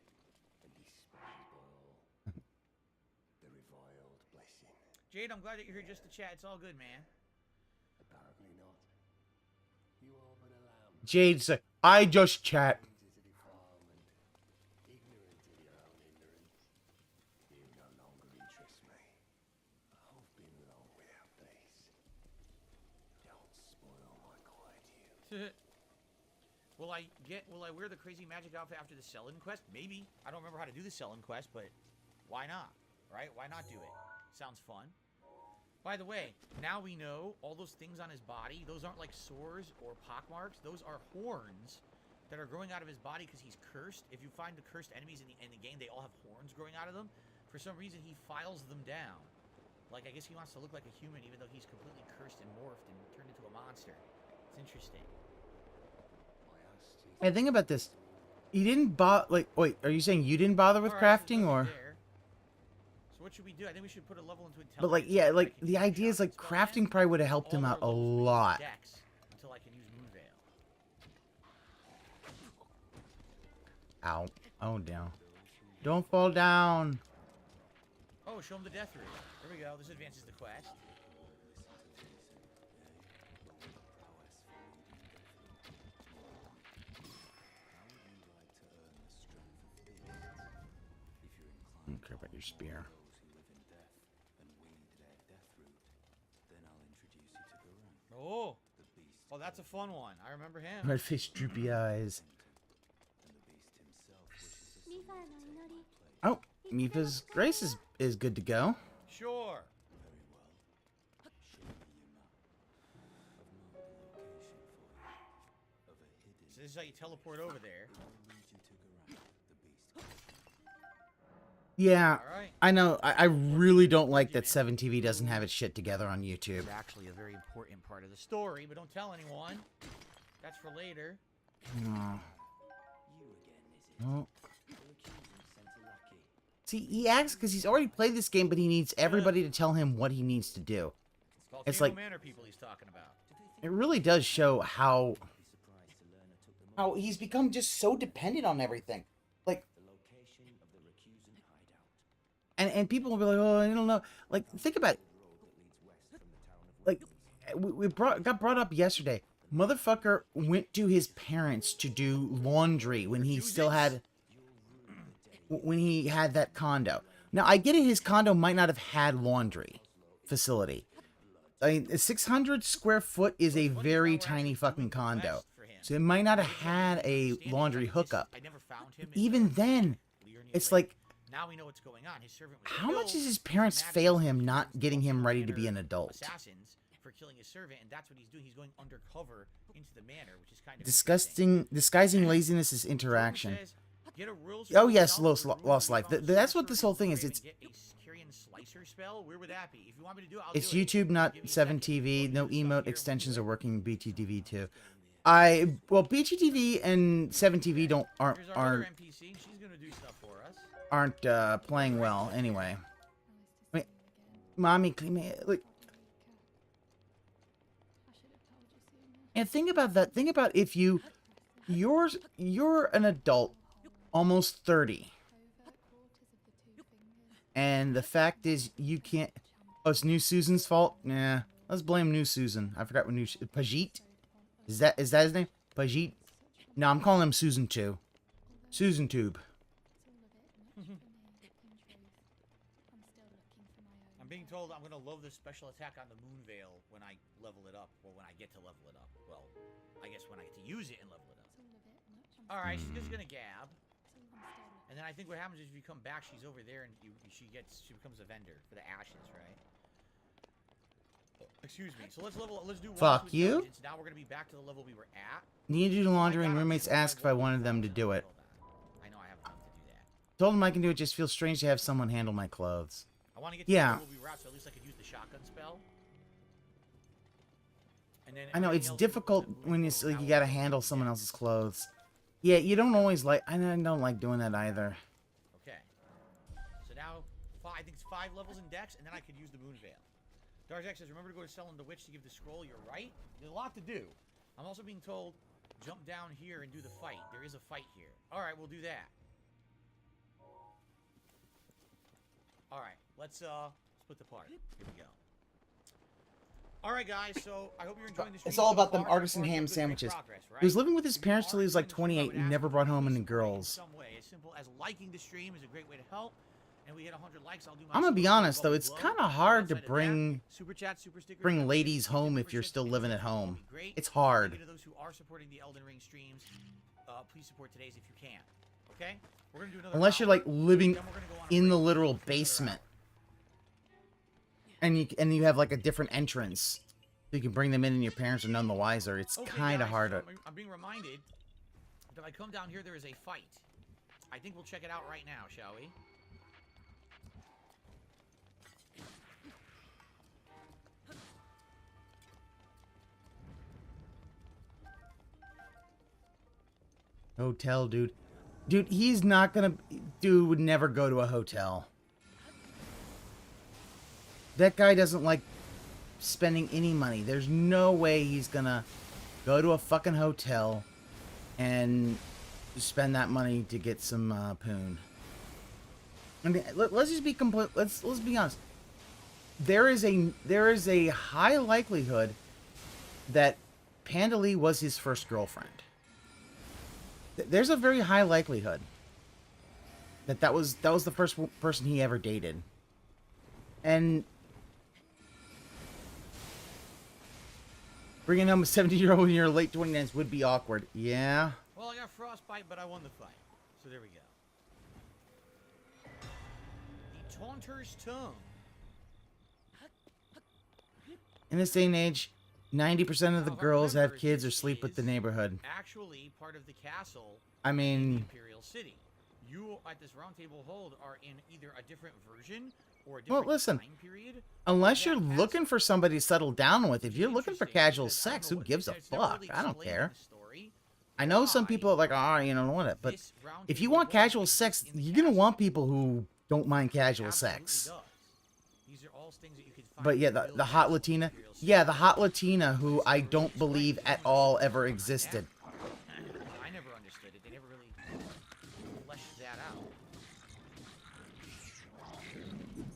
[SPEAKER 7] and despised by all. The reviled blessing.
[SPEAKER 3] Jade, I'm glad that you're here just to chat. It's all good, man.
[SPEAKER 7] Apparently not. You are but a lamb,
[SPEAKER 1] Jade said, "I just chat."
[SPEAKER 7] to the farm and ignorant of your own ignorance. You no longer interest me. I've been long without these. Don't spoil my quiet.
[SPEAKER 3] Will I wear the crazy magic outfit after the sell-in quest? Maybe. I don't remember how to do the sell-in quest, but why not? Right? Why not do it? Sounds fun. By the way, now we know all those things on his body, those aren't like sores or pockmarks. Those are horns that are growing out of his body because he's cursed. If you find the cursed enemies in the game, they all have horns growing out of them. For some reason, he files them down. Like, I guess he wants to look like a human even though he's completely cursed and morphed and turned into a monster. It's interesting.
[SPEAKER 1] Hey, think about this. You didn't wait, are you saying you didn't bother with
[SPEAKER 3] All right, so
[SPEAKER 1] crafting,
[SPEAKER 3] there's
[SPEAKER 1] or?
[SPEAKER 3] nothing there. So what should we do? I think we should put a level into intelligence.
[SPEAKER 1] But like, yeah,
[SPEAKER 3] so that I
[SPEAKER 1] like
[SPEAKER 3] can
[SPEAKER 1] the
[SPEAKER 3] use my
[SPEAKER 1] idea is like
[SPEAKER 3] shotgun spell again.
[SPEAKER 1] crafting probably would have helped
[SPEAKER 3] All
[SPEAKER 1] him
[SPEAKER 3] our
[SPEAKER 1] out a
[SPEAKER 3] levels will be
[SPEAKER 1] lot.
[SPEAKER 3] Dex until I can use Moonveil.
[SPEAKER 1] Ow. Oh, down. Don't fall down.
[SPEAKER 3] Oh, show him the death route. There we go. This advances the quest.
[SPEAKER 1] I don't care about your spear.
[SPEAKER 3] Oh, oh, that's a fun one. I remember him.
[SPEAKER 1] Red face, droopy eyes. Oh, Mifa's grace is good to go.
[SPEAKER 3] Sure. So this is how you teleport over there.
[SPEAKER 1] Yeah,
[SPEAKER 3] Alright.
[SPEAKER 1] I know. I really don't like that 7TV doesn't have its shit together on YouTube.
[SPEAKER 3] It's actually a very important part of the story, but don't tell anyone. That's for later.
[SPEAKER 1] Oh.
[SPEAKER 7] You again, is it?
[SPEAKER 1] Oh.
[SPEAKER 7] The accusing sent a lackey.
[SPEAKER 1] See, he acts because he's already played this game, but he needs everybody to tell him what he needs to do. It's like
[SPEAKER 3] Manor people he's talking about.
[SPEAKER 1] it really does show how
[SPEAKER 7] Be surprised to learn I took the money.
[SPEAKER 1] he's become just so dependent on everything. Like,
[SPEAKER 7] The location of the recusant hideout.
[SPEAKER 1] and people will be like, oh, I don't know. Like, think about it.
[SPEAKER 7] Road that leads west from the town of
[SPEAKER 1] Like, got brought up yesterday. Motherfucker went to his parents to do laundry when he still had that condo. Now I get it, his condo might not have had laundry facility. I mean, a 600 square foot is a very tiny fucking condo, so it might not have had a laundry hookup.
[SPEAKER 3] I never found him.
[SPEAKER 1] Even then, it's like,
[SPEAKER 3] now we know what's going on. His servant was
[SPEAKER 1] how much
[SPEAKER 3] killed.
[SPEAKER 1] does his parents
[SPEAKER 3] Imagine
[SPEAKER 1] fail
[SPEAKER 3] if
[SPEAKER 1] him
[SPEAKER 3] he
[SPEAKER 1] not
[SPEAKER 3] was
[SPEAKER 1] getting him ready to
[SPEAKER 3] manor
[SPEAKER 1] be an adult?
[SPEAKER 3] Assassins for killing his servant, and that's what he's doing. He's going undercover into the manor, which is kind of
[SPEAKER 1] Disgusting laziness is interaction.
[SPEAKER 3] Says, get a real
[SPEAKER 1] Oh yes,
[SPEAKER 3] spell
[SPEAKER 1] lost,
[SPEAKER 3] for ruin
[SPEAKER 1] lost life.
[SPEAKER 3] from
[SPEAKER 1] That's what
[SPEAKER 3] sorcerer
[SPEAKER 1] this whole thing is.
[SPEAKER 3] and
[SPEAKER 1] It's
[SPEAKER 3] get a Syrian slicer spell. Where would that be? If you want me to do it, I'll
[SPEAKER 1] It's
[SPEAKER 3] do it.
[SPEAKER 1] YouTube, not
[SPEAKER 3] Give me a
[SPEAKER 1] 7TV.
[SPEAKER 3] second.
[SPEAKER 1] No
[SPEAKER 3] We'll do
[SPEAKER 1] emote
[SPEAKER 3] stuff here.
[SPEAKER 1] extensions are working. BTTV too. Well, BTTV and 7TV aren't
[SPEAKER 3] Here's our other NPC. She's gonna do stuff for us.
[SPEAKER 1] playing well anyway. Wait, mommy, clean me. Like, and think about that. Think about if you're an adult, almost 30, and the fact is you can't. Oh, it's New Susan's fault. Nah, let's blame New Susan. I forgot what Pajit. Is that his name? Pajit? No, I'm calling him Susan too. Susan Tube.
[SPEAKER 3] I'm being told I'm gonna love the special attack on the Moon Veil when I level it up, or when I get to level it up. Well, I guess when I get to use it and level it up. All right, she's just gonna gab, and then I think what happens is if you come back, she's over there, and she becomes a vendor for the ashes, right? Excuse me. So let's do.
[SPEAKER 1] Fuck you.
[SPEAKER 3] Now we're gonna be back to the level we were at.
[SPEAKER 1] Need to do the laundry, and
[SPEAKER 3] Oh my God,
[SPEAKER 1] roommates
[SPEAKER 3] I'm
[SPEAKER 1] asked if I wanted them to do it.
[SPEAKER 3] I know I have enough to do that.
[SPEAKER 1] Told them I can do it. Just feels strange to have someone handle my clothes.
[SPEAKER 3] I want to get to
[SPEAKER 1] Yeah.
[SPEAKER 3] the level we were at, so at least I could use the shotgun spell. And then
[SPEAKER 1] I know it's
[SPEAKER 3] everything else
[SPEAKER 1] difficult
[SPEAKER 3] is
[SPEAKER 1] when
[SPEAKER 3] moving
[SPEAKER 1] it's
[SPEAKER 3] forward.
[SPEAKER 1] like you
[SPEAKER 3] Now we're
[SPEAKER 1] gotta
[SPEAKER 3] going
[SPEAKER 1] handle
[SPEAKER 3] to
[SPEAKER 1] someone
[SPEAKER 3] Dex.
[SPEAKER 1] else's clothes. Yeah, you don't always like. I don't like doing that either.
[SPEAKER 3] Okay. So now, I think it's 5 levels in Dex, and then I could use the Moon Veil. Darjack says, remember to go to Selling the Witch to give the scroll. You're right. There's a lot to do. I'm also being told, jump down here and do the fight. There is a fight here. All right, we'll do that. All right, let's split the party. Here we go. All right, guys. So I hope you're enjoying this.
[SPEAKER 1] It's all about them artisan ham sandwiches. He was living with his parents till he was like 28 and never brought home any girls.
[SPEAKER 3] Some way, as simple as liking the stream is a great way to help. And we hit 100 likes. I'll do my
[SPEAKER 1] I'm gonna be
[SPEAKER 3] super
[SPEAKER 1] honest
[SPEAKER 3] chat
[SPEAKER 1] though, it's
[SPEAKER 3] below.
[SPEAKER 1] kind of hard to
[SPEAKER 3] Outside of that,
[SPEAKER 1] bring
[SPEAKER 3] super chat, super stickers,
[SPEAKER 1] bring
[SPEAKER 3] and
[SPEAKER 1] ladies
[SPEAKER 3] super
[SPEAKER 1] home if you're
[SPEAKER 3] memberships
[SPEAKER 1] still
[SPEAKER 3] to
[SPEAKER 1] living
[SPEAKER 3] the
[SPEAKER 1] at
[SPEAKER 3] channel
[SPEAKER 1] home.
[SPEAKER 3] would be great.
[SPEAKER 1] It's hard.
[SPEAKER 3] Thank you to those who are supporting the Elden Ring streams. Please support today's if you can. Okay? We're gonna do another
[SPEAKER 1] Unless you're
[SPEAKER 3] hour,
[SPEAKER 1] like living
[SPEAKER 3] then we're gonna go on a
[SPEAKER 1] in
[SPEAKER 3] break.
[SPEAKER 1] the
[SPEAKER 3] We'll
[SPEAKER 1] literal
[SPEAKER 3] do another hour.
[SPEAKER 1] basement, and you have like a different entrance, so you can bring them in and your parents are none the wiser. It's
[SPEAKER 3] Okay,
[SPEAKER 1] kind of
[SPEAKER 3] guys,
[SPEAKER 1] hard
[SPEAKER 3] so
[SPEAKER 1] to.
[SPEAKER 3] I'm being reminded that if I come down here, there is a fight. I think we'll check it out right now, shall we?
[SPEAKER 1] Hotel, dude. Dude, he's not gonna. Dude would never go to a hotel. That guy doesn't like spending any money. There's no way he's gonna go to a fucking hotel and spend that money to get some poon. I mean, let's just be complete. Let's be honest. There is a high likelihood that Panda Lee was his first girlfriend. There's a very high likelihood that was the first person he ever dated, and bringing home a 17-year-old in your late 29s would be awkward. Yeah.
[SPEAKER 3] Well, I got frostbite, but I won the fight. So there we go. The Taunter's Tongue.
[SPEAKER 1] In this day and age, 90% of the
[SPEAKER 3] Now, if I
[SPEAKER 1] girls have
[SPEAKER 3] remember,
[SPEAKER 1] kids or
[SPEAKER 3] this
[SPEAKER 1] sleep with the
[SPEAKER 3] is
[SPEAKER 1] neighborhood.
[SPEAKER 3] Actually, part of the castle
[SPEAKER 1] I
[SPEAKER 3] in the
[SPEAKER 1] mean,
[SPEAKER 3] Imperial City. you at this roundtable hold are in either a different version or a
[SPEAKER 1] Well,
[SPEAKER 3] different
[SPEAKER 1] listen.
[SPEAKER 3] time period.
[SPEAKER 1] Unless
[SPEAKER 3] that
[SPEAKER 1] you're
[SPEAKER 3] has
[SPEAKER 1] looking for somebody to settle down with, if you're looking for
[SPEAKER 3] interesting
[SPEAKER 1] casual
[SPEAKER 3] because I don't
[SPEAKER 1] sex,
[SPEAKER 3] know
[SPEAKER 1] who
[SPEAKER 3] what-
[SPEAKER 1] gives a
[SPEAKER 3] it's never
[SPEAKER 1] fuck?
[SPEAKER 3] really
[SPEAKER 1] I don't
[SPEAKER 3] explained in
[SPEAKER 1] care.
[SPEAKER 3] the story
[SPEAKER 1] I know some
[SPEAKER 3] why
[SPEAKER 1] people are like, oh, you don't want it, but
[SPEAKER 3] this
[SPEAKER 1] if you
[SPEAKER 3] roundtable
[SPEAKER 1] want
[SPEAKER 3] hold
[SPEAKER 1] casual
[SPEAKER 3] exists
[SPEAKER 1] sex,
[SPEAKER 3] in the
[SPEAKER 1] you're gonna
[SPEAKER 3] castle.
[SPEAKER 1] want people who don't mind casual
[SPEAKER 3] Absolutely
[SPEAKER 1] sex.
[SPEAKER 3] does. These are all things that you could find
[SPEAKER 1] But yeah,
[SPEAKER 3] in
[SPEAKER 1] the
[SPEAKER 3] real
[SPEAKER 1] hot
[SPEAKER 3] castle
[SPEAKER 1] Latina,
[SPEAKER 3] Imperial City.
[SPEAKER 1] yeah, the hot Latina who I don't believe at all ever existed.
[SPEAKER 3] I never understood it. They never really fleshed that out.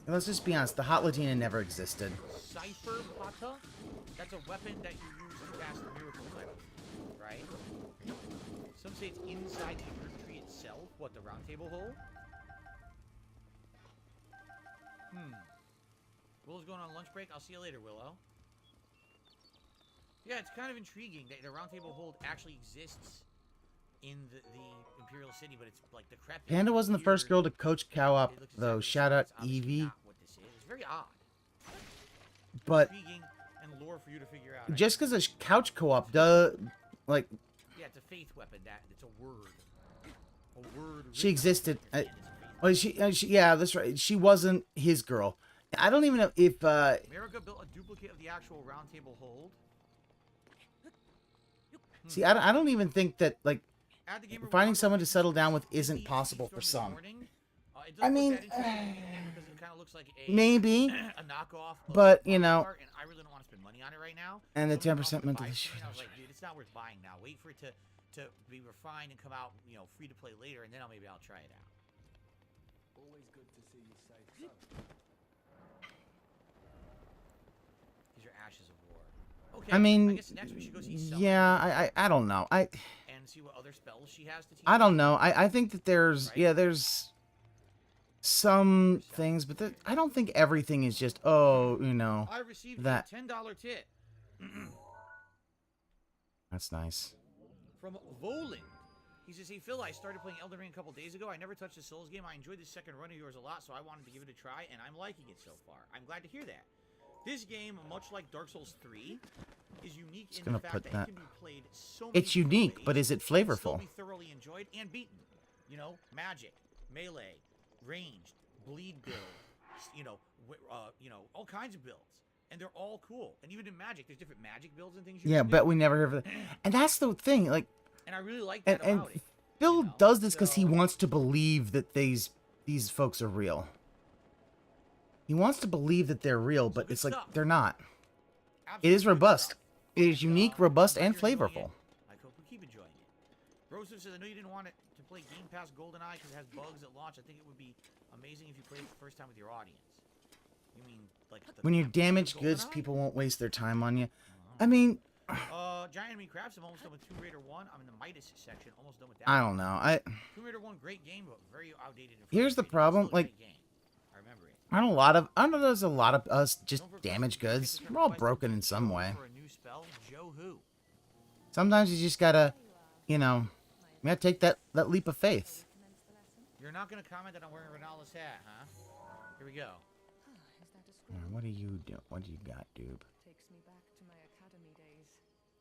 [SPEAKER 1] And let's just be honest, the hot Latina never existed.
[SPEAKER 3] Cipher Pata? That's a weapon that you use to cast miracles, I believe, right? Some say it's inside the fruit tree itself. What, the roundtable hole? Willow's going on lunch break. I'll see you later, Willow. Yeah, it's kind of intriguing that the roundtable hold actually exists in the Imperial City, but it's like the crap.
[SPEAKER 1] Panda wasn't the first girl to coach co-op, though. Shout out Evie.
[SPEAKER 3] What this is. It's very odd.
[SPEAKER 1] But
[SPEAKER 3] Intriguing and lore for you to figure out.
[SPEAKER 1] just because a couch co-op does, like,
[SPEAKER 3] Yeah, it's a faith weapon. It's a word. A word.
[SPEAKER 1] she
[SPEAKER 3] written
[SPEAKER 1] existed.
[SPEAKER 3] on it. It's a faith
[SPEAKER 1] Well, yeah, that's right. She wasn't his girl. I don't even know if
[SPEAKER 3] America built a duplicate of the actual roundtable hold.
[SPEAKER 1] see, I don't even think that, like,
[SPEAKER 3] Add the gamer
[SPEAKER 1] finding
[SPEAKER 3] with
[SPEAKER 1] someone to
[SPEAKER 3] Aqua
[SPEAKER 1] settle down with
[SPEAKER 3] Teal
[SPEAKER 1] isn't
[SPEAKER 3] Storm
[SPEAKER 1] possible for
[SPEAKER 3] in the
[SPEAKER 1] some.
[SPEAKER 3] morning. It
[SPEAKER 1] I
[SPEAKER 3] doesn't look
[SPEAKER 1] mean,
[SPEAKER 3] that interesting because it kind of looks like a
[SPEAKER 1] maybe,
[SPEAKER 3] a knockoff. Of
[SPEAKER 1] but, you
[SPEAKER 3] Mario
[SPEAKER 1] know,
[SPEAKER 3] Kart, and I really don't want to spend money on it right now.
[SPEAKER 1] and the
[SPEAKER 3] Someone
[SPEAKER 1] 10%
[SPEAKER 3] offered to
[SPEAKER 1] mental
[SPEAKER 3] buy it
[SPEAKER 1] issue.
[SPEAKER 3] for me, and I was like, dude, it's not worth buying now. Wait for it to be refined and come out, free to play later, and then maybe I'll try it out.
[SPEAKER 7] Always good to see you safe.
[SPEAKER 3] These are ashes of war. Okay.
[SPEAKER 1] I mean,
[SPEAKER 3] I guess next we should go see Selma
[SPEAKER 1] yeah, I don't know.
[SPEAKER 3] and see what other spells she has to teach.
[SPEAKER 1] I don't know. I think that there's,
[SPEAKER 3] Right?
[SPEAKER 1] yeah, there's some things, but I don't think everything is just, oh,
[SPEAKER 3] I received
[SPEAKER 1] that.
[SPEAKER 3] a $10 tit
[SPEAKER 1] That's nice.
[SPEAKER 3] from Voland. He says, hey, Phil, I started playing Elden Ring a couple days ago. I never touched a Souls game. I enjoyed this second run of yours a lot, so I wanted to give it a try, and I'm liking it so far. I'm glad to hear that. This game, much like Dark Souls 3, is unique in the
[SPEAKER 1] gonna
[SPEAKER 3] fact
[SPEAKER 1] put
[SPEAKER 3] that
[SPEAKER 1] that-
[SPEAKER 3] it can be played so many
[SPEAKER 1] It's unique,
[SPEAKER 3] different
[SPEAKER 1] but
[SPEAKER 3] ways
[SPEAKER 1] is it
[SPEAKER 3] and still
[SPEAKER 1] flavorful?
[SPEAKER 3] be thoroughly enjoyed and beaten. Magic, melee, ranged, bleed build, all kinds of builds. And they're all cool. And even in Magic, there's different Magic builds and things you
[SPEAKER 1] Yeah,
[SPEAKER 3] can do.
[SPEAKER 1] but we never heard of it. And that's the thing, like,
[SPEAKER 3] And I really like that
[SPEAKER 1] and
[SPEAKER 3] about it.
[SPEAKER 1] Phil does this because he
[SPEAKER 3] So-
[SPEAKER 1] wants to believe that these folks are real. He wants to believe that they're real, but
[SPEAKER 3] good
[SPEAKER 1] it's like
[SPEAKER 3] stuff.
[SPEAKER 1] they're not. It
[SPEAKER 3] Absolutely
[SPEAKER 1] is
[SPEAKER 3] good
[SPEAKER 1] robust.
[SPEAKER 3] stuff.
[SPEAKER 1] It is unique, robust,
[SPEAKER 3] I'm
[SPEAKER 1] and
[SPEAKER 3] glad you're enjoying
[SPEAKER 1] flavorful.
[SPEAKER 3] it. I hope we keep enjoying it. Rosef says, I know you didn't want it to play Game Pass GoldenEye because it has bugs at launch. I think it would be amazing if you played it the first time with your audience. You mean, like...
[SPEAKER 1] When you
[SPEAKER 3] the
[SPEAKER 1] damage goods,
[SPEAKER 3] GoldenEye?
[SPEAKER 1] people won't waste their time on you. I mean,
[SPEAKER 3] Giant Enemy Crafts, I'm almost done with Tomb Raider 1. I'm in the Midas section, almost done with that.
[SPEAKER 1] I don't know.
[SPEAKER 3] Tomb Raider 1, great game, but very outdated. and
[SPEAKER 1] Here's the
[SPEAKER 3] frustrating.
[SPEAKER 1] problem,
[SPEAKER 3] Still a
[SPEAKER 1] like,
[SPEAKER 3] great game. I remember it.
[SPEAKER 1] I know there's a lot of us just
[SPEAKER 3] Don't forget
[SPEAKER 1] damage
[SPEAKER 3] to get
[SPEAKER 1] goods.
[SPEAKER 3] this
[SPEAKER 1] We're all
[SPEAKER 3] request
[SPEAKER 1] broken
[SPEAKER 3] to
[SPEAKER 1] in some
[SPEAKER 3] Joe
[SPEAKER 1] way.
[SPEAKER 3] For a new spell, Joe who?
[SPEAKER 1] Sometimes you just gotta, you gotta take that leap of faith.
[SPEAKER 3] You're not going to comment that I'm wearing Ronaldo's hat, huh? Here we go.
[SPEAKER 1] What do you do? What do you got, dude?
[SPEAKER 8] Takes me back to my academy days.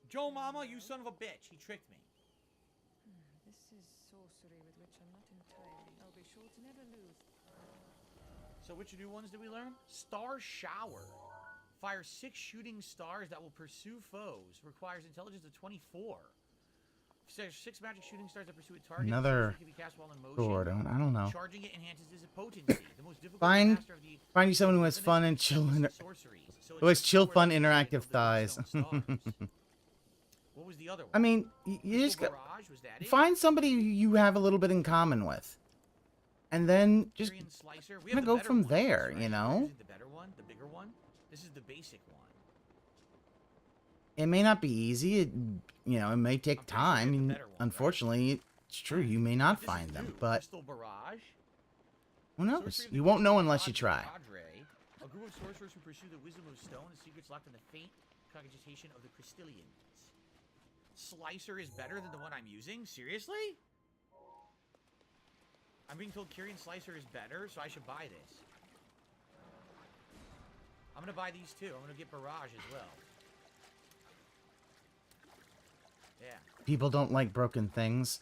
[SPEAKER 3] Joe Mama, you son of a bitch. He tricked me.
[SPEAKER 8] This is sorcery with which I'm not entirely. I'll be sure to never lose.
[SPEAKER 3] So which new ones did we learn? Star Shower. Fire 6 shooting stars that will pursue foes. Requires intelligence of 24. Fires 6 magic shooting stars that pursue a target.
[SPEAKER 1] Another
[SPEAKER 3] Can be cast while in motion.
[SPEAKER 1] sword. I don't know.
[SPEAKER 3] Charging it enhances its potency. The most difficult
[SPEAKER 1] Find
[SPEAKER 3] master of the
[SPEAKER 1] you someone who has fun and chill.
[SPEAKER 3] sorceries. So
[SPEAKER 1] Who has
[SPEAKER 3] it's
[SPEAKER 1] chill,
[SPEAKER 3] power
[SPEAKER 1] fun,
[SPEAKER 3] that can
[SPEAKER 1] interactive
[SPEAKER 3] of the
[SPEAKER 1] thighs.
[SPEAKER 3] Stone Stars. What was the other one?
[SPEAKER 1] I mean, you just
[SPEAKER 3] Crystal
[SPEAKER 1] got
[SPEAKER 3] Barrage, was that it?
[SPEAKER 1] find somebody who you have a little bit in common with, and then just
[SPEAKER 3] Korean Slicer. We
[SPEAKER 1] kinda
[SPEAKER 3] have the
[SPEAKER 1] go
[SPEAKER 3] better
[SPEAKER 1] from
[SPEAKER 3] one,
[SPEAKER 1] there,
[SPEAKER 3] right?
[SPEAKER 1] you know?
[SPEAKER 3] Is it the better one? The bigger one? This is the basic one.
[SPEAKER 1] it may not be easy. It may take
[SPEAKER 3] I'm pretty sure we have
[SPEAKER 1] time.
[SPEAKER 3] the
[SPEAKER 1] And
[SPEAKER 3] better one, right?
[SPEAKER 1] unfortunately, it's true. You may not
[SPEAKER 3] This is
[SPEAKER 1] find them,
[SPEAKER 3] new.
[SPEAKER 1] but
[SPEAKER 3] Crystal Barrage.
[SPEAKER 1] who knows?
[SPEAKER 3] Sorcery of the
[SPEAKER 1] You won't know
[SPEAKER 3] Crystal
[SPEAKER 1] unless you try.
[SPEAKER 3] Padre. A group of sorcerers who pursue the wisdom of stone and secrets locked in the faint cogitation of the Crystallians. Slicer is better than the one I'm using? Seriously? I'm being told Kyrian Slicer is better, so I should buy this. I'm gonna buy these too. I'm gonna get Barrage as well. Yeah.
[SPEAKER 1] People don't like broken things.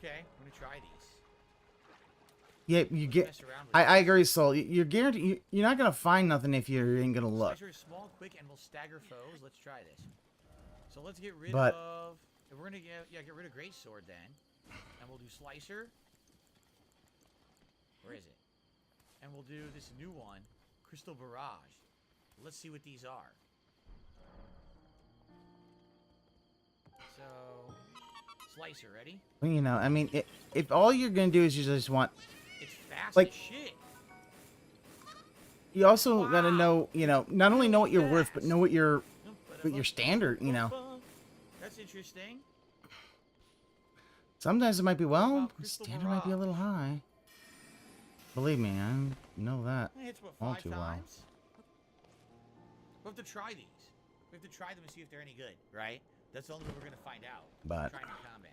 [SPEAKER 3] Okay, I'm gonna try these.
[SPEAKER 1] Yeah, you get.
[SPEAKER 3] Mess around with
[SPEAKER 1] I
[SPEAKER 3] these.
[SPEAKER 1] agree, Soul. You're guaranteed. You're not gonna find nothing if you ain't gonna look.
[SPEAKER 3] Slicer is small, quick, and will stagger foes. Let's try this. So let's get rid
[SPEAKER 1] But-
[SPEAKER 3] of. We're gonna get rid of Greatsword then, and we'll do Slicer. Where is it? And we'll do this new one, Crystal Barrage. Let's see what these are. So, Slicer, ready?
[SPEAKER 1] Well, you know, I mean, if all you're gonna do is you just want,
[SPEAKER 3] It's fast
[SPEAKER 1] Like-
[SPEAKER 3] as shit.
[SPEAKER 1] you also gotta know, you know, not only know what you're worth, but know what your standard, you know.
[SPEAKER 3] That's interesting.
[SPEAKER 1] Sometimes it might be, well,
[SPEAKER 3] About Crystal
[SPEAKER 1] standard might be a little high. Believe me, I know that
[SPEAKER 3] It hits what,
[SPEAKER 1] all
[SPEAKER 3] 5
[SPEAKER 1] too well.
[SPEAKER 3] times? We'll have to try these. We have to try them and see if they're any good, right? That's the only way we're gonna find out.
[SPEAKER 1] But-
[SPEAKER 3] Trying to combat.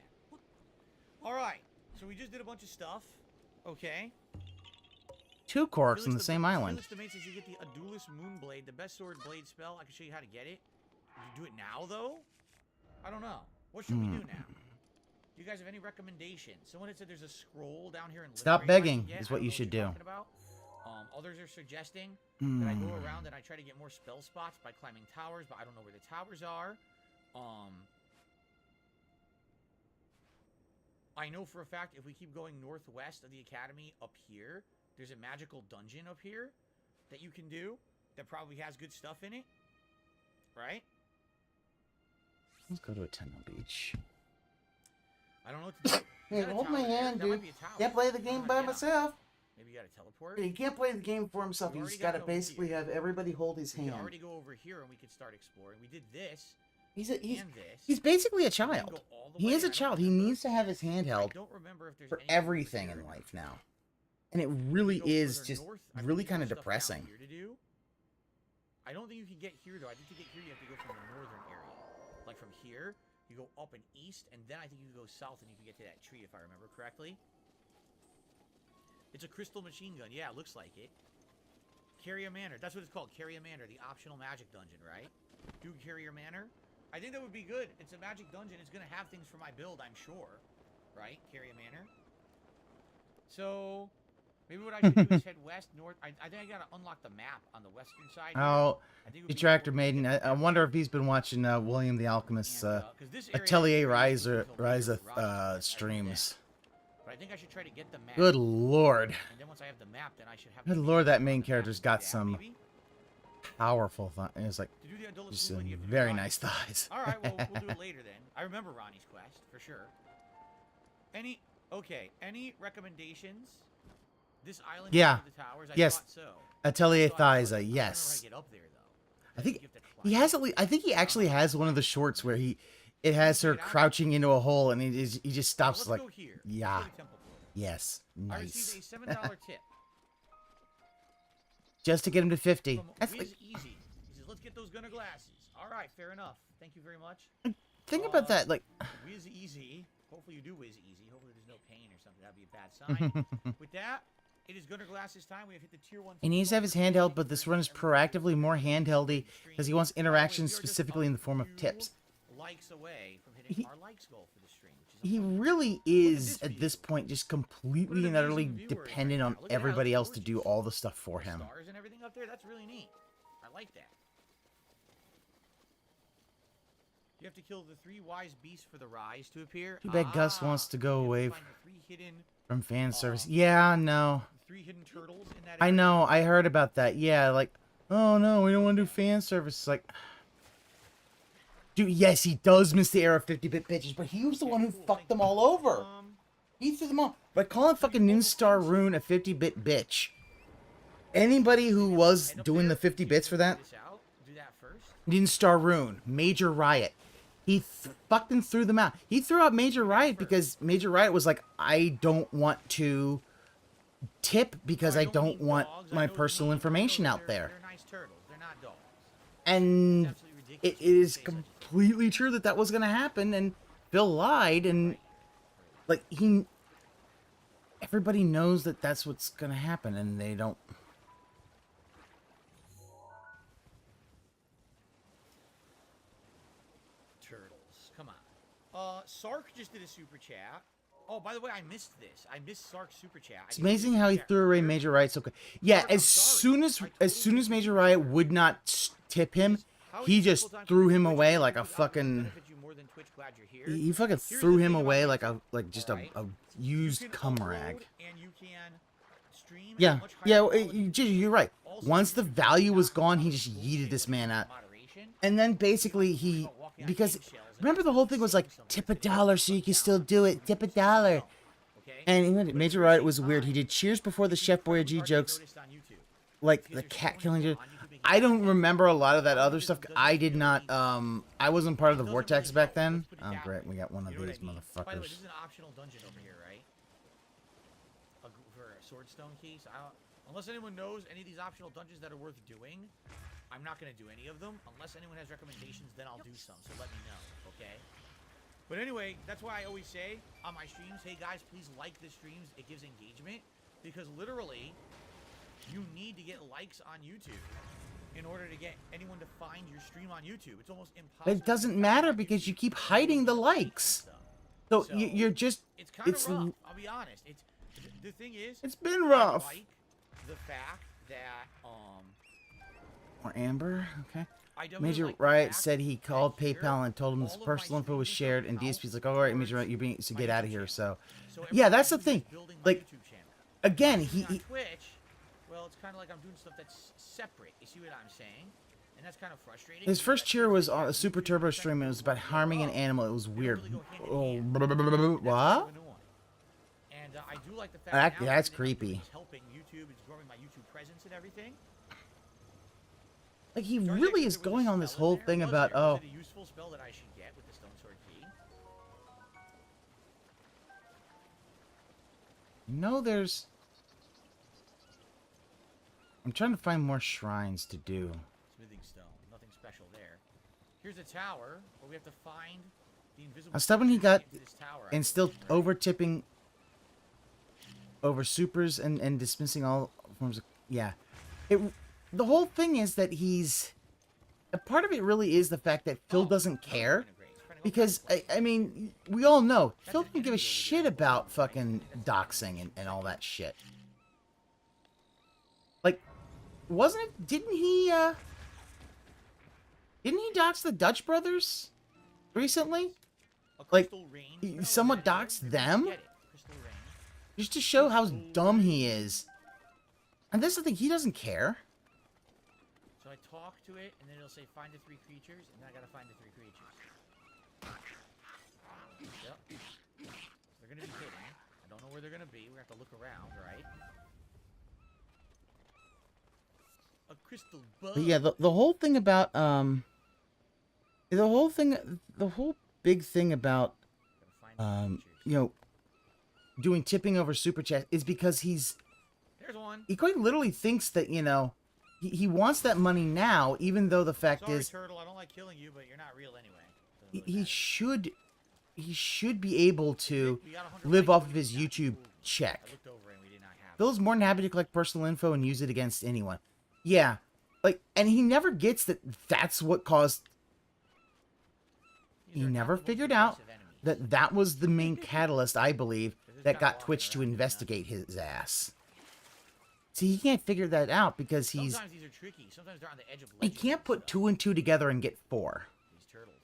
[SPEAKER 3] All right. So we just did a bunch of stuff. Okay.
[SPEAKER 1] 2 corks on
[SPEAKER 3] Felix
[SPEAKER 1] the same
[SPEAKER 3] Felix
[SPEAKER 1] island.
[SPEAKER 3] demands that you get the Adulus Moonblade, the best sword blade spell. I can show you how to get it. You do it now, though? I don't know. What should we do now? Do you guys have any recommendations? Someone had said there's a scroll down here in
[SPEAKER 1] Stop
[SPEAKER 3] Liberate I
[SPEAKER 1] begging
[SPEAKER 3] can get.
[SPEAKER 1] is
[SPEAKER 3] I
[SPEAKER 1] what
[SPEAKER 3] don't
[SPEAKER 1] you
[SPEAKER 3] know
[SPEAKER 1] should
[SPEAKER 3] you're
[SPEAKER 1] do.
[SPEAKER 3] talking about. Others are suggesting that I go
[SPEAKER 1] Hmm.
[SPEAKER 3] around and I try to get more spell spots by climbing towers, but I don't know where the towers are. I know for a fact if we keep going northwest of the academy up here, there's a magical dungeon up here that you can do that probably has good stuff in it. Right?
[SPEAKER 1] Let's go to Attendo Beach.
[SPEAKER 3] I don't know what to do.
[SPEAKER 2] Hey,
[SPEAKER 3] Is that a
[SPEAKER 2] hold my
[SPEAKER 3] tower there?
[SPEAKER 2] hand,
[SPEAKER 3] That might
[SPEAKER 2] dude.
[SPEAKER 3] be a tower.
[SPEAKER 2] Can't play the
[SPEAKER 3] I don't know
[SPEAKER 2] game
[SPEAKER 3] how to
[SPEAKER 2] by
[SPEAKER 3] get up.
[SPEAKER 2] myself.
[SPEAKER 3] Maybe you gotta teleport.
[SPEAKER 2] He can't play the game for himself.
[SPEAKER 3] We
[SPEAKER 2] He's
[SPEAKER 3] already
[SPEAKER 2] got
[SPEAKER 3] got
[SPEAKER 2] to
[SPEAKER 3] over
[SPEAKER 2] basically
[SPEAKER 3] here.
[SPEAKER 2] have everybody hold his
[SPEAKER 3] We can
[SPEAKER 2] hand.
[SPEAKER 3] already go over here and we could start exploring. We did this
[SPEAKER 2] He's
[SPEAKER 3] and this.
[SPEAKER 1] He's basically a
[SPEAKER 3] We can
[SPEAKER 1] child.
[SPEAKER 3] go all the
[SPEAKER 1] He
[SPEAKER 3] way,
[SPEAKER 1] is a
[SPEAKER 3] and I don't
[SPEAKER 1] child. He
[SPEAKER 3] remember-
[SPEAKER 1] needs to have his hand
[SPEAKER 3] I
[SPEAKER 1] held
[SPEAKER 3] don't remember if there's
[SPEAKER 1] for
[SPEAKER 3] anything over
[SPEAKER 1] everything
[SPEAKER 3] here.
[SPEAKER 1] in life now. And it
[SPEAKER 3] We
[SPEAKER 1] really
[SPEAKER 3] can go
[SPEAKER 1] is
[SPEAKER 3] further
[SPEAKER 1] just
[SPEAKER 3] north. I
[SPEAKER 1] really
[SPEAKER 3] believe
[SPEAKER 1] kind of
[SPEAKER 3] there's stuff down
[SPEAKER 1] depressing.
[SPEAKER 3] here to do. I don't think you can get here though. I think to get here you have to go from the northern area. Like from here, you go up and east, and then I think you can go south and you can get to that tree if I remember correctly. It's a crystal machine gun. Yeah, it looks like it. Carrier Manor. That's what it's called. Carrier Manor, the optional magic dungeon, right? Do Carrier Manor. I think that would be good. It's a magic dungeon. It's going to have things for my build, I'm sure. Right? Carrier Manor. So, maybe what I should do is head west, north. I think I got to unlock the map on the western side. here.
[SPEAKER 1] Oh,
[SPEAKER 3] I think it would be
[SPEAKER 1] Detractor
[SPEAKER 3] cool to
[SPEAKER 1] Maiden.
[SPEAKER 3] get the
[SPEAKER 1] I
[SPEAKER 3] map
[SPEAKER 1] wonder if he's been watching William the Alchemist's
[SPEAKER 3] 'cause this area
[SPEAKER 1] Atelier
[SPEAKER 3] is really
[SPEAKER 1] Riseth
[SPEAKER 3] Rise of I
[SPEAKER 1] streams.
[SPEAKER 3] know that. But I think I should try to get the map.
[SPEAKER 1] Good lord.
[SPEAKER 3] And then once I have the map, then I should have.
[SPEAKER 1] Good
[SPEAKER 3] the
[SPEAKER 1] lord, that
[SPEAKER 3] on
[SPEAKER 1] main
[SPEAKER 3] the map
[SPEAKER 1] character's
[SPEAKER 3] to
[SPEAKER 1] got
[SPEAKER 3] do that,
[SPEAKER 1] some
[SPEAKER 3] maybe?
[SPEAKER 1] powerful thought. It's like
[SPEAKER 3] To do the Adulus
[SPEAKER 1] just
[SPEAKER 3] Moonblade,
[SPEAKER 1] some
[SPEAKER 3] you have to do
[SPEAKER 1] very
[SPEAKER 3] Ronnie's
[SPEAKER 1] nice
[SPEAKER 3] quest.
[SPEAKER 1] thighs.
[SPEAKER 3] All right, well, we'll do it later then. I remember Ronnie's quest for sure. Any recommendations? This island.
[SPEAKER 1] Yeah.
[SPEAKER 3] The towers. I
[SPEAKER 1] Yes.
[SPEAKER 3] thought so.
[SPEAKER 1] Atelier
[SPEAKER 3] I thought so. I
[SPEAKER 1] Thighs,
[SPEAKER 3] don't remember how
[SPEAKER 1] yes.
[SPEAKER 3] to get up there though.
[SPEAKER 1] I think
[SPEAKER 3] you have to
[SPEAKER 1] he
[SPEAKER 3] climb.
[SPEAKER 1] has at least, I think he actually has one of the shorts where it has her crouching into a hole and he just stops
[SPEAKER 3] Let's
[SPEAKER 1] like,
[SPEAKER 3] go here. Let's
[SPEAKER 1] yeah,
[SPEAKER 3] go to Temple Court.
[SPEAKER 1] yes,
[SPEAKER 3] I
[SPEAKER 1] nice.
[SPEAKER 3] received a $7 tip
[SPEAKER 1] Just to get him to 50.
[SPEAKER 3] from
[SPEAKER 1] That's
[SPEAKER 3] Wiz
[SPEAKER 1] like,
[SPEAKER 3] Easy. He says, "Let's get those gunner glasses." All right, fair enough. Thank you very much.
[SPEAKER 1] think about that. Like,
[SPEAKER 3] Wiz Easy. Hopefully you do Wiz Easy. Hopefully there's no pain or something. That'd be a bad sign. With that, it is gunner glasses time. We have hit the tier 1.
[SPEAKER 1] he needs to have his handheld, but this run is proactively more handheldy because he wants interactions specifically in the form of tips.
[SPEAKER 3] Likes away from hitting our likes goal for the stream, which is
[SPEAKER 1] He really is at this point just completely and utterly dependent on everybody else to do all the stuff for him.
[SPEAKER 3] stars and everything up there. That's really neat. I like that. You have to kill the 3 wise beasts for the rise to appear.
[SPEAKER 1] Too bad Gus wants to go
[SPEAKER 3] You have
[SPEAKER 1] away
[SPEAKER 3] find the 3 hidden,
[SPEAKER 1] from fan service. Yeah, no.
[SPEAKER 3] 3 hidden turtles in that
[SPEAKER 1] I
[SPEAKER 3] area.
[SPEAKER 1] know, I heard about that. Yeah, like, oh no, we don't want to do fan service. It's like, dude, yes, he does miss the era of 50-bit bitches, but he was the one who fucked them all over. He threw them all. But calling fucking Noonstar Rune a 50-bit bitch. Anybody who was
[SPEAKER 3] Head up
[SPEAKER 1] doing the
[SPEAKER 3] there,
[SPEAKER 1] 50
[SPEAKER 3] see if
[SPEAKER 1] bits
[SPEAKER 3] you
[SPEAKER 1] for
[SPEAKER 3] can
[SPEAKER 1] that,
[SPEAKER 3] figure this out. Do that first.
[SPEAKER 1] Noonstar Rune, Major Riot. He fucking threw them out. He threw out Major Riot because Major Riot was like, I don't want to tip because I don't
[SPEAKER 3] mean
[SPEAKER 1] want
[SPEAKER 3] dogs. I
[SPEAKER 1] my
[SPEAKER 3] know what you
[SPEAKER 1] personal
[SPEAKER 3] mean.
[SPEAKER 1] information
[SPEAKER 3] They're-
[SPEAKER 1] out there.
[SPEAKER 3] They're nice turtles. They're not dogs.
[SPEAKER 1] And
[SPEAKER 3] It's absolutely ridiculous
[SPEAKER 1] it
[SPEAKER 3] for you to
[SPEAKER 1] is
[SPEAKER 3] say such a thing.
[SPEAKER 1] completely true that that was going to happen, and Bill lied, and like everybody knows that that's what's going to happen, and they don't.
[SPEAKER 3] Turtles. Come on. Sark just did a super chat. Oh, by the way, I missed this. I missed Sark's super chat.
[SPEAKER 1] It's amazing how he threw away Major Riot so quick. Yeah,
[SPEAKER 3] Sark, I'm
[SPEAKER 1] as
[SPEAKER 3] sorry.
[SPEAKER 1] soon as Major Riot would not tip him, he just threw him away like a fucking. He fucking threw him away like just a used cum rag. Yeah, yeah, you're right. Once the value was gone, he just yeeted this man out. And then basically because remember the whole thing was like, tip $1 so you can still do it, tip $1. And Major Riot was weird. He did cheers before the Chef Boyardee jokes, like the cat killing joke. I don't remember a lot of that other stuff. I did not, I wasn't part of the Vortex back then. Oh, great, we got one of these motherfuckers.
[SPEAKER 3] By the way, this is an optional dungeon over here, right? For a swordstone key. So unless anyone knows any of these optional dungeons that are worth doing, I'm not going to do any of them. Unless anyone has recommendations, then I'll do some. So let me know, okay? But anyway, that's why I always say on my streams, hey guys, please like the streams. It gives engagement. Because literally, you need to get likes on YouTube in order to get anyone to find your stream on YouTube. It's almost impossible.
[SPEAKER 1] It doesn't matter because you keep hiding the likes. So you're just...
[SPEAKER 3] It's kind of rough, I'll be honest. The thing is...
[SPEAKER 1] It's been rough.
[SPEAKER 3] I like the fact that...
[SPEAKER 1] Or Amber, okay.
[SPEAKER 3] Major
[SPEAKER 1] Major Riot said he called PayPal and told him his personal info was shared, and DSP's like, all right, Major Riot, you're being to get out of here. So, yeah, that's the thing. Like, again, he
[SPEAKER 3] Twitch, well, it's kind of like I'm doing stuff that's separate. You see what I'm saying? And that's kind of frustrating.
[SPEAKER 1] His first cheer was on a Super Turbo stream. And it was about harming an animal. It was weird. Oh, what?
[SPEAKER 3] And I do like the fact that
[SPEAKER 1] that's creepy.
[SPEAKER 3] It's helping YouTube. It's growing my YouTube presence and everything.
[SPEAKER 1] Like, he really is going on this whole thing about, oh.
[SPEAKER 3] Is it a useful spell that I should get with the Stone Sword Key?
[SPEAKER 1] No, there's... I'm trying to find more shrines to do.
[SPEAKER 3] Smithing stone. Nothing special there. Here's a tower where we have to find the invisible...
[SPEAKER 1] I was stubborn he got...
[SPEAKER 3] Tower,
[SPEAKER 1] And still over-tipping... Over supers and dismissing all forms of... Yeah. The whole thing is that he's... A part of it really is the fact that Phil doesn't care. Because, I mean, we all know, Phil doesn't give a shit about fucking doxing and all that shit. Like, wasn't it... Didn't he dox the Dutch brothers recently? Like, he somewhat doxed them? Just to show how dumb he is. And this is the thing, he doesn't care.
[SPEAKER 3] So I talk to it, and then it'll say find the 3 creatures, and then I gotta find the 3 creatures. Yep. They're gonna be hidden. I don't know where they're gonna be. We have to look around, right? A crystal bug.
[SPEAKER 1] But yeah, the whole thing about the whole big thing about you know, doing tipping over super chat is because he quite literally thinks that, you know, he wants that money now, even though the fact is
[SPEAKER 3] Turtle, I don't like killing you, but you're not real anyway.
[SPEAKER 1] he should be able to live off of his YouTube check. Phil's more than happy to collect personal info and use it against anyone. Yeah, like, and he never gets that that's what caused... He never figured out that that was the main catalyst, I believe, that got Twitch to investigate his ass. See, he can't figure that out because he's...
[SPEAKER 3] Sometimes these are tricky. Sometimes they're on the edge of
[SPEAKER 1] He can't put 2 and 2 together and get 4.
[SPEAKER 3] These turtles.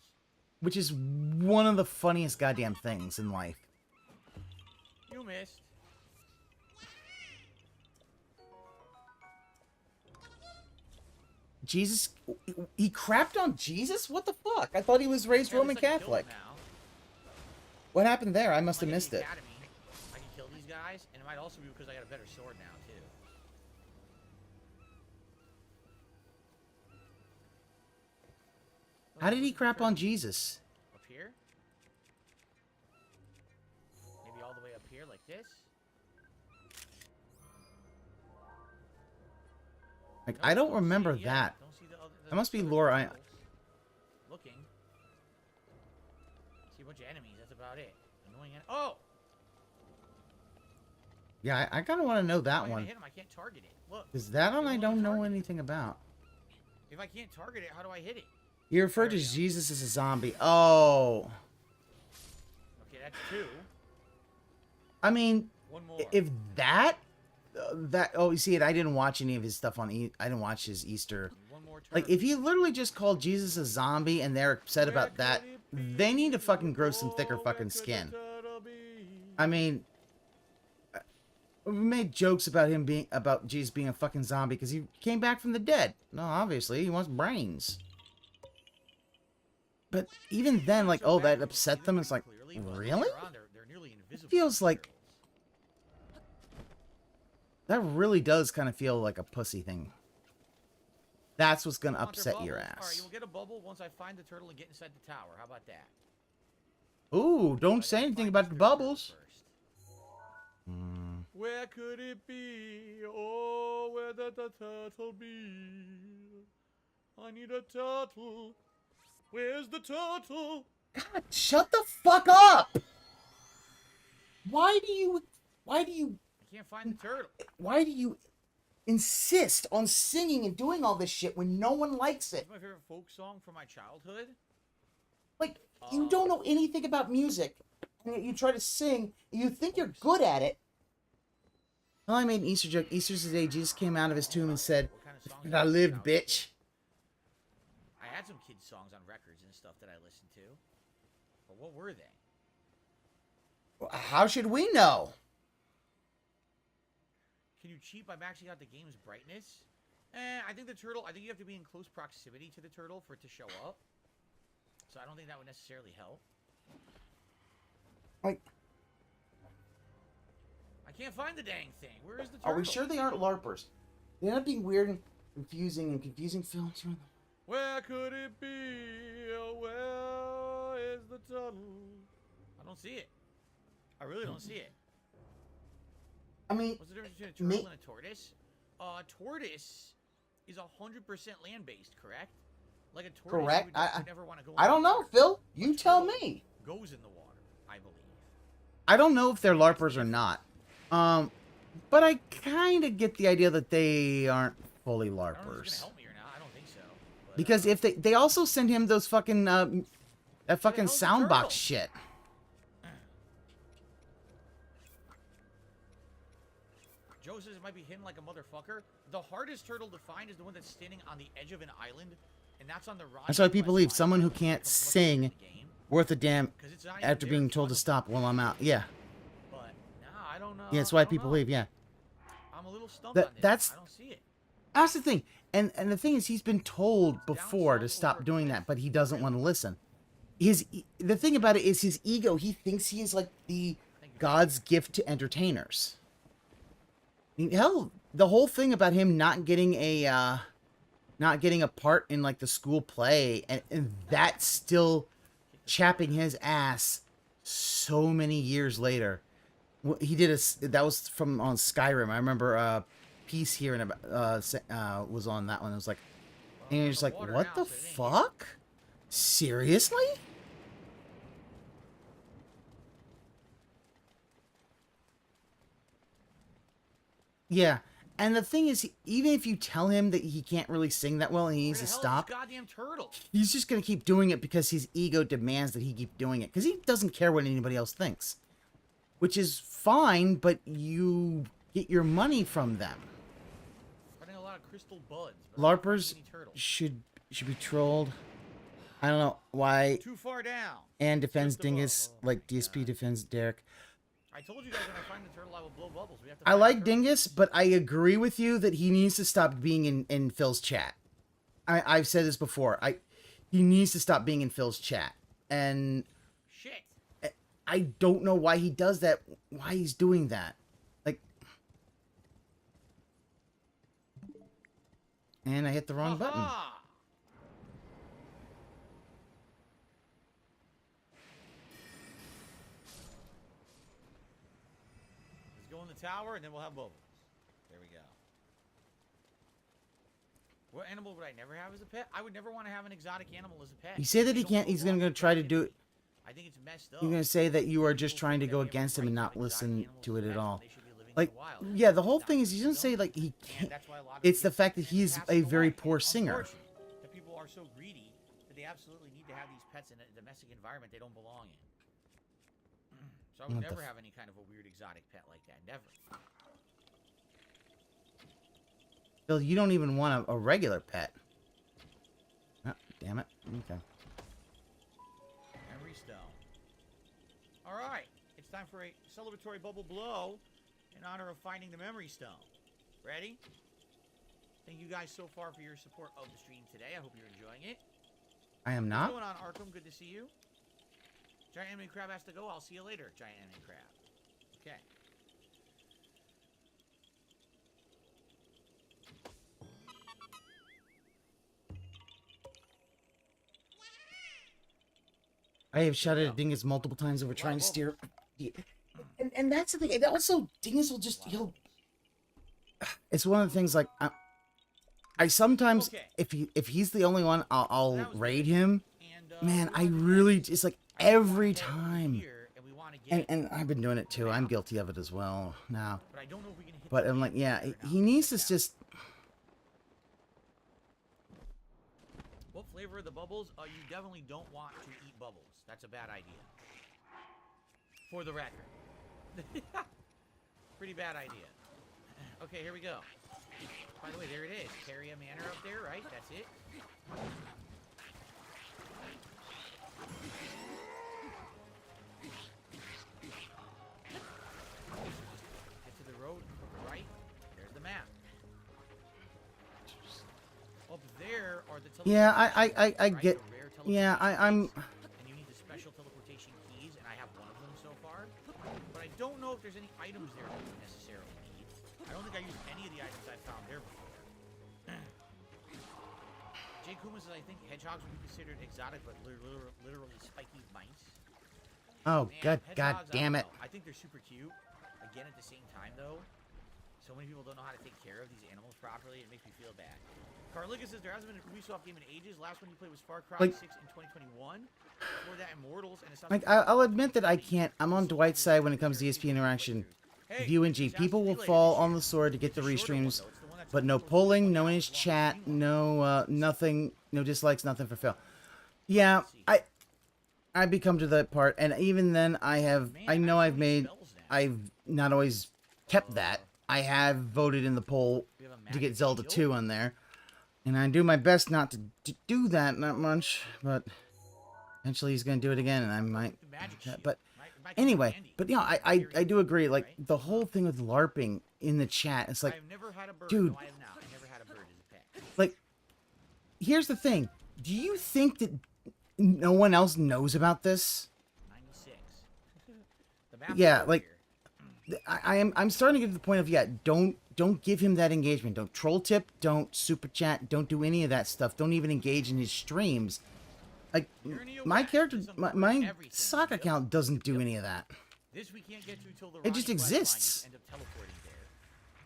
[SPEAKER 1] Which is one of the funniest goddamn things in life.
[SPEAKER 3] You missed.
[SPEAKER 1] Jesus... He crapped on Jesus? What the fuck? I thought he was raised Roman Catholic. What happened there? I must have missed it.
[SPEAKER 3] I can kill these guys, and it might also be because I got a better sword now, too.
[SPEAKER 1] How did he crap on Jesus?
[SPEAKER 3] Up here? Maybe all the way up here like this?
[SPEAKER 1] Like, I don't remember that. That must be lore I...
[SPEAKER 3] Looking. See a bunch of enemies, that's about it. Annoying Oh!
[SPEAKER 1] Yeah, I kind of want to know that
[SPEAKER 3] I
[SPEAKER 1] one.
[SPEAKER 3] hit him, I can't target it. Look.
[SPEAKER 1] Is that one I don't know anything about?
[SPEAKER 3] If I can't target it, how do I hit it?
[SPEAKER 1] You referred to Jesus as a zombie. Oh.
[SPEAKER 3] Okay, that's 2.
[SPEAKER 1] I mean,
[SPEAKER 3] One more.
[SPEAKER 1] if that, oh, you see it. I didn't watch any of his stuff on. I didn't watch his Easter.
[SPEAKER 3] One more turtle.
[SPEAKER 1] Like, if he literally just called Jesus a zombie and they're upset about that, they need to fucking grow some thicker fucking skin. I mean, we made jokes about him being, about Jesus being a fucking zombie because he came back from the dead. No, obviously, he wants brains. But even then, like, oh, that upset them. It's like, really? It feels like that really does kind of feel like a pussy thing. That's what's gonna upset your
[SPEAKER 3] Alright,
[SPEAKER 1] ass.
[SPEAKER 3] you'll get a bubble once I find the turtle and get inside the tower. How about that?
[SPEAKER 1] Ooh, don't say anything about the bubbles.
[SPEAKER 3] Where could it be? Oh, where did the turtle be? I need a turtle. Where's the turtle?
[SPEAKER 1] God, shut the fuck up! Why do you
[SPEAKER 3] I can't find the turtle.
[SPEAKER 1] insist on singing and doing all this shit when no one likes it?
[SPEAKER 3] It's my favorite folk song from my childhood.
[SPEAKER 1] Like, you don't know anything about music, and yet you try to sing, and you think you're good at it. Well, I made an Easter joke. Easter's the day Jesus came out of his tomb and said,
[SPEAKER 3] What kind of songs
[SPEAKER 1] I
[SPEAKER 3] did you
[SPEAKER 1] lived,
[SPEAKER 3] listen to when I was a
[SPEAKER 1] bitch.
[SPEAKER 3] kid? I had some kids' songs on records and stuff that I listened to. But what were they?
[SPEAKER 1] How should we know?
[SPEAKER 3] Can you cheat by maxing out the game's brightness? I think you have to be in close proximity to the turtle for it to show up. So I don't think that would necessarily help.
[SPEAKER 1] Like,
[SPEAKER 3] I can't find the dang thing. Where is the turtle?
[SPEAKER 1] are we sure they aren't LARPers? They're not being weird and confusing films.
[SPEAKER 3] Where could it be? Where is the turtle? I don't see it. I really don't see it.
[SPEAKER 1] I mean,
[SPEAKER 3] What's the difference between a turtle and a tortoise? Tortoise is 100% land-based, correct? Like a tortoise,
[SPEAKER 1] Correct.
[SPEAKER 3] would never want to go.
[SPEAKER 1] I don't know, Phil. You tell me.
[SPEAKER 3] Goes in the water, I believe.
[SPEAKER 1] I don't know if they're LARPers or not. But I kind of get the idea that they aren't fully
[SPEAKER 3] I don't know if it's
[SPEAKER 1] LARPers.
[SPEAKER 3] gonna help me or not. I don't think so. But,
[SPEAKER 1] Because if they also send him those fucking that fucking
[SPEAKER 3] hell's the
[SPEAKER 1] soundbox
[SPEAKER 3] turtle?
[SPEAKER 1] shit.
[SPEAKER 3] Joe says it might be hidden like a motherfucker. The hardest turtle to find is the one that's standing on the edge of an island, and that's on the Ron.
[SPEAKER 1] That's why people leave.
[SPEAKER 3] Quest
[SPEAKER 1] Someone who
[SPEAKER 3] line
[SPEAKER 1] can't
[SPEAKER 3] from looking
[SPEAKER 1] sing
[SPEAKER 3] at the game,
[SPEAKER 1] worth a damn
[SPEAKER 3] 'cause it's not even
[SPEAKER 1] after
[SPEAKER 3] there
[SPEAKER 1] being
[SPEAKER 3] if you
[SPEAKER 1] told to
[SPEAKER 3] look.
[SPEAKER 1] stop while I'm out. Yeah.
[SPEAKER 3] But nah, I don't know.
[SPEAKER 1] Yeah, that's
[SPEAKER 3] I
[SPEAKER 1] why
[SPEAKER 3] don't
[SPEAKER 1] people
[SPEAKER 3] know.
[SPEAKER 1] leave. Yeah.
[SPEAKER 3] I'm a little stumped
[SPEAKER 1] That-
[SPEAKER 3] on this.
[SPEAKER 1] that's-
[SPEAKER 3] I don't see it.
[SPEAKER 1] That's the thing. And the thing is, he's been told before to stop doing that, but he doesn't want to listen. The thing about it is his ego. He thinks he is like the God's gift to entertainers. I mean, hell, the whole thing about him not getting a part in like the school play, and that's still chapping his ass so many years later. He did that was from on Skyrim. I remember Peace here and was on that one. It was like, and you're just like, what the fuck? Seriously? Yeah. And the thing is, even if you tell him that he can't really sing that well and he needs
[SPEAKER 3] Where
[SPEAKER 1] to
[SPEAKER 3] the hell is
[SPEAKER 1] stop,
[SPEAKER 3] this goddamn turtle?
[SPEAKER 1] he's just going to keep doing it because his ego demands that he keep doing it. Because he doesn't care what anybody else thinks. Which is fine, but you get your money from them.
[SPEAKER 3] Running a lot of crystal buds. but I'm not finding
[SPEAKER 1] LARPers
[SPEAKER 3] any turtles.
[SPEAKER 1] should be trolled. I don't know why
[SPEAKER 3] Too far down.
[SPEAKER 1] Anne defends
[SPEAKER 3] Just above.
[SPEAKER 1] Dingus
[SPEAKER 3] Oh
[SPEAKER 1] like
[SPEAKER 3] my
[SPEAKER 1] DSP
[SPEAKER 3] God.
[SPEAKER 1] defends Derek.
[SPEAKER 3] I told you guys when I find the turtle, I will blow bubbles. We have to
[SPEAKER 1] I
[SPEAKER 3] find the
[SPEAKER 1] like
[SPEAKER 3] turtle.
[SPEAKER 1] Dingus, but I agree with you that he needs to stop being in Phil's chat. I've said this before. He needs to stop being in Phil's chat. And
[SPEAKER 3] Shit.
[SPEAKER 1] I don't know why he does that. Why he's doing that. Like, and I hit the wrong button.
[SPEAKER 3] Aha! Let's go in the tower and then we'll have bubbles. There we go. What animal would I never have as a pet? I would never want to have an exotic animal as a pet.
[SPEAKER 1] You say that he
[SPEAKER 3] I don't
[SPEAKER 1] can't.
[SPEAKER 3] know
[SPEAKER 1] He's
[SPEAKER 3] why
[SPEAKER 1] gonna
[SPEAKER 3] people
[SPEAKER 1] try to
[SPEAKER 3] think
[SPEAKER 1] do
[SPEAKER 3] it.
[SPEAKER 1] it.
[SPEAKER 3] I think it's messed up.
[SPEAKER 1] You're gonna say that you are just
[SPEAKER 3] People
[SPEAKER 1] trying to
[SPEAKER 3] think
[SPEAKER 1] go
[SPEAKER 3] that we have a
[SPEAKER 1] against him and
[SPEAKER 3] right
[SPEAKER 1] not
[SPEAKER 3] to exotic
[SPEAKER 1] listen
[SPEAKER 3] animals
[SPEAKER 1] to
[SPEAKER 3] as
[SPEAKER 1] it at
[SPEAKER 3] pets when
[SPEAKER 1] all.
[SPEAKER 3] they should be living in
[SPEAKER 1] Like,
[SPEAKER 3] the wild.
[SPEAKER 1] yeah, the whole
[SPEAKER 3] Not
[SPEAKER 1] thing is,
[SPEAKER 3] people
[SPEAKER 1] he doesn't say
[SPEAKER 3] don't.
[SPEAKER 1] like he
[SPEAKER 3] And
[SPEAKER 1] can't.
[SPEAKER 3] that's why a lot of
[SPEAKER 1] It's the
[SPEAKER 3] people
[SPEAKER 1] fact that
[SPEAKER 3] think
[SPEAKER 1] he's
[SPEAKER 3] it has
[SPEAKER 1] a
[SPEAKER 3] to go
[SPEAKER 1] very
[SPEAKER 3] away.
[SPEAKER 1] poor
[SPEAKER 3] It's
[SPEAKER 1] singer.
[SPEAKER 3] unfortunate that people are so greedy that they absolutely need to have these pets in a domestic environment they don't belong in. So I would
[SPEAKER 1] What the
[SPEAKER 3] never
[SPEAKER 1] f-
[SPEAKER 3] have any kind of a weird exotic pet like that. Never.
[SPEAKER 1] Bill, you don't even want a regular pet. Oh, damn it. Okay.
[SPEAKER 3] Memory stone. All right, it's time for a celebratory bubble blow in honor of finding the memory stone. Ready? Thank you guys so far for your support of the stream today. I hope you're enjoying it.
[SPEAKER 1] I am
[SPEAKER 3] What's
[SPEAKER 1] not.
[SPEAKER 3] going on, Arkham? Good to see you. Giant Enemy Crab has to go. I'll see you later, Giant Enemy Crab. Okay.
[SPEAKER 1] I have shot at Dingus multiple times over trying to steer. And that's the thing. And also, Dingus will just, he'll... It's one of the things, like, I sometimes,
[SPEAKER 3] Okay.
[SPEAKER 1] if he's the only one, I'll
[SPEAKER 3] That was
[SPEAKER 1] raid
[SPEAKER 3] good.
[SPEAKER 1] him.
[SPEAKER 3] And,
[SPEAKER 1] Man,
[SPEAKER 3] we're
[SPEAKER 1] I
[SPEAKER 3] on to the
[SPEAKER 1] really,
[SPEAKER 3] next.
[SPEAKER 1] it's like
[SPEAKER 3] I wanna
[SPEAKER 1] every
[SPEAKER 3] go over
[SPEAKER 1] time.
[SPEAKER 3] here, and we wanna get
[SPEAKER 1] And I've been doing it too. I'm guilty of it as well now.
[SPEAKER 3] But I don't know if we can hit
[SPEAKER 1] But
[SPEAKER 3] the
[SPEAKER 1] I'm like,
[SPEAKER 3] button
[SPEAKER 1] yeah,
[SPEAKER 3] here or
[SPEAKER 1] he
[SPEAKER 3] not.
[SPEAKER 1] needs to
[SPEAKER 3] Yeah.
[SPEAKER 1] just...
[SPEAKER 3] What flavor of the bubbles? You definitely don't want to eat bubbles. That's a bad idea. For the record. Pretty bad idea. Okay, here we go. By the way, there it is. Carry a manor up there, right? That's it. Get to the road, right? There's the map. Up there are the
[SPEAKER 1] Yeah,
[SPEAKER 3] teleportation
[SPEAKER 1] I
[SPEAKER 3] right?
[SPEAKER 1] get...
[SPEAKER 3] The rare
[SPEAKER 1] Yeah,
[SPEAKER 3] teleportation
[SPEAKER 1] I'm...
[SPEAKER 3] keys. And you need the special teleportation keys, and I have one of them so far. But I don't know if there's any items there that we necessarily need. I don't think I used any of the items I found there before. Jay Kuma says, I think hedgehogs would be considered exotic, but literally spiky mice.
[SPEAKER 1] Oh,
[SPEAKER 3] Man,
[SPEAKER 1] god
[SPEAKER 3] hedgehogs,
[SPEAKER 1] damn
[SPEAKER 3] I
[SPEAKER 1] it.
[SPEAKER 3] don't know. I think they're super cute. Again, at the same time, though, so many people don't know how to take care of these animals properly. It makes me feel bad. Carliga says there hasn't been a Ubisoft game in ages. Last one you played was Far Cry
[SPEAKER 1] Like-
[SPEAKER 3] 6 in 2021. Before that, Immortals, and it sounds
[SPEAKER 1] Like, I'll admit that I can't... I'm on Dwight's side when it comes to ESP interaction.
[SPEAKER 3] Hey,
[SPEAKER 1] View and G.
[SPEAKER 3] this has
[SPEAKER 1] People
[SPEAKER 3] to be
[SPEAKER 1] will
[SPEAKER 3] later
[SPEAKER 1] fall
[SPEAKER 3] this
[SPEAKER 1] on
[SPEAKER 3] year.
[SPEAKER 1] the sword to get the
[SPEAKER 3] It's a shorter one,
[SPEAKER 1] restreams,
[SPEAKER 3] though. It's the one that's
[SPEAKER 1] but no
[SPEAKER 3] supposed to be
[SPEAKER 1] polling,
[SPEAKER 3] going
[SPEAKER 1] no
[SPEAKER 3] out
[SPEAKER 1] in his
[SPEAKER 3] as long as
[SPEAKER 1] chat,
[SPEAKER 3] the green one.
[SPEAKER 1] no, nothing, no dislikes, nothing for Phil. Yeah, I've become to that part, and even then, I know I've made, I've not always kept that. I have voted in the poll
[SPEAKER 3] We have a
[SPEAKER 1] to
[SPEAKER 3] magic
[SPEAKER 1] get Zelda
[SPEAKER 3] shield?
[SPEAKER 1] 2 on there, and I do my best not to do that much, but eventually he's going to do it again, and I might,
[SPEAKER 3] The magic shield.
[SPEAKER 1] but
[SPEAKER 3] Might come in
[SPEAKER 1] anyway,
[SPEAKER 3] handy.
[SPEAKER 1] but yeah, I
[SPEAKER 3] Very
[SPEAKER 1] do agree, like,
[SPEAKER 3] right?
[SPEAKER 1] the whole thing with LARPing in the chat, it's like,
[SPEAKER 3] I've never had a bird.
[SPEAKER 1] dude.
[SPEAKER 3] No, I have not. I never had a bird as a pet.
[SPEAKER 1] like, here's the thing. Do you think that no one else knows about this?
[SPEAKER 3] 96. The map's
[SPEAKER 1] Yeah,
[SPEAKER 3] over
[SPEAKER 1] like,
[SPEAKER 3] here.
[SPEAKER 1] I'm starting to get to the point of, yeah, don't give him that engagement. Don't troll tip, don't super chat, don't do any of that stuff. Don't even engage in his streams. Like,
[SPEAKER 3] You're in
[SPEAKER 1] my
[SPEAKER 3] EOS,
[SPEAKER 1] character,
[SPEAKER 3] there's some
[SPEAKER 1] my
[SPEAKER 3] everything.
[SPEAKER 1] sock
[SPEAKER 3] Yep.
[SPEAKER 1] account doesn't do any of that.
[SPEAKER 3] This we can't get to till the
[SPEAKER 1] It just
[SPEAKER 3] Ronnie quest line, you
[SPEAKER 1] exists.
[SPEAKER 3] end up teleporting there.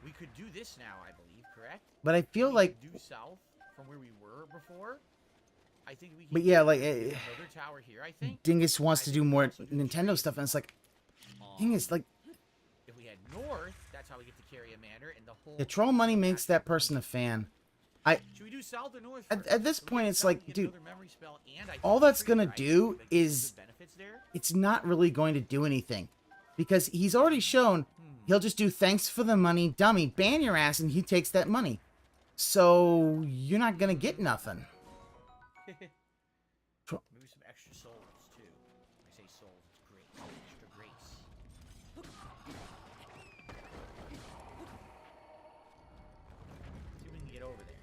[SPEAKER 3] We could do this now, I believe, correct?
[SPEAKER 1] But I feel
[SPEAKER 3] We
[SPEAKER 1] like,
[SPEAKER 3] could due south from where we were before. I think we can
[SPEAKER 1] but yeah, like,
[SPEAKER 3] another tower here, I think.
[SPEAKER 1] Dingus wants
[SPEAKER 3] I
[SPEAKER 1] to
[SPEAKER 3] think
[SPEAKER 1] do
[SPEAKER 3] we
[SPEAKER 1] more
[SPEAKER 3] also do
[SPEAKER 1] Nintendo
[SPEAKER 3] trade.
[SPEAKER 1] stuff, and it's like,
[SPEAKER 3] Um,
[SPEAKER 1] Dingus, like,
[SPEAKER 3] if we head north, that's how we get to carry a manor and the whole
[SPEAKER 1] the troll money makes that person a fan.
[SPEAKER 3] Should we do south or north
[SPEAKER 1] At-
[SPEAKER 3] first?
[SPEAKER 1] at this
[SPEAKER 3] If we
[SPEAKER 1] point,
[SPEAKER 3] get
[SPEAKER 1] it's
[SPEAKER 3] south,
[SPEAKER 1] like,
[SPEAKER 3] we get
[SPEAKER 1] dude,
[SPEAKER 3] another memory spell and I
[SPEAKER 1] all
[SPEAKER 3] think
[SPEAKER 1] that's
[SPEAKER 3] trade,
[SPEAKER 1] gonna
[SPEAKER 3] right?
[SPEAKER 1] do
[SPEAKER 3] Like, some
[SPEAKER 1] is-
[SPEAKER 3] good benefits there.
[SPEAKER 1] it's not really going to do anything. Because he's already shown he'll just do thanks for the money, dummy, ban your ass, and he takes that money. So you're not gonna get nothing. Tro-
[SPEAKER 3] Maybe some extra souls too. When I say souls, it's grace. Extra grace. See if we can get over there.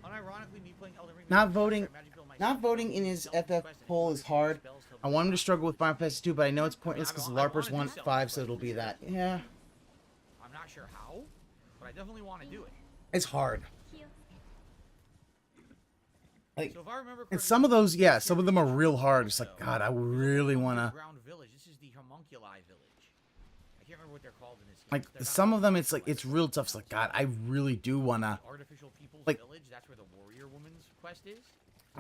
[SPEAKER 3] Unironically, me playing Elden Ring.
[SPEAKER 1] Not
[SPEAKER 3] makes me
[SPEAKER 1] voting-
[SPEAKER 3] feel like Magic Bill myself.
[SPEAKER 1] Not voting in his FF poll is hard. I want him to struggle with Final Fantasy 2, but I know it's pointless because LARPers want 5, so it'll be that. Yeah,
[SPEAKER 3] I'm not sure how, but I definitely want to do it.
[SPEAKER 1] it's hard. Like,
[SPEAKER 3] So if I remember
[SPEAKER 1] and some of those, yeah, some of them are real hard. It's like, God, I really want to...
[SPEAKER 3] Underground village. This is the homunculi village. I can't remember what they're called in this game.
[SPEAKER 1] Like,
[SPEAKER 3] They're not
[SPEAKER 1] some of them, it's
[SPEAKER 3] homunculi,
[SPEAKER 1] like, it's real tough. It's like, God, I really do want to...
[SPEAKER 3] Artificial People's
[SPEAKER 1] like-
[SPEAKER 3] Village. That's where the warrior woman's quest is.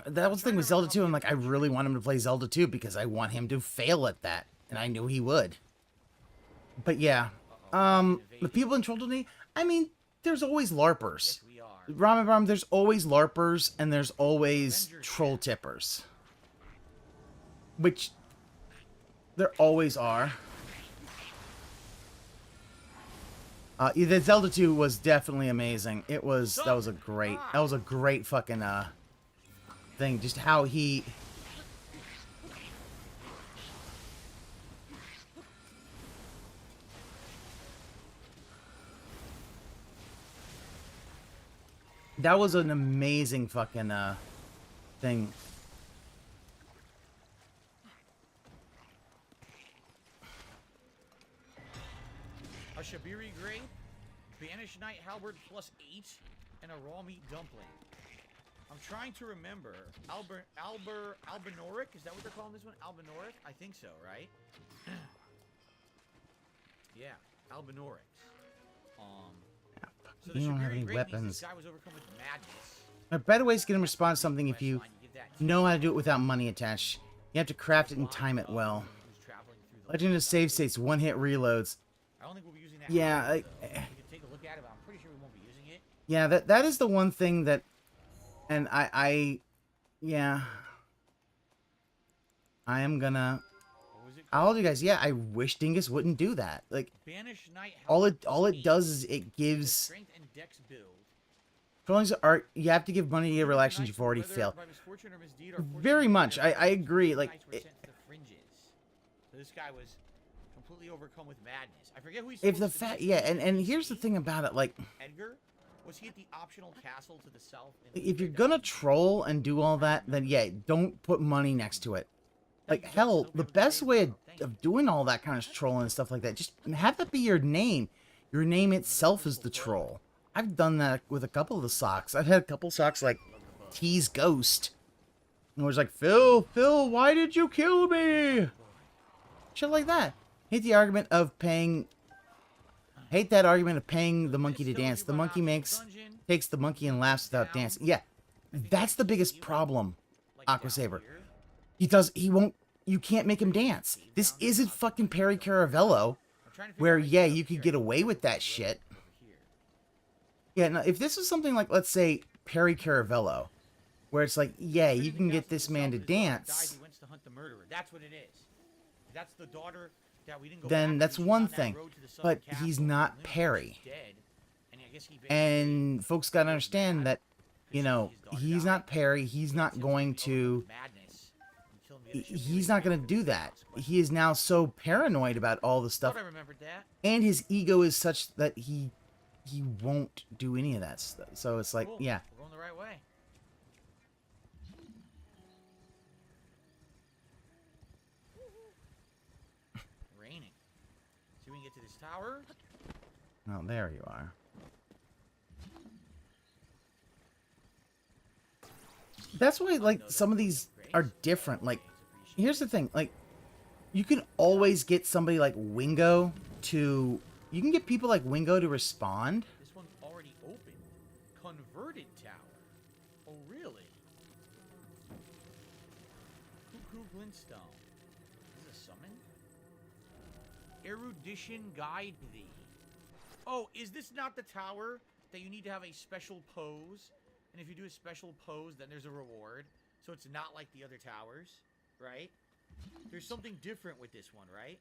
[SPEAKER 1] That was the thing with Zelda 2. I'm like, I really want him to play Zelda 2 because I want him to fail at that. And I knew he would. But yeah. The people in Trolltony, I mean, there's always LARPers.
[SPEAKER 3] Yes, we are.
[SPEAKER 1] Ram, there's always LARPers and there's always
[SPEAKER 3] Avengers
[SPEAKER 1] troll tippers. Which There always are. The Zelda 2 was definitely amazing. That was a great fucking thing. Just how he. That was an amazing fucking thing.
[SPEAKER 3] A Shabiri grape, Banish Knight Halberd +8, and a raw meat dumpling. I'm trying to remember. Albinoric? Is that what they're calling this one? Albinoric? I think so, right? Yeah, Albinoric. So the
[SPEAKER 1] You don't have
[SPEAKER 3] Shabiri
[SPEAKER 1] any
[SPEAKER 3] grape means
[SPEAKER 1] weapons.
[SPEAKER 3] this guy was overcome with madness.
[SPEAKER 1] A better way is going to respond to something if you
[SPEAKER 3] Quest line, you get that.
[SPEAKER 1] know how to do it without money attached. You have to craft it and time it well.
[SPEAKER 3] Who's traveling through the
[SPEAKER 1] Legend of Save States, one-hit reloads.
[SPEAKER 3] I don't think we'll be using that.
[SPEAKER 1] Yeah,
[SPEAKER 3] we can take a look at it, but I'm pretty sure we won't be using it.
[SPEAKER 1] Yeah, that is the one thing that, and yeah, I am gonna.
[SPEAKER 3] What was it
[SPEAKER 1] I'll tell you guys, yeah, I wish Dingus wouldn't do that. Like,
[SPEAKER 3] Banish Knight
[SPEAKER 1] all
[SPEAKER 3] Halberd
[SPEAKER 1] it
[SPEAKER 3] +8.
[SPEAKER 1] does is it
[SPEAKER 3] It's a
[SPEAKER 1] gives.
[SPEAKER 3] strength and dex build.
[SPEAKER 1] Controllings are, you have to give money to your elections you've already failed. Very much, I agree. Like,
[SPEAKER 3] To the fringes. So this guy was completely overcome with madness. I forget who he's
[SPEAKER 1] if the
[SPEAKER 3] supposed to
[SPEAKER 1] fact,
[SPEAKER 3] be.
[SPEAKER 1] yeah, and here's the thing about it, like,
[SPEAKER 3] Edgar? Was he at the optional castle to the south?
[SPEAKER 1] if you're gonna troll and do all that, then yeah, don't put money next to it. Like, hell, the best way of doing all that kind of trolling and stuff like that, just have that be your name. Your name itself is the troll. I've done that with a couple of the socks. I've had a couple socks like Tease Ghost. And it was like, Phil, why did you kill me? Shit like that. Hate the argument of paying. Hate that argument of paying the monkey to dance. The monkey takes the monkey and laughs without dancing. Yeah, that's the biggest problem, Aqua Saber. He won't, you can't make him dance. This isn't fucking Perry Caravello, where, yeah, you could get away with that shit. Yeah, no, if this was something like, let's say, Perry Caravello, where it's like, yeah, you can get this man to dance,
[SPEAKER 3] That's what it is. That's the daughter that we didn't go
[SPEAKER 1] then
[SPEAKER 3] back
[SPEAKER 1] that's
[SPEAKER 3] to. She's
[SPEAKER 1] one
[SPEAKER 3] on that
[SPEAKER 1] thing.
[SPEAKER 3] road to the southern
[SPEAKER 1] But
[SPEAKER 3] castle.
[SPEAKER 1] he's not
[SPEAKER 3] Lynn, she's
[SPEAKER 1] Perry.
[SPEAKER 3] dead, and I guess he
[SPEAKER 1] And folks gotta understand that, you know, he's not Perry, he's not going to, he's not gonna do that. He is now so paranoid about all the stuff,
[SPEAKER 3] I remembered that.
[SPEAKER 1] and his ego is such that he won't do any of that stuff. So it's like,
[SPEAKER 3] Cool.
[SPEAKER 1] yeah.
[SPEAKER 3] We're going the right way. Raining. See if we can get to this tower.
[SPEAKER 1] Oh, there you are. That's why, like, some of these are different. Like, here's the thing. Like, you can always get somebody like Wingo to... You can get people like Wingo to respond.
[SPEAKER 3] This one's already open. Converted tower. Oh, really? Cuckoo Glintstone. Is this a summon? Erudition Guide Thee. Oh, is this not the tower that you need to have a special pose? And if you do a special pose, then there's a reward. So it's not like the other towers, right? There's something different with this one, right?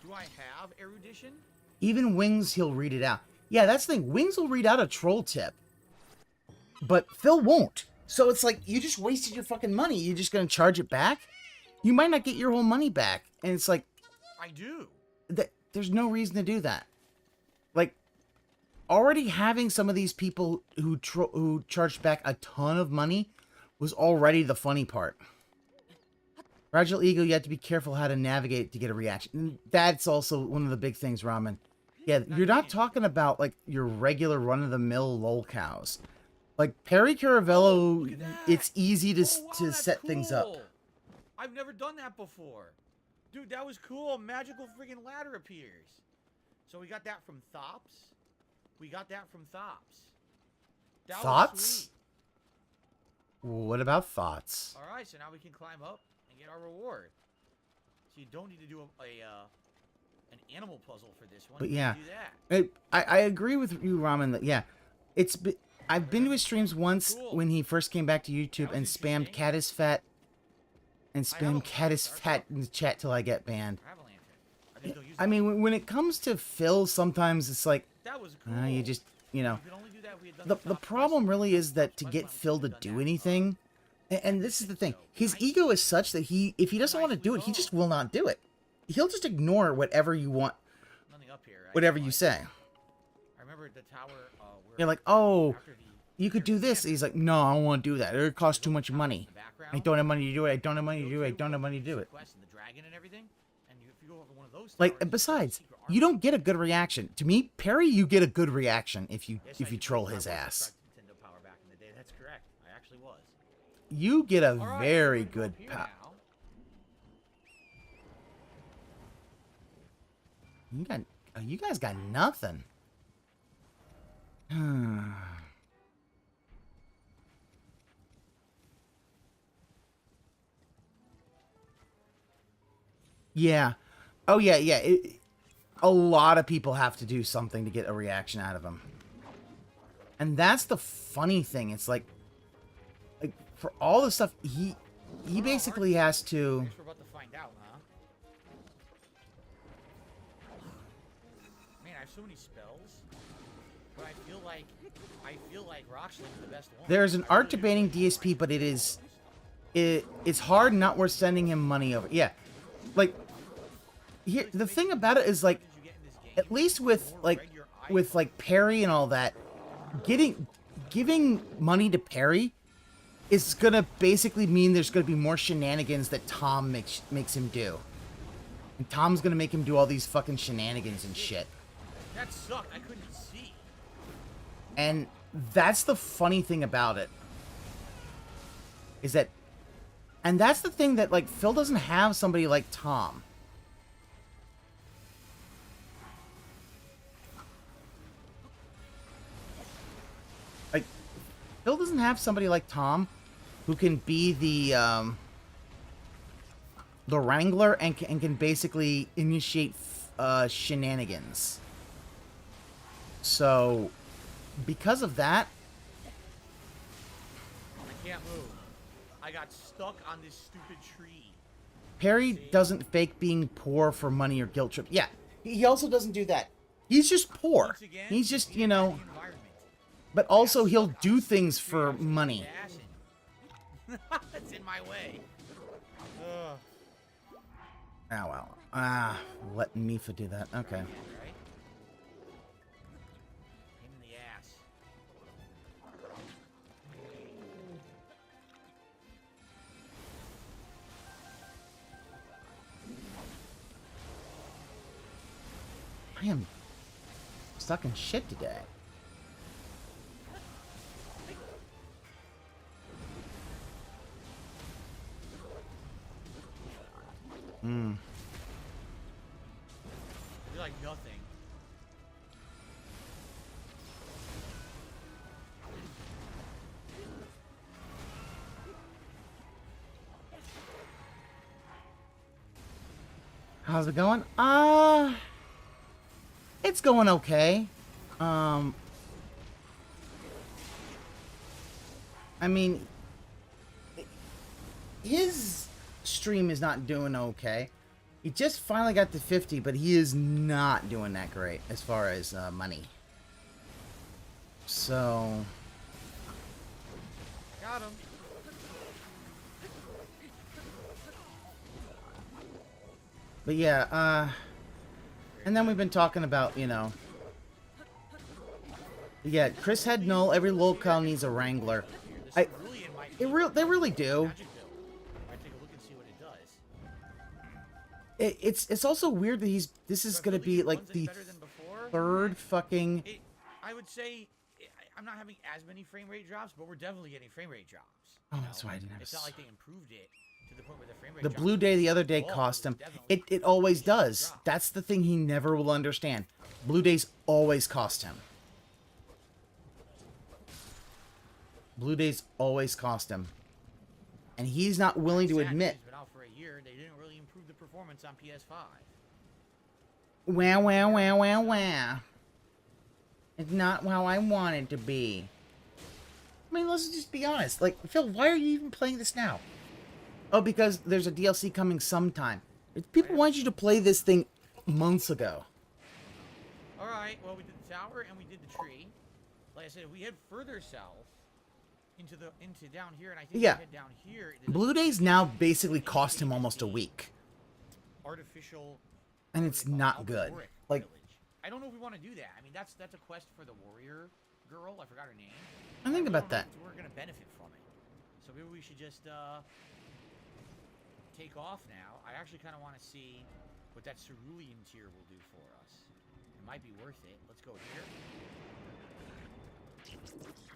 [SPEAKER 3] Do I have erudition?
[SPEAKER 1] Even Wings, he'll read it out. Yeah, that's the thing. Wings will read out a troll tip. But Phil won't. So it's like, you just wasted your fucking money. You're just going to charge it back? You might not get your whole money back. And it's like...
[SPEAKER 3] I do.
[SPEAKER 1] There's no reason to do that. Like, already having some of these people who charged back a ton of money was already the funny part. Fragile ego, you have to be careful how to navigate it to get a reaction. And that's also one of the big things, Ramen. Yeah, you're not talking about, like, your regular run-of-the-mill lol cows. Like, Perry Caravello, it's easy to set things up.
[SPEAKER 3] Cool. I've never done that before. Dude, that was cool. A magical friggin' ladder appears. So we got that from Thops. We got that from Thops. That was
[SPEAKER 1] Thoughts?
[SPEAKER 3] sweet.
[SPEAKER 1] What about thoughts?
[SPEAKER 3] Alright, so now we can climb up and get our reward. So you don't need to do an animal puzzle for this one.
[SPEAKER 1] But
[SPEAKER 3] You
[SPEAKER 1] yeah,
[SPEAKER 3] can do that.
[SPEAKER 1] I agree with you, Ramen, that, yeah, I've been to his streams once
[SPEAKER 3] Cool.
[SPEAKER 1] when he first came back to YouTube
[SPEAKER 3] That
[SPEAKER 1] and
[SPEAKER 3] was
[SPEAKER 1] spammed
[SPEAKER 3] interesting.
[SPEAKER 1] cat is fat and spam cat is fat in the chat till I get banned.
[SPEAKER 3] Travel lantern. I just don't use
[SPEAKER 1] I mean, when it comes to Phil, sometimes it's like,
[SPEAKER 3] that was cool.
[SPEAKER 1] you just, you know.
[SPEAKER 3] You could only do that if we had done
[SPEAKER 1] The
[SPEAKER 3] top
[SPEAKER 1] problem
[SPEAKER 3] quest.
[SPEAKER 1] really is that to
[SPEAKER 3] Why
[SPEAKER 1] get
[SPEAKER 3] wouldn't we
[SPEAKER 1] Phil
[SPEAKER 3] have
[SPEAKER 1] to
[SPEAKER 3] done
[SPEAKER 1] do
[SPEAKER 3] that?
[SPEAKER 1] anything, and this is the thing, his ego is such that if he doesn't want to do it, he just will not do it. He'll just ignore whatever you want,
[SPEAKER 3] Nothing up here.
[SPEAKER 1] whatever you say.
[SPEAKER 3] I remember the tower. Where
[SPEAKER 1] You're like, oh,
[SPEAKER 3] after the
[SPEAKER 1] you could do this. He's like, no, I don't want to do that. It costs too much money. I don't have money to do it. I don't have money to do it. I don't have money to do it.
[SPEAKER 3] quest and the dragon and everything. And if you go over one of those
[SPEAKER 1] Like,
[SPEAKER 3] towers, there's
[SPEAKER 1] besides,
[SPEAKER 3] a secret
[SPEAKER 1] you don't get a good reaction. To me, Perry, you get a good reaction if you
[SPEAKER 3] Yes, I did.
[SPEAKER 1] troll
[SPEAKER 3] I
[SPEAKER 1] his
[SPEAKER 3] was
[SPEAKER 1] ass.
[SPEAKER 3] subscribed to Nintendo Power back in the day. That's correct. I actually was.
[SPEAKER 1] You get a
[SPEAKER 3] All right,
[SPEAKER 1] very
[SPEAKER 3] we're gonna go
[SPEAKER 1] good
[SPEAKER 3] up here
[SPEAKER 1] power.
[SPEAKER 3] now.
[SPEAKER 1] You guys got nothing. Yeah. Oh, yeah, yeah. A lot of people have to do something to get a reaction out of him. And that's the funny thing. It's like for all the stuff, he basically has to...
[SPEAKER 3] Guess we're about to find out, huh? Man, I have so many spells, but I feel like Rocksling's the best one.
[SPEAKER 1] There's an
[SPEAKER 3] I
[SPEAKER 1] art to
[SPEAKER 3] really
[SPEAKER 1] banning
[SPEAKER 3] enjoy
[SPEAKER 1] DSP, but it's hard, not worth sending him money over. Yeah. Like, here, the thing about it is, like,
[SPEAKER 3] you get in this game.
[SPEAKER 1] at least with Perry and all that, giving money to Perry is gonna basically mean there's gonna be more shenanigans that Tom makes him do. And Tom's gonna make him do all these fucking shenanigans and shit.
[SPEAKER 3] That sucked. I couldn't see.
[SPEAKER 1] And that's the funny thing about it. Is that... And that's the thing that, like, Phil doesn't have somebody like Tom. Like, Phil doesn't have somebody like Tom who can be the wrangler and can basically initiate shenanigans. So, because of that,
[SPEAKER 3] I can't move. I got stuck on this stupid tree.
[SPEAKER 1] Perry doesn't fake being poor for money or guilt trip. Yeah, he also doesn't do that. He's just poor.
[SPEAKER 3] Once again,
[SPEAKER 1] He's just,
[SPEAKER 3] being
[SPEAKER 1] you
[SPEAKER 3] a
[SPEAKER 1] know,
[SPEAKER 3] bad environment.
[SPEAKER 1] but also he'll
[SPEAKER 3] Stuck
[SPEAKER 1] do
[SPEAKER 3] on
[SPEAKER 1] things
[SPEAKER 3] stupid
[SPEAKER 1] for
[SPEAKER 3] tree, I was
[SPEAKER 1] money.
[SPEAKER 3] dashing. That's in my way. Ugh.
[SPEAKER 1] Oh, well. Let Mifa do that. Okay.
[SPEAKER 3] Right? Pain in the ass.
[SPEAKER 1] I am stuck in shit today.
[SPEAKER 3] You're like nothing.
[SPEAKER 1] How's it going? It's going okay. I mean, his stream is not doing okay. He just finally got to 50, but he is not doing that great as far as money. So,
[SPEAKER 3] Got him.
[SPEAKER 1] but yeah, and then we've been talking about, you know, yeah, Chris had null. Every locale needs a wrangler.
[SPEAKER 3] This cerulean might be
[SPEAKER 1] They really do.
[SPEAKER 3] magic build. Might take a look and see what it does.
[SPEAKER 1] It's also weird that this is gonna be like
[SPEAKER 3] One's any
[SPEAKER 1] the
[SPEAKER 3] better than before?
[SPEAKER 1] third fucking.
[SPEAKER 3] I would say I'm not having as many frame rate drops, but we're definitely getting frame rate drops.
[SPEAKER 1] Oh, that's why I didn't have.
[SPEAKER 3] It's not like they improved it to the point where the frame rate
[SPEAKER 1] The
[SPEAKER 3] drops
[SPEAKER 1] blue day the other day
[SPEAKER 3] Oh,
[SPEAKER 1] cost him.
[SPEAKER 3] definitely
[SPEAKER 1] It always
[SPEAKER 3] a
[SPEAKER 1] does.
[SPEAKER 3] drop.
[SPEAKER 1] That's the thing he never will understand. Blue days always cost him. Blue days always cost him. And he's not willing to
[SPEAKER 3] Exactly.
[SPEAKER 1] admit.
[SPEAKER 3] It's been out for a year. They didn't really improve the performance on PS5.
[SPEAKER 1] Wow, wow, wow, wow, wow. It's not how I want it to be. I mean, let's just be honest. Like, Phil, why are you even playing this now? Oh, because there's a DLC coming sometime. People want you to play this thing months ago.
[SPEAKER 3] All right. Well, we did the tower and we did the tree. Like I said, if we head further south into down here, and I think
[SPEAKER 1] Yeah.
[SPEAKER 3] we head down here. there's a
[SPEAKER 1] Blue Days now basically cost him almost a week.
[SPEAKER 3] Artificial.
[SPEAKER 1] And
[SPEAKER 3] what
[SPEAKER 1] it's
[SPEAKER 3] do they call it?
[SPEAKER 1] not good.
[SPEAKER 3] Alboric
[SPEAKER 1] Like,
[SPEAKER 3] village. I don't know if we want to do that. I mean, that's a quest for the warrior girl. I forgot her name.
[SPEAKER 1] I think
[SPEAKER 3] really
[SPEAKER 1] about
[SPEAKER 3] don't know
[SPEAKER 1] that.
[SPEAKER 3] if we're gonna benefit from it. So maybe we should just take off now. I actually kind of want to see what that cerulean tier will do for us. It might be worth it. Let's go here.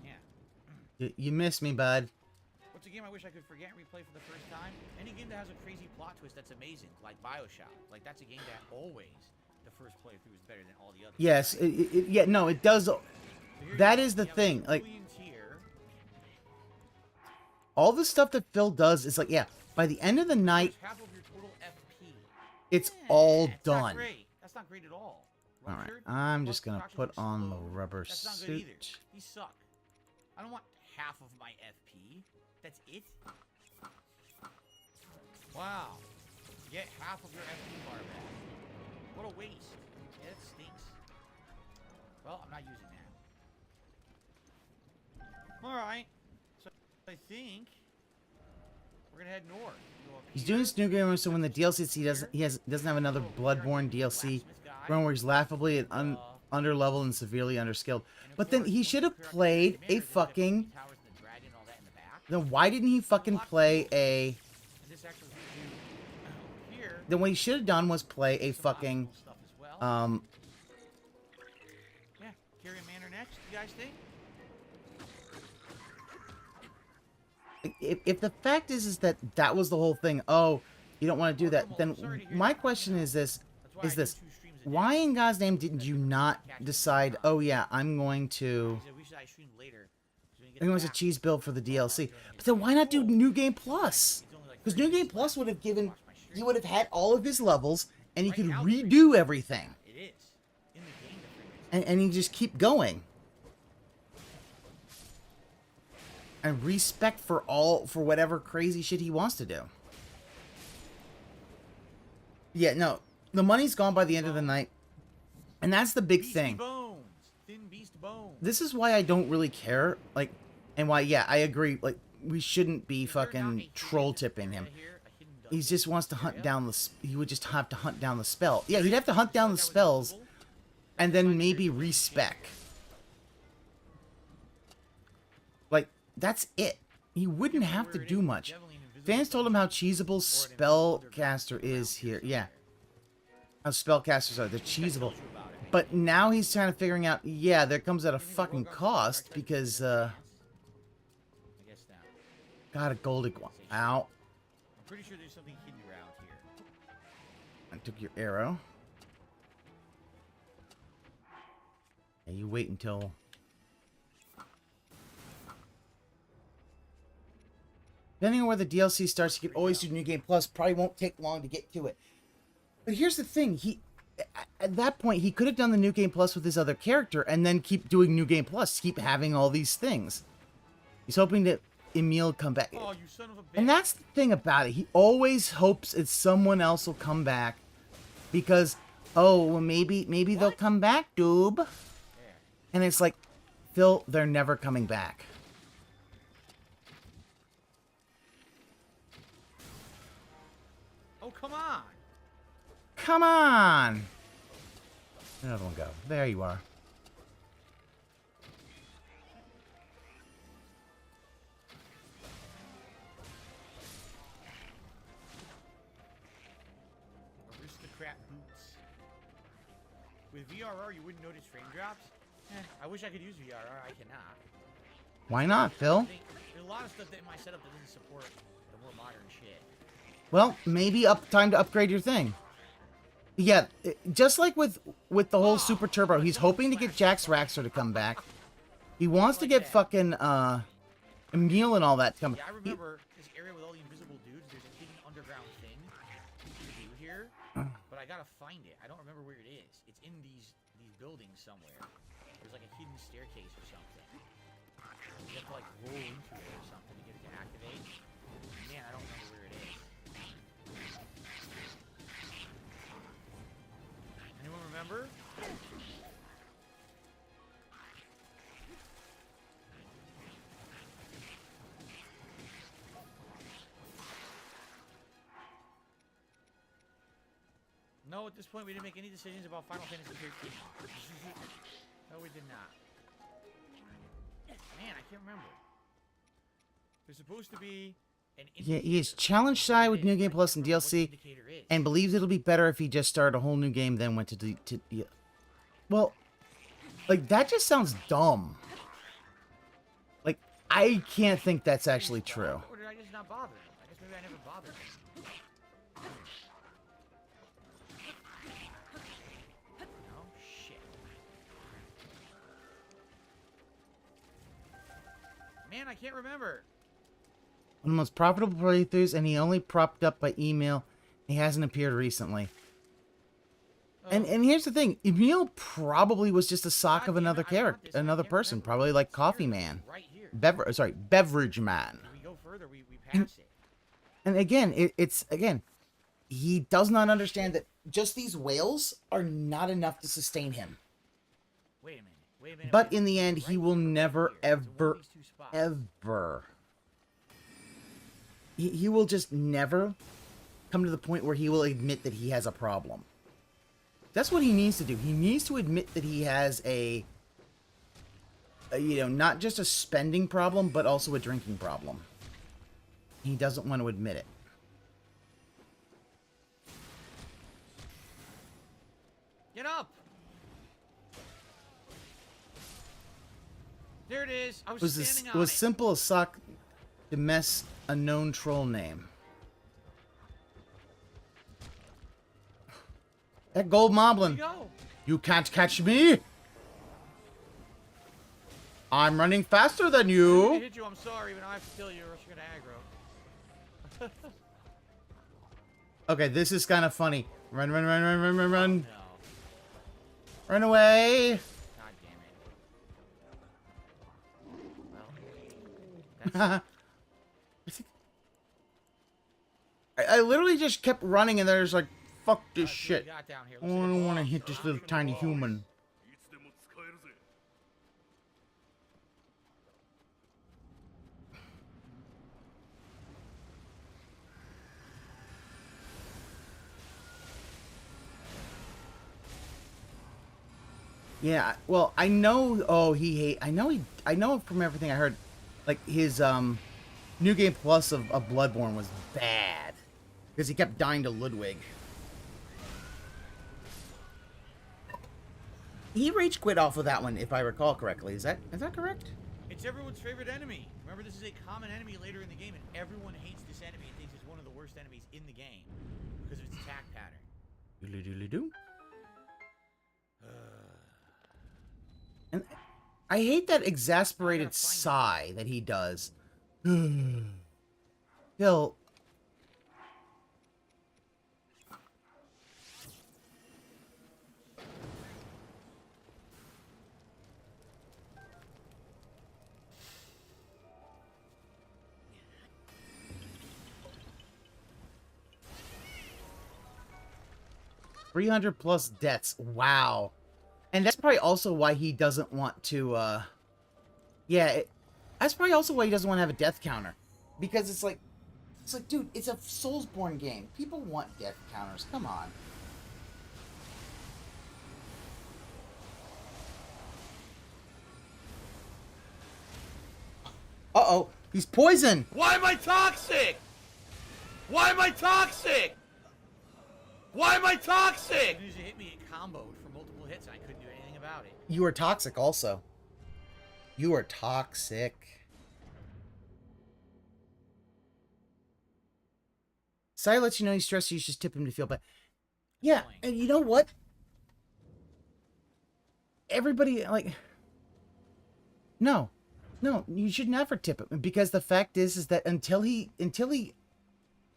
[SPEAKER 3] Yeah.
[SPEAKER 1] You missed me, bud.
[SPEAKER 3] What's a game I wish I could forget and replay for the first time? Any game that has a crazy plot twist that's amazing, like BioShock. Like, that's a game that always, the first playthrough is better than all the others.
[SPEAKER 1] Yes, yeah, no, it does.
[SPEAKER 3] So here
[SPEAKER 1] That
[SPEAKER 3] you go.
[SPEAKER 1] is the
[SPEAKER 3] You have
[SPEAKER 1] thing. Like,
[SPEAKER 3] cerulean tier.
[SPEAKER 1] all the stuff that Phil does is like, yeah, by the end of the night,
[SPEAKER 3] Half of your total FP.
[SPEAKER 1] it's all
[SPEAKER 3] It's
[SPEAKER 1] done.
[SPEAKER 3] Not great. That's not great at all.
[SPEAKER 1] All right,
[SPEAKER 3] Ruptured,
[SPEAKER 1] I'm
[SPEAKER 3] plus
[SPEAKER 1] just gonna
[SPEAKER 3] fractions
[SPEAKER 1] put on the
[SPEAKER 3] explode.
[SPEAKER 1] rubber
[SPEAKER 3] That's not good either.
[SPEAKER 1] suit.
[SPEAKER 3] These suck. I don't want half of my FP. That's it? Wow. Get half of your FP bar back. What a waste. Yeah, that stinks. Well, I'm not using that. Alright. So I think we're gonna head north. Go up
[SPEAKER 1] He's
[SPEAKER 3] here.
[SPEAKER 1] doing this new game, so when the DLC doesn't have another Bloodborne DLC, one where he's laughably and underleveled and severely underskilled. But then he should have played a fucking. Then why didn't he fucking play a?
[SPEAKER 3] This actually gives you here
[SPEAKER 1] Then what he should have done was play a
[SPEAKER 3] some
[SPEAKER 1] fucking
[SPEAKER 3] optional stuff as well. Yeah, Carrion Manor next, you guys think?
[SPEAKER 1] If the fact is that that was the whole thing, oh, you don't want to do that, then my question is this: why in God's name didn't you not decide? Oh yeah, I'm going to.
[SPEAKER 3] He said we should I stream later. So when you get
[SPEAKER 1] I think it was a
[SPEAKER 3] back,
[SPEAKER 1] cheese build for the DLC. But then why not do New Game Plus? Because New Game Plus would have given, he would have had all of his levels, and he could redo everything,
[SPEAKER 3] it is in the game. The free
[SPEAKER 1] and he just keep going. And respect for whatever crazy shit he wants to do. Yeah, no, the money's gone by the end of the night, and that's the big
[SPEAKER 3] Beastie
[SPEAKER 1] thing.
[SPEAKER 3] Bones, thin beast bones.
[SPEAKER 1] This is why I don't really care, like, and why, yeah, I agree, like, we shouldn't be
[SPEAKER 3] Is there not a
[SPEAKER 1] fucking
[SPEAKER 3] hidden
[SPEAKER 1] troll tipping him.
[SPEAKER 3] area here? A hidden
[SPEAKER 1] He
[SPEAKER 3] dungeon
[SPEAKER 1] just wants to hunt
[SPEAKER 3] area?
[SPEAKER 1] down he would just have to hunt down the spell. Yeah, he'd have to hunt down the
[SPEAKER 3] That was
[SPEAKER 1] spells,
[SPEAKER 3] invisible?
[SPEAKER 1] and then maybe respec. Like, that's it. He wouldn't have to do much. Fans told him how cheesable spellcaster is here. Yeah. How spellcasters are. They're cheesable. But now he's kind of figuring out, yeah, there comes at a fucking cost because,
[SPEAKER 3] I guess now.
[SPEAKER 1] got a gold iguana. Ow.
[SPEAKER 3] I'm pretty sure there's something hidden around here.
[SPEAKER 1] I took your arrow. And you wait until... Depending on where the DLC starts, you can always do New Game Plus. Probably won't take long to get to it. But here's the thing. At that point, he could have done the New Game Plus with his other character and then keep doing New Game Plus. Keep having all these things. He's hoping that Emil come back.
[SPEAKER 3] Oh, you son of a bitch.
[SPEAKER 1] And that's the thing about it. He always hopes that someone else will come back. Because, oh, well, maybe they'll come back, doob. And it's like, Phil, they're never coming back.
[SPEAKER 3] Oh, come on.
[SPEAKER 1] Come on! Another one go. There you are.
[SPEAKER 3] Aristocrat boots. With VRR, you wouldn't notice frame drops? I wish I could use VRR. I cannot.
[SPEAKER 1] Why not, Phil?
[SPEAKER 3] There's a lot of stuff that in my setup that doesn't support the more modern shit.
[SPEAKER 1] Well, maybe time to upgrade your thing. Yeah, just like with the whole Super Turbo, he's hoping to get Jax Raxor to come back. He wants to get fucking Emil and all that to come.
[SPEAKER 3] Yeah, I remember this area with all the invisible dudes. There's a hidden underground thing to do here, but I gotta find it. I don't remember where it is. It's in these buildings somewhere. There's like a hidden staircase or something. You have to like roll into it or something to get it to activate. Man, I don't remember where it is. remember. No, at this point we didn't make any decisions about Final Fantasy 13. No, we did not. Man, I can't remember. There's supposed to be an
[SPEAKER 1] Yeah, he is challenge shy with New Game Plus and DLC, and believes it'll be better if he just started a whole new game, then went to well, like, that just sounds dumb. Like, I can't think that's actually true.
[SPEAKER 3] Or did I just not bother? I guess maybe I never bothered. No shit. Man, I can't remember.
[SPEAKER 1] One of the most profitable playthroughs, and he only propped up by email. He hasn't appeared recently. And here's the thing, Emil probably was just a sock of another character, another person, probably like Coffee Man, Beverage Man.
[SPEAKER 3] We go further, we pass it.
[SPEAKER 1] And again, it's he does not understand that just these whales are not enough to sustain him.
[SPEAKER 3] Wait a minute.
[SPEAKER 1] But in the end, he will never, ever, ever. He will just never come to the point where he will admit that he has a problem. That's what he needs to do. He needs to admit that he has a not just a spending problem, but also a drinking problem. He doesn't want to admit it.
[SPEAKER 3] Get up! There it is. I was standing on
[SPEAKER 1] It was
[SPEAKER 3] it.
[SPEAKER 1] simple as sock to mess a known troll name. That gold moblin.
[SPEAKER 3] Go.
[SPEAKER 1] You can't catch me. I'm running faster than
[SPEAKER 3] I
[SPEAKER 1] you.
[SPEAKER 3] hit you. I'm sorry, but I have to kill you, or else you're gonna aggro.
[SPEAKER 1] Okay, this is kind of funny. Run.
[SPEAKER 3] No.
[SPEAKER 1] Run away.
[SPEAKER 3] God damn it. Well,
[SPEAKER 1] I literally just kept running, and there's like, fuck this
[SPEAKER 3] that's what
[SPEAKER 1] shit.
[SPEAKER 3] we got down here.
[SPEAKER 1] I don't want to hit this little tiny human. Yeah, well, I know. Oh, I know from everything I heard, like his New Game Plus of Bloodborne was bad because he kept dying to Ludwig. He rage quit off of that one, if I recall correctly. Is that correct?
[SPEAKER 3] It's everyone's favorite enemy. Remember, this is a common enemy later in the game, and everyone hates this enemy and thinks it's one of the worst enemies in the game because of its attack pattern.
[SPEAKER 1] Doodly-doodly-doo. And I hate that exasperated sigh that he does. He'll... +300 deaths. Wow. And that's probably also why he doesn't want to, that's probably also why he doesn't want to have a death counter. Because it's like, dude, it's a Soulsborne game. People want death counters. Come on. Uh-oh. He's poisoned.
[SPEAKER 3] Why am I toxic? Why am I toxic? Why am I toxic? It hit me comboed for multiple hits, and I couldn't do anything about it.
[SPEAKER 1] You are toxic also. You are toxic. Sai lets you know he's stressed, you should tip him to feel bad. Yeah, and you know what? Everybody, like... No, you should never tip him. Because the fact is that until he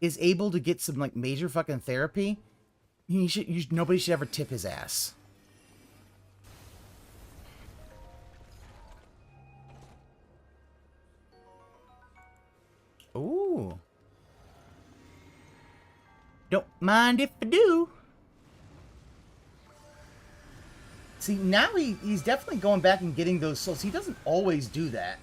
[SPEAKER 1] is able to get some, like, major fucking therapy, nobody should ever tip his ass. Ooh. Don't mind if I do. See, now he's definitely going back and getting those souls. He doesn't always do that.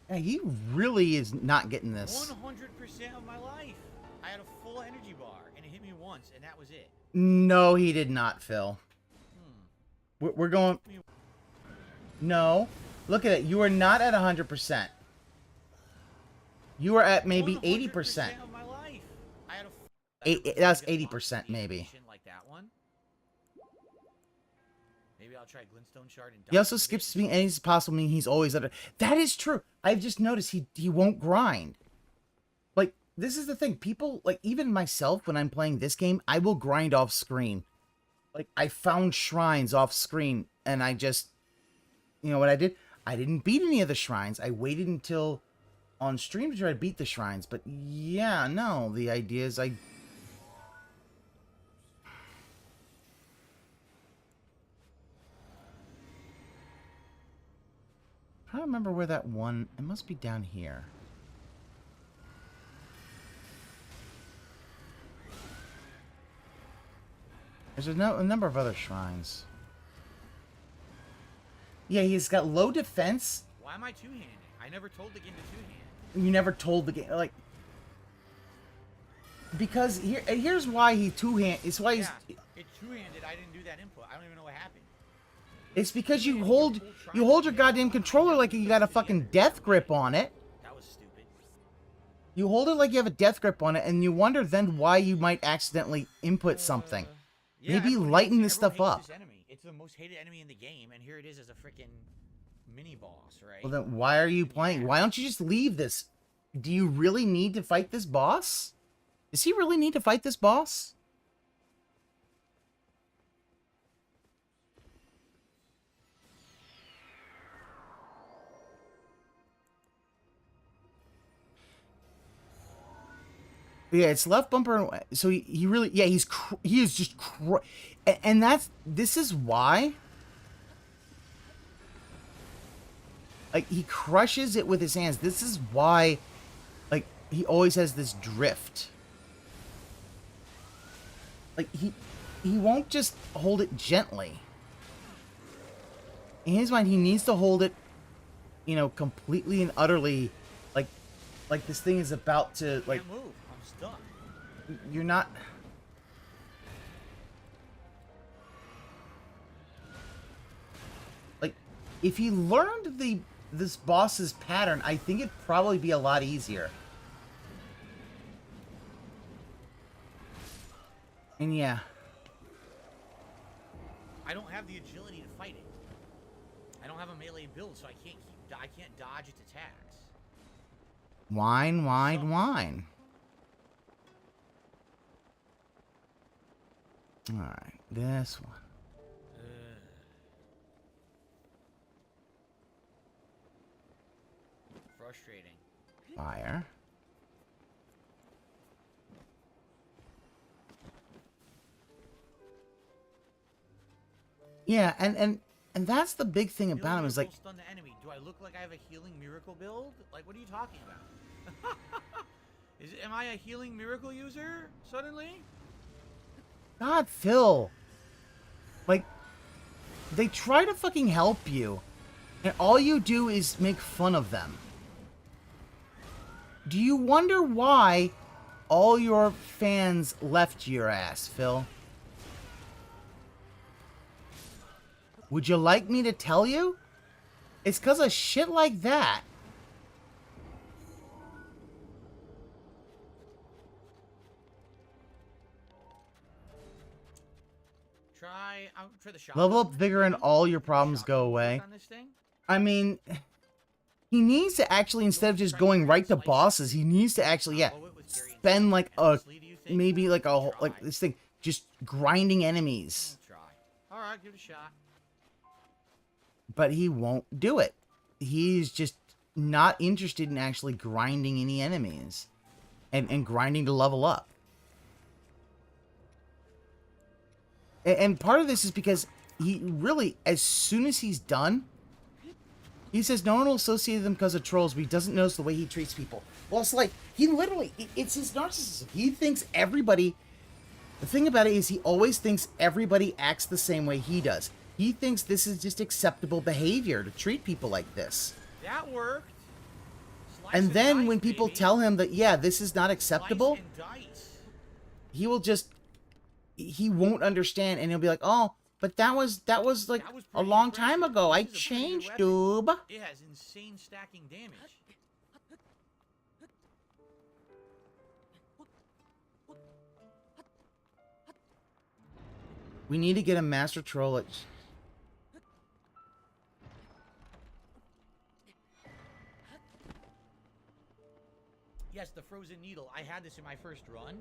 [SPEAKER 1] Yeah, he really is not getting this.
[SPEAKER 3] 100% of my life. I had a full energy bar, and it hit me once, and that was it.
[SPEAKER 1] No, he did not, Phil. We're going... No. Look at it. You are not at 100%. You are at maybe 80%.
[SPEAKER 3] Of my life. I had a
[SPEAKER 1] That's 80% maybe.
[SPEAKER 3] like that one. Maybe I'll try Glintstone Shard and
[SPEAKER 1] He also skips as many enemies as possible, meaning he's always under. That is true. I've just noticed he won't grind. Like, this is the thing. People, like, even myself, when I'm playing this game, I will grind off screen. Like, I found shrines off screen, and I just... You know what I did? I didn't beat any of the shrines. I waited until on stream to try to beat the shrines. But, yeah, no. The idea is I... I don't remember where that one... It must be down here. There's a number of other shrines. Yeah, he's got low defense.
[SPEAKER 3] Why am I two-handed? I never told the game to two-hand.
[SPEAKER 1] You never told the game, like... Because here's why he two-hand... It's why he's...
[SPEAKER 3] Yeah, it's two-handed. I didn't do that input. I don't even know what happened.
[SPEAKER 1] It's because you hold your goddamn controller like you got a fucking death grip on it.
[SPEAKER 3] That was stupid.
[SPEAKER 1] You hold it like you have a death grip on it, and you wonder then why you might accidentally input something.
[SPEAKER 3] Yeah,
[SPEAKER 1] Maybe
[SPEAKER 3] everyone
[SPEAKER 1] lighten
[SPEAKER 3] hates-
[SPEAKER 1] this stuff
[SPEAKER 3] everyone
[SPEAKER 1] up.
[SPEAKER 3] hates this enemy. It's the most hated enemy in the game, and here it is as a freaking mini-boss, right?
[SPEAKER 1] Well, then why are you playing? Why don't you just leave this? Do you really need to fight this boss? Does he really need to fight this boss? Yeah, it's left bumper. So he really, yeah, he is just, and this is why. Like, he crushes it with his hands. This is why, like, he always has this drift. Like, he won't just hold it gently. In his mind, he needs to hold it, you know, completely and utterly, like this thing is about to, like...
[SPEAKER 3] Can't move. I'm stuck.
[SPEAKER 1] You're not... Like, if he learned this boss's pattern, I think it'd probably be a lot easier. And yeah.
[SPEAKER 3] I don't have the agility to fight it. I don't have a melee build, so I can't dodge its attacks.
[SPEAKER 1] Whine, whine, whine. Alright, this one.
[SPEAKER 3] Frustrating.
[SPEAKER 1] Fire. Yeah, and that's the big thing about him is like...
[SPEAKER 3] Stun the enemy. Do I look like I have a healing miracle build? Like, what are you talking about? Am I a healing miracle user suddenly?
[SPEAKER 1] God, Phil. Like, they try to fucking help you, and all you do is make fun of them. Do you wonder why all your fans left your ass, Phil? Would you like me to tell you? It's because of shit like that.
[SPEAKER 3] For the shot.
[SPEAKER 1] Level up vigor and all your problems go away.
[SPEAKER 3] On this thing?
[SPEAKER 1] I mean, he needs to actually, instead of just going right to bosses, he needs to actually, yeah, spend like maybe like this thing, just grinding enemies.
[SPEAKER 3] Try. Alright, give it a shot.
[SPEAKER 1] But he won't do it. He's just not interested in actually grinding any enemies. And grinding to level up. And part of this is because he really, as soon as he's done, He says no one will associate them because of trolls, but he doesn't notice the way he treats people. Well, it's like, he literally, it's his narcissism. He thinks everybody, the thing about it is he always thinks everybody acts the same way he does. He thinks this is just acceptable behavior to treat people like this.
[SPEAKER 3] That worked. Slice
[SPEAKER 1] And then
[SPEAKER 3] dice,
[SPEAKER 1] when people
[SPEAKER 3] baby.
[SPEAKER 1] tell him that, yeah, this is not acceptable,
[SPEAKER 3] Slice and dice.
[SPEAKER 1] he will just, he won't understand, and he'll be like, oh, but that was like
[SPEAKER 3] That was
[SPEAKER 1] a
[SPEAKER 3] pretty
[SPEAKER 1] long time
[SPEAKER 3] impressive.
[SPEAKER 1] ago. I
[SPEAKER 3] This is a pretty good
[SPEAKER 1] changed,
[SPEAKER 3] weapon.
[SPEAKER 1] dude.
[SPEAKER 3] It has insane stacking damage.
[SPEAKER 1] We need to get a master troll at...
[SPEAKER 3] Yes, the frozen needle. I had this in my first run.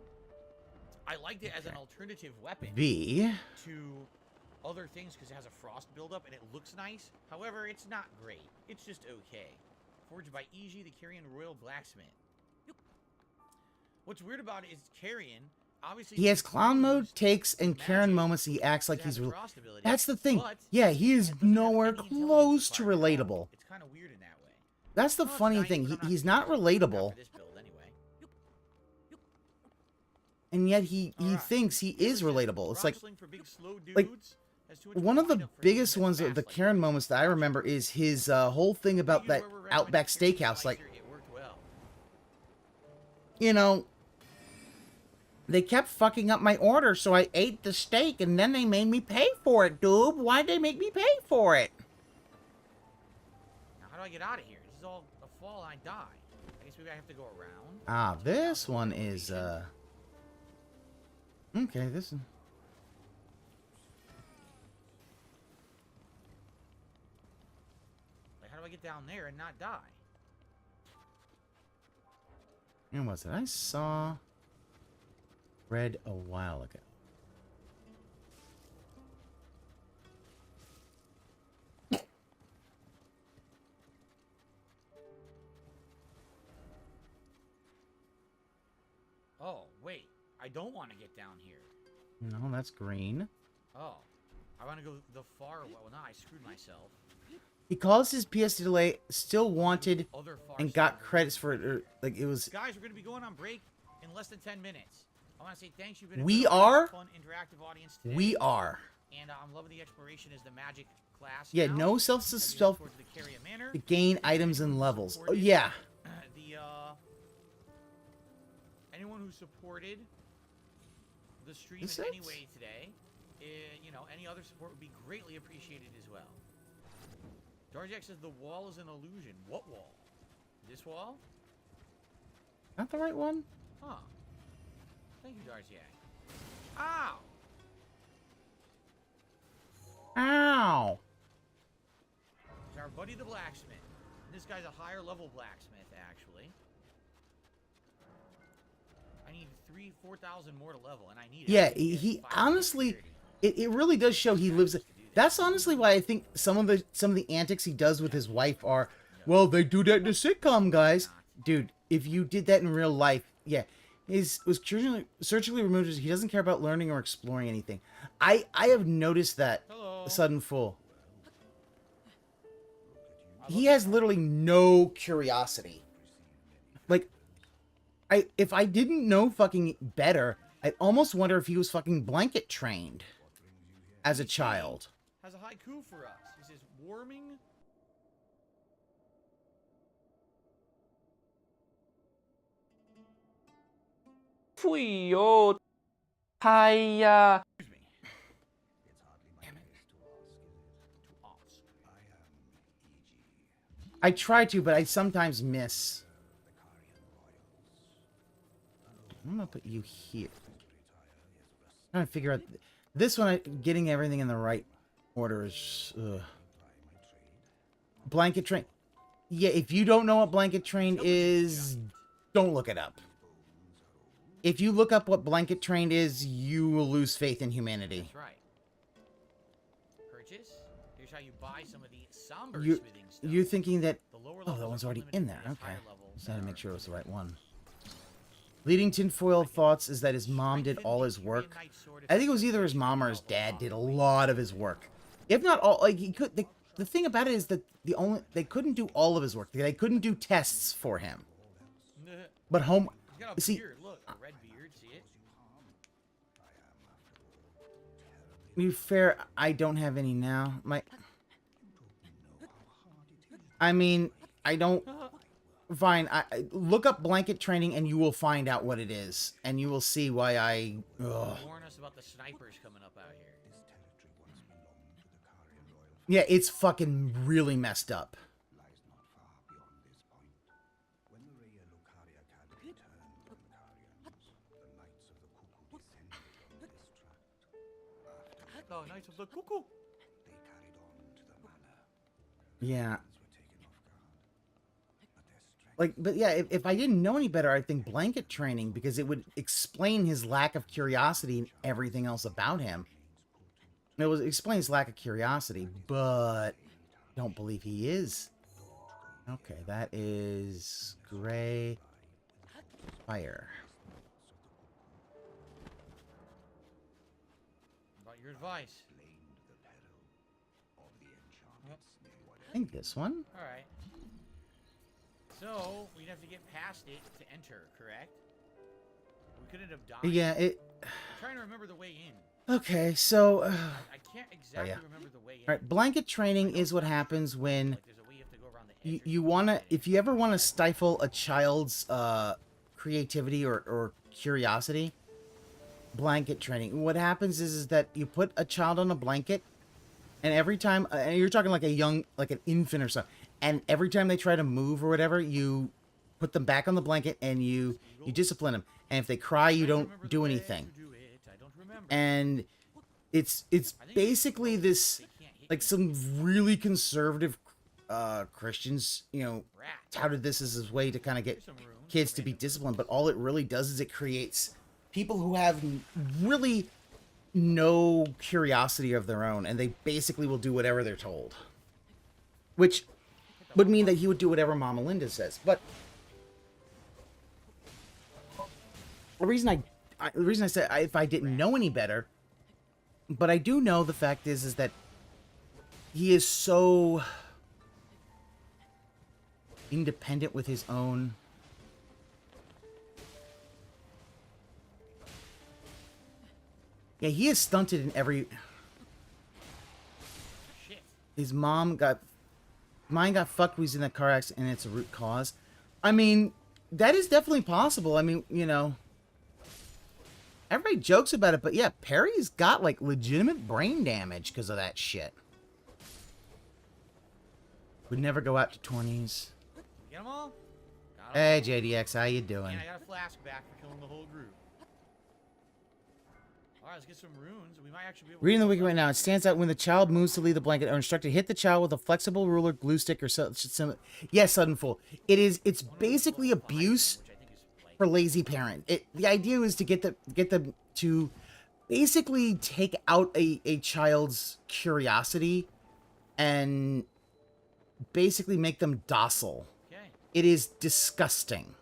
[SPEAKER 3] I liked it as an alternative weapon
[SPEAKER 1] V.
[SPEAKER 3] to other things because it has a frost buildup and it looks nice. However, it's not great. It's just okay. Forged by Iji, the Carrion Royal Blacksmith. What's weird about it is Carrion, obviously...
[SPEAKER 1] He has
[SPEAKER 3] it's
[SPEAKER 1] clown mode,
[SPEAKER 3] used
[SPEAKER 1] takes, and
[SPEAKER 3] magic,
[SPEAKER 1] Karen moments. He acts like
[SPEAKER 3] it has
[SPEAKER 1] he's...
[SPEAKER 3] a frost ability,
[SPEAKER 1] That's the thing.
[SPEAKER 3] but
[SPEAKER 1] Yeah, he is
[SPEAKER 3] it doesn't have
[SPEAKER 1] nowhere
[SPEAKER 3] any intelligence
[SPEAKER 1] close to
[SPEAKER 3] required at all.
[SPEAKER 1] relatable.
[SPEAKER 3] It's kind of weird in that way.
[SPEAKER 1] That's the
[SPEAKER 3] Well, it's
[SPEAKER 1] funny
[SPEAKER 3] nice,
[SPEAKER 1] thing.
[SPEAKER 3] but I'm
[SPEAKER 1] He's
[SPEAKER 3] too
[SPEAKER 1] not
[SPEAKER 3] sure.
[SPEAKER 1] relatable,
[SPEAKER 3] For this build, anyway.
[SPEAKER 1] and yet he
[SPEAKER 3] Alright.
[SPEAKER 1] thinks he is relatable. It's like
[SPEAKER 3] Rock sling for big, slow
[SPEAKER 1] like,
[SPEAKER 3] dudes has too much
[SPEAKER 1] one of the
[SPEAKER 3] wind up for
[SPEAKER 1] biggest
[SPEAKER 3] movement
[SPEAKER 1] ones,
[SPEAKER 3] fast
[SPEAKER 1] the
[SPEAKER 3] like
[SPEAKER 1] Karen moments that I remember is his whole thing about that
[SPEAKER 3] Where we're at,
[SPEAKER 1] Outback
[SPEAKER 3] when you
[SPEAKER 1] Steakhouse. Like,
[SPEAKER 3] it worked well.
[SPEAKER 1] you know, they kept fucking up my order, so I ate the steak, and then they made me pay for it, dude. Why'd they make me pay for it?
[SPEAKER 3] Now, how do I get out of here? This is all a fall and I die. I guess maybe I have to go around.
[SPEAKER 1] Ah, this one is, okay, this is...
[SPEAKER 3] Like, how do I get down there and not die?
[SPEAKER 1] And what's it? I saw Red a while ago.
[SPEAKER 3] Oh, wait. I don't want to get down here.
[SPEAKER 1] No, that's green.
[SPEAKER 3] Oh. I want to go the far... Well, no, I screwed myself.
[SPEAKER 1] He calls his PS delay still wanted
[SPEAKER 3] Other far
[SPEAKER 1] and got
[SPEAKER 3] side.
[SPEAKER 1] credits for it. Or, like, it was...
[SPEAKER 3] Guys, we're going to be going on break in less than 10 minutes. I want to say thanks. You've been a
[SPEAKER 1] We
[SPEAKER 3] good
[SPEAKER 1] are?
[SPEAKER 3] fun, interactive audience today.
[SPEAKER 1] We are.
[SPEAKER 3] And I'm loving the exploration as the magic class.
[SPEAKER 1] Yeah,
[SPEAKER 3] now.
[SPEAKER 1] no
[SPEAKER 3] As we
[SPEAKER 1] self
[SPEAKER 3] head towards the Carrion Manor.
[SPEAKER 1] to gain items and levels. Oh, yeah.
[SPEAKER 3] Anyone who supported the stream
[SPEAKER 1] Is
[SPEAKER 3] in any
[SPEAKER 1] it?
[SPEAKER 3] way today, you know, any other support would be greatly appreciated as well. Darjak says the wall is an illusion. What wall? This wall?
[SPEAKER 1] Not the right one?
[SPEAKER 3] Huh. Thank you, Darjak. Ow!
[SPEAKER 1] Ow!
[SPEAKER 3] It's our buddy the blacksmith. This guy's a higher level blacksmith, actually. I need 4,000 more to level, and I need it.
[SPEAKER 1] Yeah,
[SPEAKER 3] I need to
[SPEAKER 1] he
[SPEAKER 3] get 5
[SPEAKER 1] honestly...
[SPEAKER 3] security.
[SPEAKER 1] It really does show he lives... That's honestly why I think some of the antics he does with his wife are... Well, they do that in a sitcom, guys. Dude, if you did that in real life... Yeah. Was surgically removed. He doesn't care about learning or exploring anything. I have noticed that.
[SPEAKER 3] Hello.
[SPEAKER 1] Sudden Fool. He has literally no curiosity. Like, if I didn't know fucking better, I almost wonder if he was fucking blanket trained as a child.
[SPEAKER 3] Has a haiku for us. He says, warming... Excuse me. To ask.
[SPEAKER 1] I try to, but I sometimes miss. I'm gonna put you here. I'm trying to figure out this one. Getting everything in the right order is blanket train. Yeah, if you don't know what blanket train is, don't look it up. If you look up what blanket train is, you will lose faith in humanity.
[SPEAKER 3] That's right. Purchase. Here's how you buy some of the somber
[SPEAKER 1] You,
[SPEAKER 3] smithing stuff.
[SPEAKER 1] you're thinking that...
[SPEAKER 3] The lower
[SPEAKER 1] Oh,
[SPEAKER 3] levels
[SPEAKER 1] that one's
[SPEAKER 3] are
[SPEAKER 1] already
[SPEAKER 3] unlimited
[SPEAKER 1] in there.
[SPEAKER 3] for this
[SPEAKER 1] Okay.
[SPEAKER 3] higher level.
[SPEAKER 1] Just had to make sure it was the right one. Leading tinfoil thoughts is that his mom did all his work. I think it was either his mom or his dad did a lot of his work. If not all, like, he could... The the thing about it is that they couldn't do all of his work. They couldn't do tests for him. But
[SPEAKER 3] He's got a
[SPEAKER 1] see,
[SPEAKER 3] beard. Look, a red beard. See it?
[SPEAKER 1] to be fair, I don't have any now. I mean, I don't. Fine. Look up blanket training, and you will find out what it is, and you will see why I. Ugh.
[SPEAKER 3] Warn us about the snipers coming up out here.
[SPEAKER 1] Yeah, it's fucking really messed up.
[SPEAKER 3] Oh, Knights of the Cuckoo.
[SPEAKER 1] Yeah. Like, but yeah, if I didn't know any better, I'd think blanket training, because it would explain his lack of curiosity and everything else about him. It explains lack of curiosity, but I don't believe he is. Okay, that is gray fire.
[SPEAKER 3] About your advice.
[SPEAKER 1] I think this one.
[SPEAKER 3] All right. So we'd have to get past it to enter, correct? We could end up dying.
[SPEAKER 1] Yeah,
[SPEAKER 3] I'm trying to remember the way in.
[SPEAKER 1] Okay, so.
[SPEAKER 3] I can't exactly remember the way in.
[SPEAKER 1] All right, blanket training is what happens when
[SPEAKER 3] Like, there's a way you have to go around the edge.
[SPEAKER 1] you want to. If you ever want to stifle a child's creativity or curiosity, blanket training. What happens is that you put a child on a blanket, and every time, and you're talking like like an infant or something, and every time they try to move or whatever, you put them back on the blanket and you discipline them. And if they cry, you don't do anything. And it's basically this, like, some really conservative Christians, you know, touted this as his way to kind of get kids to be disciplined, but all it really does is it creates people who have really no curiosity of their own, and they basically will do whatever they're told, which would mean that he would do whatever Mama Linda says. But the reason I said if I didn't know any better, but I do know, the fact is that he is so independent with his own. Yeah, he is stunted in every.
[SPEAKER 3] Shit.
[SPEAKER 1] His mine got fucked when he was in that car accident, and it's a root cause. I mean, that is definitely possible. I mean, you know, everybody jokes about it, but yeah, Perry's got like legitimate brain damage because of that shit. Would never go out to 20s.
[SPEAKER 3] Get them all? Got 'em
[SPEAKER 1] Hey,
[SPEAKER 3] all.
[SPEAKER 1] JDX, how you doing?
[SPEAKER 3] And I got a flask back for killing the whole group. Alright, let's get some runes. We might actually be able
[SPEAKER 1] Reading the
[SPEAKER 3] to
[SPEAKER 1] wiki right now, it stands out when the child moves to leave the blanket or instructed, hit the child with a flexible ruler, glue stick, or some. Yes, Suddenful. It's basically abuse
[SPEAKER 3] which I think is like
[SPEAKER 1] for lazy parent. The idea is to get them to basically take out a child's curiosity and basically make them docile.
[SPEAKER 3] okay.
[SPEAKER 1] It is disgusting.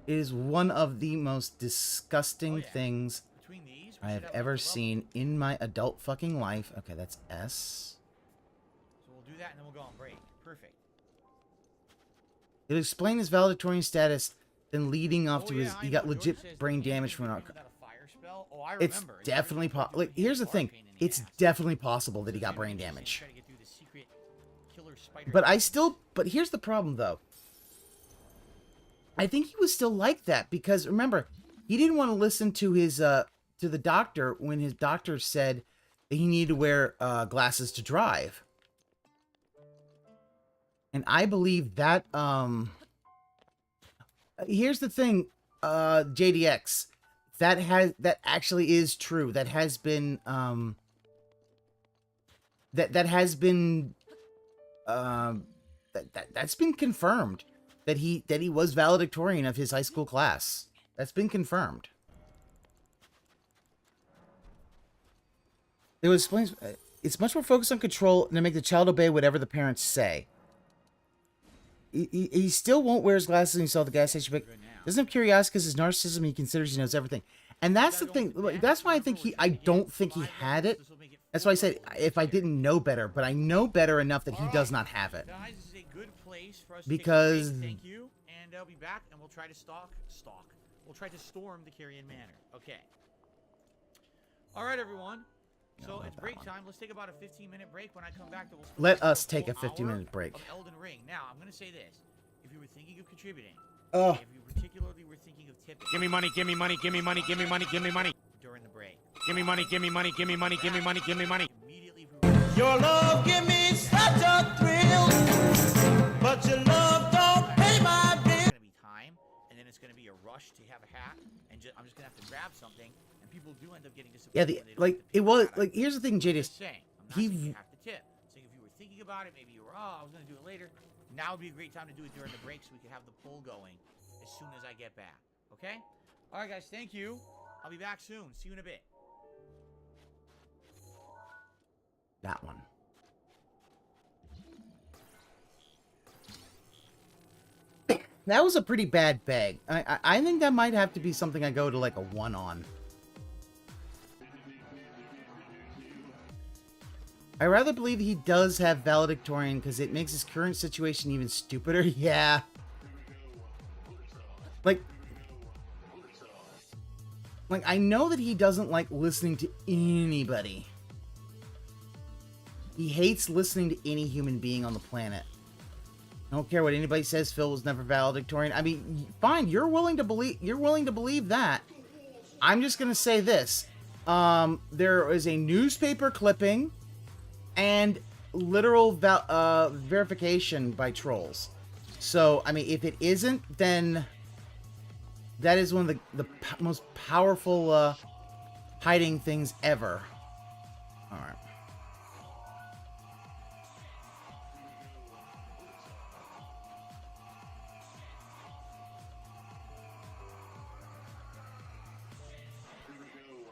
[SPEAKER 1] It is one of the most disgusting things
[SPEAKER 3] Between these,
[SPEAKER 1] I have ever seen in my adult fucking life. Okay, that's S.
[SPEAKER 3] So we'll do that and then we'll go on break. Perfect.
[SPEAKER 1] It'll explain his valedictorian status, then leading off to his.
[SPEAKER 3] I
[SPEAKER 1] He got
[SPEAKER 3] know. George
[SPEAKER 1] legit
[SPEAKER 3] says
[SPEAKER 1] brain
[SPEAKER 3] that
[SPEAKER 1] damage from an
[SPEAKER 3] without a fire spell. Oh, I
[SPEAKER 1] It's
[SPEAKER 3] remember.
[SPEAKER 1] definitely
[SPEAKER 3] possible.
[SPEAKER 1] possible. Like, here's the thing. It's definitely possible that he got brain damage. But here's the problem, though. I think he was still like that because, remember, he didn't want to listen to his to the doctor when his doctor said that he needed to wear glasses to drive. And I believe that here's the thing, JDX, that actually is true. That has been that's been confirmed. That he was valedictorian of his high school class. That's been confirmed. It was explained. It's much more focused on control than to make the child obey whatever the parents say. He still won't wear his glasses when he saw the gas station, but doesn't have curiosity because his narcissism. He considers he knows everything, and that's the thing. That's why I think I don't think he had it That's why I said if I didn't know better, but I know better enough that he does not have it.
[SPEAKER 3] Guys, this is a good place for us
[SPEAKER 1] Because-
[SPEAKER 3] to take a break. Thank you, and I'll be back, and we'll try to We'll try to storm the Carrion Manor. Okay. All right, everyone. So
[SPEAKER 1] not
[SPEAKER 3] it's
[SPEAKER 1] that
[SPEAKER 3] break
[SPEAKER 1] one.
[SPEAKER 3] time. Let's take about a 15-minute break. When I come back, we'll
[SPEAKER 1] Let
[SPEAKER 3] spend
[SPEAKER 1] us take a
[SPEAKER 3] full
[SPEAKER 1] 15-minute
[SPEAKER 3] hour
[SPEAKER 1] break.
[SPEAKER 3] of Elden Ring. Now, I'm going to say this. If you were thinking of contributing,
[SPEAKER 1] Oh,
[SPEAKER 3] if you particularly were thinking of tipping
[SPEAKER 4] Give me money, give me money, give me money, give me money, give me money.
[SPEAKER 3] during the break,
[SPEAKER 4] Give me money, give me money, give me money, give me money, give me money.
[SPEAKER 3] immediately we were
[SPEAKER 6] Your love give me such a thrill, but your love don't pay my bill.
[SPEAKER 3] going to be time, and then it's going to be a rush to have a hack, and I'm just going to have to grab something, and people do end up getting disappointed.
[SPEAKER 1] yeah.
[SPEAKER 3] when they don't
[SPEAKER 1] Like
[SPEAKER 3] get to
[SPEAKER 1] it
[SPEAKER 3] pick
[SPEAKER 1] was
[SPEAKER 3] that.
[SPEAKER 1] like. Here's the thing,
[SPEAKER 3] I'm
[SPEAKER 1] JD.
[SPEAKER 3] just saying. I'm not
[SPEAKER 1] he-
[SPEAKER 3] saying you have to tip. I'm saying if you were thinking about it, maybe you were, I was going to do it later. Now would be a great time to do it during the break so we could have the poll going as soon as I get back. Okay? All right, guys. Thank you. I'll be back soon. See you in a bit.
[SPEAKER 1] That one. That was a pretty bad bag. I think that might have to be something I go to like a 1 on. I rather believe he does have valedictorian because it makes his current situation even stupider. Yeah. Like I know that he doesn't like listening to anybody. He hates listening to any human being on the planet. I don't care what anybody says. Phil was never valedictorian. I mean, fine. You're willing to believe that. I'm just gonna say this. There is a newspaper clipping and literal verification by trolls. So, I mean, if it isn't, then that is one of the most powerful hiding things ever. All right.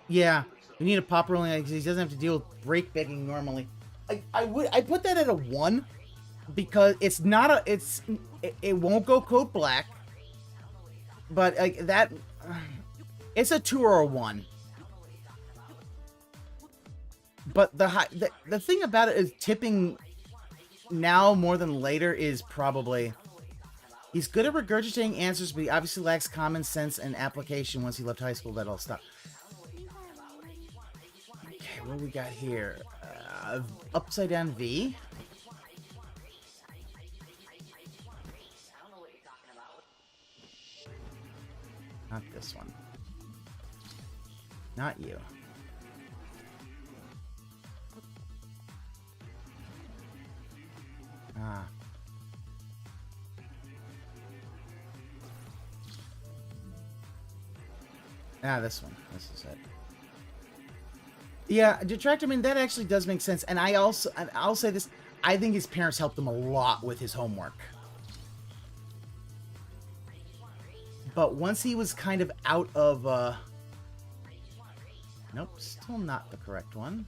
[SPEAKER 1] Yeah, we need a pop rolling because he doesn't have to deal with break begging normally. I put that at a 1 because it's not a it won't go code black, but like that it's a 2 or a 1. But the thing about it is tipping now more than later is probably he's good at regurgitating answers, but he obviously lacks common sense and application once he left high school. That all stopped. Okay, what do we got here? Upside down V. Not this one. Not you. Ah. Ah, this one. This is it. Yeah, Detractor, I mean, that actually does make sense. And I'll say this, I think his parents helped him a lot with his homework. But once he was kind of out of, nope, still not the correct one.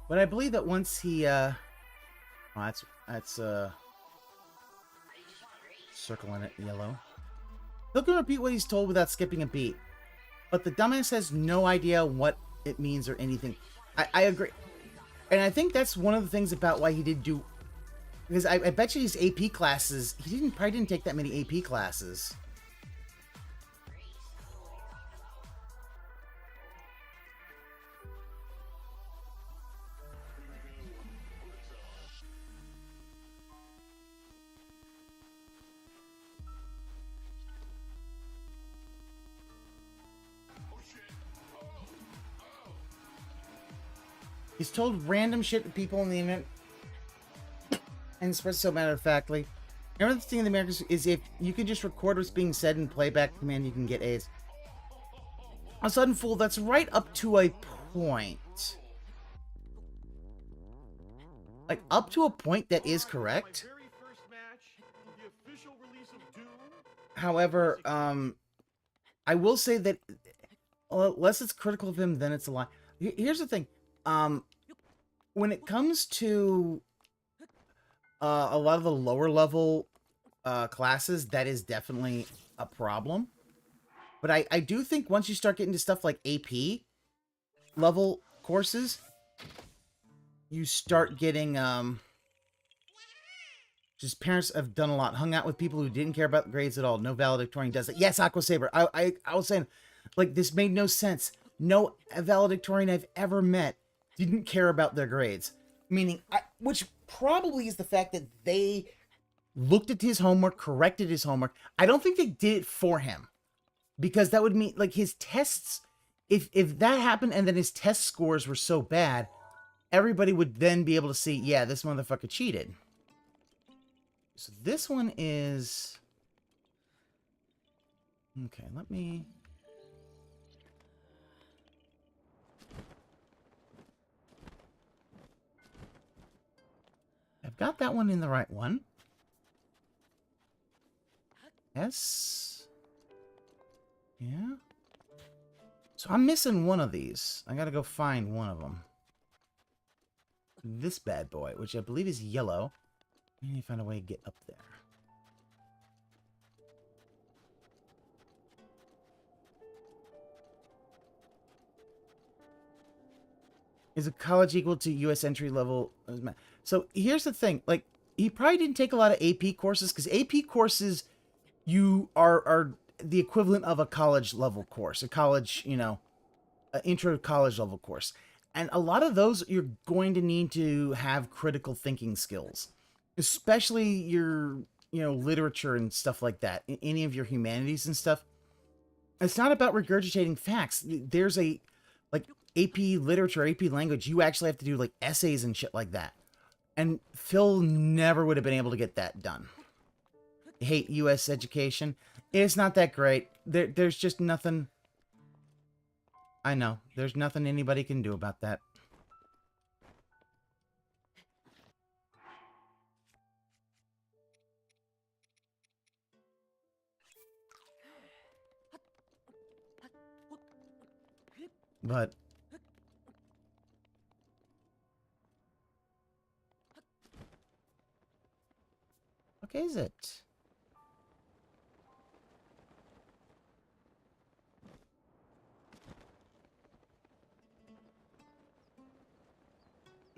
[SPEAKER 1] But I believe that once he, oh, that's, circling it yellow. He'll can repeat what he's told without skipping a beat. But the dumbass has no idea what it means or anything. I agree. And I think that's one of the things about why he did do... Because I bet you his AP classes... He probably didn't take that many AP classes. He's told random shit to people in the internet and expressed so matter-of-factly. Remember the thing in the Americas is if you can just record what's being said and play back command, you can get A's. A sudden fool, that's right up to a point. Like, up to a point that is correct. However, I will say that unless it's critical of him, then it's a lie. Here's the thing. When it comes to a lot of the lower level classes, that is definitely a problem. But I do think once you start getting to stuff like AP level courses, you start getting, just parents have done a lot. Hung out with people who didn't care about grades at all. No valedictorian does it. Yes, Aqua Saber. I was saying, like, this made no sense. No valedictorian I've ever met didn't care about their grades. Meaning, which probably is the fact that they looked at his homework, corrected his homework. I don't think they did it for him. Because that would mean, like, his tests, if that happened and then his test scores were so bad, everybody would then be able to see, yeah, this motherfucker cheated. So this one is... Okay, let me... I've got that one in the right one. Yes. Yeah. So I'm missing one of these. I gotta go find one of them. This bad boy, which I believe is yellow. I need to find a way to get up there. Is a college equal to U.S. entry level? So here's the thing. Like, he probably didn't take a lot of AP courses, because AP courses, you are the equivalent of a college level course. A college, you know, an intro to college level course. And a lot of those, you're going to need to have critical thinking skills. Especially your, you know, literature and stuff like that. Any of your humanities and stuff. It's not about regurgitating facts. There's a, like, AP literature, AP language, you actually have to do, like, essays and shit like that. And Phil never would have been able to get that done. I hate U.S. education. It's not that great. There's just nothing... I know. There's nothing anybody can do about that. But... What is it?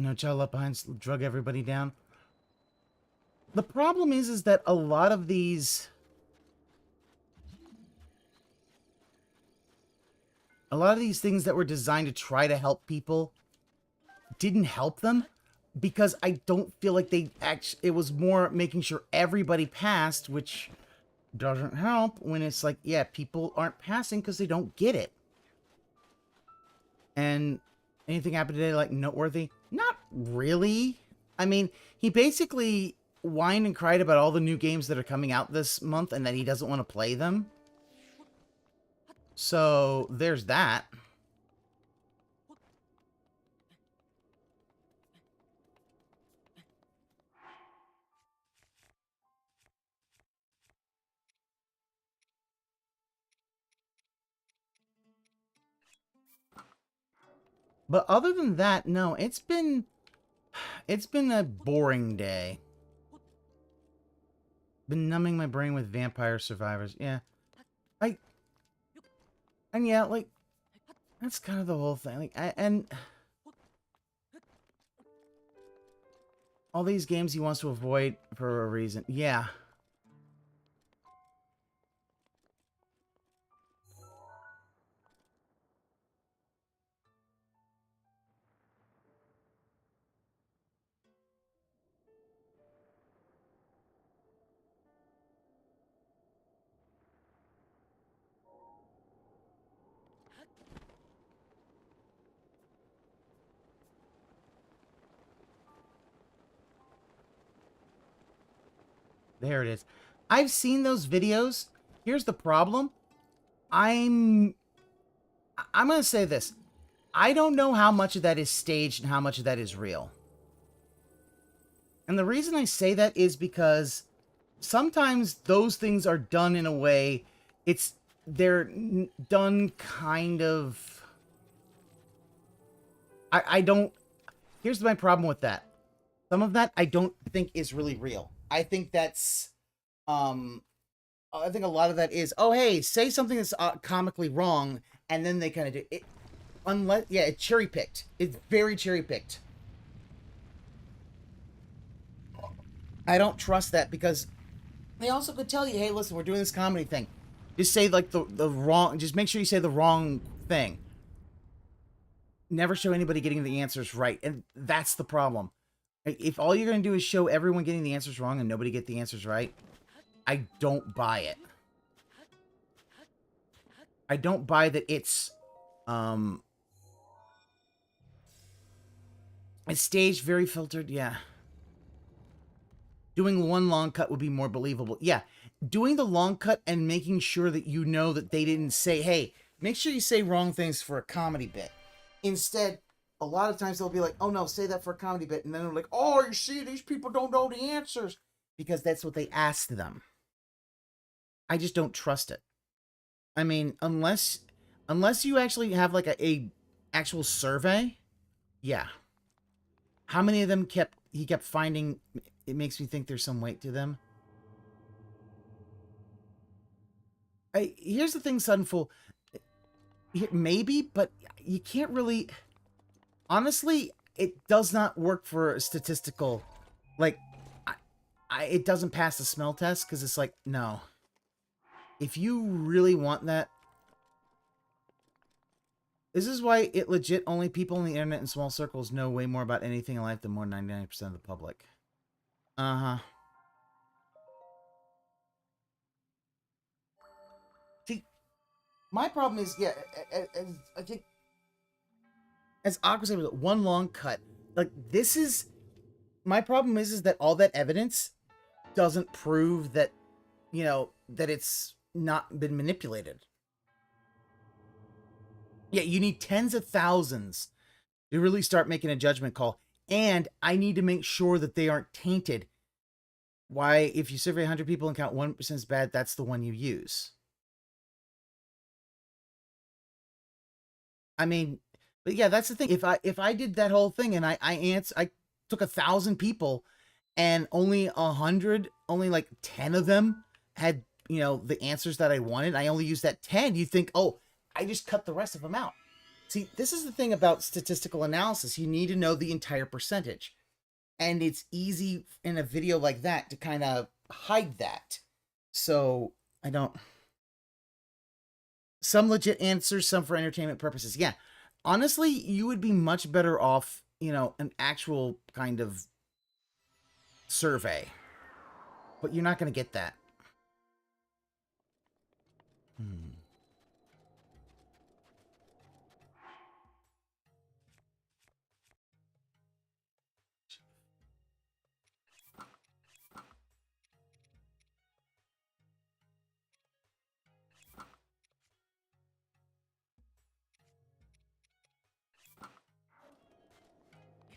[SPEAKER 1] No child left behind, drug everybody down. The problem is that a lot of these... A lot of these things that were designed to try to help people didn't help them, because I don't feel like they actually... It was more making sure everybody passed, which doesn't help when it's like, yeah, people aren't passing because they don't get it. And anything happened today, like, noteworthy? Not really. I mean, he basically whined and cried about all the new games that are coming out this month and that he doesn't want to play them. So, there's that. But other than that, no, it's been a boring day. Been numbing my brain with Vampire Survivors. Yeah. And yeah, like, that's kind of the whole thing. Like, and all these games he wants to avoid for a reason. Yeah. There it is. I've seen those videos. Here's the problem. I'm going to say this. I don't know how much of that is staged and how much of that is real. And the reason I say that is because sometimes those things are done in a way, they're done kind of... I don't... Here's my problem with that. Some of that I don't think is really real. I think that's I think a lot of that is, oh, hey, say something that's comically wrong, and then they kind of do it. Unless, yeah, it's cherry picked. It's very cherry picked. I don't trust that because they also could tell you, hey, listen, we're doing this comedy thing. Just say like the wrong, just make sure you say the wrong thing. Never show anybody getting the answers right. And that's the problem. If all you're going to do is show everyone getting the answers wrong and nobody get the answers right, I don't buy it. I don't buy that it's staged, very filtered, yeah. Doing one long cut would be more believable. Yeah, doing the long cut and making sure that you know that they didn't say, hey, make sure you say wrong things for a comedy bit. Instead, a lot of times they'll be like, oh no, say that for a comedy bit. And then they're like, oh, you see, these people don't know the answers. Because that's what they asked them. I just don't trust it. I mean, unless you actually have like a actual survey, yeah. How many of them he kept finding, it makes me think there's some weight to them. Here's the thing, Sunful. Maybe, but you can't really... Honestly, it does not work for a statistical... Like, it doesn't pass the smell test, because it's like, no. If you really want that... This is why it legit only people on the internet in small circles know way more about anything in life than more than 99% of the public. Uh-huh. See, my problem is, yeah, I think, as Aqua said, one long cut. Like, this is... My problem is that all that evidence doesn't prove that, you know, that it's not been manipulated. Yeah, you need tens of thousands to really start making a judgment call. And I need to make sure that they aren't tainted. Why, if you survey 100 people and count 1% is bad, that's the one you use. I mean, but yeah, that's the thing. If I did that whole thing and I took 1,000 people and only 100, only like 10 of them had, you know, the answers that I wanted, I only used that 10, you think, oh, I just cut the rest of them out. See, this is the thing about statistical analysis. You need to know the entire percentage. And it's easy in a video like that to kind of hide that. So, I don't... Some legit answers, some for entertainment purposes. Yeah, honestly, you would be much better off, you know, an actual kind of survey. But you're not going to get that.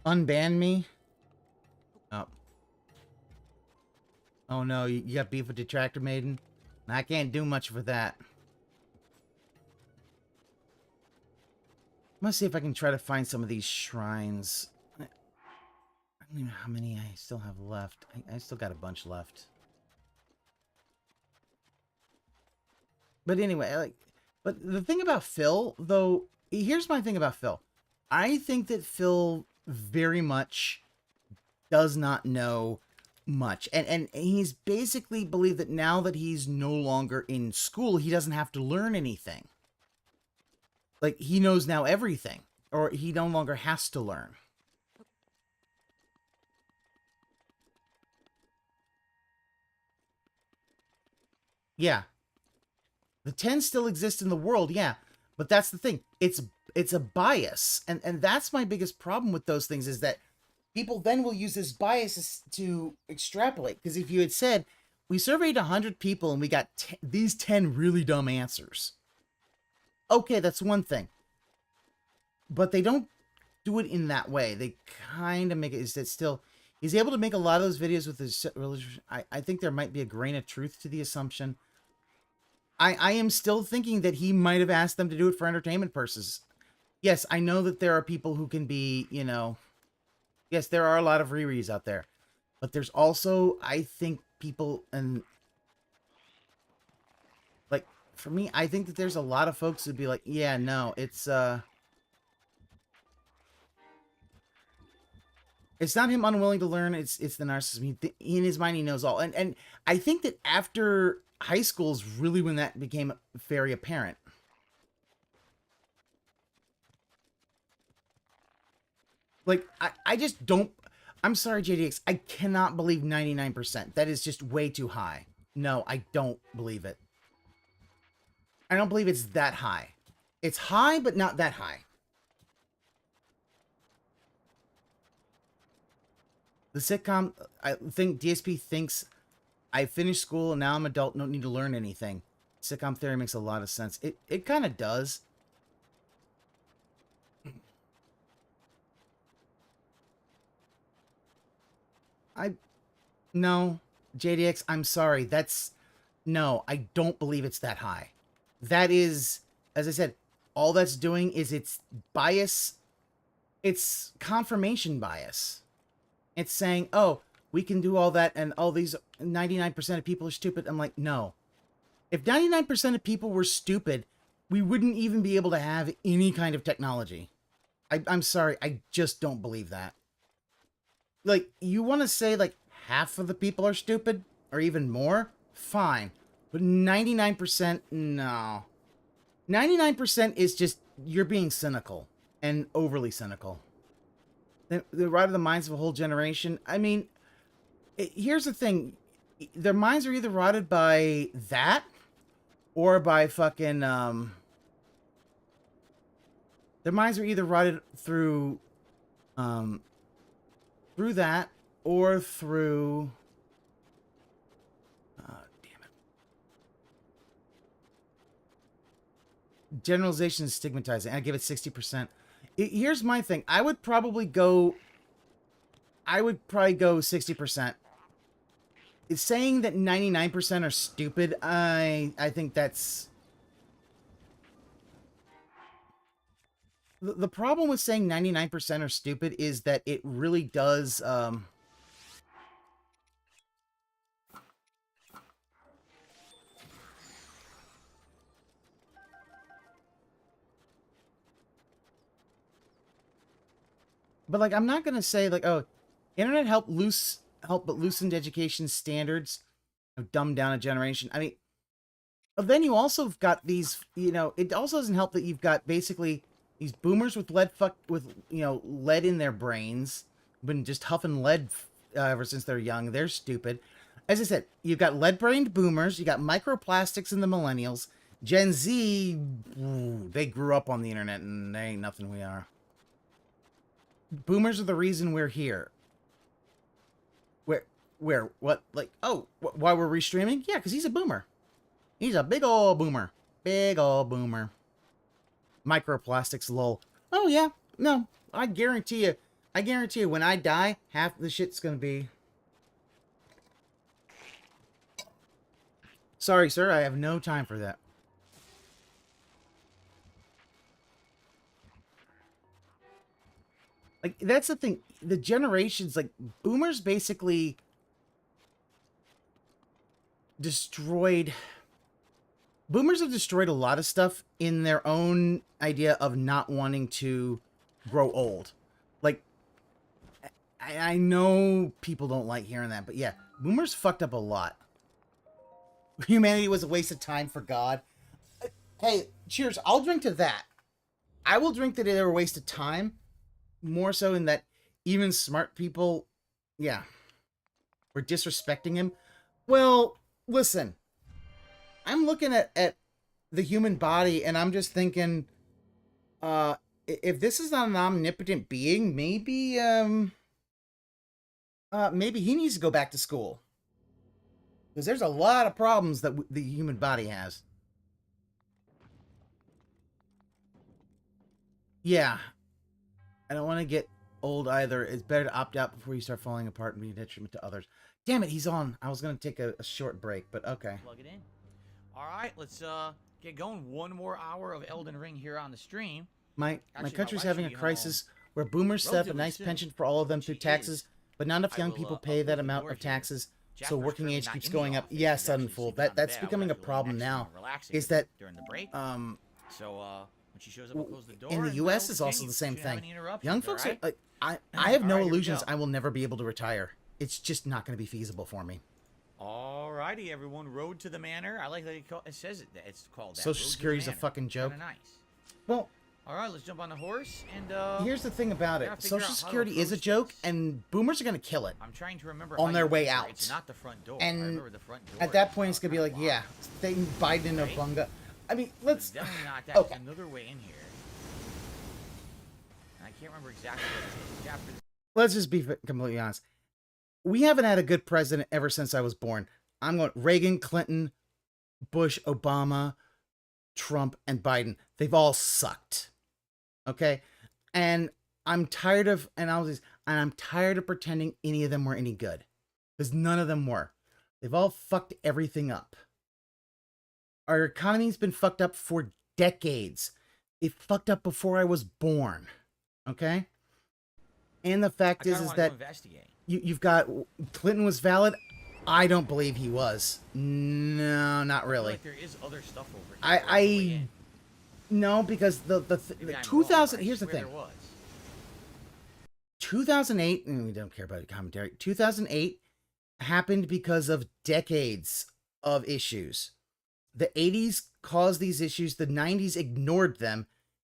[SPEAKER 1] Unban me? Oh. Oh no, you got beef with Detractor Maiden? I can't do much for that. Let's see if I can try to find some of these shrines. I don't even know how many I still have left. I still got a bunch left. But anyway, but the thing about Phil, though, here's my thing about Phil. I think that Phil very much does not know much. And he's basically believed that now that he's no longer in school, he doesn't have to learn anything. Like, he knows now everything. Or he no longer has to learn. Yeah. The 10 still exist in the world, yeah. But that's the thing. It's a bias. And that's my biggest problem with those things, is that people then will use this bias to extrapolate. Because if you had said, we surveyed 100 people and we got these 10 really dumb answers. Okay, that's one thing. But they don't do it in that way. They kind of make it, is that still... He's able to make a lot of those videos with his religion. I think there might be a grain of truth to the assumption. I am still thinking that he might have asked them to do it for entertainment purposes. Yes, I know that there are people who can be, you know... Yes, there are a lot of Riris out there. But there's also, I think, people and... for me, I think that there's a lot of folks who'd be like, yeah, no, it's not him unwilling to learn, it's the narcissism. In his mind, he knows all. And I think that after high school is really when that became very apparent. Like, I just don't... I'm sorry, JDX. I cannot believe 99%. That is just way too high. No, I don't believe it. I don't believe it's that high. It's high, but not that high. The sitcom, I think DSP thinks I finished school and now I'm adult, don't need to learn anything. Sitcom theory makes a lot of sense. It kind of does. No, JDX, I'm sorry. No, I don't believe it's that high. That is, as I said, all that's doing is it's bias. It's confirmation bias. It's saying, oh, we can do all that and all these 99% of people are stupid. I'm like, no. If 99% of people were stupid, we wouldn't even be able to have any kind of technology. I'm sorry, I just don't believe that. Like, you want to say, like, half of the people are stupid? Or even more? Fine. But 99%, no. 99% is just, you're being cynical. And overly cynical. They're right of the minds of a whole generation. I mean, here's the thing. Their minds are either rotted by that, or by fucking, their minds are either rotted through that, or through... damn it. Generalization is stigmatizing. I give it 60%. Here's my thing. I would probably go 60%. It's saying that 99% are stupid. I think that's... The problem with saying 99% are stupid is that it really does, but, like, I'm not gonna say, like, oh, internet helped but loosened education standards, have dumbed down a generation. I mean, but then you also have got these, you know, it also doesn't help that you've got basically these boomers with lead in their brains, been just huffing lead ever since they're young. They're stupid. As I said, you've got lead-brained boomers, you got microplastics in the millennials. Gen Z, they grew up on the internet and they ain't nothing we are. Boomers are the reason we're here. What? Like, oh, why we're restreaming? Yeah, because he's a boomer. He's a big ol' boomer. Big ol' boomer. Microplastics, lol. Oh, yeah. No, I guarantee you, when I die, half the shit's gonna be... Sorry, sir, I have no time for that. Like, that's the thing. The generations, like, boomers basically destroyed... Boomers have destroyed a lot of stuff in their own idea of not wanting to grow old. Like, I know people don't like hearing that, but yeah, boomers fucked up a lot. Humanity was a waste of time for God. Hey, cheers. I'll drink to that. I will drink that they were a waste of time. More so in that even smart people, yeah, were disrespecting him. Well, listen. I'm looking at the human body, and I'm just thinking, if this is not an omnipotent being, maybe he needs to go back to school. Because there's a lot of problems that the human body has. Yeah. I don't want to get old either. It's better to opt out before you start falling apart and be a detriment to others. Damn it, he's on. I was going to take a short break, but okay.
[SPEAKER 3] Plug it in. All right, let's get going. One more hour of Elden Ring here on the stream.
[SPEAKER 1] My country's having a crisis where boomers set up a nice pension for all of them through taxes, but not enough young people pay that amount of taxes. So working
[SPEAKER 3] currently
[SPEAKER 1] age
[SPEAKER 3] not
[SPEAKER 1] keeps
[SPEAKER 3] in the
[SPEAKER 1] going up.
[SPEAKER 3] office.
[SPEAKER 1] Yeah,
[SPEAKER 3] He's actually
[SPEAKER 1] Sunful.
[SPEAKER 3] sleeping on the
[SPEAKER 1] That's
[SPEAKER 3] bed. I
[SPEAKER 1] becoming a
[SPEAKER 3] was actually
[SPEAKER 1] problem
[SPEAKER 3] next to
[SPEAKER 1] now.
[SPEAKER 3] him, relaxing
[SPEAKER 1] Is that
[SPEAKER 3] during the break? So when she shows up, I'll close the door.
[SPEAKER 1] in the
[SPEAKER 3] and
[SPEAKER 1] U.S.
[SPEAKER 3] we'll
[SPEAKER 1] is also
[SPEAKER 3] continue.
[SPEAKER 1] the same
[SPEAKER 3] Shouldn't have
[SPEAKER 1] thing.
[SPEAKER 3] any interruptions,
[SPEAKER 1] Young folks
[SPEAKER 3] all right?
[SPEAKER 1] are. I have no
[SPEAKER 3] All right, here we
[SPEAKER 1] illusions.
[SPEAKER 3] go.
[SPEAKER 1] I will never be able to retire. It's just not going to be feasible for me.
[SPEAKER 3] Alrighty, everyone. Road to the Manor. I like that it says it's called that.
[SPEAKER 1] Social
[SPEAKER 3] Road to the
[SPEAKER 1] Security's a
[SPEAKER 3] Manor.
[SPEAKER 1] fucking joke.
[SPEAKER 3] Kinda nice.
[SPEAKER 1] Well,
[SPEAKER 3] All right, let's jump on the horse and
[SPEAKER 1] here's the thing about it.
[SPEAKER 3] gotta figure
[SPEAKER 1] Social
[SPEAKER 3] out how to
[SPEAKER 1] Security is a
[SPEAKER 3] approach
[SPEAKER 1] joke,
[SPEAKER 3] this.
[SPEAKER 1] and boomers are going to kill it.
[SPEAKER 3] I'm trying to remember
[SPEAKER 1] On
[SPEAKER 3] how
[SPEAKER 1] their
[SPEAKER 3] you
[SPEAKER 1] way
[SPEAKER 3] enter. It's
[SPEAKER 1] out.
[SPEAKER 3] not the front door. I
[SPEAKER 1] And
[SPEAKER 3] remember the front door.
[SPEAKER 1] at that point, it's going to be
[SPEAKER 3] kinda
[SPEAKER 1] like, yeah, thing Biden and
[SPEAKER 3] Right?
[SPEAKER 1] Obunga. I mean,
[SPEAKER 3] It's
[SPEAKER 1] let's.
[SPEAKER 3] definitely not that.
[SPEAKER 1] Okay.
[SPEAKER 3] There's another way in here. And I can't remember exactly what it is. Chapter
[SPEAKER 1] Let's just be completely honest. We haven't had a good president ever since I was born. I'm going Reagan, Clinton, Bush, Obama, Trump, and Biden. They've all sucked. Okay? And I'm tired of I'm tired of pretending any of them were any good. Because none of them were. They've all fucked everything up. Our economy's been fucked up for decades. It fucked up before I was born. Okay? And the fact
[SPEAKER 3] I
[SPEAKER 1] is
[SPEAKER 3] kinda wanna
[SPEAKER 1] that
[SPEAKER 3] go investigate.
[SPEAKER 1] you've got Clinton was valid. I don't believe he was. No, not
[SPEAKER 3] I feel
[SPEAKER 1] really.
[SPEAKER 3] like there is other stuff over here.
[SPEAKER 1] I-
[SPEAKER 3] on the way in.
[SPEAKER 1] No, because the
[SPEAKER 3] Maybe I'm
[SPEAKER 1] 2000.
[SPEAKER 3] wrong, I
[SPEAKER 1] Here's the
[SPEAKER 3] swear
[SPEAKER 1] thing.
[SPEAKER 3] there was.
[SPEAKER 1] 2008, and we don't care about commentary. 2008 happened because of decades of issues. The 80s caused these issues. The 90s ignored them,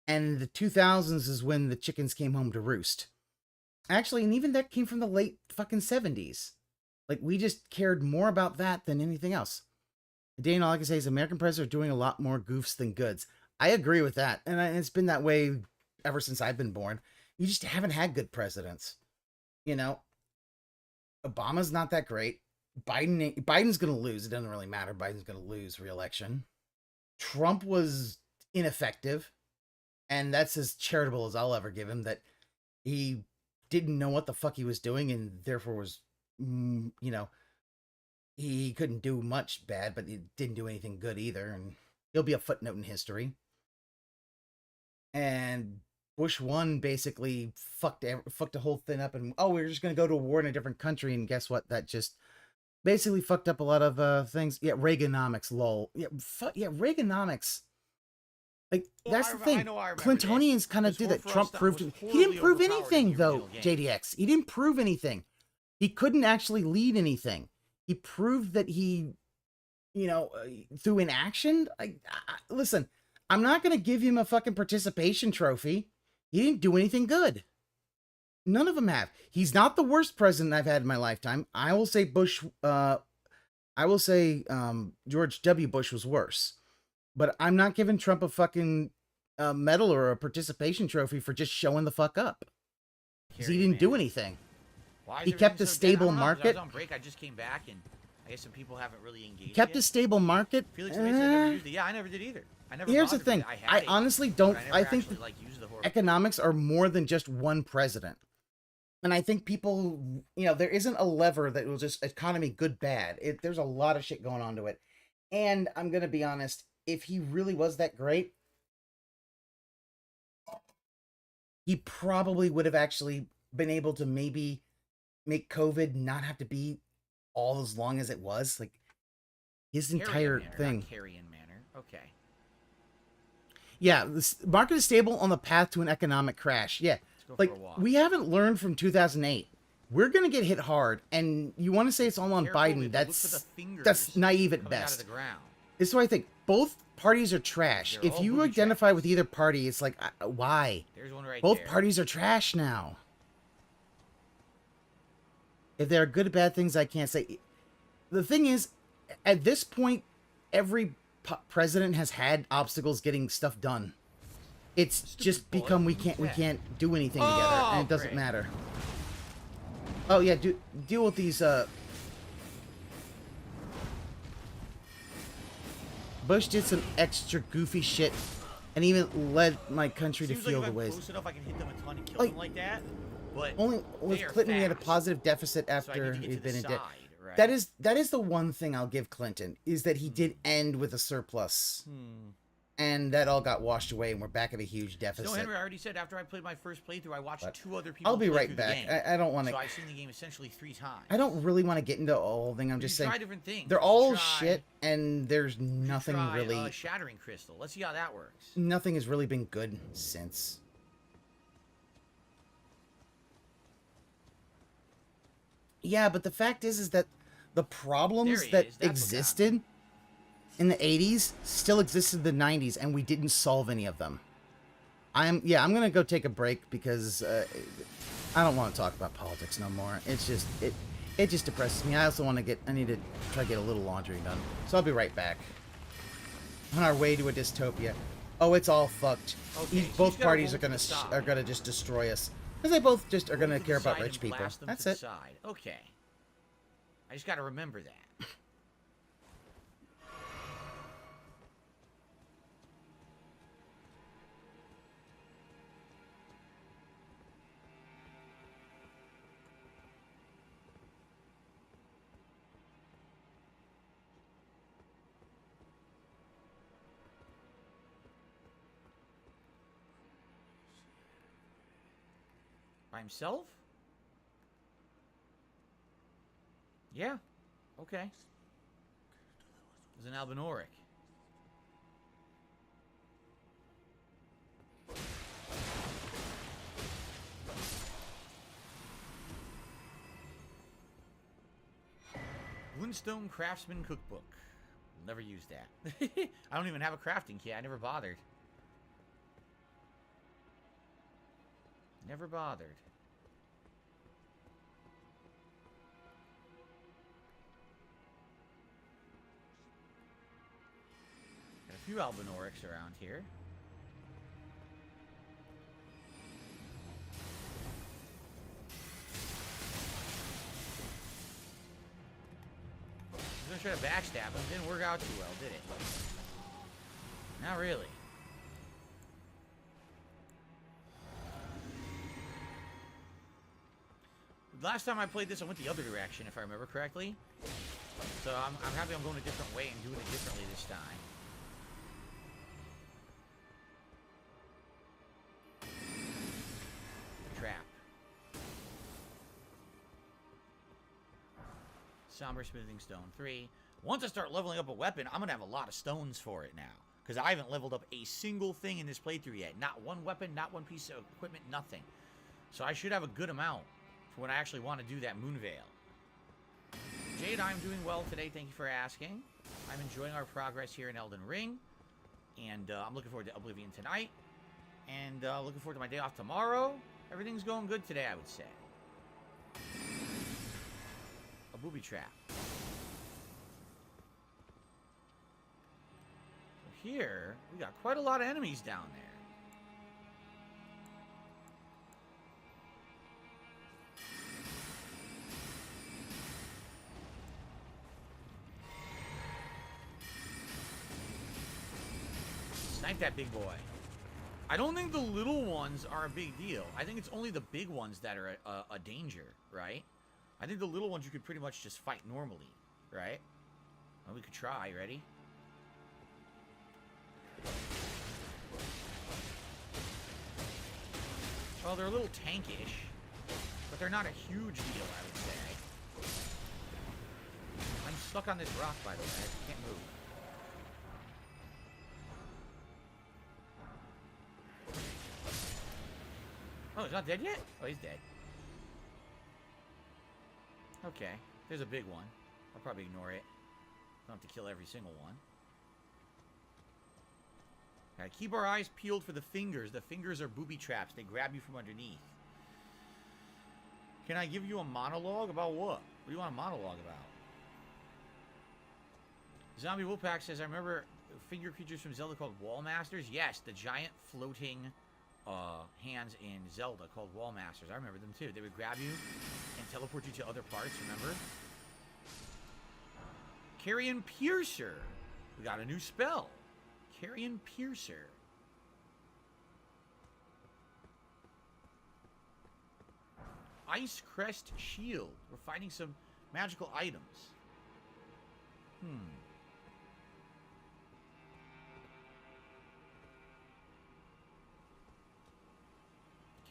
[SPEAKER 1] and the 2000s is when the chickens came home to roost. Actually, and even that came from the late fucking 70s. Like, we just cared more about that than anything else. Dane, all I can say is American presidents are doing a lot more goofs than goods. I agree with that. And it's been that way ever since I've been born. You just haven't had good presidents. You know, Obama's not that great. Biden's going to lose. It doesn't really matter. Biden's going to lose re-election. Trump was ineffective. And that's as charitable as I'll ever give him, that he didn't know what the fuck he was doing and therefore was, he couldn't do much bad, but he didn't do anything good either. And he'll be a footnote in history. And Bush 1 basically fucked the whole thing up, and we're just going to go to a war in a different country, and guess what? That just basically fucked up a lot of things. Yeah, Reaganomics, lol. Yeah, Reaganomics. Like,
[SPEAKER 3] Well,
[SPEAKER 1] that's the thing.
[SPEAKER 3] I know I remember
[SPEAKER 1] Clintonians kind of
[SPEAKER 3] This
[SPEAKER 1] do
[SPEAKER 3] war
[SPEAKER 1] that.
[SPEAKER 3] for us
[SPEAKER 1] Trump
[SPEAKER 3] stuff
[SPEAKER 1] proved
[SPEAKER 3] was
[SPEAKER 1] he didn't
[SPEAKER 3] horribly
[SPEAKER 1] prove
[SPEAKER 3] overpowered in
[SPEAKER 1] anything,
[SPEAKER 3] the
[SPEAKER 1] though,
[SPEAKER 3] real game.
[SPEAKER 1] JDX. He didn't prove anything. He couldn't actually lead anything. He proved that he, through inaction. Listen, I'm not going to give him a fucking participation trophy. He didn't do anything good. None of them have. He's not the worst president I've had in my lifetime. I will say George W. Bush was worse. But I'm not giving Trump a fucking medal or a participation trophy for just showing the fuck up. 'Cause he didn't do anything.
[SPEAKER 3] Why is
[SPEAKER 1] He kept
[SPEAKER 3] everything
[SPEAKER 1] a
[SPEAKER 3] so dead? I
[SPEAKER 1] stable
[SPEAKER 3] don't know, 'cause
[SPEAKER 1] market.
[SPEAKER 3] I was on break. I just came back, and I guess some people haven't really engaged.
[SPEAKER 1] Kept
[SPEAKER 3] yet.
[SPEAKER 1] a stable market.
[SPEAKER 3] Felix admits I never used it. Yeah, I never did either. I never.
[SPEAKER 1] Here's the
[SPEAKER 3] bothered
[SPEAKER 1] thing.
[SPEAKER 3] with it. had
[SPEAKER 1] I
[SPEAKER 3] it,
[SPEAKER 1] honestly
[SPEAKER 3] but
[SPEAKER 1] don't.
[SPEAKER 3] never
[SPEAKER 1] I think
[SPEAKER 3] actually, used the horse.
[SPEAKER 1] economics are more than just one president. And I think people, there isn't a lever that will just economy good, bad. There's a lot of shit going on to it. And I'm going to be honest, if he really was that great, he probably would have actually been able to maybe make COVID not have to be all as long as it was. Like, his entire
[SPEAKER 3] Carrion manor,
[SPEAKER 1] thing.
[SPEAKER 3] not Carrion Manor. Okay.
[SPEAKER 1] Yeah, the market is stable on the path to an economic crash. Yeah.
[SPEAKER 3] Let's go
[SPEAKER 1] Like,
[SPEAKER 3] for a walk.
[SPEAKER 1] we haven't learned from 2008. We're going to get hit hard, and you want to say it's all on
[SPEAKER 3] Careful,
[SPEAKER 1] Biden.
[SPEAKER 3] look for the fingers
[SPEAKER 1] That's naive at
[SPEAKER 3] coming out of
[SPEAKER 1] best.
[SPEAKER 3] the ground.
[SPEAKER 1] This is why I think both parties are trash.
[SPEAKER 3] They're
[SPEAKER 1] If
[SPEAKER 3] all
[SPEAKER 1] you
[SPEAKER 3] booby
[SPEAKER 1] identify
[SPEAKER 3] traps.
[SPEAKER 1] with either party, it's like, why?
[SPEAKER 3] There's one right
[SPEAKER 1] Both
[SPEAKER 3] there.
[SPEAKER 1] parties are trash now. If there are good or bad things, I can't say. The thing is, at this point, every president has had obstacles getting stuff done. It's
[SPEAKER 3] Stupid
[SPEAKER 1] just
[SPEAKER 3] bullet.
[SPEAKER 1] become we
[SPEAKER 3] Yeah.
[SPEAKER 1] can't do anything together, and it doesn't
[SPEAKER 3] great.
[SPEAKER 1] matter. Oh yeah, deal with these. Bush did some extra goofy shit, and even led my country to
[SPEAKER 3] Seems like
[SPEAKER 1] feel
[SPEAKER 3] if
[SPEAKER 1] the
[SPEAKER 3] I'm
[SPEAKER 1] ways.
[SPEAKER 3] close enough, I can hit them a ton and kill
[SPEAKER 1] Like,
[SPEAKER 3] them like that. But
[SPEAKER 1] Only with
[SPEAKER 3] they are
[SPEAKER 1] Clinton, we had a
[SPEAKER 3] fast,
[SPEAKER 1] positive deficit
[SPEAKER 3] so I
[SPEAKER 1] after
[SPEAKER 3] need to get
[SPEAKER 1] he'd
[SPEAKER 3] to
[SPEAKER 1] been
[SPEAKER 3] the
[SPEAKER 1] in debt.
[SPEAKER 3] side, right?
[SPEAKER 1] That is the one thing I'll give Clinton, is that he did end with a surplus. and that all got washed away, and we're back at a huge deficit.
[SPEAKER 3] So Henry, I already said after I played my first playthrough, I watched 2 other people.
[SPEAKER 1] I'll be
[SPEAKER 3] play
[SPEAKER 1] right
[SPEAKER 3] through the
[SPEAKER 1] back.
[SPEAKER 3] game.
[SPEAKER 1] I don't want to.
[SPEAKER 3] So I've seen the game essentially 3 times.
[SPEAKER 1] I don't really want to get into the whole thing. I'm just saying
[SPEAKER 3] try different things.
[SPEAKER 1] they're
[SPEAKER 3] You
[SPEAKER 1] all
[SPEAKER 3] try-
[SPEAKER 1] shit, and there's nothing
[SPEAKER 3] try,
[SPEAKER 1] really.
[SPEAKER 3] Shattering Crystal. Let's see how that works.
[SPEAKER 1] Nothing has really been good since. Yeah, but the fact is that the problems that existed in the 80s still existed in the 90s, and we didn't solve any of them. I'm gonna go take a break because I don't want to talk about politics no more. It's just it just depresses me. I also want to I need to try to get a little laundry done. So I'll be right back. On our way to a dystopia. Oh, it's all fucked.
[SPEAKER 3] Okay, so
[SPEAKER 1] Both
[SPEAKER 3] he's gotta
[SPEAKER 1] parties
[SPEAKER 3] roll
[SPEAKER 1] are
[SPEAKER 3] to the side.
[SPEAKER 1] gonna just destroy us because they both just are gonna
[SPEAKER 3] Roll to the
[SPEAKER 1] care about
[SPEAKER 3] side
[SPEAKER 1] rich
[SPEAKER 3] and
[SPEAKER 1] people.
[SPEAKER 3] blast them
[SPEAKER 1] That's
[SPEAKER 3] to the
[SPEAKER 1] it.
[SPEAKER 3] side. Okay. I just got to remember that. By himself? Yeah. Okay. It was an Albinoric. Glintstone Craftsman Cookbook. Never used that. I don't even have a crafting kit. I never bothered. Never bothered. Got a few Albinorics around here. I was gonna try to backstab him. Didn't work out too well, did it? Not really. Last time I played this, I went the other direction, if I remember correctly. So I'm happy I'm going a different way and doing it differently this time. Trap. Somber Smithing Stone 3. Once I start leveling up a weapon, I'm going to have a lot of stones for it now. Because I haven't leveled up a single thing in this playthrough yet. Not one weapon, not one piece of equipment, nothing. So I should have a good amount for when I actually want to do that Moonveil. Jade, I'm doing well today. Thank you for asking. I'm enjoying our progress here in Elden Ring. And I'm looking forward to Oblivion tonight. And looking forward to my day off tomorrow. Everything's going good today, I would say. A booby trap. So here, we got quite a lot of enemies down there. Snipe that big boy. I don't think the little ones are a big deal. I think it's only the big ones that are a danger, right? I think the little ones you could pretty much just fight normally, right? Well, we could try. Ready? Well, they're a little tankish, but they're not a huge deal, I would say. I'm stuck on this rock, by the way. I can't move. Oh, he's not dead yet? Oh, he's dead. Okay, there's a big one. I'll probably ignore it. Don't have to kill every single one. Gotta keep our eyes peeled for the fingers. The fingers are booby traps. They grab you from underneath. Can I give you a monologue about what? What do you want a monologue about? Zombie Wolfpack says, I remember finger creatures from Zelda called Wall Masters. Yes, the giant floating hands in Zelda called Wall Masters. I remember them too. They would grab you and teleport you to other parts, remember? Carrion Piercer. We got a new spell. Carrion Piercer. Ice Crest Shield. We're finding some magical items.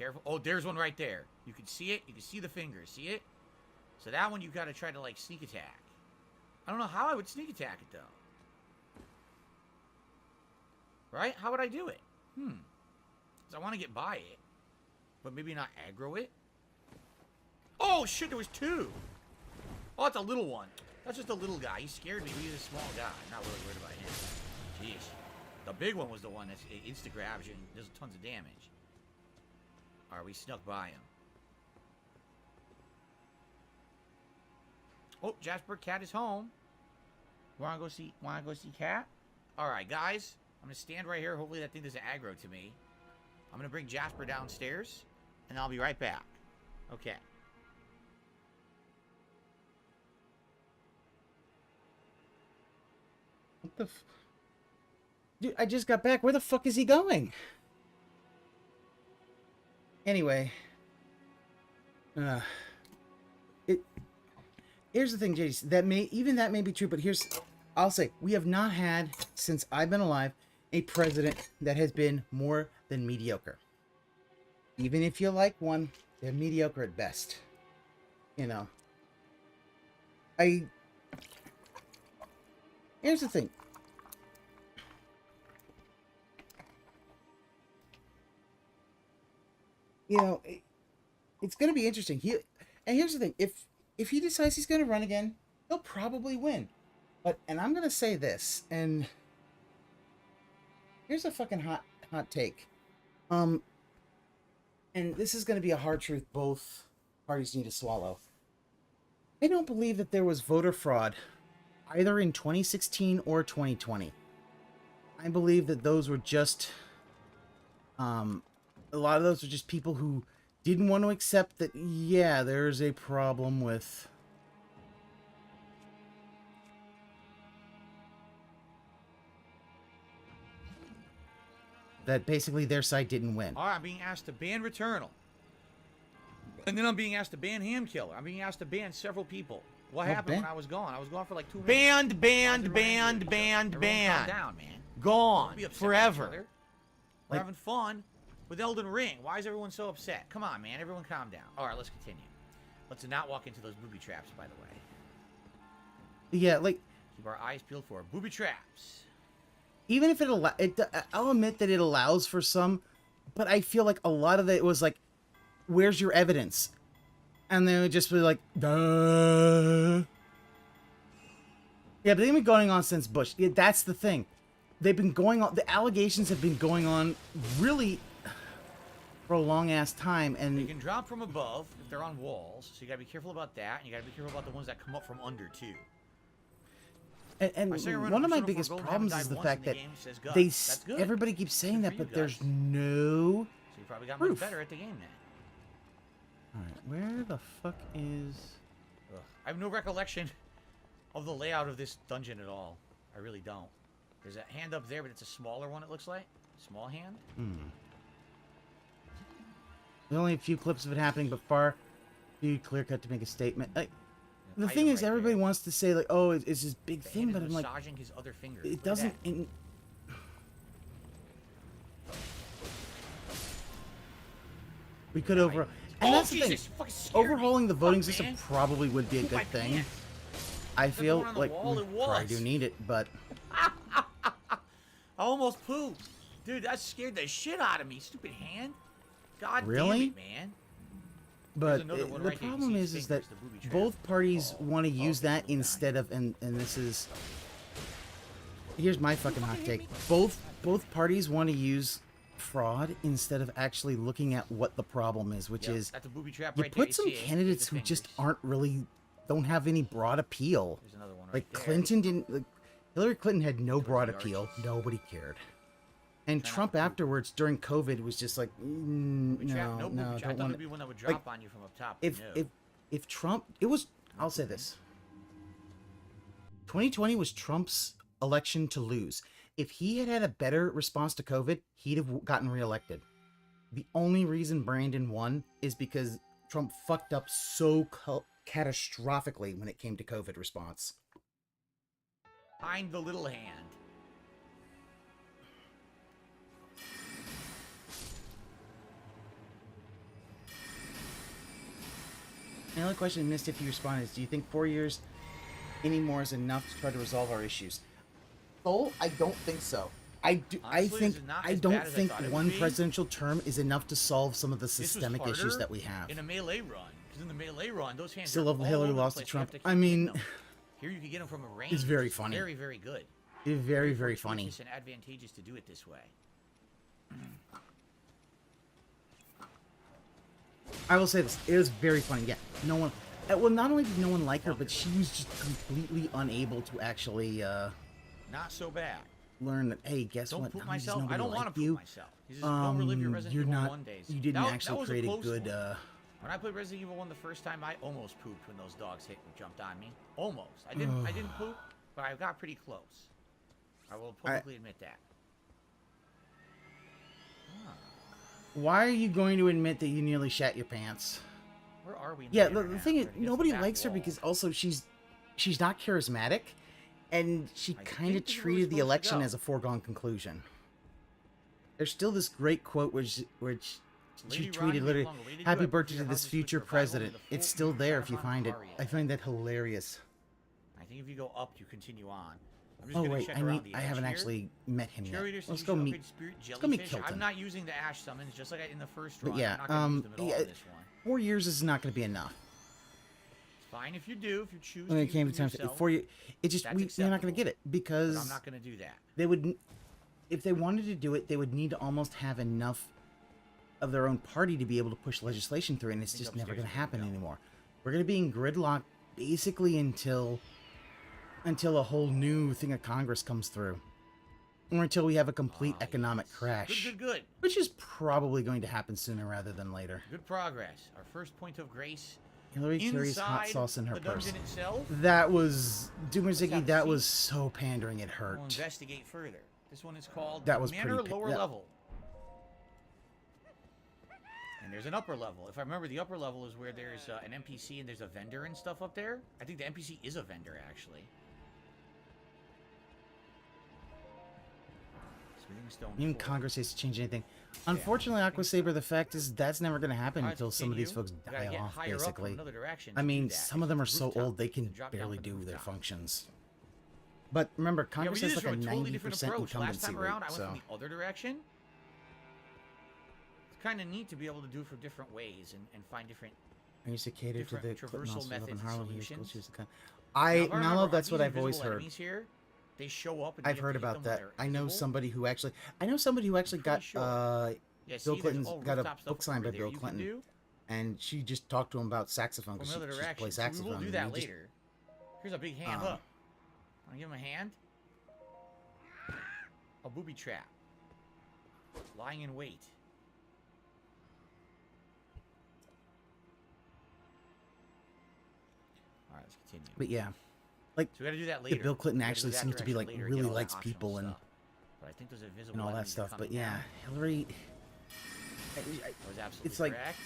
[SPEAKER 3] careful. Oh, there's one right there. You can see it. You can see the fingers. See it? So that one you gotta try to like sneak attack. I don't know how I would sneak attack it though. Right? How would I do it? Because I want to get by it, but maybe not aggro it. Oh shit! There was two. Oh, it's a little one. That's just a little guy. He scared me. He's a small guy. I'm not really worried about him. Jeez. The big one was the one that's insta-grabs you and does tons of damage. Alright, we snuck by him. Oh, Jasper, Cat is home. Wanna go see Cat? Alright, guys. I'm gonna stand right here. Hopefully that thing doesn't aggro to me. I'm gonna bring Jasper downstairs, and I'll be right back. Okay.
[SPEAKER 1] What the Dude, I just got back. Where the fuck is he going? Anyway. Here's the thing, JD. That may be true, but I'll say, we have not had, since I've been alive, a president that has been more than mediocre. Even if you like one, they're mediocre at best. You know. Here's the thing. You know, it's going to be interesting. And here's the thing. If he decides he's going to run again, he'll probably win. And I'm going to say this, and here's a fucking hot take. And this is going to be a hard truth both parties need to swallow. I don't believe that there was voter fraud either in 2016 or 2020. I believe that those were just a lot of those are just people who didn't want to accept that, yeah, there's a problem with that basically their side didn't win.
[SPEAKER 3] Alright, I'm being asked to ban Returnal. And then I'm being asked to ban Ham Killer. I'm being asked to ban several people. What happened when I was gone? I was gone for like 2 minutes.
[SPEAKER 4] Banned.
[SPEAKER 3] Calm down, man.
[SPEAKER 4] Gone.
[SPEAKER 3] Don't be upset with each
[SPEAKER 4] Forever.
[SPEAKER 3] other. We're having fun with Elden Ring. Why is everyone so upset? Come on, man. Everyone calm down. Alright, let's continue. Let's not walk into those booby traps, by the way.
[SPEAKER 1] Yeah, like,
[SPEAKER 3] Keep our eyes peeled for booby traps.
[SPEAKER 1] even if I'll admit that it allows for some, but I feel like a lot of it was like, where's your evidence? And they would just be like, duh. Yeah, but they've been going on since Bush. Yeah, that's the thing. They've been going on, the allegations have been going on really for a long ass time. And
[SPEAKER 3] You can drop from above if they're on walls, so you gotta be careful about that, and you gotta be careful about the ones that come up from under, too.
[SPEAKER 1] And one of my biggest problems is the fact that everybody keeps saying that, but there's no
[SPEAKER 3] So you probably got much better at the game then.
[SPEAKER 1] Alright, where the fuck is...
[SPEAKER 3] Ugh. I have no recollection of the layout of this dungeon at all. I really don't. There's a hand up there, but it's a smaller one, it looks like. Small hand?
[SPEAKER 1] There's only a few clips of it happening, but far too clear cut to make a statement. The thing is, everybody wants to say, like, oh, it's this big thing, but I'm like...
[SPEAKER 3] massaging his other fingers.
[SPEAKER 1] It doesn't... We could over... And that's the thing. Overhauling the voting system probably would be a good thing. I feel like we probably do need it, but...
[SPEAKER 3] I almost pooped. Dude, that scared the shit out of me. Stupid hand. God damn it, man.
[SPEAKER 1] But the problem is that both parties want to use that instead of... And this is... Here's my fucking hot take. Both parties want to use fraud instead of actually looking at what the problem is, which is
[SPEAKER 3] that's a booby trap
[SPEAKER 1] you
[SPEAKER 3] right there.
[SPEAKER 1] put some candidates who just aren't really... don't have any broad appeal.
[SPEAKER 3] There's another one right
[SPEAKER 1] like
[SPEAKER 3] there.
[SPEAKER 1] Clinton didn't... Like, Hillary Clinton had no broad appeal. Nobody cared. And Trump afterwards, during COVID, was just like, no, don't want
[SPEAKER 3] I thought it'd be one that would drop on you from up top.
[SPEAKER 1] If Trump... It was... I'll say this. 2020 was Trump's election to lose. If he had had a better response to COVID, he'd have gotten reelected. The only reason Brandon won is because Trump fucked up so catastrophically when it came to COVID response.
[SPEAKER 3] Find the little hand.
[SPEAKER 1] The only question missed if you responded is, do you think 4 years anymore is enough to try to resolve our issues? Soul, I don't think so.
[SPEAKER 3] Honestly,
[SPEAKER 1] I
[SPEAKER 3] this
[SPEAKER 1] think
[SPEAKER 3] is not
[SPEAKER 1] I
[SPEAKER 3] as
[SPEAKER 1] don't
[SPEAKER 3] bad as I
[SPEAKER 1] think
[SPEAKER 3] thought it would
[SPEAKER 1] one
[SPEAKER 3] be.
[SPEAKER 1] presidential term is enough to solve some of the
[SPEAKER 3] This was
[SPEAKER 1] systemic issues
[SPEAKER 3] harder
[SPEAKER 1] that we have.
[SPEAKER 3] in a melee run. Because in the melee run, those hands
[SPEAKER 1] Still
[SPEAKER 3] are
[SPEAKER 1] love
[SPEAKER 3] all
[SPEAKER 1] Hillary
[SPEAKER 3] over the
[SPEAKER 1] lost to
[SPEAKER 3] place. You have
[SPEAKER 1] Trump.
[SPEAKER 3] keep
[SPEAKER 1] I
[SPEAKER 3] hitting
[SPEAKER 1] mean,
[SPEAKER 3] them. Here you can get them from a range.
[SPEAKER 1] it's very
[SPEAKER 3] which is
[SPEAKER 1] funny.
[SPEAKER 3] Very, very good.
[SPEAKER 1] It's very, very
[SPEAKER 3] It's
[SPEAKER 1] funny.
[SPEAKER 3] and advantageous to do it this way.
[SPEAKER 1] I will say this: it was very funny. Yeah, no one. Well, not only did no one like her, but she was just completely unable to actually
[SPEAKER 3] Not so bad.
[SPEAKER 1] learn that. Hey, guess
[SPEAKER 3] Don't
[SPEAKER 1] what?
[SPEAKER 3] poop
[SPEAKER 1] Not only does
[SPEAKER 3] myself. I
[SPEAKER 1] nobody
[SPEAKER 3] don't want
[SPEAKER 1] like
[SPEAKER 3] to
[SPEAKER 1] you,
[SPEAKER 3] poop myself. He says, don't relive your Resident
[SPEAKER 1] you're
[SPEAKER 3] Evil
[SPEAKER 1] not.
[SPEAKER 3] 1 days.
[SPEAKER 1] You didn't
[SPEAKER 3] That
[SPEAKER 1] actually
[SPEAKER 3] was a
[SPEAKER 1] create a
[SPEAKER 3] close
[SPEAKER 1] good.
[SPEAKER 3] one. When I played Resident Evil 1 the first time, I almost pooped when those dogs jumped on me. Almost. I didn't poop, but I got pretty close. I will publicly admit that.
[SPEAKER 1] Why are you going to admit that you nearly shat your pants?
[SPEAKER 3] Where are we? in
[SPEAKER 1] Yeah, the
[SPEAKER 3] internet?
[SPEAKER 1] thing is,
[SPEAKER 3] Right against
[SPEAKER 1] nobody
[SPEAKER 3] the back
[SPEAKER 1] likes her
[SPEAKER 3] wall.
[SPEAKER 1] because also she's not charismatic, and she
[SPEAKER 3] I
[SPEAKER 1] kind of
[SPEAKER 3] think this is where we're
[SPEAKER 1] treated the
[SPEAKER 3] supposed to
[SPEAKER 1] election
[SPEAKER 3] go.
[SPEAKER 1] as a foregone conclusion. There's still this great quote which she
[SPEAKER 3] Lady
[SPEAKER 1] tweeted
[SPEAKER 3] Ronnie
[SPEAKER 1] literally,
[SPEAKER 3] Long, Lady
[SPEAKER 1] "Happy
[SPEAKER 3] Good,
[SPEAKER 1] birthday to
[SPEAKER 3] your
[SPEAKER 1] this
[SPEAKER 3] house is
[SPEAKER 1] future
[SPEAKER 3] with your Bible
[SPEAKER 1] president."
[SPEAKER 3] and the
[SPEAKER 1] It's
[SPEAKER 3] full
[SPEAKER 1] still there if you
[SPEAKER 3] Jonathan
[SPEAKER 1] find it.
[SPEAKER 3] Aria.
[SPEAKER 1] I find that hilarious.
[SPEAKER 3] I think if you go up, you continue on. I'm just
[SPEAKER 1] Oh
[SPEAKER 3] gonna
[SPEAKER 1] wait,
[SPEAKER 3] check
[SPEAKER 1] I
[SPEAKER 3] around
[SPEAKER 1] need.
[SPEAKER 3] the
[SPEAKER 1] I
[SPEAKER 3] edge
[SPEAKER 1] haven't
[SPEAKER 3] here.
[SPEAKER 1] actually met him yet.
[SPEAKER 3] Cheerleader says
[SPEAKER 1] Let's
[SPEAKER 3] you
[SPEAKER 1] go
[SPEAKER 3] should
[SPEAKER 1] meet.
[SPEAKER 3] upgrade Spirit
[SPEAKER 1] go meet
[SPEAKER 3] Jellyfish. I'm
[SPEAKER 1] Kilton.
[SPEAKER 3] not using the ash summons, just like in the first
[SPEAKER 1] But
[SPEAKER 3] run.
[SPEAKER 1] yeah,
[SPEAKER 3] I'm not gonna use them at all in this one.
[SPEAKER 1] 4 years is not going to be enough.
[SPEAKER 3] It's fine if you do, if you choose
[SPEAKER 1] When
[SPEAKER 3] to
[SPEAKER 1] it came
[SPEAKER 3] use
[SPEAKER 1] to
[SPEAKER 3] them
[SPEAKER 1] time,
[SPEAKER 3] yourself,
[SPEAKER 1] 4 years, it just
[SPEAKER 3] That's
[SPEAKER 1] we're not going
[SPEAKER 3] acceptable.
[SPEAKER 1] to get it
[SPEAKER 3] but
[SPEAKER 1] because
[SPEAKER 3] I'm not gonna do that.
[SPEAKER 1] they would, if they wanted to do it, they would need to almost have enough of their own party to be able to push legislation through, and it's
[SPEAKER 3] think
[SPEAKER 1] just never
[SPEAKER 3] upstairs
[SPEAKER 1] going to
[SPEAKER 3] is where we
[SPEAKER 1] happen
[SPEAKER 3] go.
[SPEAKER 1] anymore. We're going to be in gridlock basically until a whole new thing of Congress comes through, or until we have a complete economic
[SPEAKER 3] Yes.
[SPEAKER 1] crash,
[SPEAKER 3] Good.
[SPEAKER 1] which is probably going to happen sooner rather than later.
[SPEAKER 3] Good progress. Our first point of grace.
[SPEAKER 1] Hillary carries hot
[SPEAKER 3] Inside
[SPEAKER 1] sauce in her
[SPEAKER 3] the
[SPEAKER 1] purse.
[SPEAKER 3] dungeon itself.
[SPEAKER 1] That was Doomerziggy.
[SPEAKER 3] have a
[SPEAKER 1] That
[SPEAKER 3] seat.
[SPEAKER 1] was so pandering. It
[SPEAKER 3] We'll
[SPEAKER 1] hurt.
[SPEAKER 3] investigate further. This one is called
[SPEAKER 1] That was
[SPEAKER 3] Manor
[SPEAKER 1] pretty pa-
[SPEAKER 3] Lower
[SPEAKER 1] that-
[SPEAKER 3] Level. And there's an upper level. If I remember, the upper level is where there's an NPC and there's a vendor and stuff up there. I think the NPC is a vendor, actually. Smithing stone.
[SPEAKER 1] Even
[SPEAKER 3] 4.
[SPEAKER 1] Congress has to change anything. Unfortunately, Aqua Saber, the fact is that's never going to happen
[SPEAKER 3] Alright,
[SPEAKER 1] until some of these
[SPEAKER 3] continue.
[SPEAKER 1] folks
[SPEAKER 3] We gotta
[SPEAKER 1] die
[SPEAKER 3] get
[SPEAKER 1] off,
[SPEAKER 3] higher up from
[SPEAKER 1] basically.
[SPEAKER 3] another direction
[SPEAKER 1] I
[SPEAKER 3] to do
[SPEAKER 1] mean,
[SPEAKER 3] that.
[SPEAKER 1] some of them are
[SPEAKER 3] It's
[SPEAKER 1] so
[SPEAKER 3] rooftop.
[SPEAKER 1] old they can
[SPEAKER 3] Drop down
[SPEAKER 1] barely
[SPEAKER 3] from the
[SPEAKER 1] do their
[SPEAKER 3] rooftop.
[SPEAKER 1] functions. But remember,
[SPEAKER 3] Yeah, we
[SPEAKER 1] Congress
[SPEAKER 3] did
[SPEAKER 1] has
[SPEAKER 3] this
[SPEAKER 1] like a
[SPEAKER 3] from a totally different
[SPEAKER 1] 90%
[SPEAKER 3] approach. Last
[SPEAKER 1] incumbency
[SPEAKER 3] time
[SPEAKER 1] rate,
[SPEAKER 3] around, I went
[SPEAKER 1] so...
[SPEAKER 3] from the other direction. It's kind of neat to be able to do it from different ways and find different.
[SPEAKER 1] I used to cater to
[SPEAKER 3] different
[SPEAKER 1] the Clinton
[SPEAKER 3] traversal
[SPEAKER 1] also live in
[SPEAKER 3] methods and
[SPEAKER 1] Harlem. He was
[SPEAKER 3] solutions.
[SPEAKER 1] cool, she was the kind-
[SPEAKER 3] Now,
[SPEAKER 1] I
[SPEAKER 3] if remember,
[SPEAKER 1] that's what
[SPEAKER 3] these
[SPEAKER 1] I've always
[SPEAKER 3] invisible
[SPEAKER 1] heard.
[SPEAKER 3] enemies Here, they show up. And
[SPEAKER 1] I've
[SPEAKER 3] you have
[SPEAKER 1] heard
[SPEAKER 3] to hit
[SPEAKER 1] about
[SPEAKER 3] them when
[SPEAKER 1] that.
[SPEAKER 3] they're
[SPEAKER 1] I know
[SPEAKER 3] invisible.
[SPEAKER 1] somebody who actually got
[SPEAKER 3] pretty sure. Yeah,
[SPEAKER 1] Bill
[SPEAKER 3] see,
[SPEAKER 1] Clinton's
[SPEAKER 3] there's all
[SPEAKER 1] got a
[SPEAKER 3] rooftop stuff
[SPEAKER 1] book signed
[SPEAKER 3] over
[SPEAKER 1] by
[SPEAKER 3] there
[SPEAKER 1] Bill
[SPEAKER 3] you can
[SPEAKER 1] Clinton.
[SPEAKER 3] do
[SPEAKER 1] and she just talked to him about saxophone
[SPEAKER 3] From
[SPEAKER 1] because
[SPEAKER 3] another
[SPEAKER 1] she
[SPEAKER 3] direction.
[SPEAKER 1] plays
[SPEAKER 3] So
[SPEAKER 1] saxophone.
[SPEAKER 3] we will do
[SPEAKER 1] and
[SPEAKER 3] that
[SPEAKER 1] he just-
[SPEAKER 3] later. Here's a big hand. Look. Want to give him a hand? A booby trap. Lying in wait. Alright, let's continue.
[SPEAKER 1] But yeah,
[SPEAKER 3] So we gotta do that later.
[SPEAKER 1] Bill Clinton
[SPEAKER 3] We gotta
[SPEAKER 1] actually
[SPEAKER 3] do that
[SPEAKER 1] seems to be,
[SPEAKER 3] direction
[SPEAKER 1] like,
[SPEAKER 3] later,
[SPEAKER 1] really
[SPEAKER 3] get all that
[SPEAKER 1] likes
[SPEAKER 3] optional
[SPEAKER 1] people and-
[SPEAKER 3] stuff. But I think those invisible
[SPEAKER 1] and all that
[SPEAKER 3] enemies are
[SPEAKER 1] stuff. But
[SPEAKER 3] coming
[SPEAKER 1] yeah,
[SPEAKER 3] now.
[SPEAKER 1] Hillary.
[SPEAKER 3] That was absolutely
[SPEAKER 1] it's like-
[SPEAKER 3] correct.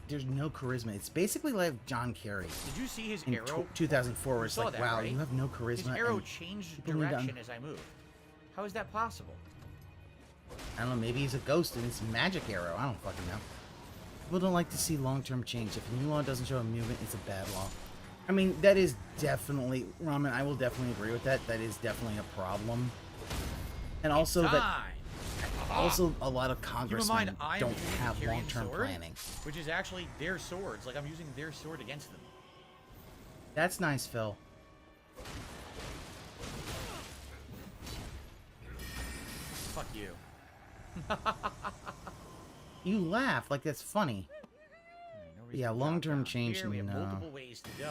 [SPEAKER 1] There's no charisma. It's basically like John Kerry
[SPEAKER 3] Did you see his
[SPEAKER 1] in
[SPEAKER 3] arrow?
[SPEAKER 1] 2004, where
[SPEAKER 3] You
[SPEAKER 1] it's
[SPEAKER 3] saw
[SPEAKER 1] like,
[SPEAKER 3] that,
[SPEAKER 1] wow,
[SPEAKER 3] right?
[SPEAKER 1] you have no
[SPEAKER 3] His
[SPEAKER 1] charisma.
[SPEAKER 3] arrow
[SPEAKER 1] and
[SPEAKER 3] changed
[SPEAKER 1] people need to
[SPEAKER 3] direction as I moved. How is that possible?
[SPEAKER 1] I don't know. Maybe he's a ghost and it's a magic arrow. I don't fucking know. People don't like to see long-term change. If a new law doesn't show a movement, it's a bad law. I mean, that is definitely, Ramen, I will definitely agree with that. That is definitely a problem. And also that,
[SPEAKER 3] Time.
[SPEAKER 1] also a lot of
[SPEAKER 3] Keep in
[SPEAKER 1] congressmen
[SPEAKER 3] mind, I'm
[SPEAKER 1] don't
[SPEAKER 3] using the
[SPEAKER 1] have
[SPEAKER 3] Tyrian
[SPEAKER 1] long-term
[SPEAKER 3] sword,
[SPEAKER 1] planning.
[SPEAKER 3] which is actually their swords. Like I'm using their sword against them.
[SPEAKER 1] That's nice, Phil.
[SPEAKER 3] Fuck you.
[SPEAKER 1] You laugh like that's funny.
[SPEAKER 3] No reason
[SPEAKER 1] Yeah,
[SPEAKER 3] to drop
[SPEAKER 1] long-term
[SPEAKER 3] down
[SPEAKER 1] change,
[SPEAKER 3] Here we have
[SPEAKER 1] no.
[SPEAKER 3] multiple ways to go.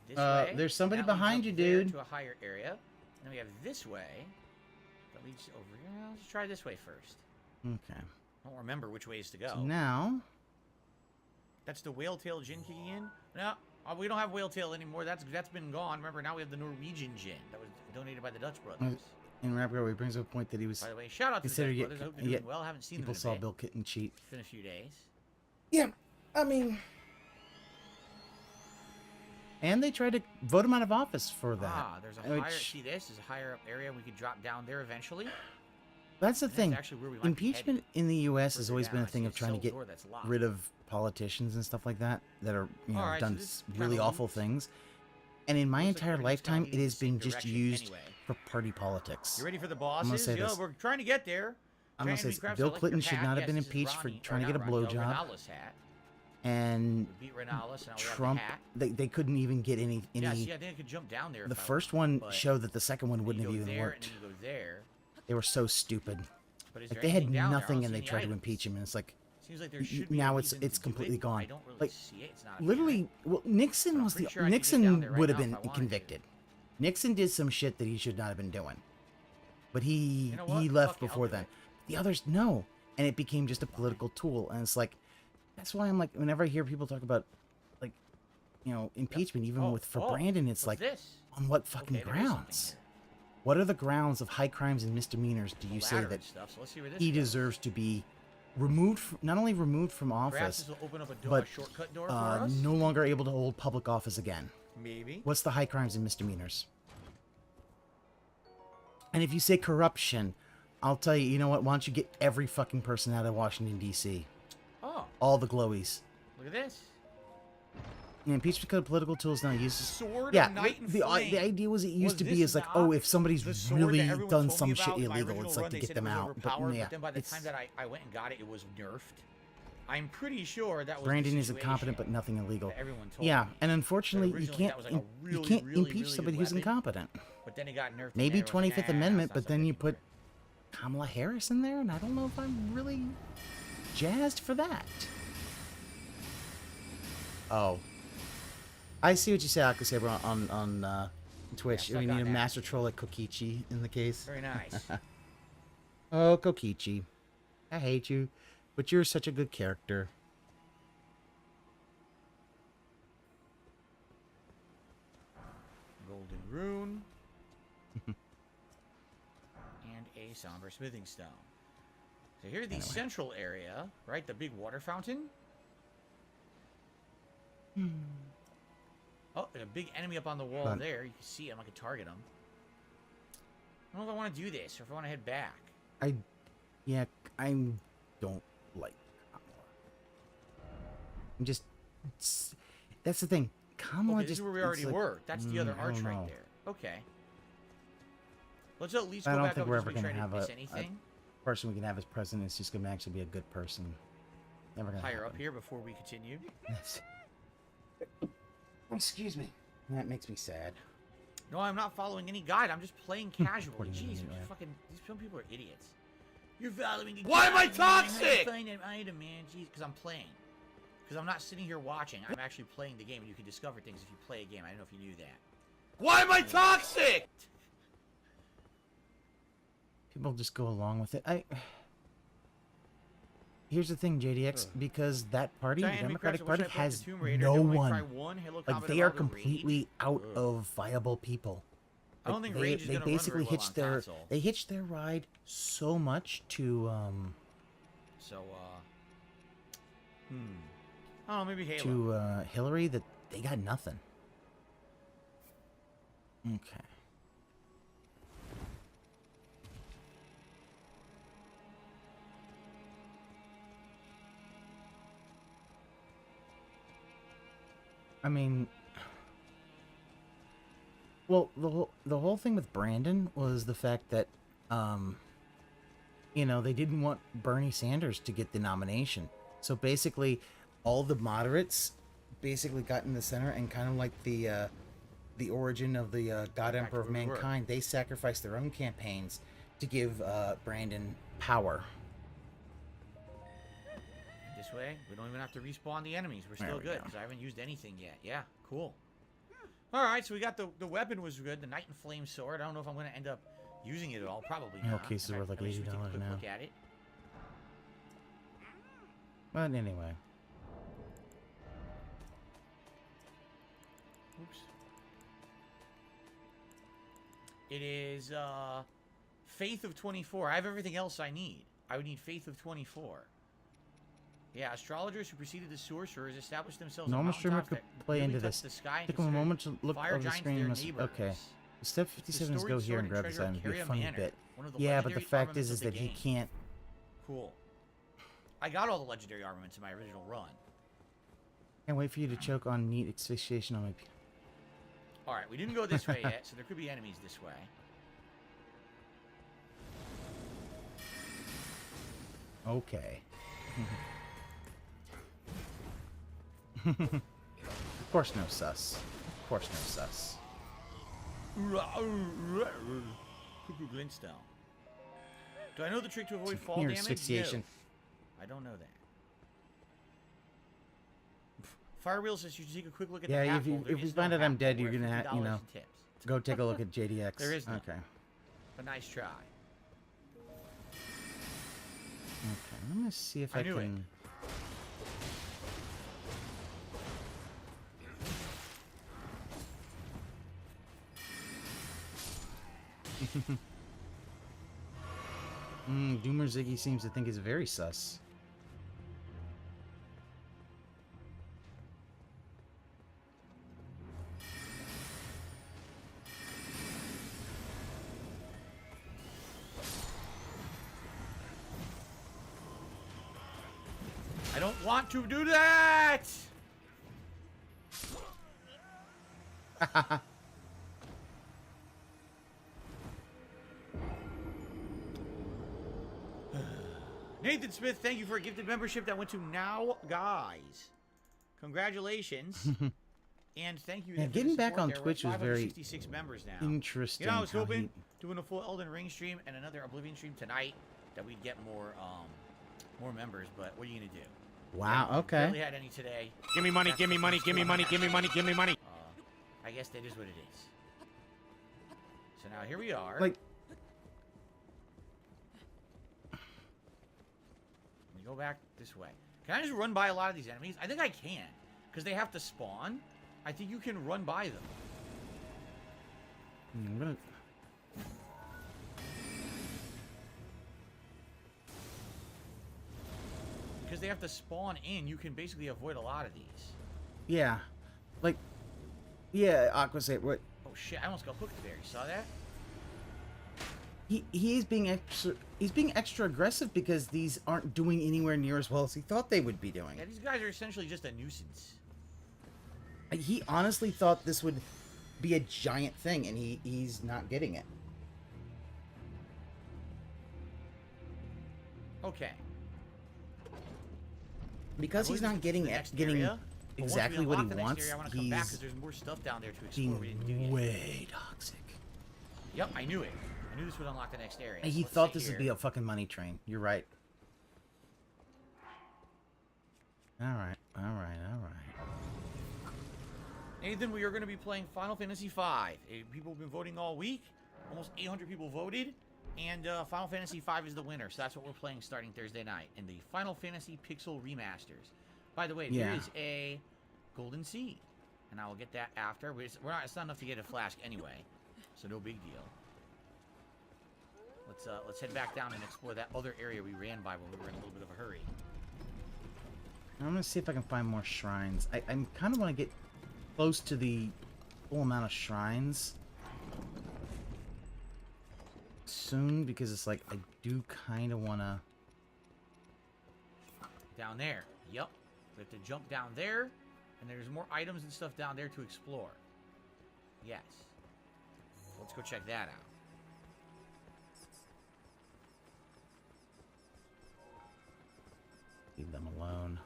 [SPEAKER 3] This way,
[SPEAKER 1] there's somebody
[SPEAKER 3] that leads
[SPEAKER 1] behind
[SPEAKER 3] up
[SPEAKER 1] you,
[SPEAKER 3] there
[SPEAKER 1] dude.
[SPEAKER 3] To a higher area. And then we have this way. That leads over here. Let's try this way first.
[SPEAKER 1] Okay.
[SPEAKER 3] I don't remember which ways to go.
[SPEAKER 1] So now,
[SPEAKER 3] That's the whale tail gin kicking in. No, we don't have whale tail anymore. That's been gone. Remember, now we have the Norwegian gin that was donated by the Dutch brothers.
[SPEAKER 1] in Rapper, he brings up a point that he was
[SPEAKER 3] By the way, shout out to the
[SPEAKER 1] considered
[SPEAKER 3] Dutch
[SPEAKER 1] yet,
[SPEAKER 3] brothers. I hope they're doing well. I haven't seen them
[SPEAKER 1] people
[SPEAKER 3] in a
[SPEAKER 1] saw
[SPEAKER 3] bit.
[SPEAKER 1] Bill Kitten cheat.
[SPEAKER 3] It's been a few days.
[SPEAKER 1] Yeah, I mean, and they tried to vote him out of office for that.
[SPEAKER 3] Ah, there's a higher.
[SPEAKER 1] which-
[SPEAKER 3] See, this is a higher up area. We could drop down there eventually.
[SPEAKER 1] That's the
[SPEAKER 3] And
[SPEAKER 1] thing.
[SPEAKER 3] actually where we might be
[SPEAKER 1] Impeachment
[SPEAKER 3] headed.
[SPEAKER 1] in the U.S. has
[SPEAKER 3] Further
[SPEAKER 1] always been
[SPEAKER 3] down,
[SPEAKER 1] a
[SPEAKER 3] I
[SPEAKER 1] thing
[SPEAKER 3] see
[SPEAKER 1] of
[SPEAKER 3] a
[SPEAKER 1] trying to
[SPEAKER 3] cell
[SPEAKER 1] get
[SPEAKER 3] door that's locked.
[SPEAKER 1] rid of politicians and stuff like that are
[SPEAKER 3] Alright, so
[SPEAKER 1] done
[SPEAKER 3] this
[SPEAKER 1] really
[SPEAKER 3] kinda
[SPEAKER 1] awful
[SPEAKER 3] looks-
[SPEAKER 1] things. And in my
[SPEAKER 3] looks like
[SPEAKER 1] entire
[SPEAKER 3] we're just
[SPEAKER 1] lifetime,
[SPEAKER 3] going
[SPEAKER 1] it
[SPEAKER 3] in
[SPEAKER 1] has
[SPEAKER 3] the same
[SPEAKER 1] been just
[SPEAKER 3] direction
[SPEAKER 1] used
[SPEAKER 3] anyway.
[SPEAKER 1] for party politics.
[SPEAKER 3] You ready for the
[SPEAKER 1] gonna
[SPEAKER 3] bosses?
[SPEAKER 1] say
[SPEAKER 3] Yeah,
[SPEAKER 1] this.
[SPEAKER 3] we're trying to get there.
[SPEAKER 1] I'm gonna
[SPEAKER 3] Trying
[SPEAKER 1] say
[SPEAKER 3] be
[SPEAKER 1] this.
[SPEAKER 3] crafts.
[SPEAKER 1] Bill
[SPEAKER 3] I like your
[SPEAKER 1] Clinton should
[SPEAKER 3] hat.
[SPEAKER 1] not have
[SPEAKER 3] Yes,
[SPEAKER 1] been
[SPEAKER 3] this is
[SPEAKER 1] impeached for
[SPEAKER 3] Ronnie- or
[SPEAKER 1] trying to
[SPEAKER 3] not
[SPEAKER 1] get a
[SPEAKER 3] Ronnie,
[SPEAKER 1] blowjob.
[SPEAKER 3] Ronaldo's hat.
[SPEAKER 1] And
[SPEAKER 3] We beat Ronaldo, so now we have
[SPEAKER 1] Trump,
[SPEAKER 3] the hat.
[SPEAKER 1] they couldn't even get any.
[SPEAKER 3] Yeah, see, I think I could jump down there.
[SPEAKER 1] The
[SPEAKER 3] if I
[SPEAKER 1] first
[SPEAKER 3] wanted,
[SPEAKER 1] one
[SPEAKER 3] but
[SPEAKER 1] showed that the second one
[SPEAKER 3] then
[SPEAKER 1] wouldn't
[SPEAKER 3] you
[SPEAKER 1] have
[SPEAKER 3] go
[SPEAKER 1] even
[SPEAKER 3] there,
[SPEAKER 1] worked.
[SPEAKER 3] And then you go there.
[SPEAKER 1] They were so stupid.
[SPEAKER 3] But is
[SPEAKER 1] Like
[SPEAKER 3] there
[SPEAKER 1] they had
[SPEAKER 3] anything down there? I
[SPEAKER 1] nothing
[SPEAKER 3] don't
[SPEAKER 1] and
[SPEAKER 3] see
[SPEAKER 1] they
[SPEAKER 3] any
[SPEAKER 1] tried to
[SPEAKER 3] items.
[SPEAKER 1] impeach him, and it's like
[SPEAKER 3] Seems like there should be
[SPEAKER 1] now
[SPEAKER 3] a
[SPEAKER 1] it's
[SPEAKER 3] reason to do
[SPEAKER 1] completely
[SPEAKER 3] it, but I
[SPEAKER 1] gone.
[SPEAKER 3] don't really
[SPEAKER 1] Like
[SPEAKER 3] see it. It's not apparent.
[SPEAKER 1] literally, well, Nixon
[SPEAKER 3] I'm
[SPEAKER 1] was
[SPEAKER 3] pretty
[SPEAKER 1] the
[SPEAKER 3] sure I could get down
[SPEAKER 1] Nixon
[SPEAKER 3] there right
[SPEAKER 1] would have
[SPEAKER 3] now if
[SPEAKER 1] been
[SPEAKER 3] I wanted to.
[SPEAKER 1] convicted. Nixon did some shit that he should not have been doing, but he
[SPEAKER 3] You know what?
[SPEAKER 1] left
[SPEAKER 3] Fuck it, I'll
[SPEAKER 1] before
[SPEAKER 3] do
[SPEAKER 1] then.
[SPEAKER 3] it.
[SPEAKER 1] The others no, and it became just a political tool, and it's like that's why I'm like whenever I hear people talk about like impeachment, even
[SPEAKER 3] Oh,
[SPEAKER 1] for
[SPEAKER 3] oh,
[SPEAKER 1] Brandon, it's
[SPEAKER 3] what's
[SPEAKER 1] like
[SPEAKER 3] this?
[SPEAKER 1] on what fucking
[SPEAKER 3] Okay, there is something
[SPEAKER 1] grounds?
[SPEAKER 3] here.
[SPEAKER 1] What are the grounds of high crimes and misdemeanors do you say
[SPEAKER 3] Ladder
[SPEAKER 1] that
[SPEAKER 3] and stuff, so let's see where this
[SPEAKER 1] he
[SPEAKER 3] goes.
[SPEAKER 1] deserves to be removed, not only removed from
[SPEAKER 3] Perhaps
[SPEAKER 1] office,
[SPEAKER 3] this will open up a, door,
[SPEAKER 1] but
[SPEAKER 3] a shortcut door for us.
[SPEAKER 1] no longer able to hold public office again?
[SPEAKER 3] Maybe.
[SPEAKER 1] What's the high crimes and misdemeanors? And if you say corruption, I'll tell you, you know what? Why don't you get every fucking person out of Washington, D.C.?
[SPEAKER 3] Oh,
[SPEAKER 1] All the glowies.
[SPEAKER 3] look at this.
[SPEAKER 1] Yeah, impeachment because of political tools now uses.
[SPEAKER 3] Sword
[SPEAKER 1] Yeah,
[SPEAKER 3] of Night and
[SPEAKER 1] the
[SPEAKER 3] Flame.
[SPEAKER 1] idea was it used
[SPEAKER 3] Was
[SPEAKER 1] to be
[SPEAKER 3] this
[SPEAKER 1] as like,
[SPEAKER 3] not
[SPEAKER 1] oh, if somebody's
[SPEAKER 3] the sword
[SPEAKER 1] really
[SPEAKER 3] that everyone
[SPEAKER 1] done
[SPEAKER 3] told me
[SPEAKER 1] some shit
[SPEAKER 3] about in my
[SPEAKER 1] illegal,
[SPEAKER 3] original
[SPEAKER 1] it's like
[SPEAKER 3] run,
[SPEAKER 1] to
[SPEAKER 3] they
[SPEAKER 1] get
[SPEAKER 3] said
[SPEAKER 1] them
[SPEAKER 3] it was
[SPEAKER 1] out.
[SPEAKER 3] overpowered,
[SPEAKER 1] But yeah,
[SPEAKER 3] but then by the time
[SPEAKER 1] it's-
[SPEAKER 3] that I went and got it, it was nerfed. I'm pretty sure that was
[SPEAKER 1] Brandon
[SPEAKER 3] the
[SPEAKER 1] is incompetent, but
[SPEAKER 3] situation
[SPEAKER 1] nothing illegal.
[SPEAKER 3] that everyone told
[SPEAKER 1] Yeah,
[SPEAKER 3] me.
[SPEAKER 1] and unfortunately, you
[SPEAKER 3] originally
[SPEAKER 1] can't
[SPEAKER 3] that was like a
[SPEAKER 1] you
[SPEAKER 3] really,
[SPEAKER 1] can't
[SPEAKER 3] really,
[SPEAKER 1] impeach
[SPEAKER 3] really
[SPEAKER 1] somebody
[SPEAKER 3] good
[SPEAKER 1] who's
[SPEAKER 3] weapon.
[SPEAKER 1] incompetent.
[SPEAKER 3] But then it got nerfed.
[SPEAKER 1] Maybe
[SPEAKER 3] and then it was
[SPEAKER 1] 25th
[SPEAKER 3] like,
[SPEAKER 1] Amendment,
[SPEAKER 3] that's not
[SPEAKER 1] but then
[SPEAKER 3] so
[SPEAKER 1] you
[SPEAKER 3] big
[SPEAKER 1] put Kamala Harris in there, and I don't know if I'm really jazzed for that. Oh, I see what you say, Akasaber, on Twitch.
[SPEAKER 3] Yeah,
[SPEAKER 1] we
[SPEAKER 3] suck
[SPEAKER 1] need
[SPEAKER 3] on
[SPEAKER 1] a
[SPEAKER 3] that.
[SPEAKER 1] master troll like Kokichi in the case.
[SPEAKER 3] Very nice.
[SPEAKER 1] Oh, Kokichi, I hate you, but you're such a good character.
[SPEAKER 3] Golden rune. And a somber smithing stone. So here's the central area, right? The big water fountain. Oh, there's a big enemy up on the wall
[SPEAKER 1] Fun.
[SPEAKER 3] there. You can see him. I can target him. I don't know if I want to do this or if I want to head back.
[SPEAKER 1] I don't like Kamala. I'm just, that's the thing. Kamala
[SPEAKER 3] Okay, this
[SPEAKER 1] just.
[SPEAKER 3] is where we
[SPEAKER 1] it's
[SPEAKER 3] already
[SPEAKER 1] like,
[SPEAKER 3] were. That's the other
[SPEAKER 1] I
[SPEAKER 3] arch
[SPEAKER 1] don't
[SPEAKER 3] right
[SPEAKER 1] know.
[SPEAKER 3] there. Okay. Let's at least
[SPEAKER 1] I
[SPEAKER 3] go
[SPEAKER 1] don't
[SPEAKER 3] back
[SPEAKER 1] think
[SPEAKER 3] up
[SPEAKER 1] we're
[SPEAKER 3] just
[SPEAKER 1] ever
[SPEAKER 3] to make sure
[SPEAKER 1] gonna
[SPEAKER 3] I
[SPEAKER 1] have
[SPEAKER 3] didn't miss
[SPEAKER 1] a
[SPEAKER 3] anything.
[SPEAKER 1] person we can have as president is just gonna actually be a good person. Never gonna
[SPEAKER 3] Higher up
[SPEAKER 1] happen.
[SPEAKER 3] here before we continue.
[SPEAKER 1] Yes. Excuse me. That makes me sad.
[SPEAKER 3] No, I'm not following any guide. I'm just playing casually.
[SPEAKER 1] 40
[SPEAKER 3] Jeez,
[SPEAKER 1] minutes,
[SPEAKER 3] you're
[SPEAKER 1] yeah.
[SPEAKER 3] fucking. These some people are idiots. You're following.
[SPEAKER 6] Why am I toxic?
[SPEAKER 3] Find an item, man. Jeez, because I'm playing. Because I'm not sitting here watching. I'm actually playing the game, and you can discover things if you play a game. I don't know if you knew that.
[SPEAKER 6] Why am I toxic?
[SPEAKER 1] People just go along with it. Here's the thing, JDX, because that party, the
[SPEAKER 3] Giant
[SPEAKER 1] Democratic
[SPEAKER 3] Minecraft, I wish
[SPEAKER 1] Party,
[SPEAKER 3] I played
[SPEAKER 1] has
[SPEAKER 3] the Tomb Raider.
[SPEAKER 1] no
[SPEAKER 3] Didn't only
[SPEAKER 1] one.
[SPEAKER 3] try one Halo
[SPEAKER 1] Like
[SPEAKER 3] Combat
[SPEAKER 1] they are
[SPEAKER 3] about the Rage.
[SPEAKER 1] completely out
[SPEAKER 3] Ugh.
[SPEAKER 1] of viable people.
[SPEAKER 3] I don't
[SPEAKER 1] Like,
[SPEAKER 3] think Rage is
[SPEAKER 1] they
[SPEAKER 3] gonna run
[SPEAKER 1] basically
[SPEAKER 3] very well
[SPEAKER 1] hitched
[SPEAKER 3] on
[SPEAKER 1] their
[SPEAKER 3] console.
[SPEAKER 1] they hitched their ride so much to
[SPEAKER 3] So, I don't know, maybe Halo.
[SPEAKER 1] Hillary that they got nothing. Okay. I mean, well, the whole thing with Brandon was the fact that, they didn't want Bernie Sanders to get the nomination. So basically, all the moderates basically got in the center and kind of like the origin of the God Emperor of
[SPEAKER 3] where we were.
[SPEAKER 1] Mankind, they sacrificed their own campaigns to give Brandon power.
[SPEAKER 3] This way, we don't even have to respawn the enemies. We're
[SPEAKER 1] There
[SPEAKER 3] still
[SPEAKER 1] we
[SPEAKER 3] good
[SPEAKER 1] go.
[SPEAKER 3] because I haven't used anything yet. Yeah, cool. All right, so we got the weapon was good. The Night and Flame sword. I don't know if I'm going to end up using it at all. Probably
[SPEAKER 1] No,
[SPEAKER 3] not.
[SPEAKER 1] cases
[SPEAKER 3] In
[SPEAKER 1] worth
[SPEAKER 3] fact,
[SPEAKER 1] like
[SPEAKER 3] at least we take a
[SPEAKER 1] $80
[SPEAKER 3] quick
[SPEAKER 1] now.
[SPEAKER 3] Look at it.
[SPEAKER 1] But anyway,
[SPEAKER 3] Oops. It is Faith of 24. I have everything else I need. I would need Faith of 24. Yeah, astrologers who preceded the sorcerers established themselves on
[SPEAKER 1] normal streamer
[SPEAKER 3] mountaintops
[SPEAKER 1] could
[SPEAKER 3] that
[SPEAKER 1] play
[SPEAKER 3] really
[SPEAKER 1] into
[SPEAKER 3] touched
[SPEAKER 1] this.
[SPEAKER 3] the sky and
[SPEAKER 1] Take a
[SPEAKER 3] considered
[SPEAKER 1] moment to look
[SPEAKER 3] fire
[SPEAKER 1] over the
[SPEAKER 3] giants
[SPEAKER 1] screen.
[SPEAKER 3] their
[SPEAKER 1] Okay.
[SPEAKER 3] neighbors.
[SPEAKER 1] Step
[SPEAKER 3] The
[SPEAKER 1] 57 is
[SPEAKER 3] storied
[SPEAKER 1] go here
[SPEAKER 3] sword
[SPEAKER 1] and grab this
[SPEAKER 3] treasure of
[SPEAKER 1] item. It'd be a
[SPEAKER 3] Caria
[SPEAKER 1] funny
[SPEAKER 3] Manor,
[SPEAKER 1] bit.
[SPEAKER 3] one One of the
[SPEAKER 1] Yeah, but the
[SPEAKER 3] legendary
[SPEAKER 1] fact
[SPEAKER 3] armaments
[SPEAKER 1] is
[SPEAKER 3] of the
[SPEAKER 1] that he
[SPEAKER 3] game.
[SPEAKER 1] can't.
[SPEAKER 3] Cool. I got all the legendary armaments in my original run.
[SPEAKER 1] Can't wait for you to choke on neat asphyxiation on my.
[SPEAKER 3] All right, we didn't go this way yet, so there could be enemies this way.
[SPEAKER 1] Okay. Of course, no sus. Of course, no sus.
[SPEAKER 3] Cuckoo glintstone. Do I know the trick to avoid fall
[SPEAKER 1] Near
[SPEAKER 3] damage?
[SPEAKER 1] asphyxiation.
[SPEAKER 3] No. I don't know that. Firewheel says you should take a quick look at
[SPEAKER 1] Yeah,
[SPEAKER 3] the
[SPEAKER 1] if you
[SPEAKER 3] half-full. There
[SPEAKER 1] if you
[SPEAKER 3] is no
[SPEAKER 1] find out I'm dead,
[SPEAKER 3] half-full.
[SPEAKER 1] you're
[SPEAKER 3] We're
[SPEAKER 1] gonna
[SPEAKER 3] at
[SPEAKER 1] have, you
[SPEAKER 3] $50
[SPEAKER 1] know,
[SPEAKER 3] in tips.
[SPEAKER 1] go take a look at JDX.
[SPEAKER 3] There is none.
[SPEAKER 1] Okay.
[SPEAKER 3] But nice try.
[SPEAKER 1] Okay. I'm gonna see if
[SPEAKER 3] I
[SPEAKER 1] I
[SPEAKER 3] knew it.
[SPEAKER 1] can. Doomer Ziggy seems to think it's very sus.
[SPEAKER 3] I don't want to do that! Nathan Smith, thank you for a gifted membership that went to Now Guys. Congratulations. And thank you.
[SPEAKER 1] Yeah,
[SPEAKER 3] for the
[SPEAKER 1] getting back
[SPEAKER 3] support
[SPEAKER 1] on
[SPEAKER 3] there. We're
[SPEAKER 1] Twitch
[SPEAKER 3] at
[SPEAKER 1] was very
[SPEAKER 3] 566 members now.
[SPEAKER 1] interesting.
[SPEAKER 3] You know, I was
[SPEAKER 1] how
[SPEAKER 3] hoping
[SPEAKER 1] he-
[SPEAKER 3] doing a full Elden Ring stream and another Oblivion stream tonight that we'd get more members, but what are you gonna do?
[SPEAKER 1] Wow.
[SPEAKER 3] Yeah,
[SPEAKER 1] Okay.
[SPEAKER 3] barely had any today.
[SPEAKER 4] Give me money, give me money, give me money, give me money, give me money.
[SPEAKER 3] I guess that is what it is. So now here we are.
[SPEAKER 1] Like,
[SPEAKER 3] Let me go back this way. Can I just run by a lot of these enemies? I think I can, because they have to spawn. I think you can run by them.
[SPEAKER 1] I'm gonna.
[SPEAKER 3] Because they have to spawn in, you can basically avoid a lot of these.
[SPEAKER 1] Yeah. Like. Yeah, Aqua say what?
[SPEAKER 3] Oh shit, I almost got hooked there. You saw that?
[SPEAKER 1] He's being extra aggressive because these aren't doing anywhere near as well as he thought they would be doing.
[SPEAKER 3] Yeah, these guys are essentially just a nuisance.
[SPEAKER 1] He honestly thought this would be a giant thing, and he's not getting it.
[SPEAKER 3] Okay.
[SPEAKER 1] Because he's not getting exactly what he wants.
[SPEAKER 3] I want to come back because
[SPEAKER 1] He's
[SPEAKER 3] there's more stuff down there to explore we didn't do
[SPEAKER 1] being
[SPEAKER 3] yet.
[SPEAKER 1] way toxic.
[SPEAKER 3] Yep, I knew it. I knew this would unlock the next area.
[SPEAKER 1] He
[SPEAKER 3] Let's
[SPEAKER 1] thought
[SPEAKER 3] sit
[SPEAKER 1] this would
[SPEAKER 3] here.
[SPEAKER 1] be a fucking money train. You're right. All right.
[SPEAKER 3] Nathan, we are going to be playing Final Fantasy V. People have been voting all week. Almost 800 people voted. And Final Fantasy V is the winner. So that's what we're playing starting Thursday night in the Final Fantasy Pixel Remasters. By the way, there
[SPEAKER 1] Yeah.
[SPEAKER 3] is a Golden Seed. And I will get that after. It's not enough to get a flask anyway. So no big deal. Let's head back down and explore that other area we ran by when we were in a little bit of a hurry.
[SPEAKER 1] I'm gonna see if I can find more shrines. I kind of want to get close to the full amount of shrines soon, because it's like I do kind of want to.
[SPEAKER 3] Down there. Yep. We have to jump down there. And there's more items and stuff down there to explore. Yes. Let's go check that out.
[SPEAKER 1] Leave them alone.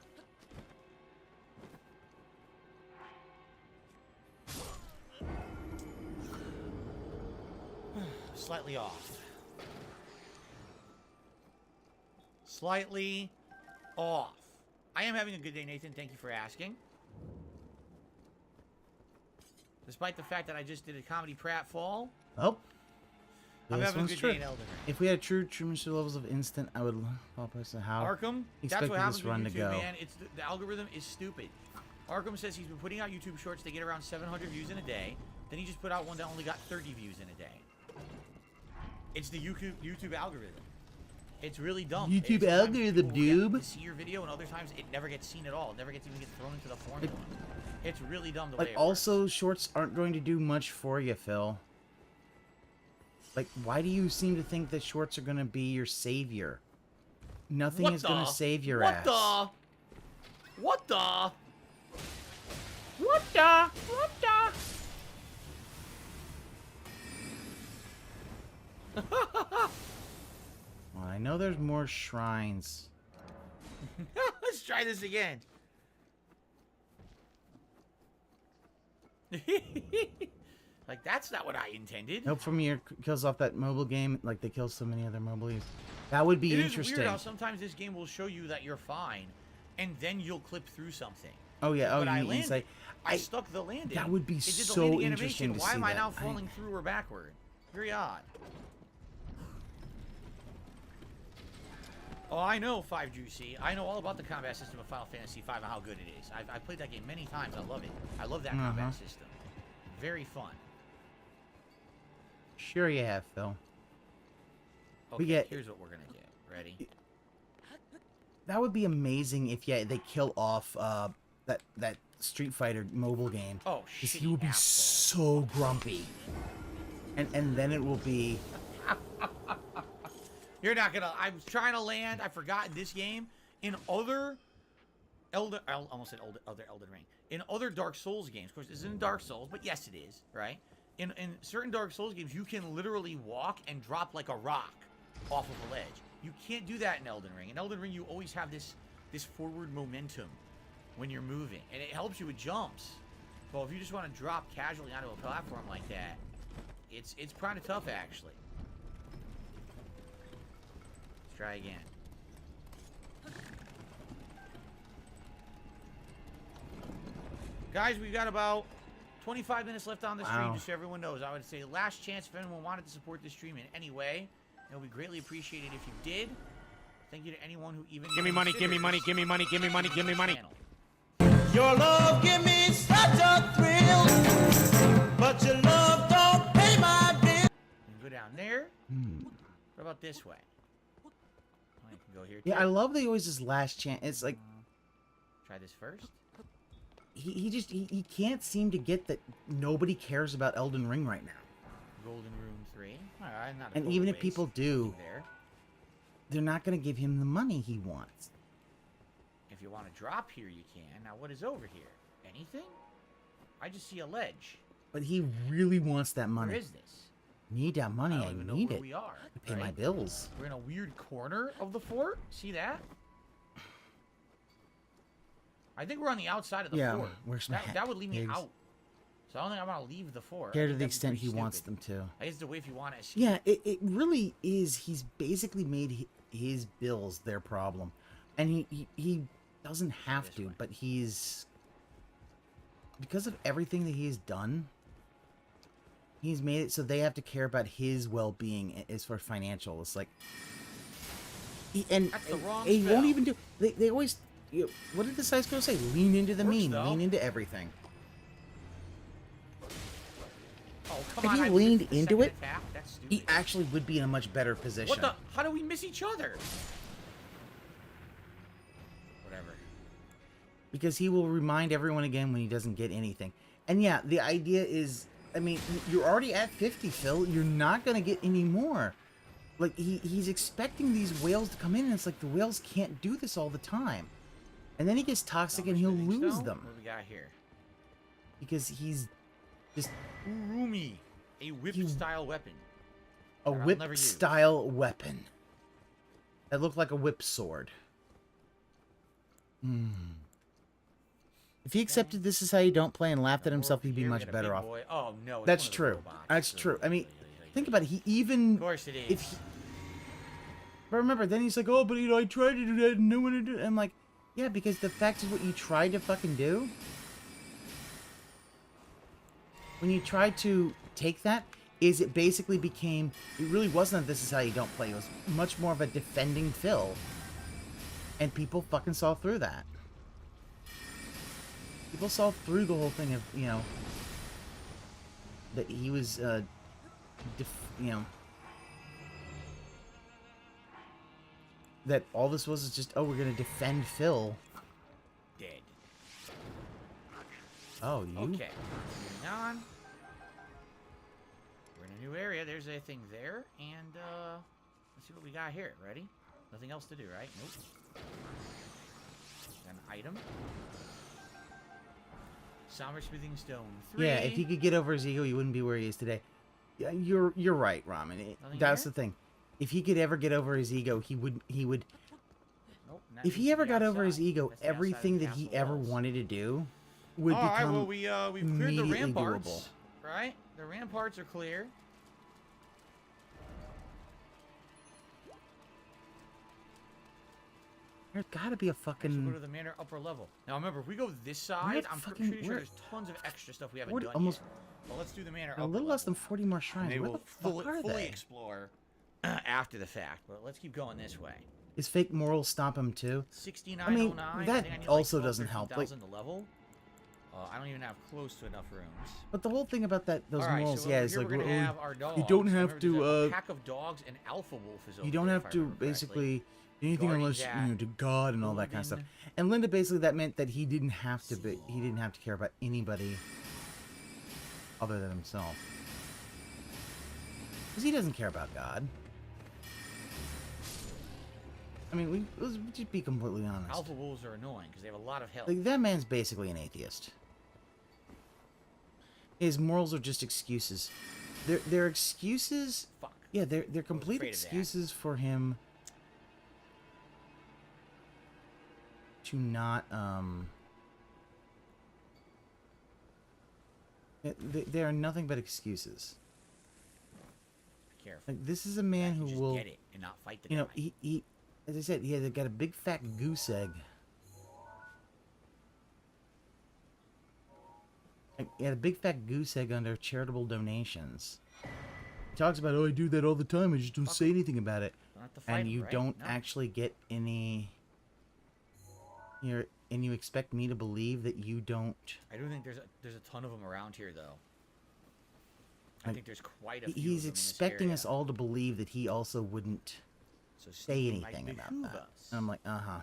[SPEAKER 3] Slightly off. Slightly off. I am having a good day, Nathan. Thank you for asking. Despite the fact that I just did a comedy pratfall,
[SPEAKER 1] Oh,
[SPEAKER 3] I'm
[SPEAKER 1] this
[SPEAKER 3] having a
[SPEAKER 1] one's
[SPEAKER 3] good
[SPEAKER 1] true.
[SPEAKER 3] day in Elden Ring.
[SPEAKER 1] If we had true Mr. levels of instant, I would help us to how
[SPEAKER 3] Arkham,
[SPEAKER 1] he
[SPEAKER 3] that's
[SPEAKER 1] expected
[SPEAKER 3] what happens
[SPEAKER 1] this
[SPEAKER 3] with
[SPEAKER 1] run to
[SPEAKER 3] YouTube,
[SPEAKER 1] go.
[SPEAKER 3] man. It's the algorithm is stupid. Arkham says he's been putting out YouTube shorts to get around 700 views in a day. Then he just put out one that only got 30 views in a day. It's the YouTube algorithm. It's really dumb.
[SPEAKER 1] YouTube
[SPEAKER 3] Sometimes
[SPEAKER 1] algorithm,
[SPEAKER 3] people
[SPEAKER 1] doob.
[SPEAKER 3] get to see your video, and other times it never gets seen at all. It never gets even thrown into the formula. It's really dumb the way
[SPEAKER 1] Like,
[SPEAKER 3] it
[SPEAKER 1] also, shorts aren't going to do much for you, Phil. Like, why do you seem to think that shorts are gonna be your savior? Nothing
[SPEAKER 3] What
[SPEAKER 1] is gonna
[SPEAKER 3] the?
[SPEAKER 1] save your
[SPEAKER 3] What
[SPEAKER 1] ass.
[SPEAKER 3] the? What the?
[SPEAKER 1] What the? What the? Well, I know there's more shrines.
[SPEAKER 3] Let's try this again. Like, that's not what I intended.
[SPEAKER 1] Nope, from your kills off that mobile game, like they kill so many other mobile games. That would be
[SPEAKER 3] It is
[SPEAKER 1] interesting.
[SPEAKER 3] weird how sometimes this game will show you that you're fine, and then you'll clip through something.
[SPEAKER 1] Oh yeah, oh
[SPEAKER 3] But I
[SPEAKER 1] you mean
[SPEAKER 3] landed.
[SPEAKER 1] say
[SPEAKER 3] I stuck the landing.
[SPEAKER 1] that would be
[SPEAKER 3] It did the
[SPEAKER 1] so
[SPEAKER 3] landing
[SPEAKER 1] interesting
[SPEAKER 3] animation.
[SPEAKER 1] to
[SPEAKER 3] Why
[SPEAKER 1] see
[SPEAKER 3] am I
[SPEAKER 1] that.
[SPEAKER 3] now falling through or backward? Very odd. Oh, I know 5 Juicy. I know all about the combat system of Final Fantasy V and how good it is. I've played that game many times. I love it. I love that combat system. Very fun.
[SPEAKER 1] Sure you have, Phil.
[SPEAKER 3] Okay, here's what we're gonna do. Ready?
[SPEAKER 1] That would be amazing if they kill off that Street Fighter mobile game.
[SPEAKER 3] Oh
[SPEAKER 1] 'Cause
[SPEAKER 3] shit.
[SPEAKER 1] he will be so grumpy. And then it will be
[SPEAKER 3] You're not gonna. I was trying to land. I forgot in this game. In other Elden, I almost said other Elden Ring. In other Dark Souls games, of course, this isn't Dark Souls, but yes, it is. Right? In certain Dark Souls games, you can literally walk and drop like a rock off of a ledge. You can't do that in Elden Ring. In Elden Ring, you always have this forward momentum when you're moving, and it helps you with jumps. But if you just want to drop casually onto a platform like that, it's kind of tough actually. Let's try again. Guys, we've got about 25 minutes left on the stream, just so everyone knows. I would say last chance if anyone wanted to support this stream in any way. It would be greatly appreciated if you did. Thank you to anyone who even
[SPEAKER 4] Give me money, give me money, give me money, give me money, give me money.
[SPEAKER 6] Your love give me such a thrill, but your love don't pay my bill.
[SPEAKER 3] Go down there. What about this way? Oh, I can go here too.
[SPEAKER 1] Yeah, I love that he always his last chance. It's like
[SPEAKER 3] Try this first.
[SPEAKER 1] he can't seem to get that nobody cares about Elden Ring right now.
[SPEAKER 3] Golden Room 3. All right, not a
[SPEAKER 1] And
[SPEAKER 3] total
[SPEAKER 1] even if
[SPEAKER 3] waste.
[SPEAKER 1] people do,
[SPEAKER 3] There.
[SPEAKER 1] they're not going to give him the money he wants.
[SPEAKER 3] If you want to drop here, you can. Now, what is over here? Anything? I just see a ledge.
[SPEAKER 1] But he really wants that money.
[SPEAKER 3] Where is this?
[SPEAKER 1] Need that money.
[SPEAKER 3] I don't
[SPEAKER 1] I
[SPEAKER 3] even know
[SPEAKER 1] need
[SPEAKER 3] where
[SPEAKER 1] it
[SPEAKER 3] we are.
[SPEAKER 1] to pay my
[SPEAKER 3] right?
[SPEAKER 1] bills.
[SPEAKER 3] We're in a weird corner of the fort. See that? I think we're on the outside of the
[SPEAKER 1] Yeah,
[SPEAKER 3] fort.
[SPEAKER 1] we're smack
[SPEAKER 3] That would leave me
[SPEAKER 1] pigs.
[SPEAKER 3] out. So I don't think I want to leave the fort. I
[SPEAKER 1] Care to
[SPEAKER 3] think
[SPEAKER 1] the
[SPEAKER 3] that'd be
[SPEAKER 1] extent he
[SPEAKER 3] pretty
[SPEAKER 1] wants
[SPEAKER 3] stupid.
[SPEAKER 1] them to.
[SPEAKER 3] I guess the way if you want to escape.
[SPEAKER 1] Yeah, it really is. He's basically made his bills their problem. And he doesn't have
[SPEAKER 3] This
[SPEAKER 1] to,
[SPEAKER 3] way.
[SPEAKER 1] but he's... Because of everything that he's done, he's made it so they have to care about his well-being as far as financial. It's like...
[SPEAKER 3] That's the wrong
[SPEAKER 1] he
[SPEAKER 3] spell.
[SPEAKER 1] won't even do... They always... what did the size girl say? Lean into the
[SPEAKER 3] Works,
[SPEAKER 1] mean.
[SPEAKER 3] though.
[SPEAKER 1] Lean into everything.
[SPEAKER 3] Oh, come
[SPEAKER 1] If
[SPEAKER 3] on.
[SPEAKER 1] he
[SPEAKER 3] I
[SPEAKER 1] leaned
[SPEAKER 3] missed the
[SPEAKER 1] into
[SPEAKER 3] second
[SPEAKER 1] it,
[SPEAKER 3] attack? That's stupid.
[SPEAKER 1] He actually would be in a much better position.
[SPEAKER 3] What the? How do we miss each other? Whatever.
[SPEAKER 1] Because he will remind everyone again when he doesn't get anything. And yeah, the idea is, I mean, you're already at 50, Phil. You're not going to get any more. Like, he's expecting these whales to come in, and it's like the whales can't do this all the time. And then he gets toxic and he'll
[SPEAKER 3] Smithing
[SPEAKER 1] lose
[SPEAKER 3] stone?
[SPEAKER 1] them.
[SPEAKER 3] What do we got here?
[SPEAKER 1] Because he's just
[SPEAKER 3] Urumi, a whip-style weapon.
[SPEAKER 1] a
[SPEAKER 3] That I'll never use.
[SPEAKER 1] whip-style weapon. That looked like a whip sword. If he accepted this is how you don't play and laughed at himself, he'd be
[SPEAKER 3] Here we
[SPEAKER 1] much
[SPEAKER 3] got a
[SPEAKER 1] better
[SPEAKER 3] big
[SPEAKER 1] off.
[SPEAKER 3] boy. Oh no, it's
[SPEAKER 1] That's
[SPEAKER 3] one of the
[SPEAKER 1] true.
[SPEAKER 3] robots.
[SPEAKER 1] That's true. I mean, think about it. He even...
[SPEAKER 3] Of course it is.
[SPEAKER 1] If he, but remember, then he's like, oh, but I tried to do that and no one did it. I'm like, yeah, because the fact is what you tried to fucking do. When you tried to take that, is it basically became, it really wasn't a this is how you don't play. It was much more of a defending Phil. And people fucking saw through that. People saw through the whole thing of, you know, that he was, you know, that all this was is just, oh, we're gonna defend Phil.
[SPEAKER 3] Dead.
[SPEAKER 1] Oh, you?
[SPEAKER 3] Okay. Moving on. We're in a new area. There's a thing there, and let's see what we got here. Ready? Nothing else to do, right? Nope. Got an item. Somber smithing stone 3.
[SPEAKER 1] Yeah, if he could get over his ego, he wouldn't be where he is today. Yeah, you're right, Ramen. That's the thing. If he could ever get over his ego, he would.
[SPEAKER 3] Nope,
[SPEAKER 1] If he ever got over his ego, everything that he ever wanted to do would become
[SPEAKER 3] Alright, well, we've cleared the
[SPEAKER 1] immediately
[SPEAKER 3] ramparts,
[SPEAKER 1] doable.
[SPEAKER 3] right? The ramparts are clear.
[SPEAKER 1] There's gotta be a
[SPEAKER 3] Let's go
[SPEAKER 1] fucking...
[SPEAKER 3] to the manor upper level. Now remember, if we go this side, I'm pretty sure there's tons of extra stuff we haven't done
[SPEAKER 1] almost
[SPEAKER 3] yet. Well, let's do the manor
[SPEAKER 1] a
[SPEAKER 3] upper
[SPEAKER 1] little less than
[SPEAKER 3] level
[SPEAKER 1] 40 more shrines.
[SPEAKER 3] now.
[SPEAKER 1] Where
[SPEAKER 3] Maybe
[SPEAKER 1] the
[SPEAKER 3] we'll
[SPEAKER 1] fuck are
[SPEAKER 3] fully
[SPEAKER 1] they?
[SPEAKER 3] explore after the fact, but let's keep going this way.
[SPEAKER 1] Is fake morals stop him too?
[SPEAKER 3] 6909.
[SPEAKER 1] I mean,
[SPEAKER 3] I
[SPEAKER 1] that
[SPEAKER 3] think I need
[SPEAKER 1] also
[SPEAKER 3] like 12,
[SPEAKER 1] doesn't help, like-
[SPEAKER 3] 13,000 to level. I don't even have close to enough rooms.
[SPEAKER 1] But the whole thing about those
[SPEAKER 3] Alright,
[SPEAKER 1] morals,
[SPEAKER 3] so
[SPEAKER 1] yeah,
[SPEAKER 3] over
[SPEAKER 1] is
[SPEAKER 3] here
[SPEAKER 1] like
[SPEAKER 3] we're gonna
[SPEAKER 1] well,
[SPEAKER 3] have our dogs.
[SPEAKER 1] you don't have
[SPEAKER 3] Remember,
[SPEAKER 1] to,
[SPEAKER 3] there's a pack of dogs and Alpha Wolf is over
[SPEAKER 1] you don't
[SPEAKER 3] there,
[SPEAKER 1] have
[SPEAKER 3] if I
[SPEAKER 1] to
[SPEAKER 3] remember correctly.
[SPEAKER 1] basically do anything
[SPEAKER 3] Guarding
[SPEAKER 1] unless
[SPEAKER 3] that.
[SPEAKER 1] you know to God and all that kind of stuff. And Linda basically that meant that he didn't have to be, he didn't have to care about anybody other than himself, because he doesn't care about God. I mean, let's just be completely honest.
[SPEAKER 3] Alpha Wolves are annoying because they have a lot of health.
[SPEAKER 1] Like, that man's basically an atheist. His morals are just excuses. They're excuses.
[SPEAKER 3] Fuck.
[SPEAKER 1] Yeah, they're complete
[SPEAKER 3] afraid of that.
[SPEAKER 1] excuses for him to not they are nothing but excuses.
[SPEAKER 3] Be careful.
[SPEAKER 1] Like, this is a man
[SPEAKER 3] You
[SPEAKER 1] who
[SPEAKER 3] just
[SPEAKER 1] will,
[SPEAKER 3] get it and not fight the
[SPEAKER 1] you know,
[SPEAKER 3] guy.
[SPEAKER 1] he as I said, he had got a big fat goose egg. Like, he had a big fat goose egg under charitable donations. He talks about, oh, I do that all the time. I just don't say anything about it.
[SPEAKER 3] Don't have to fight
[SPEAKER 1] And
[SPEAKER 3] him,
[SPEAKER 1] you
[SPEAKER 3] right?
[SPEAKER 1] don't
[SPEAKER 3] No.
[SPEAKER 1] actually get any. And you expect me to believe that you don't.
[SPEAKER 3] I do think there's a ton of them around here, though. I
[SPEAKER 1] Like,
[SPEAKER 3] think there's quite a few.
[SPEAKER 1] He's
[SPEAKER 3] of them
[SPEAKER 1] expecting
[SPEAKER 3] in
[SPEAKER 1] us
[SPEAKER 3] this area.
[SPEAKER 1] all to believe that he also wouldn't
[SPEAKER 3] So
[SPEAKER 1] say
[SPEAKER 3] sneaking might
[SPEAKER 1] anything about
[SPEAKER 3] behoove
[SPEAKER 1] that.
[SPEAKER 3] us.
[SPEAKER 1] And I'm like, uh-huh.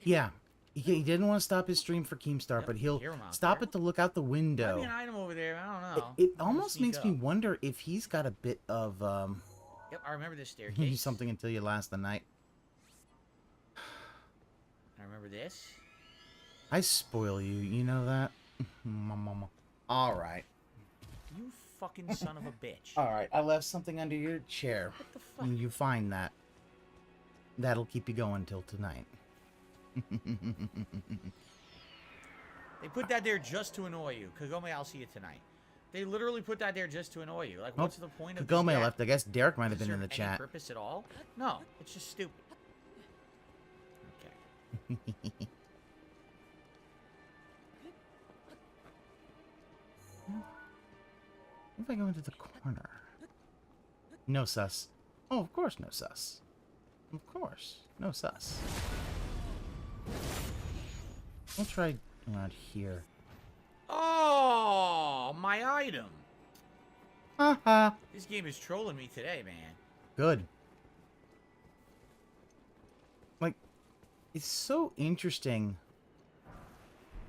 [SPEAKER 1] Yeah, he didn't want to stop his stream for Keemstar,
[SPEAKER 3] Yep,
[SPEAKER 1] but he'll
[SPEAKER 3] hear him out
[SPEAKER 1] stop
[SPEAKER 3] there.
[SPEAKER 1] it to look out the
[SPEAKER 3] Might
[SPEAKER 1] window.
[SPEAKER 3] be an item over there. I don't know.
[SPEAKER 1] It
[SPEAKER 3] I'm gonna
[SPEAKER 1] almost
[SPEAKER 3] sneak
[SPEAKER 1] makes me
[SPEAKER 3] up.
[SPEAKER 1] wonder if he's got a bit of
[SPEAKER 3] Yep, I remember this staircase.
[SPEAKER 1] something until you last the night.
[SPEAKER 3] I remember this.
[SPEAKER 1] I spoil you, you know that? Mama. All right.
[SPEAKER 3] You fucking son of a bitch.
[SPEAKER 1] All right, I left something under your chair.
[SPEAKER 3] What the fuck?
[SPEAKER 1] And you find that. That'll keep you going till tonight.
[SPEAKER 3] They put that there just to annoy you. Kagome, I'll see you tonight. They literally put that there just to annoy you. Like, what's the point of this
[SPEAKER 1] Kagome
[SPEAKER 3] gap?
[SPEAKER 1] left. I guess Derek might have
[SPEAKER 3] Does
[SPEAKER 1] been in
[SPEAKER 3] serve
[SPEAKER 1] the
[SPEAKER 3] any
[SPEAKER 1] chat.
[SPEAKER 3] purpose at all? No, it's just stupid. Okay.
[SPEAKER 1] What if I go into the corner? No sus. Oh, of course no sus. Of course. No sus. We'll try around here.
[SPEAKER 3] Oh, my item.
[SPEAKER 1] Haha.
[SPEAKER 3] This game is trolling me today, man.
[SPEAKER 1] Good. Like, it's so interesting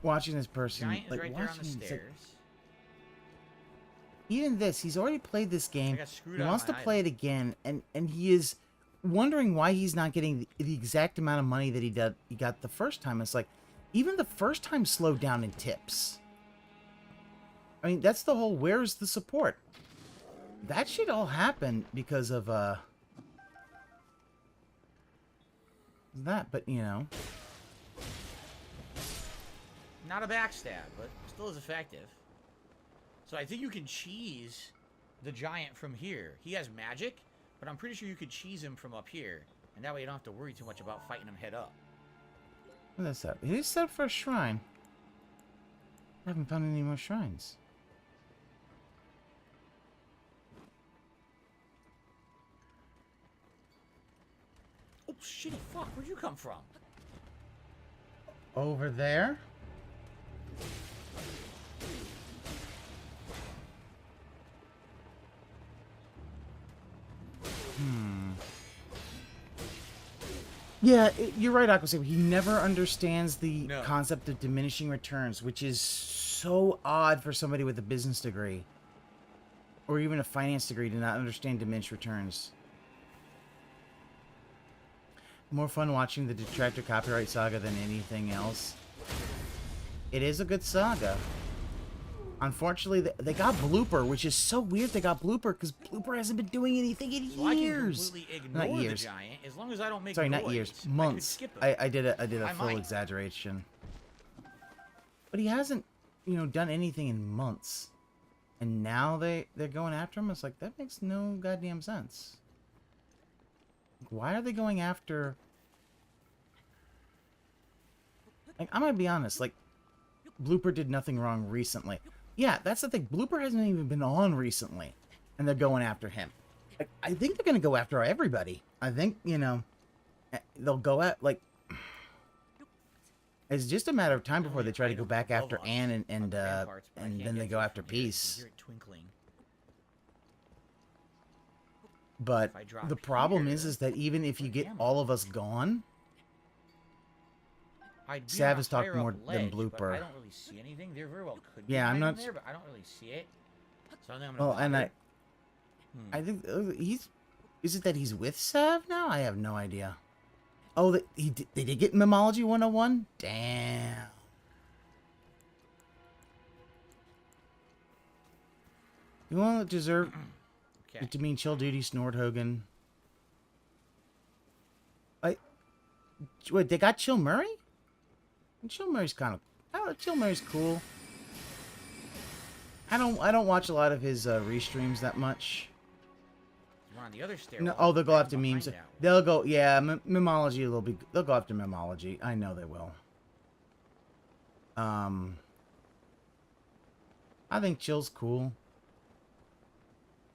[SPEAKER 1] watching this person.
[SPEAKER 3] Giant is
[SPEAKER 1] like,
[SPEAKER 3] right there on the
[SPEAKER 1] watching him, it's like,
[SPEAKER 3] stairs.
[SPEAKER 1] even this, he's already played this game.
[SPEAKER 3] I got screwed
[SPEAKER 1] He
[SPEAKER 3] out of
[SPEAKER 1] wants to
[SPEAKER 3] my
[SPEAKER 1] play it again, and he is wondering why he's not getting the exact amount of money that he got the first time. It's like, even the first time slowed down in tips. I mean, that's the whole, where's the support? That shit all happened because of that, but you know.
[SPEAKER 3] Not a backstab, but still as effective. So I think you can cheese the giant from here. He has magic, but I'm pretty sure you could cheese him from up here. And that way you don't have to worry too much about fighting him head up.
[SPEAKER 1] What is that? It is set for a shrine. I haven't found any more shrines.
[SPEAKER 3] Oh, shitty fuck. Where'd you come from?
[SPEAKER 1] Over there? Yeah, you're right, Aqua Teal. He never understands the
[SPEAKER 3] No.
[SPEAKER 1] concept of diminishing returns, which is so odd for somebody with a business degree. Or even a finance degree to not understand diminished returns. More fun watching the Detractor copyright saga than anything else. It is a good saga. Unfortunately, they got Blooper, which is so weird they got Blooper, because Blooper hasn't been doing anything in
[SPEAKER 3] So I can
[SPEAKER 1] years.
[SPEAKER 3] completely ignore
[SPEAKER 1] Not
[SPEAKER 3] the
[SPEAKER 1] years.
[SPEAKER 3] giant as long as I don't make
[SPEAKER 1] Sorry,
[SPEAKER 3] noise.
[SPEAKER 1] not years.
[SPEAKER 3] I could
[SPEAKER 1] Months.
[SPEAKER 3] skip him.
[SPEAKER 1] I did a
[SPEAKER 3] I
[SPEAKER 1] full
[SPEAKER 3] might.
[SPEAKER 1] exaggeration. But he hasn't, done anything in months. And now they're going after him? It's like, that makes no goddamn sense. Why are they going after... Like, I'm gonna be honest, like, Blooper did nothing wrong recently. Yeah, that's the thing. Blooper hasn't even been on recently. And they're going after him. Like, I think they're gonna go after everybody. I think, they'll go at, like... It's just a matter of time before they try to go back after Anne and then they go after Peace. But the problem is that even if you get all of us gone, Sav is talking more than Blooper.
[SPEAKER 3] I don't really see anything. There very well could be
[SPEAKER 1] Yeah, I'm not.
[SPEAKER 3] there, but I don't really see it. So I think I'm
[SPEAKER 1] Well,
[SPEAKER 3] gonna
[SPEAKER 1] and
[SPEAKER 3] bother.
[SPEAKER 1] I think he's. Is it that he's with Sav now? I have no idea. Oh, they did get Memology 101? Damn. You want to deserve
[SPEAKER 3] Okay.
[SPEAKER 1] to mean Chill Duty, Snorthogan. Wait, they got Chill Murray? Chill Murray's kind of... Chill Murray's cool. I don't watch a lot of his Ree-streams that much.
[SPEAKER 3] We're on the other stairwell.
[SPEAKER 1] No, oh, they'll go
[SPEAKER 3] Right
[SPEAKER 1] after
[SPEAKER 3] behind
[SPEAKER 1] memes.
[SPEAKER 3] now.
[SPEAKER 1] They'll go, yeah, Memology. They'll go after Memology. I know they will. I think Chill's cool.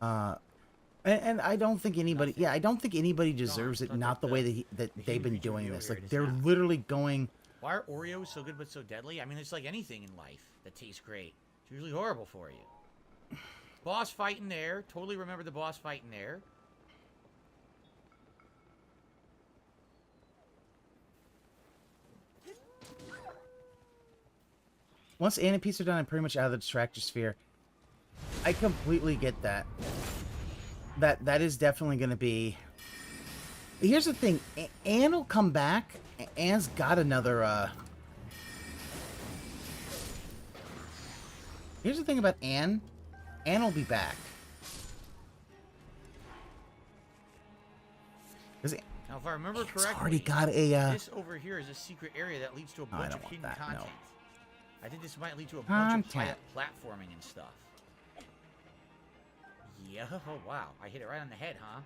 [SPEAKER 1] And I don't think anybody. Yeah, I don't think anybody deserves it. Not the way that they've been doing this. Like they're literally going.
[SPEAKER 3] Why are Oreos so good but so deadly? I mean, it's like anything in life that tastes great. It's usually horrible for you. Boss fight in there. Totally remember the boss fight in there.
[SPEAKER 1] Once Anne and Peace are done, I'm pretty much out of the Detractor sphere. I completely get that. That is definitely going to be... Here's the thing. Anne will come back. Anne's got another... Here's the thing about Anne. Anne will be back.
[SPEAKER 3] Now, if I remember correctly,
[SPEAKER 1] It's already got a...
[SPEAKER 3] this over here is a secret area that leads to a bunch of hidden content.
[SPEAKER 1] No.
[SPEAKER 3] I think this might lead to a bunch of platforming and stuff. Yeah, oh wow. I hit it right on the head, huh?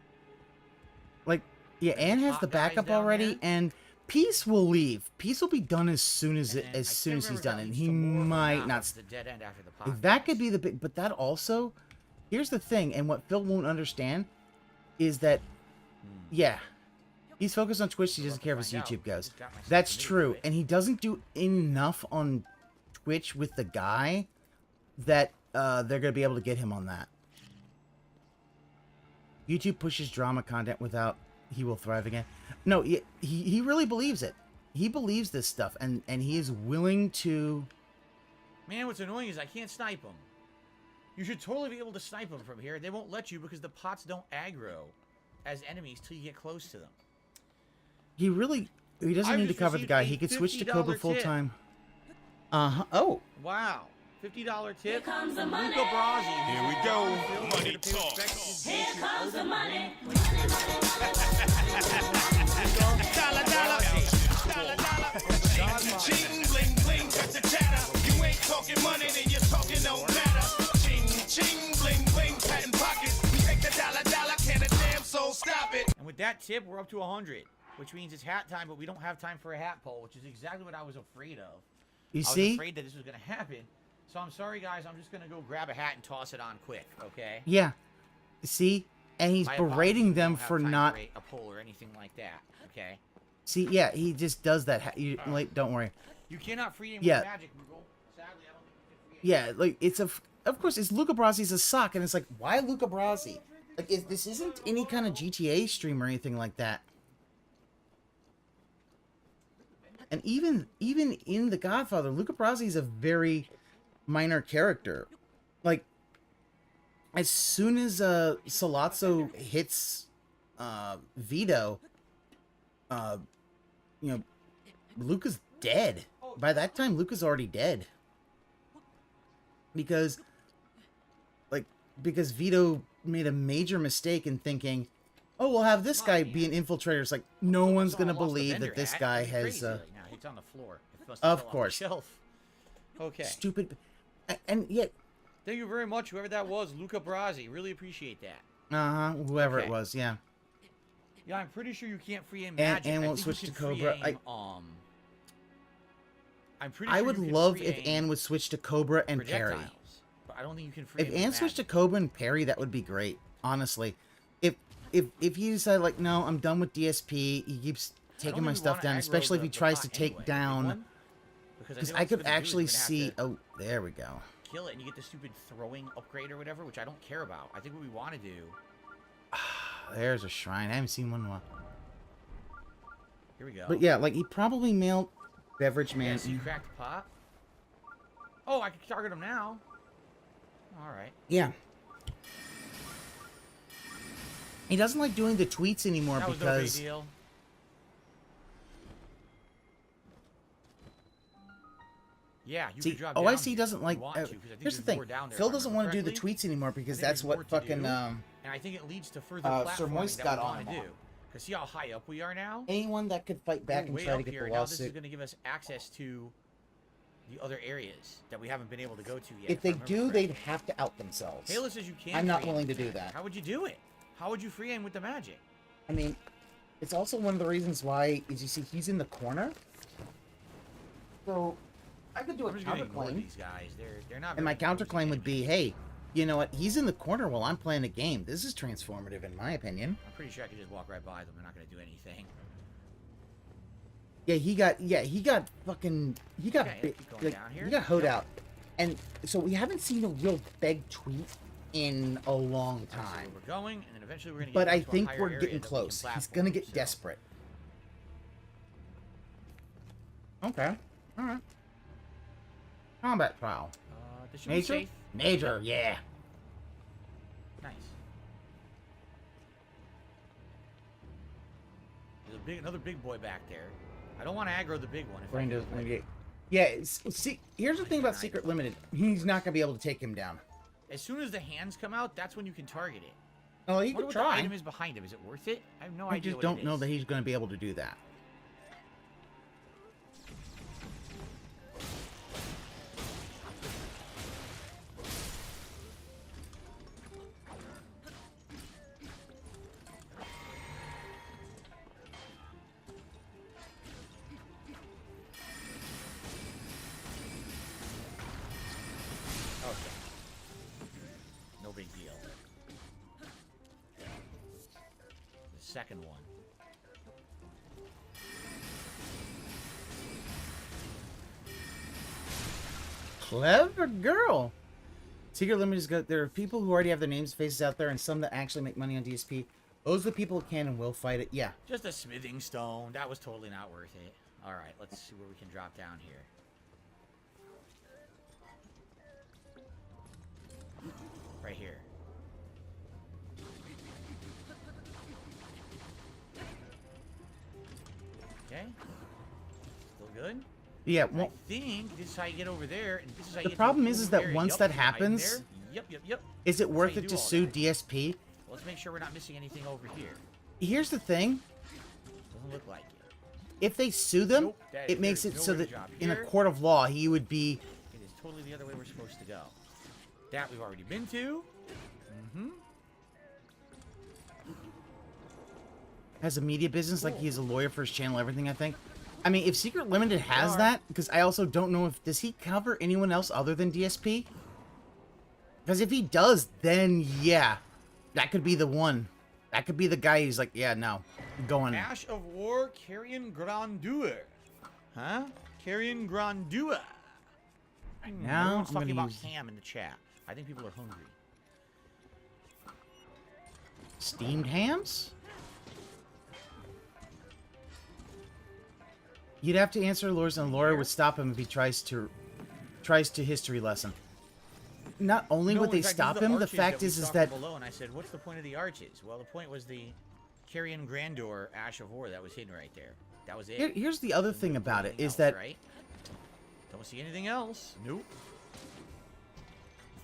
[SPEAKER 1] Like, yeah, Anne has the backup already, and Peace will leave. Peace will be done as soon as he's done, and he might not.
[SPEAKER 3] The dead end after the
[SPEAKER 1] That could be the big, but that also, here's the thing, and what Phil won't understand is that, yeah, he's focused on Twitch. He doesn't care if his YouTube goes. That's true, and he doesn't do enough on Twitch with the guy that they're gonna be able to get him on that. YouTube pushes drama content without he will thrive again. No, he really believes it. He believes this stuff, and he is willing to...
[SPEAKER 3] Man, what's annoying is I can't snipe them. You should totally be able to snipe them from here. They won't let you because the pots don't aggro as enemies till you get close to them.
[SPEAKER 1] He doesn't need to cover the guy. He could switch to Cobra full-time. Oh.
[SPEAKER 3] Wow. $50 tip. Here comes the money. Here we go. Money talk. Here comes the money.
[SPEAKER 6] Ching, bling, bling, cut the chatter. You ain't talking money, then you're talking no matter. Ching, ching, bling, bling, patent pockets. We take the dollar, can a damn soul stop it?
[SPEAKER 3] And with that tip, we're up to 100, which means it's hat time, but we don't have time for a hat poll, which is exactly what I was afraid of.
[SPEAKER 1] You
[SPEAKER 3] I
[SPEAKER 1] see?
[SPEAKER 3] was afraid that this was going to happen. So I'm sorry, guys. I'm just going to go grab a hat and toss it on quick, okay?
[SPEAKER 1] Yeah. See? And he's berating them for not...
[SPEAKER 3] a poll or anything like that, okay?
[SPEAKER 1] See, yeah, he just does that. Don't worry.
[SPEAKER 3] You cannot free him
[SPEAKER 1] Yeah.
[SPEAKER 3] with magic, Google. Sadly, I don't think you can free him.
[SPEAKER 1] Yeah, like, it's a... Of course, it's Luca Brasi's a sock, and it's like, why Luca Brasi? Like, this isn't any kind of GTA stream or anything like that. And even in The Godfather, Luca Brasi is a very minor character. Like, as soon as Sollozzo hits Vito, you know, Luca's dead. By that time, Luca's already dead. Because Vito made a major mistake in thinking, oh, we'll have this guy be an infiltrator. It's like, no one's going to believe that this guy has...
[SPEAKER 3] Right now. It's on the floor. It must have
[SPEAKER 1] Of
[SPEAKER 3] fell off the
[SPEAKER 1] course.
[SPEAKER 3] shelf. Okay.
[SPEAKER 1] Stupid... And yet...
[SPEAKER 3] Thank you very much, whoever that was, Luca Brasi. Really appreciate that.
[SPEAKER 1] Uh-huh, whoever
[SPEAKER 3] Okay.
[SPEAKER 1] it was, yeah.
[SPEAKER 3] Yeah, I'm pretty sure you can't free aim magic.
[SPEAKER 1] Anne
[SPEAKER 3] I
[SPEAKER 1] won't
[SPEAKER 3] think
[SPEAKER 1] switch
[SPEAKER 3] you
[SPEAKER 1] to
[SPEAKER 3] can free
[SPEAKER 1] Cobra.
[SPEAKER 3] aim, I'm pretty
[SPEAKER 1] I
[SPEAKER 3] sure
[SPEAKER 1] would
[SPEAKER 3] you can
[SPEAKER 1] love
[SPEAKER 3] free
[SPEAKER 1] if
[SPEAKER 3] aim
[SPEAKER 1] Anne would switch to Cobra and Parry.
[SPEAKER 3] projectiles, but I don't think you can free
[SPEAKER 1] If
[SPEAKER 3] aim
[SPEAKER 1] Anne switched to
[SPEAKER 3] magic.
[SPEAKER 1] Cobra and Parry, that would be great, honestly. If he decided, like, no, I'm done with DSP, he keeps taking my stuff down, especially if he tries to take down... Because I could actually see... Oh, there we go.
[SPEAKER 3] Kill it and you get the stupid throwing upgrade or whatever, which I don't care about. I think what we want to do...
[SPEAKER 1] There's a shrine. I haven't seen one in a while.
[SPEAKER 3] Here we go.
[SPEAKER 1] But yeah, like, he probably mailed Beverage
[SPEAKER 3] Yeah,
[SPEAKER 1] Man.
[SPEAKER 3] so you cracked the pot. Oh, I can target him now. Alright.
[SPEAKER 1] Yeah. He doesn't like doing the tweets anymore
[SPEAKER 3] That was
[SPEAKER 1] because...
[SPEAKER 3] no big deal. Yeah, you
[SPEAKER 1] See,
[SPEAKER 3] could drop
[SPEAKER 1] oh,
[SPEAKER 3] down
[SPEAKER 1] I see. He
[SPEAKER 3] here
[SPEAKER 1] doesn't
[SPEAKER 3] if
[SPEAKER 1] like.
[SPEAKER 3] you want to, 'cause I think
[SPEAKER 1] Here's the
[SPEAKER 3] there's
[SPEAKER 1] thing.
[SPEAKER 3] more down there,
[SPEAKER 1] Phil
[SPEAKER 3] if I
[SPEAKER 1] doesn't
[SPEAKER 3] remember
[SPEAKER 1] want to do the
[SPEAKER 3] correctly.
[SPEAKER 1] tweets anymore
[SPEAKER 3] I
[SPEAKER 1] because
[SPEAKER 3] think
[SPEAKER 1] that's
[SPEAKER 3] there's
[SPEAKER 1] what
[SPEAKER 3] more to
[SPEAKER 1] fucking
[SPEAKER 3] do, and I think it leads to further
[SPEAKER 1] Sir
[SPEAKER 3] platforming
[SPEAKER 1] Moist
[SPEAKER 3] that
[SPEAKER 1] got
[SPEAKER 3] we
[SPEAKER 1] on
[SPEAKER 3] want to
[SPEAKER 1] him
[SPEAKER 3] do. Because see how high up we are now?
[SPEAKER 1] anyone that could fight back
[SPEAKER 3] We're
[SPEAKER 1] and
[SPEAKER 3] way
[SPEAKER 1] try to
[SPEAKER 3] up
[SPEAKER 1] get
[SPEAKER 3] here,
[SPEAKER 1] the
[SPEAKER 3] and now this is
[SPEAKER 1] lawsuit.
[SPEAKER 3] going to give us access to the other areas that we haven't been able to go to yet.
[SPEAKER 1] If
[SPEAKER 3] I
[SPEAKER 1] they
[SPEAKER 3] remember
[SPEAKER 1] do,
[SPEAKER 3] correctly.
[SPEAKER 1] they'd have to out themselves.
[SPEAKER 3] Taylor says you can't.
[SPEAKER 1] I'm not
[SPEAKER 3] free aim
[SPEAKER 1] willing to
[SPEAKER 3] with
[SPEAKER 1] do
[SPEAKER 3] magic.
[SPEAKER 1] that.
[SPEAKER 3] How would you do it? How would you free aim with the magic?
[SPEAKER 1] I mean, it's also one of the reasons why, is you see, he's in the corner. So, I could do a
[SPEAKER 3] I'm just going to ignore
[SPEAKER 1] counterclaim.
[SPEAKER 3] these guys. They're not.
[SPEAKER 1] And my
[SPEAKER 3] very imposing
[SPEAKER 1] counterclaim would be,
[SPEAKER 3] enemies.
[SPEAKER 1] hey, you know what? He's in the corner while I'm playing a game. This is transformative, in my opinion.
[SPEAKER 3] I'm pretty sure I could just walk right by them. They're not going to do anything.
[SPEAKER 1] Yeah, he got fucking, he got,
[SPEAKER 3] Okay,
[SPEAKER 1] big,
[SPEAKER 3] keep going
[SPEAKER 1] like,
[SPEAKER 3] down here.
[SPEAKER 1] he got hoed
[SPEAKER 3] Yep.
[SPEAKER 1] out. And so we haven't seen a real beg tweet in a long
[SPEAKER 3] That's
[SPEAKER 1] time.
[SPEAKER 3] where we're going, and then eventually we're going to get
[SPEAKER 1] But I
[SPEAKER 3] to a
[SPEAKER 1] think
[SPEAKER 3] higher
[SPEAKER 1] we're
[SPEAKER 3] area
[SPEAKER 1] getting
[SPEAKER 3] that we can
[SPEAKER 1] close. He's
[SPEAKER 3] platform,
[SPEAKER 1] gonna get
[SPEAKER 3] so-
[SPEAKER 1] desperate. Okay. Alright. Combat trial.
[SPEAKER 3] This should be
[SPEAKER 1] Major?
[SPEAKER 3] safe.
[SPEAKER 1] Major, yeah.
[SPEAKER 3] Nice. There's another big boy back there. I don't want to aggro the big one. If I
[SPEAKER 1] Brain
[SPEAKER 3] can
[SPEAKER 1] doesn't
[SPEAKER 3] avoid it.
[SPEAKER 1] get. Yeah, see, here's the thing about Secret Limited. He's not gonna be able to take him down.
[SPEAKER 3] As soon as the hands come out, that's when you can target it.
[SPEAKER 1] Oh, he
[SPEAKER 3] I wonder
[SPEAKER 1] could
[SPEAKER 3] what the
[SPEAKER 1] try.
[SPEAKER 3] item is behind him. Is it worth it? I have no
[SPEAKER 1] I
[SPEAKER 3] idea.
[SPEAKER 1] just
[SPEAKER 3] what
[SPEAKER 1] don't
[SPEAKER 3] it
[SPEAKER 1] know
[SPEAKER 3] is.
[SPEAKER 1] that he's gonna be able to do that.
[SPEAKER 3] Okay. No big deal. The second one.
[SPEAKER 1] Clever girl. Secret Limited is good. There are people who already have their names and faces out there, and some that actually make money on DSP. Those are the people who can and will fight it. Yeah.
[SPEAKER 3] Just a smithing stone. That was totally not worth it. All right, let's see where we can drop down here. Right here. Okay. Still good?
[SPEAKER 1] Yeah.
[SPEAKER 3] I
[SPEAKER 1] Well,
[SPEAKER 3] think this is how you get over there, and this is how you
[SPEAKER 1] The
[SPEAKER 3] get to
[SPEAKER 1] problem
[SPEAKER 3] the
[SPEAKER 1] is
[SPEAKER 3] cool
[SPEAKER 1] that
[SPEAKER 3] area.
[SPEAKER 1] once
[SPEAKER 3] Yup,
[SPEAKER 1] that
[SPEAKER 3] you can hide in
[SPEAKER 1] happens-
[SPEAKER 3] there. Yep.
[SPEAKER 1] is it
[SPEAKER 3] That's
[SPEAKER 1] worth
[SPEAKER 3] how you
[SPEAKER 1] it
[SPEAKER 3] do
[SPEAKER 1] to
[SPEAKER 3] all
[SPEAKER 1] sue
[SPEAKER 3] that.
[SPEAKER 1] DSP?
[SPEAKER 3] Let's make sure we're not missing anything over here.
[SPEAKER 1] Here's the thing.
[SPEAKER 3] Doesn't look like it.
[SPEAKER 1] If they sue them,
[SPEAKER 3] Nope, that-
[SPEAKER 1] it makes
[SPEAKER 3] there
[SPEAKER 1] it
[SPEAKER 3] is
[SPEAKER 1] so
[SPEAKER 3] nowhere
[SPEAKER 1] that
[SPEAKER 3] to drop
[SPEAKER 1] in a
[SPEAKER 3] here.
[SPEAKER 1] court of law, he would be...
[SPEAKER 3] It is totally the other way we're supposed to go. That we've already been to.
[SPEAKER 1] has a media business, like he is a lawyer for his channel, everything, I think. I mean, if Secret Limited has
[SPEAKER 3] are.
[SPEAKER 1] that, because I also don't know if... Does he cover anyone else other than DSP? Because if he does, then yeah. That could be the one. That could be the guy who's like, yeah, no. I'm going...
[SPEAKER 3] Ash of War, Carrion Grandeur. Huh? Carrion Grandeur.
[SPEAKER 1] Now,
[SPEAKER 3] Everyone's
[SPEAKER 1] I'm
[SPEAKER 3] talking
[SPEAKER 1] gonna
[SPEAKER 3] about
[SPEAKER 1] use
[SPEAKER 3] ham in the chat. I think people are hungry.
[SPEAKER 1] steamed hams? You'd have to answer Laura's, and Laura would stop him if he tries to history lesson. Not only
[SPEAKER 3] No,
[SPEAKER 1] would they
[SPEAKER 3] in fact,
[SPEAKER 1] stop
[SPEAKER 3] these are
[SPEAKER 1] him, the
[SPEAKER 3] arches
[SPEAKER 1] fact
[SPEAKER 3] we
[SPEAKER 1] is
[SPEAKER 3] saw
[SPEAKER 1] that
[SPEAKER 3] from below, and I said, "What's the point of the arches?" Well, the point was the Carrion Grandeur Ash of War that was hidden right there. That was it.
[SPEAKER 1] here's the other thing about it
[SPEAKER 3] Anything
[SPEAKER 1] is
[SPEAKER 3] else,
[SPEAKER 1] that
[SPEAKER 3] right? Don't see anything else. Nope.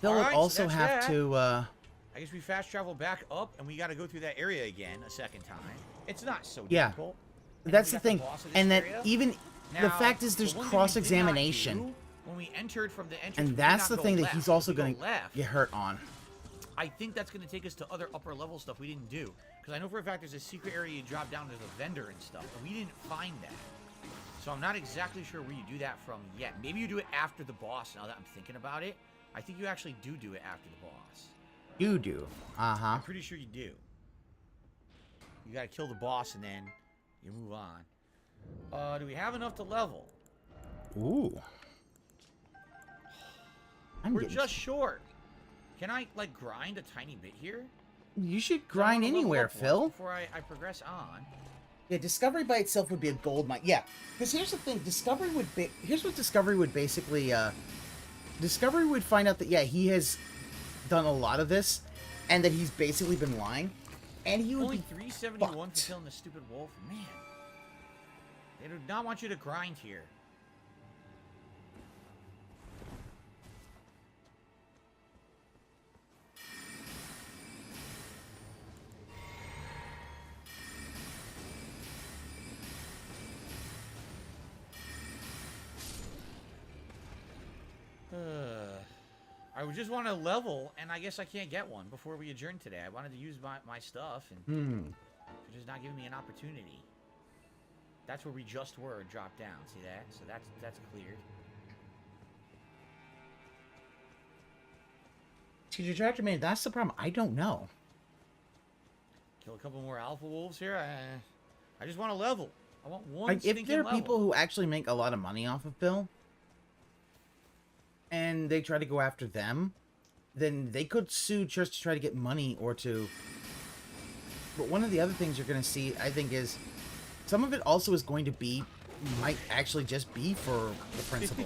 [SPEAKER 1] they'll
[SPEAKER 3] Alright, so
[SPEAKER 1] also
[SPEAKER 3] that's
[SPEAKER 1] have
[SPEAKER 3] that.
[SPEAKER 1] to.
[SPEAKER 3] I guess we fast travel back up, and we got to go through that area again a second time. It's not so
[SPEAKER 1] Yeah.
[SPEAKER 3] difficult. And
[SPEAKER 1] That's
[SPEAKER 3] we
[SPEAKER 1] the
[SPEAKER 3] got
[SPEAKER 1] thing,
[SPEAKER 3] boss of this
[SPEAKER 1] and that
[SPEAKER 3] area.
[SPEAKER 1] even the
[SPEAKER 3] Now,
[SPEAKER 1] fact is there's
[SPEAKER 3] the one thing we did not
[SPEAKER 1] cross-examination,
[SPEAKER 3] do when we entered from the entrance,
[SPEAKER 1] and
[SPEAKER 3] we did
[SPEAKER 1] that's
[SPEAKER 3] not
[SPEAKER 1] the
[SPEAKER 3] go
[SPEAKER 1] thing that
[SPEAKER 3] left.
[SPEAKER 1] he's also
[SPEAKER 3] If we
[SPEAKER 1] going
[SPEAKER 3] go
[SPEAKER 1] to
[SPEAKER 3] left,
[SPEAKER 1] get hurt on.
[SPEAKER 3] I think that's going to take us to other upper level stuff we didn't do. Because I know for a fact there's a secret area you drop down, there's a vendor and stuff, and we didn't find that. So I'm not exactly sure where you do that from yet. Maybe you do it after the boss, now that I'm thinking about it. I think you actually do it after the boss.
[SPEAKER 1] You do. Uh-huh.
[SPEAKER 3] I'm pretty sure you do. You got to kill the boss and then you move on. Do we have enough to level?
[SPEAKER 1] Ooh.
[SPEAKER 3] We're just short. Can I, like, grind a tiny bit here?
[SPEAKER 1] You should
[SPEAKER 3] 'Cause I wanna
[SPEAKER 1] grind
[SPEAKER 3] level
[SPEAKER 1] anywhere,
[SPEAKER 3] up once
[SPEAKER 1] Phil.
[SPEAKER 3] Before I progress on.
[SPEAKER 1] Yeah, Discovery by itself would be a gold mine. Yeah, because here's the thing. Here's what Discovery would basically... Discovery would find out that, yeah, he has done a lot of this, and that he's basically been lying. And he would
[SPEAKER 3] Only
[SPEAKER 1] be
[SPEAKER 3] 371
[SPEAKER 1] fucked.
[SPEAKER 3] for killing the stupid wolf? Man. They do not want you to grind here. I would just want to level, and I guess I can't get one before we adjourn today. I wanted to use my stuff, and they're just not giving me an opportunity. That's where we just were, dropped down. See that? So that's cleared.
[SPEAKER 1] See, Detractor, man, that's the problem. I don't know.
[SPEAKER 3] Kill a couple more alpha wolves here. I just want to level. I want one
[SPEAKER 1] Like, if
[SPEAKER 3] stinking
[SPEAKER 1] there are
[SPEAKER 3] level.
[SPEAKER 1] people who actually make a lot of money off of Phil, and they try to go after them, then they could sue just to try to get money or to... But one of the other things you're going to see, I think, is some of it also is going to be, might actually just be for the principal.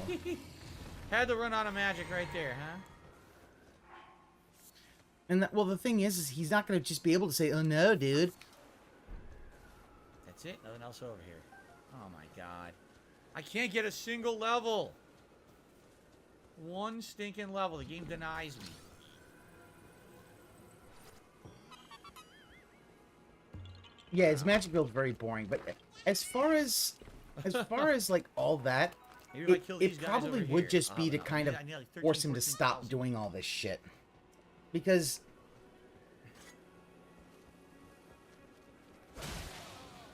[SPEAKER 3] Had to run out of magic right there, huh?
[SPEAKER 1] And that, well, the thing is he's not going to just be able to say, "Oh no, dude."
[SPEAKER 3] That's it. Nothing else over here. Oh my god. I can't get a single level. One stinking level. The game denies me.
[SPEAKER 1] Yeah, his magic build's very boring, but as far as like all that,
[SPEAKER 3] Maybe if I kill these
[SPEAKER 1] it
[SPEAKER 3] guys
[SPEAKER 1] probably
[SPEAKER 3] over
[SPEAKER 1] would
[SPEAKER 3] here.
[SPEAKER 1] just be to
[SPEAKER 3] No,
[SPEAKER 1] kind of
[SPEAKER 3] I need like 13,
[SPEAKER 1] force him to stop
[SPEAKER 3] 14,000.
[SPEAKER 1] doing all this shit. Because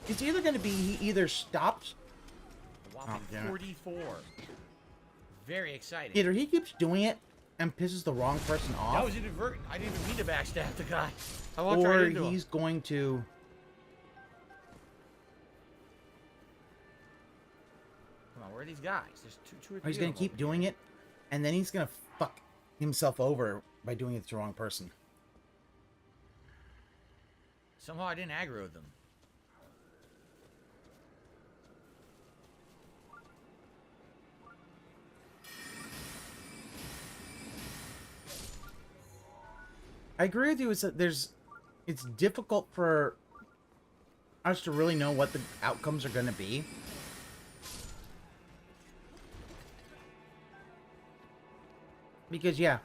[SPEAKER 1] it's either going to be he either stops,
[SPEAKER 3] A whopping
[SPEAKER 1] damn it.
[SPEAKER 3] 44. Very exciting.
[SPEAKER 1] either he keeps doing it and pisses the wrong person
[SPEAKER 3] That
[SPEAKER 1] off,
[SPEAKER 3] was inadvertent. I didn't even mean to backstab the guy. I walked
[SPEAKER 1] or
[SPEAKER 3] right into him.
[SPEAKER 1] he's going to...
[SPEAKER 3] Come on, where are these guys? There's two or
[SPEAKER 1] Or
[SPEAKER 3] three
[SPEAKER 1] he's going
[SPEAKER 3] of
[SPEAKER 1] to
[SPEAKER 3] them
[SPEAKER 1] keep
[SPEAKER 3] over
[SPEAKER 1] doing
[SPEAKER 3] here.
[SPEAKER 1] it, and then he's going to fuck himself over by doing it to the wrong person.
[SPEAKER 3] Somehow I didn't aggro them.
[SPEAKER 1] I agree with you. Is that it's difficult for us to really know what the outcomes are going to be. Because yeah,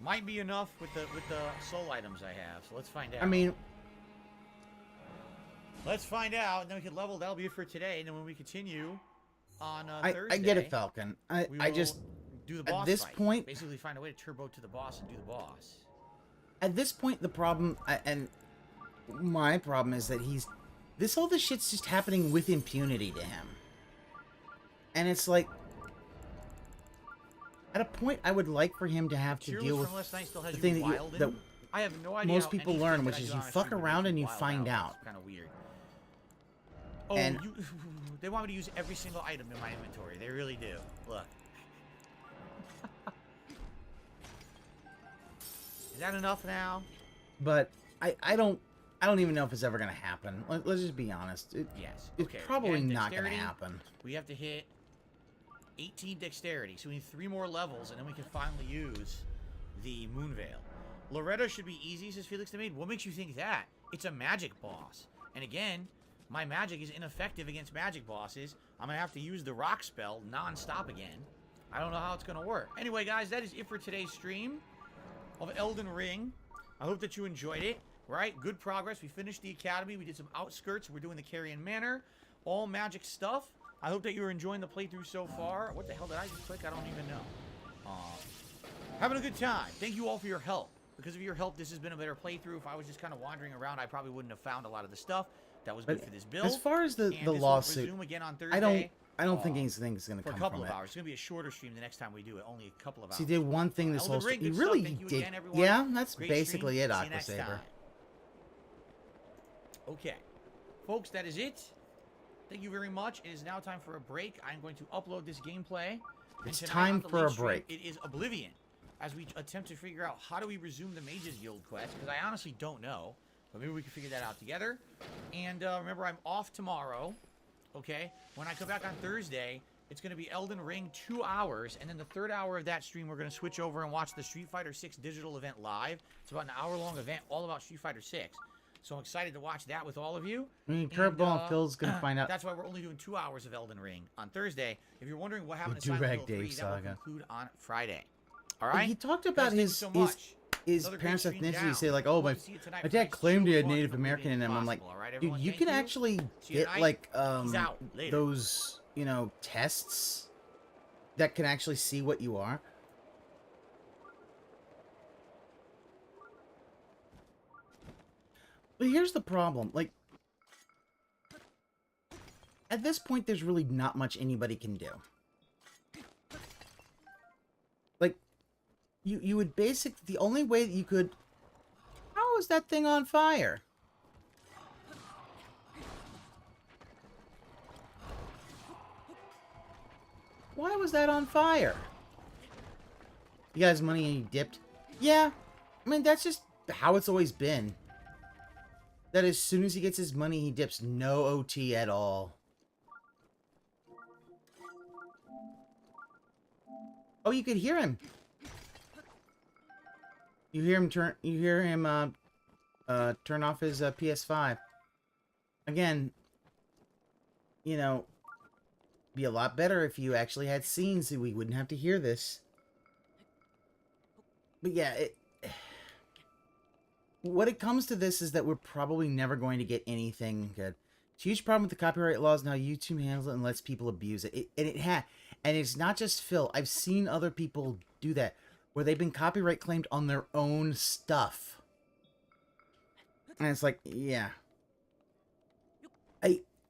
[SPEAKER 3] Might be enough with the soul items I have. So let's find out.
[SPEAKER 1] I mean,
[SPEAKER 3] let's find out, and then we can level. That'll be it for today. And then when we continue on Thursday,
[SPEAKER 1] I get it, Falcon. I
[SPEAKER 3] we
[SPEAKER 1] just
[SPEAKER 3] will do the
[SPEAKER 1] at
[SPEAKER 3] boss
[SPEAKER 1] this
[SPEAKER 3] fight.
[SPEAKER 1] point-
[SPEAKER 3] basically find a way to turbo to the boss and do the boss.
[SPEAKER 1] at this point the problem and my problem is that all this shit's just happening with impunity to him, and it's like at a point I would like for him to have to
[SPEAKER 3] Cheerless
[SPEAKER 1] deal with
[SPEAKER 3] from last night still has
[SPEAKER 1] the
[SPEAKER 3] you
[SPEAKER 1] thing that
[SPEAKER 3] wild
[SPEAKER 1] that
[SPEAKER 3] in? I have no idea.
[SPEAKER 1] most
[SPEAKER 3] how
[SPEAKER 1] people
[SPEAKER 3] anything
[SPEAKER 1] learn,
[SPEAKER 3] that
[SPEAKER 1] which
[SPEAKER 3] I
[SPEAKER 1] is
[SPEAKER 3] do
[SPEAKER 1] you
[SPEAKER 3] on a
[SPEAKER 1] fuck
[SPEAKER 3] stream would
[SPEAKER 1] around
[SPEAKER 3] make
[SPEAKER 1] and you
[SPEAKER 3] wild
[SPEAKER 1] find out.
[SPEAKER 3] Kind of weird. Oh,
[SPEAKER 1] And-
[SPEAKER 3] they want me to use every single item in my inventory. They really do. Look. Is that enough now?
[SPEAKER 1] But I I don't even know if it's ever gonna happen. Let's just be honest.
[SPEAKER 3] Yes.
[SPEAKER 1] It's
[SPEAKER 3] Okay.
[SPEAKER 1] probably
[SPEAKER 3] and
[SPEAKER 1] not gonna
[SPEAKER 3] dexterity,
[SPEAKER 1] happen.
[SPEAKER 3] We have to hit 18 dexterity, so we need 3 more levels, and then we can finally use the Moonveil. Loretta should be easy, says Felix the Maid. What makes you think that? It's a magic boss. And again, my magic is ineffective against magic bosses. I'm going to have to use the rock spell non-stop again. I don't know how it's going to work. Anyway, guys, that is it for today's stream of Elden Ring. I hope that you enjoyed it, right? Good progress. We finished the academy. We did some outskirts. We're doing the Carrion Manor. All magic stuff. I hope that you're enjoying the playthrough so far. What the hell did I just click? I don't even know. Having a good time. Thank you all for your help. Because of your help, this has been a better playthrough. If I was just kind of wandering around, I probably wouldn't have found a lot of the stuff that was good for this build.
[SPEAKER 1] As far as the
[SPEAKER 3] And this will
[SPEAKER 1] lawsuit,
[SPEAKER 3] resume again on Thursday,
[SPEAKER 1] I don't think anything's gonna
[SPEAKER 3] for a
[SPEAKER 1] come
[SPEAKER 3] couple
[SPEAKER 1] from
[SPEAKER 3] of
[SPEAKER 1] it.
[SPEAKER 3] hours. It's gonna be a shorter stream the next time we do it. Only a couple of hours.
[SPEAKER 1] So he did one thing this
[SPEAKER 3] Elden
[SPEAKER 1] whole
[SPEAKER 3] Ring,
[SPEAKER 1] stream. He
[SPEAKER 3] good stuff.
[SPEAKER 1] really
[SPEAKER 3] Thank you
[SPEAKER 1] did.
[SPEAKER 3] again, everyone.
[SPEAKER 1] Yeah, that's
[SPEAKER 3] Great
[SPEAKER 1] basically
[SPEAKER 3] stream.
[SPEAKER 1] it,
[SPEAKER 3] See you
[SPEAKER 1] Aqua
[SPEAKER 3] next
[SPEAKER 1] Saber.
[SPEAKER 3] time. Okay, folks, that is it. Thank you very much. It is now time for a break. I'm going to upload this gameplay.
[SPEAKER 1] It's
[SPEAKER 3] And tonight
[SPEAKER 1] time
[SPEAKER 3] on the
[SPEAKER 1] for a
[SPEAKER 3] late stream,
[SPEAKER 1] break.
[SPEAKER 3] It is Oblivion, as we attempt to figure out how do we resume the Mages Guild quest, because I honestly don't know. But maybe we can figure that out together. And remember, I'm off tomorrow. Okay? When I come back on Thursday, it's going to be Elden Ring 2 hours. And then the third hour of that stream, we're going to switch over and watch the Street Fighter 6 digital event live. It's about an hour-long event all about Street Fighter 6. So I'm excited to watch that with all of you.
[SPEAKER 1] I mean,
[SPEAKER 3] And,
[SPEAKER 1] Curveball Phil's gonna find out.
[SPEAKER 3] That's why we're only doing 2 hours of Elden Ring on Thursday. If you're wondering what happened
[SPEAKER 1] The
[SPEAKER 3] to Silent
[SPEAKER 1] Do-Rag
[SPEAKER 3] Hill
[SPEAKER 1] Dave
[SPEAKER 3] 3, that will
[SPEAKER 1] saga.
[SPEAKER 3] conclude on Friday. All right?
[SPEAKER 1] He talked
[SPEAKER 3] Guys,
[SPEAKER 1] about
[SPEAKER 3] thank you
[SPEAKER 1] his
[SPEAKER 3] so much.
[SPEAKER 1] his
[SPEAKER 3] Another great
[SPEAKER 1] parents'
[SPEAKER 3] stream
[SPEAKER 1] ethnicity.
[SPEAKER 3] down.
[SPEAKER 1] Say like, oh,
[SPEAKER 3] Hope
[SPEAKER 1] my
[SPEAKER 3] to see you tonight
[SPEAKER 1] my
[SPEAKER 3] for
[SPEAKER 1] dad
[SPEAKER 3] night
[SPEAKER 1] claimed he had
[SPEAKER 3] 2
[SPEAKER 1] Native
[SPEAKER 3] o'clock.
[SPEAKER 1] American in him. I'm like,
[SPEAKER 3] Possible, all right,
[SPEAKER 1] dude,
[SPEAKER 3] everyone?
[SPEAKER 1] you
[SPEAKER 3] Thank
[SPEAKER 1] can actually
[SPEAKER 3] See you
[SPEAKER 1] get
[SPEAKER 3] tonight.
[SPEAKER 1] like
[SPEAKER 3] He's out. Later.
[SPEAKER 1] those tests that can actually see what you are. But here's the problem, like, at this point, there's really not much anybody can do. Like, you would the only way that you could... How is that thing on fire? Why was that on fire? You got his money and he dipped? Yeah, I mean, that's just how it's always been. That as soon as he gets his money, he dips. No OT at all. Oh, you could hear him. You hear him turn off his PS5. Again, you know, be a lot better if you actually had scenes so we wouldn't have to hear this. But yeah, what it comes to this is that we're probably never going to get anything good. It's a huge problem with the copyright laws and how YouTube handles it and lets people abuse it. And it's not just Phil. I've seen other people do that, where they've been copyright claimed on their own stuff. And it's like, yeah.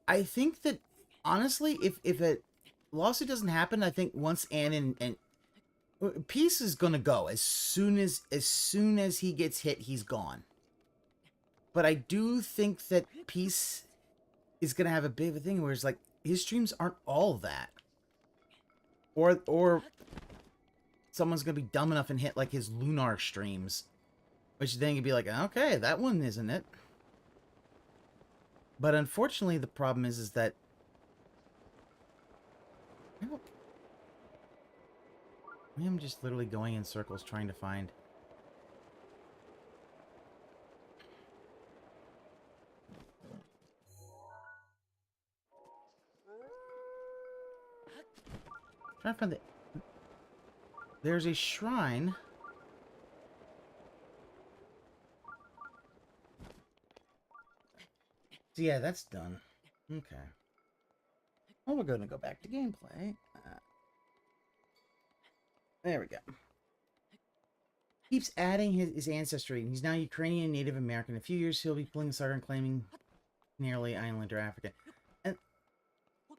[SPEAKER 1] I think that, honestly, if a lawsuit doesn't happen, I think once Ann and Peace is gonna go. As soon as he gets hit, he's gone. But I do think that Peace is gonna have a bit of a thing where it's like, his streams aren't all that. Or someone's gonna be dumb enough and hit like his Lunar streams, which then you'd be like, okay, that one isn't it. But unfortunately, the problem is that I'm just literally going in circles trying to find. Trying to find the. There's a shrine. So yeah, that's done. Okay. Well, we're gonna go back to gameplay. There we go. Keeps adding his ancestry. He's now Ukrainian Native American. In a few years, he'll be pulling the start and claiming nearly Islander Africa. And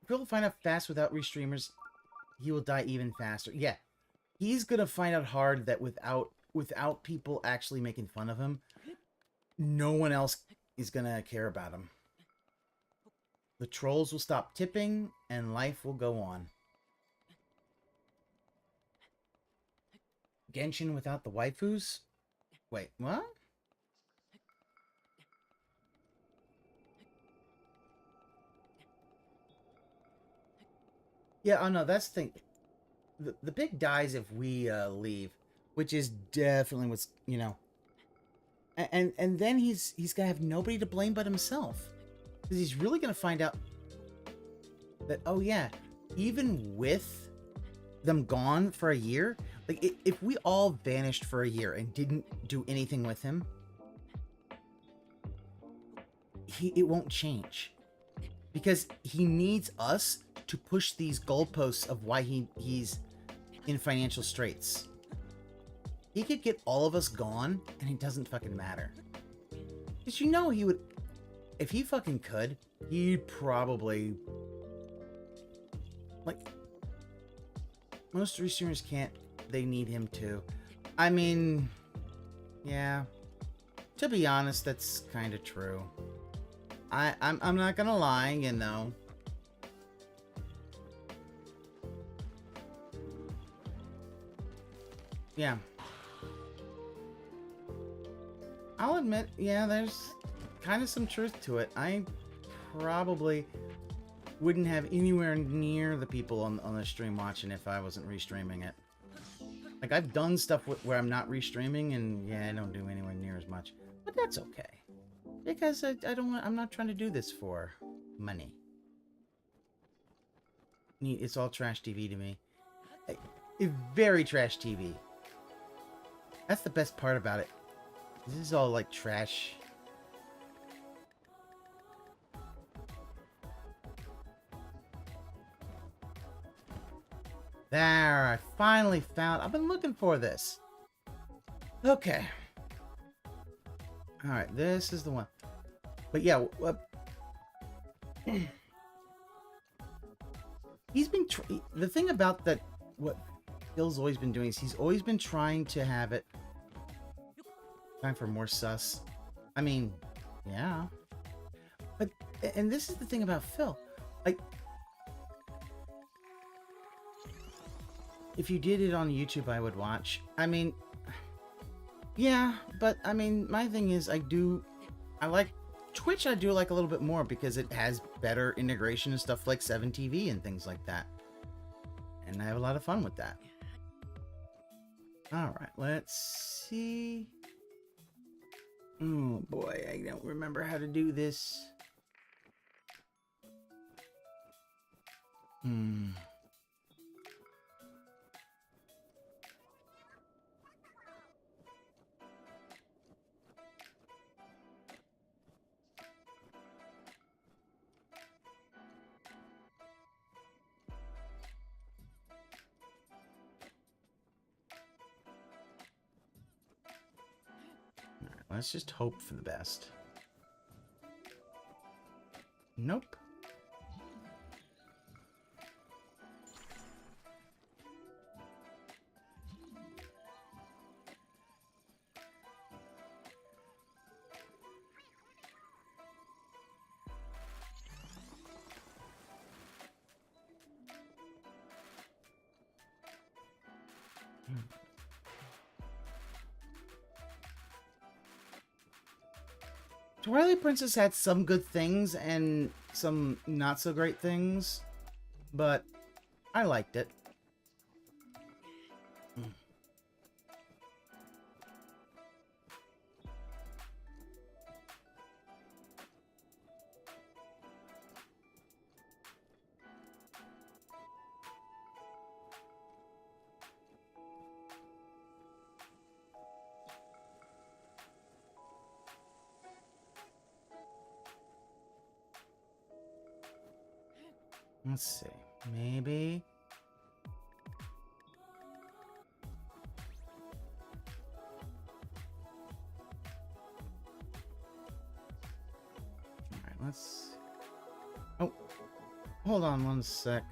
[SPEAKER 1] Phil will find out fast without Ree-streamers. He will die even faster. Yeah, he's gonna find out hard that without people actually making fun of him, no one else is gonna care about him. The trolls will stop tipping, and life will go on. Genshin without the waifus? Wait, what? Yeah, oh no, that's the thing. The pig dies if we leave, which is definitely what's, you know. And then he's gonna have nobody to blame but himself, because he's really gonna find out that, oh yeah, even with them gone for a year, like if we all vanished for a year and didn't do anything with him, it won't change, because he needs us to push these goalposts of why he's in financial straits. He could get all of us gone, and it doesn't fucking matter. Because you know he would... If he fucking could, he'd probably... Like... Most Ree-streamers can't. They need him to. I mean... Yeah. To be honest, that's kind of true. I'm not gonna lie, you know. Yeah. I'll admit, yeah, there's kind of some truth to it. I probably wouldn't have anywhere near the people on the stream watching if I wasn't Ree-streaming it. Like, I've done stuff where I'm not Ree-streaming, and yeah, I don't do anywhere near as much. But that's okay. Because I'm not trying to do this for money. It's all trash TV to me. Very trash TV. That's the best part about it. This is all like trash. There, I finally found... I've been looking for this. Okay. Alright, this is the one. But yeah, he's been... The thing about that... What Phil's always been doing is he's always been trying to have it... Time for more sus. I mean, yeah. But... And this is the thing about Phil. Like... If you did it on YouTube, I would watch. I mean... Yeah, but I mean, my thing is I like Twitch. I do like a little bit more because it has better integration and stuff like 7TV and things like that. And I have a lot of fun with that. Alright, let's see. Oh boy, I don't remember how to do this. Let's just hope for the best. Nope. Twilight Princess had some good things and some not so great things, but I liked it. Let's see. Maybe. Alright, let's... Oh. Hold on one sec.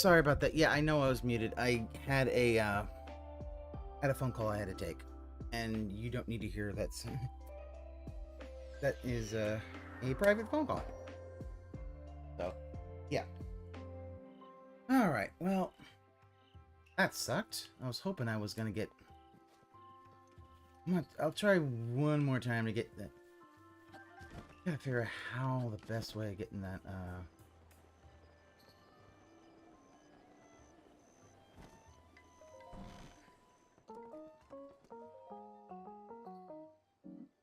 [SPEAKER 1] sorry about that. Yeah, I know I was muted. I had a phone call I had to take, and you don't need to hear that. That is a private phone call. So, yeah. All right. Well, that sucked. I was hoping I was gonna get. I'll try one more time to get that. Gotta figure out how the best way of getting that.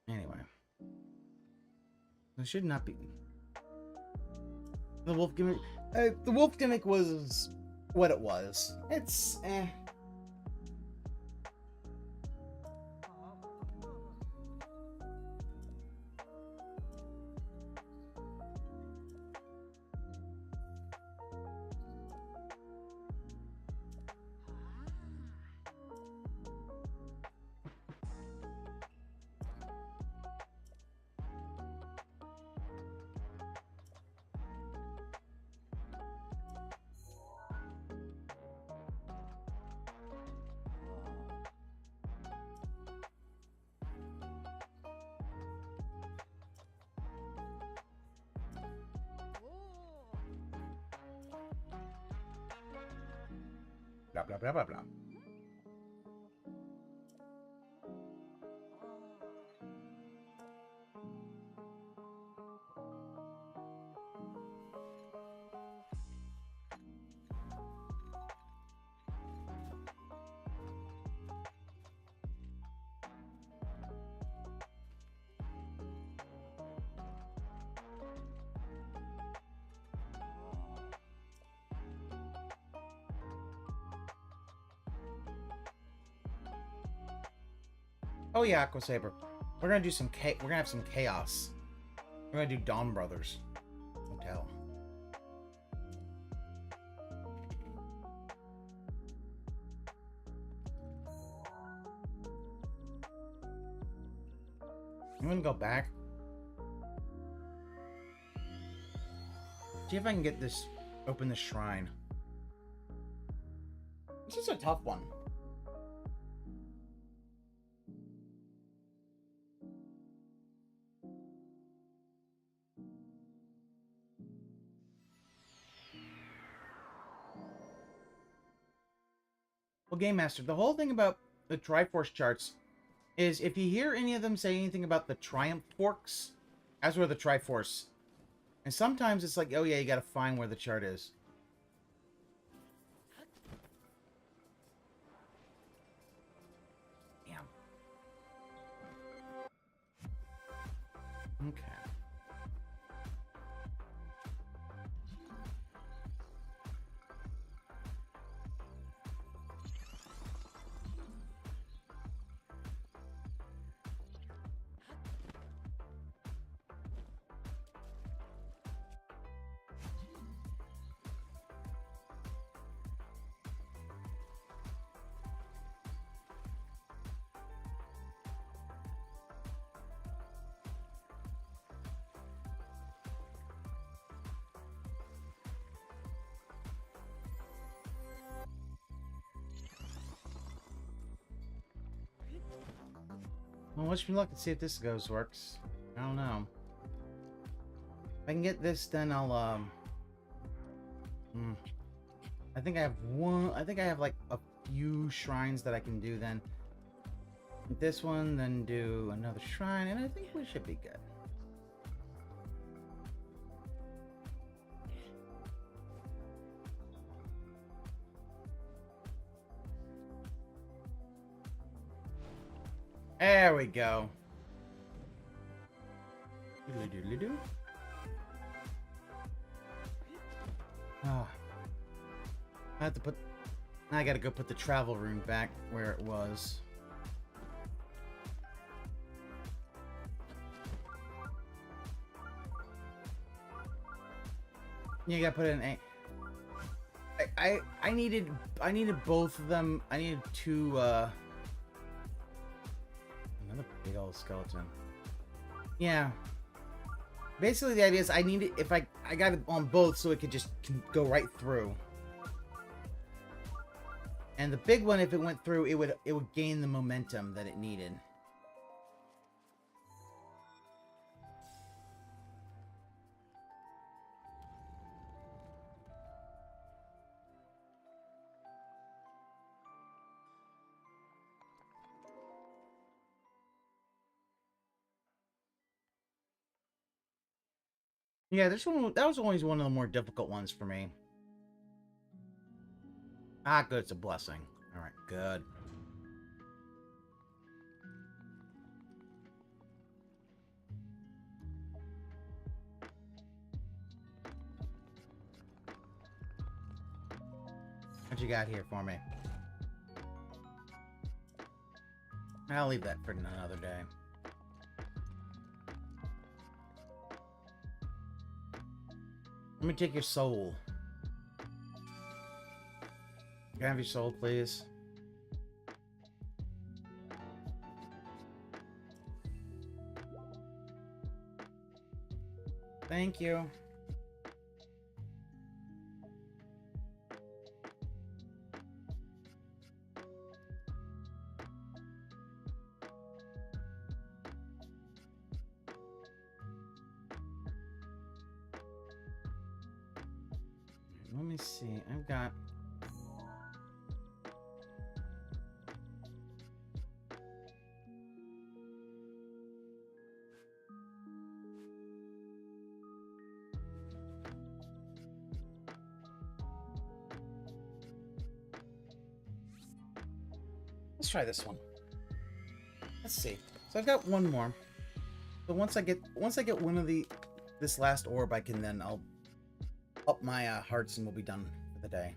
[SPEAKER 1] Anyway, it should not be the wolf gimmick. The wolf gimmick was what it was. It's blah blah blah blah blah. Oh yeah, Aqua Saber. We're gonna do some we're gonna have some chaos. We're gonna do Dawn Brothers Hotel. I'm gonna go back. See if I can get this. Open the shrine. This is a tough one. Well, Game Master, the whole thing about the Triforce charts is if you hear any of them say anything about the Triumph forks, that's where the Triforce. And sometimes it's like, oh yeah, you gotta find where the chart is. Damn. Okay. Well, wish me luck and see if this works. I don't know. If I can get this, then I'll, I think I have one, I think I have like a few shrines that I can do then. This one, then do another shrine, and I think we should be good. There we go. Doodly-doodly-doo. Ah. I have to put... Now I gotta go put the travel rune back where it was. You gotta put it in a... I needed both of them. I needed two, Another big old skeleton. Yeah. Basically, the idea is I need it if I got it on both so it could just go right through. And the big one, if it went through, it would gain the momentum that it needed. Yeah, this one, that was always one of the more difficult ones for me. Ah, good, it's a blessing. Alright, good. What you got here for me? I'll leave that for another day. Let me take your soul. Can I have your soul, please? Thank you. Let me see. I've got... Let's try this one. Let's see. So I've got one more. So once I get one of this last orb, I can then I'll up my hearts and we'll be done for the day.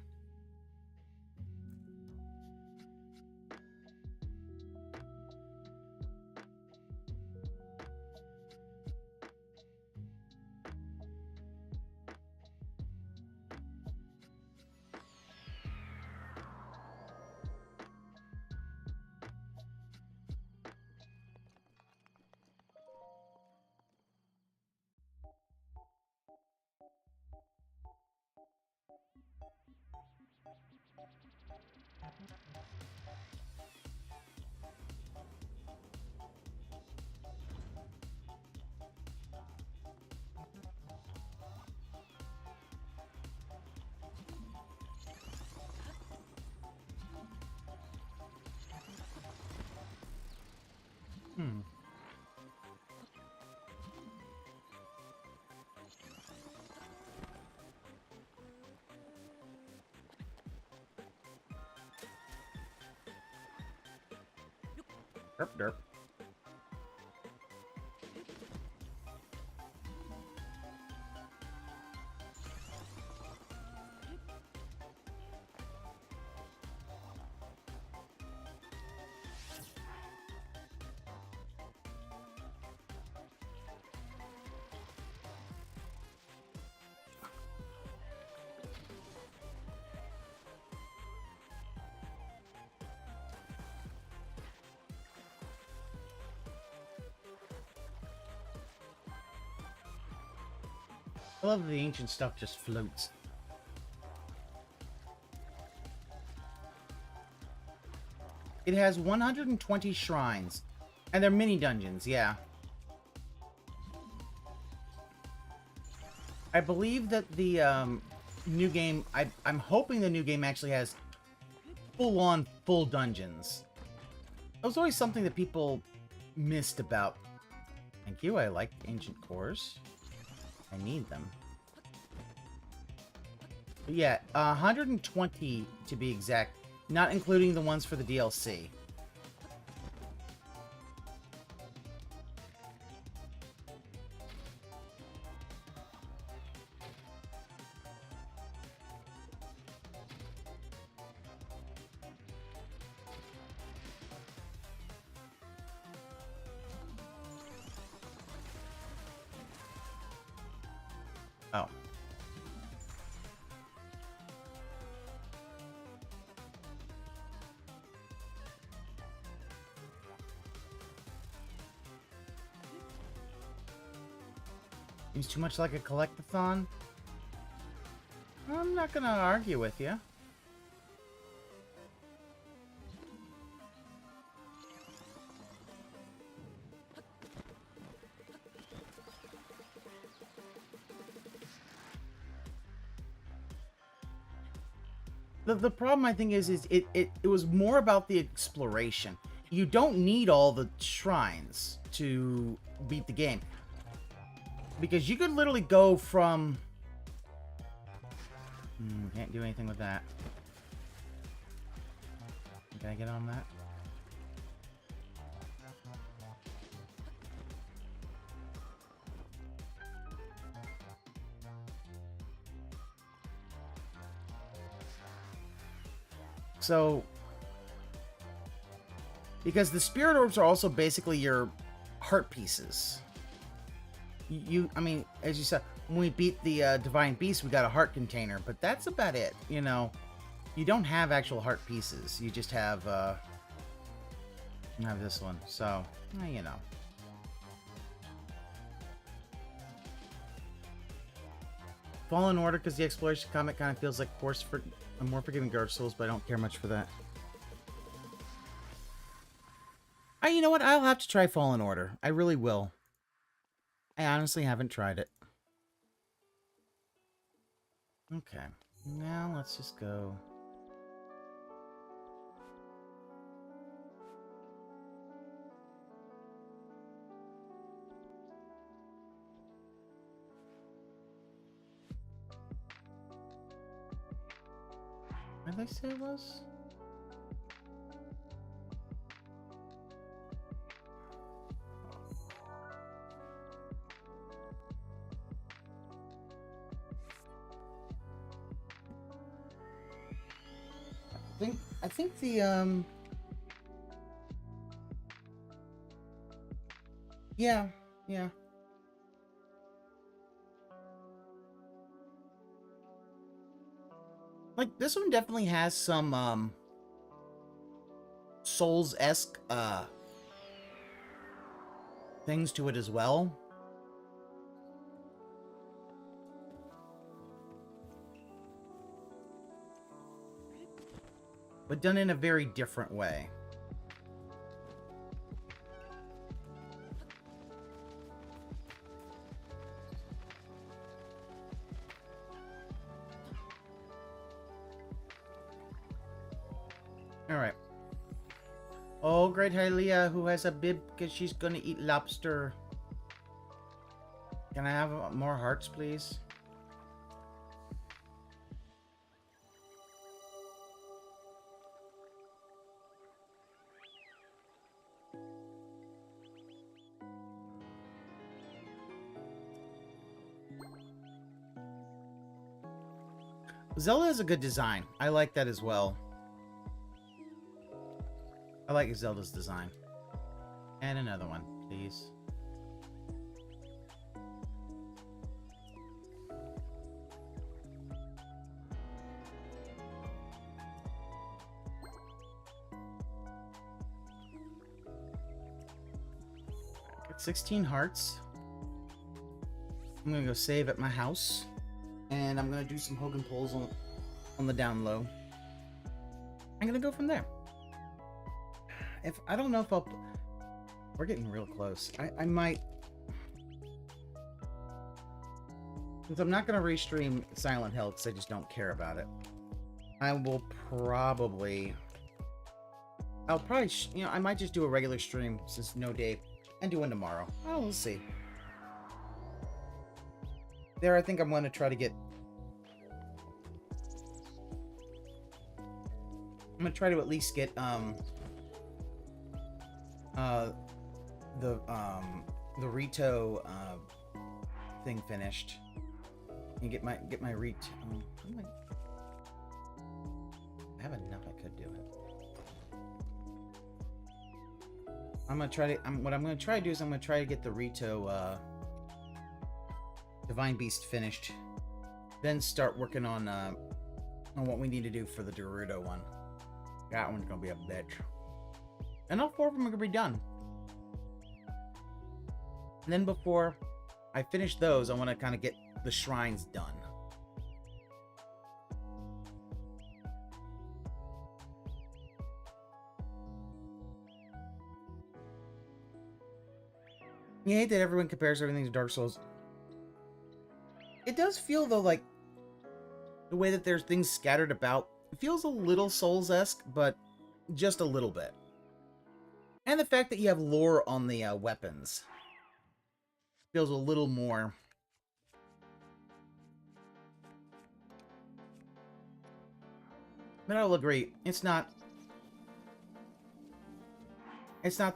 [SPEAKER 1] Derp derp. I love the ancient stuff just floats. It has 120 shrines. And they're mini dungeons, yeah. I believe that the new game... I'm hoping the new game actually has full-on full dungeons. That was always something that people missed about. Thank you, I like ancient cores. I need them. But yeah, 120 to be exact, not including the ones for the DLC. Oh. Seems too much like a collectathon. I'm not gonna argue with you. The problem I think is it was more about the exploration. You don't need all the shrines to beat the game. Because you could literally go from... can't do anything with that. Can I get on that? So, because the spirit orbs are also basically your heart pieces. I mean, as you said, when we beat the divine beast, we got a heart container, but that's about it. You know, you don't have actual heart pieces. You just have this one. So, you know. Fallen Order, because the exploration comic kind of feels like force for a more forgiving Dark Souls, but I don't care much for that. You know what? I'll have to try Fallen Order. I really will. I honestly haven't tried it. Okay. Now let's just go. Where did I say it was? I think the yeah. Like, this one definitely has some Souls-esque things to it as well. But done in a very different way. Alright. Oh, great Hylia, who has a bib because she's gonna eat lobster. Can I have more hearts, please? Zelda has a good design. I like that as well. I like Zelda's design. And another one, please. Got 16 hearts. I'm gonna go save at my house. And I'm gonna do some Hogan pulls on the down low. I'm gonna go from there. I don't know if I'll... We're getting real close. I might... Since I'm not gonna restream Silent Hill because I just don't care about it. I will probably... I'll probably... You know, I might just do a regular stream since no day. And do one tomorrow. Oh, we'll see. There, I think I'm going to try to get... I'm going to try to at least get, the Rito, thing finished. And get my I have enough, I could do it. I'm going to try to... what I'm going to try to do is I'm going to try to get the Rito, Divine Beast finished, then start working on what we need to do for the Gerudo one. That one's gonna be a bitch. And all 4 of them are gonna be done. And then before I finish those, I want to kind of get the shrines done. You hate that everyone compares everything to Dark Souls. It does feel, though, like the way that there's things scattered about It feels a little Souls-esque, but just a little bit. And the fact that you have lore on the weapons feels a little more... But I'll agree, it's not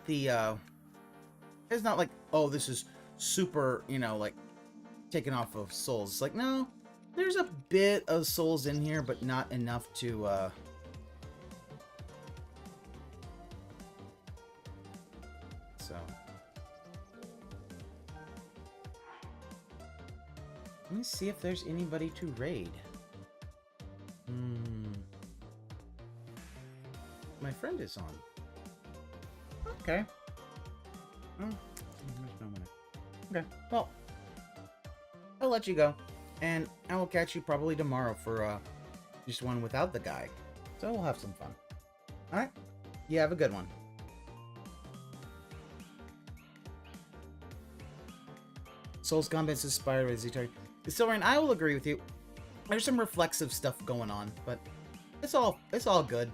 [SPEAKER 1] the, it's not like, oh, this is super, you know, like, taken off of Souls. It's like, no, there's a bit of Souls in here, but not enough to, so. Let me see if there's anybody to raid. My friend is on. Okay. Oh, there's no one. Okay, well, I'll let you go, and I will catch you probably tomorrow for just one without the guy. So we'll have some fun. All right, you have a good one. Souls combat's inspired by Zetar. Silver, and I will agree with you. There's some reflexive stuff going on, but it's all good.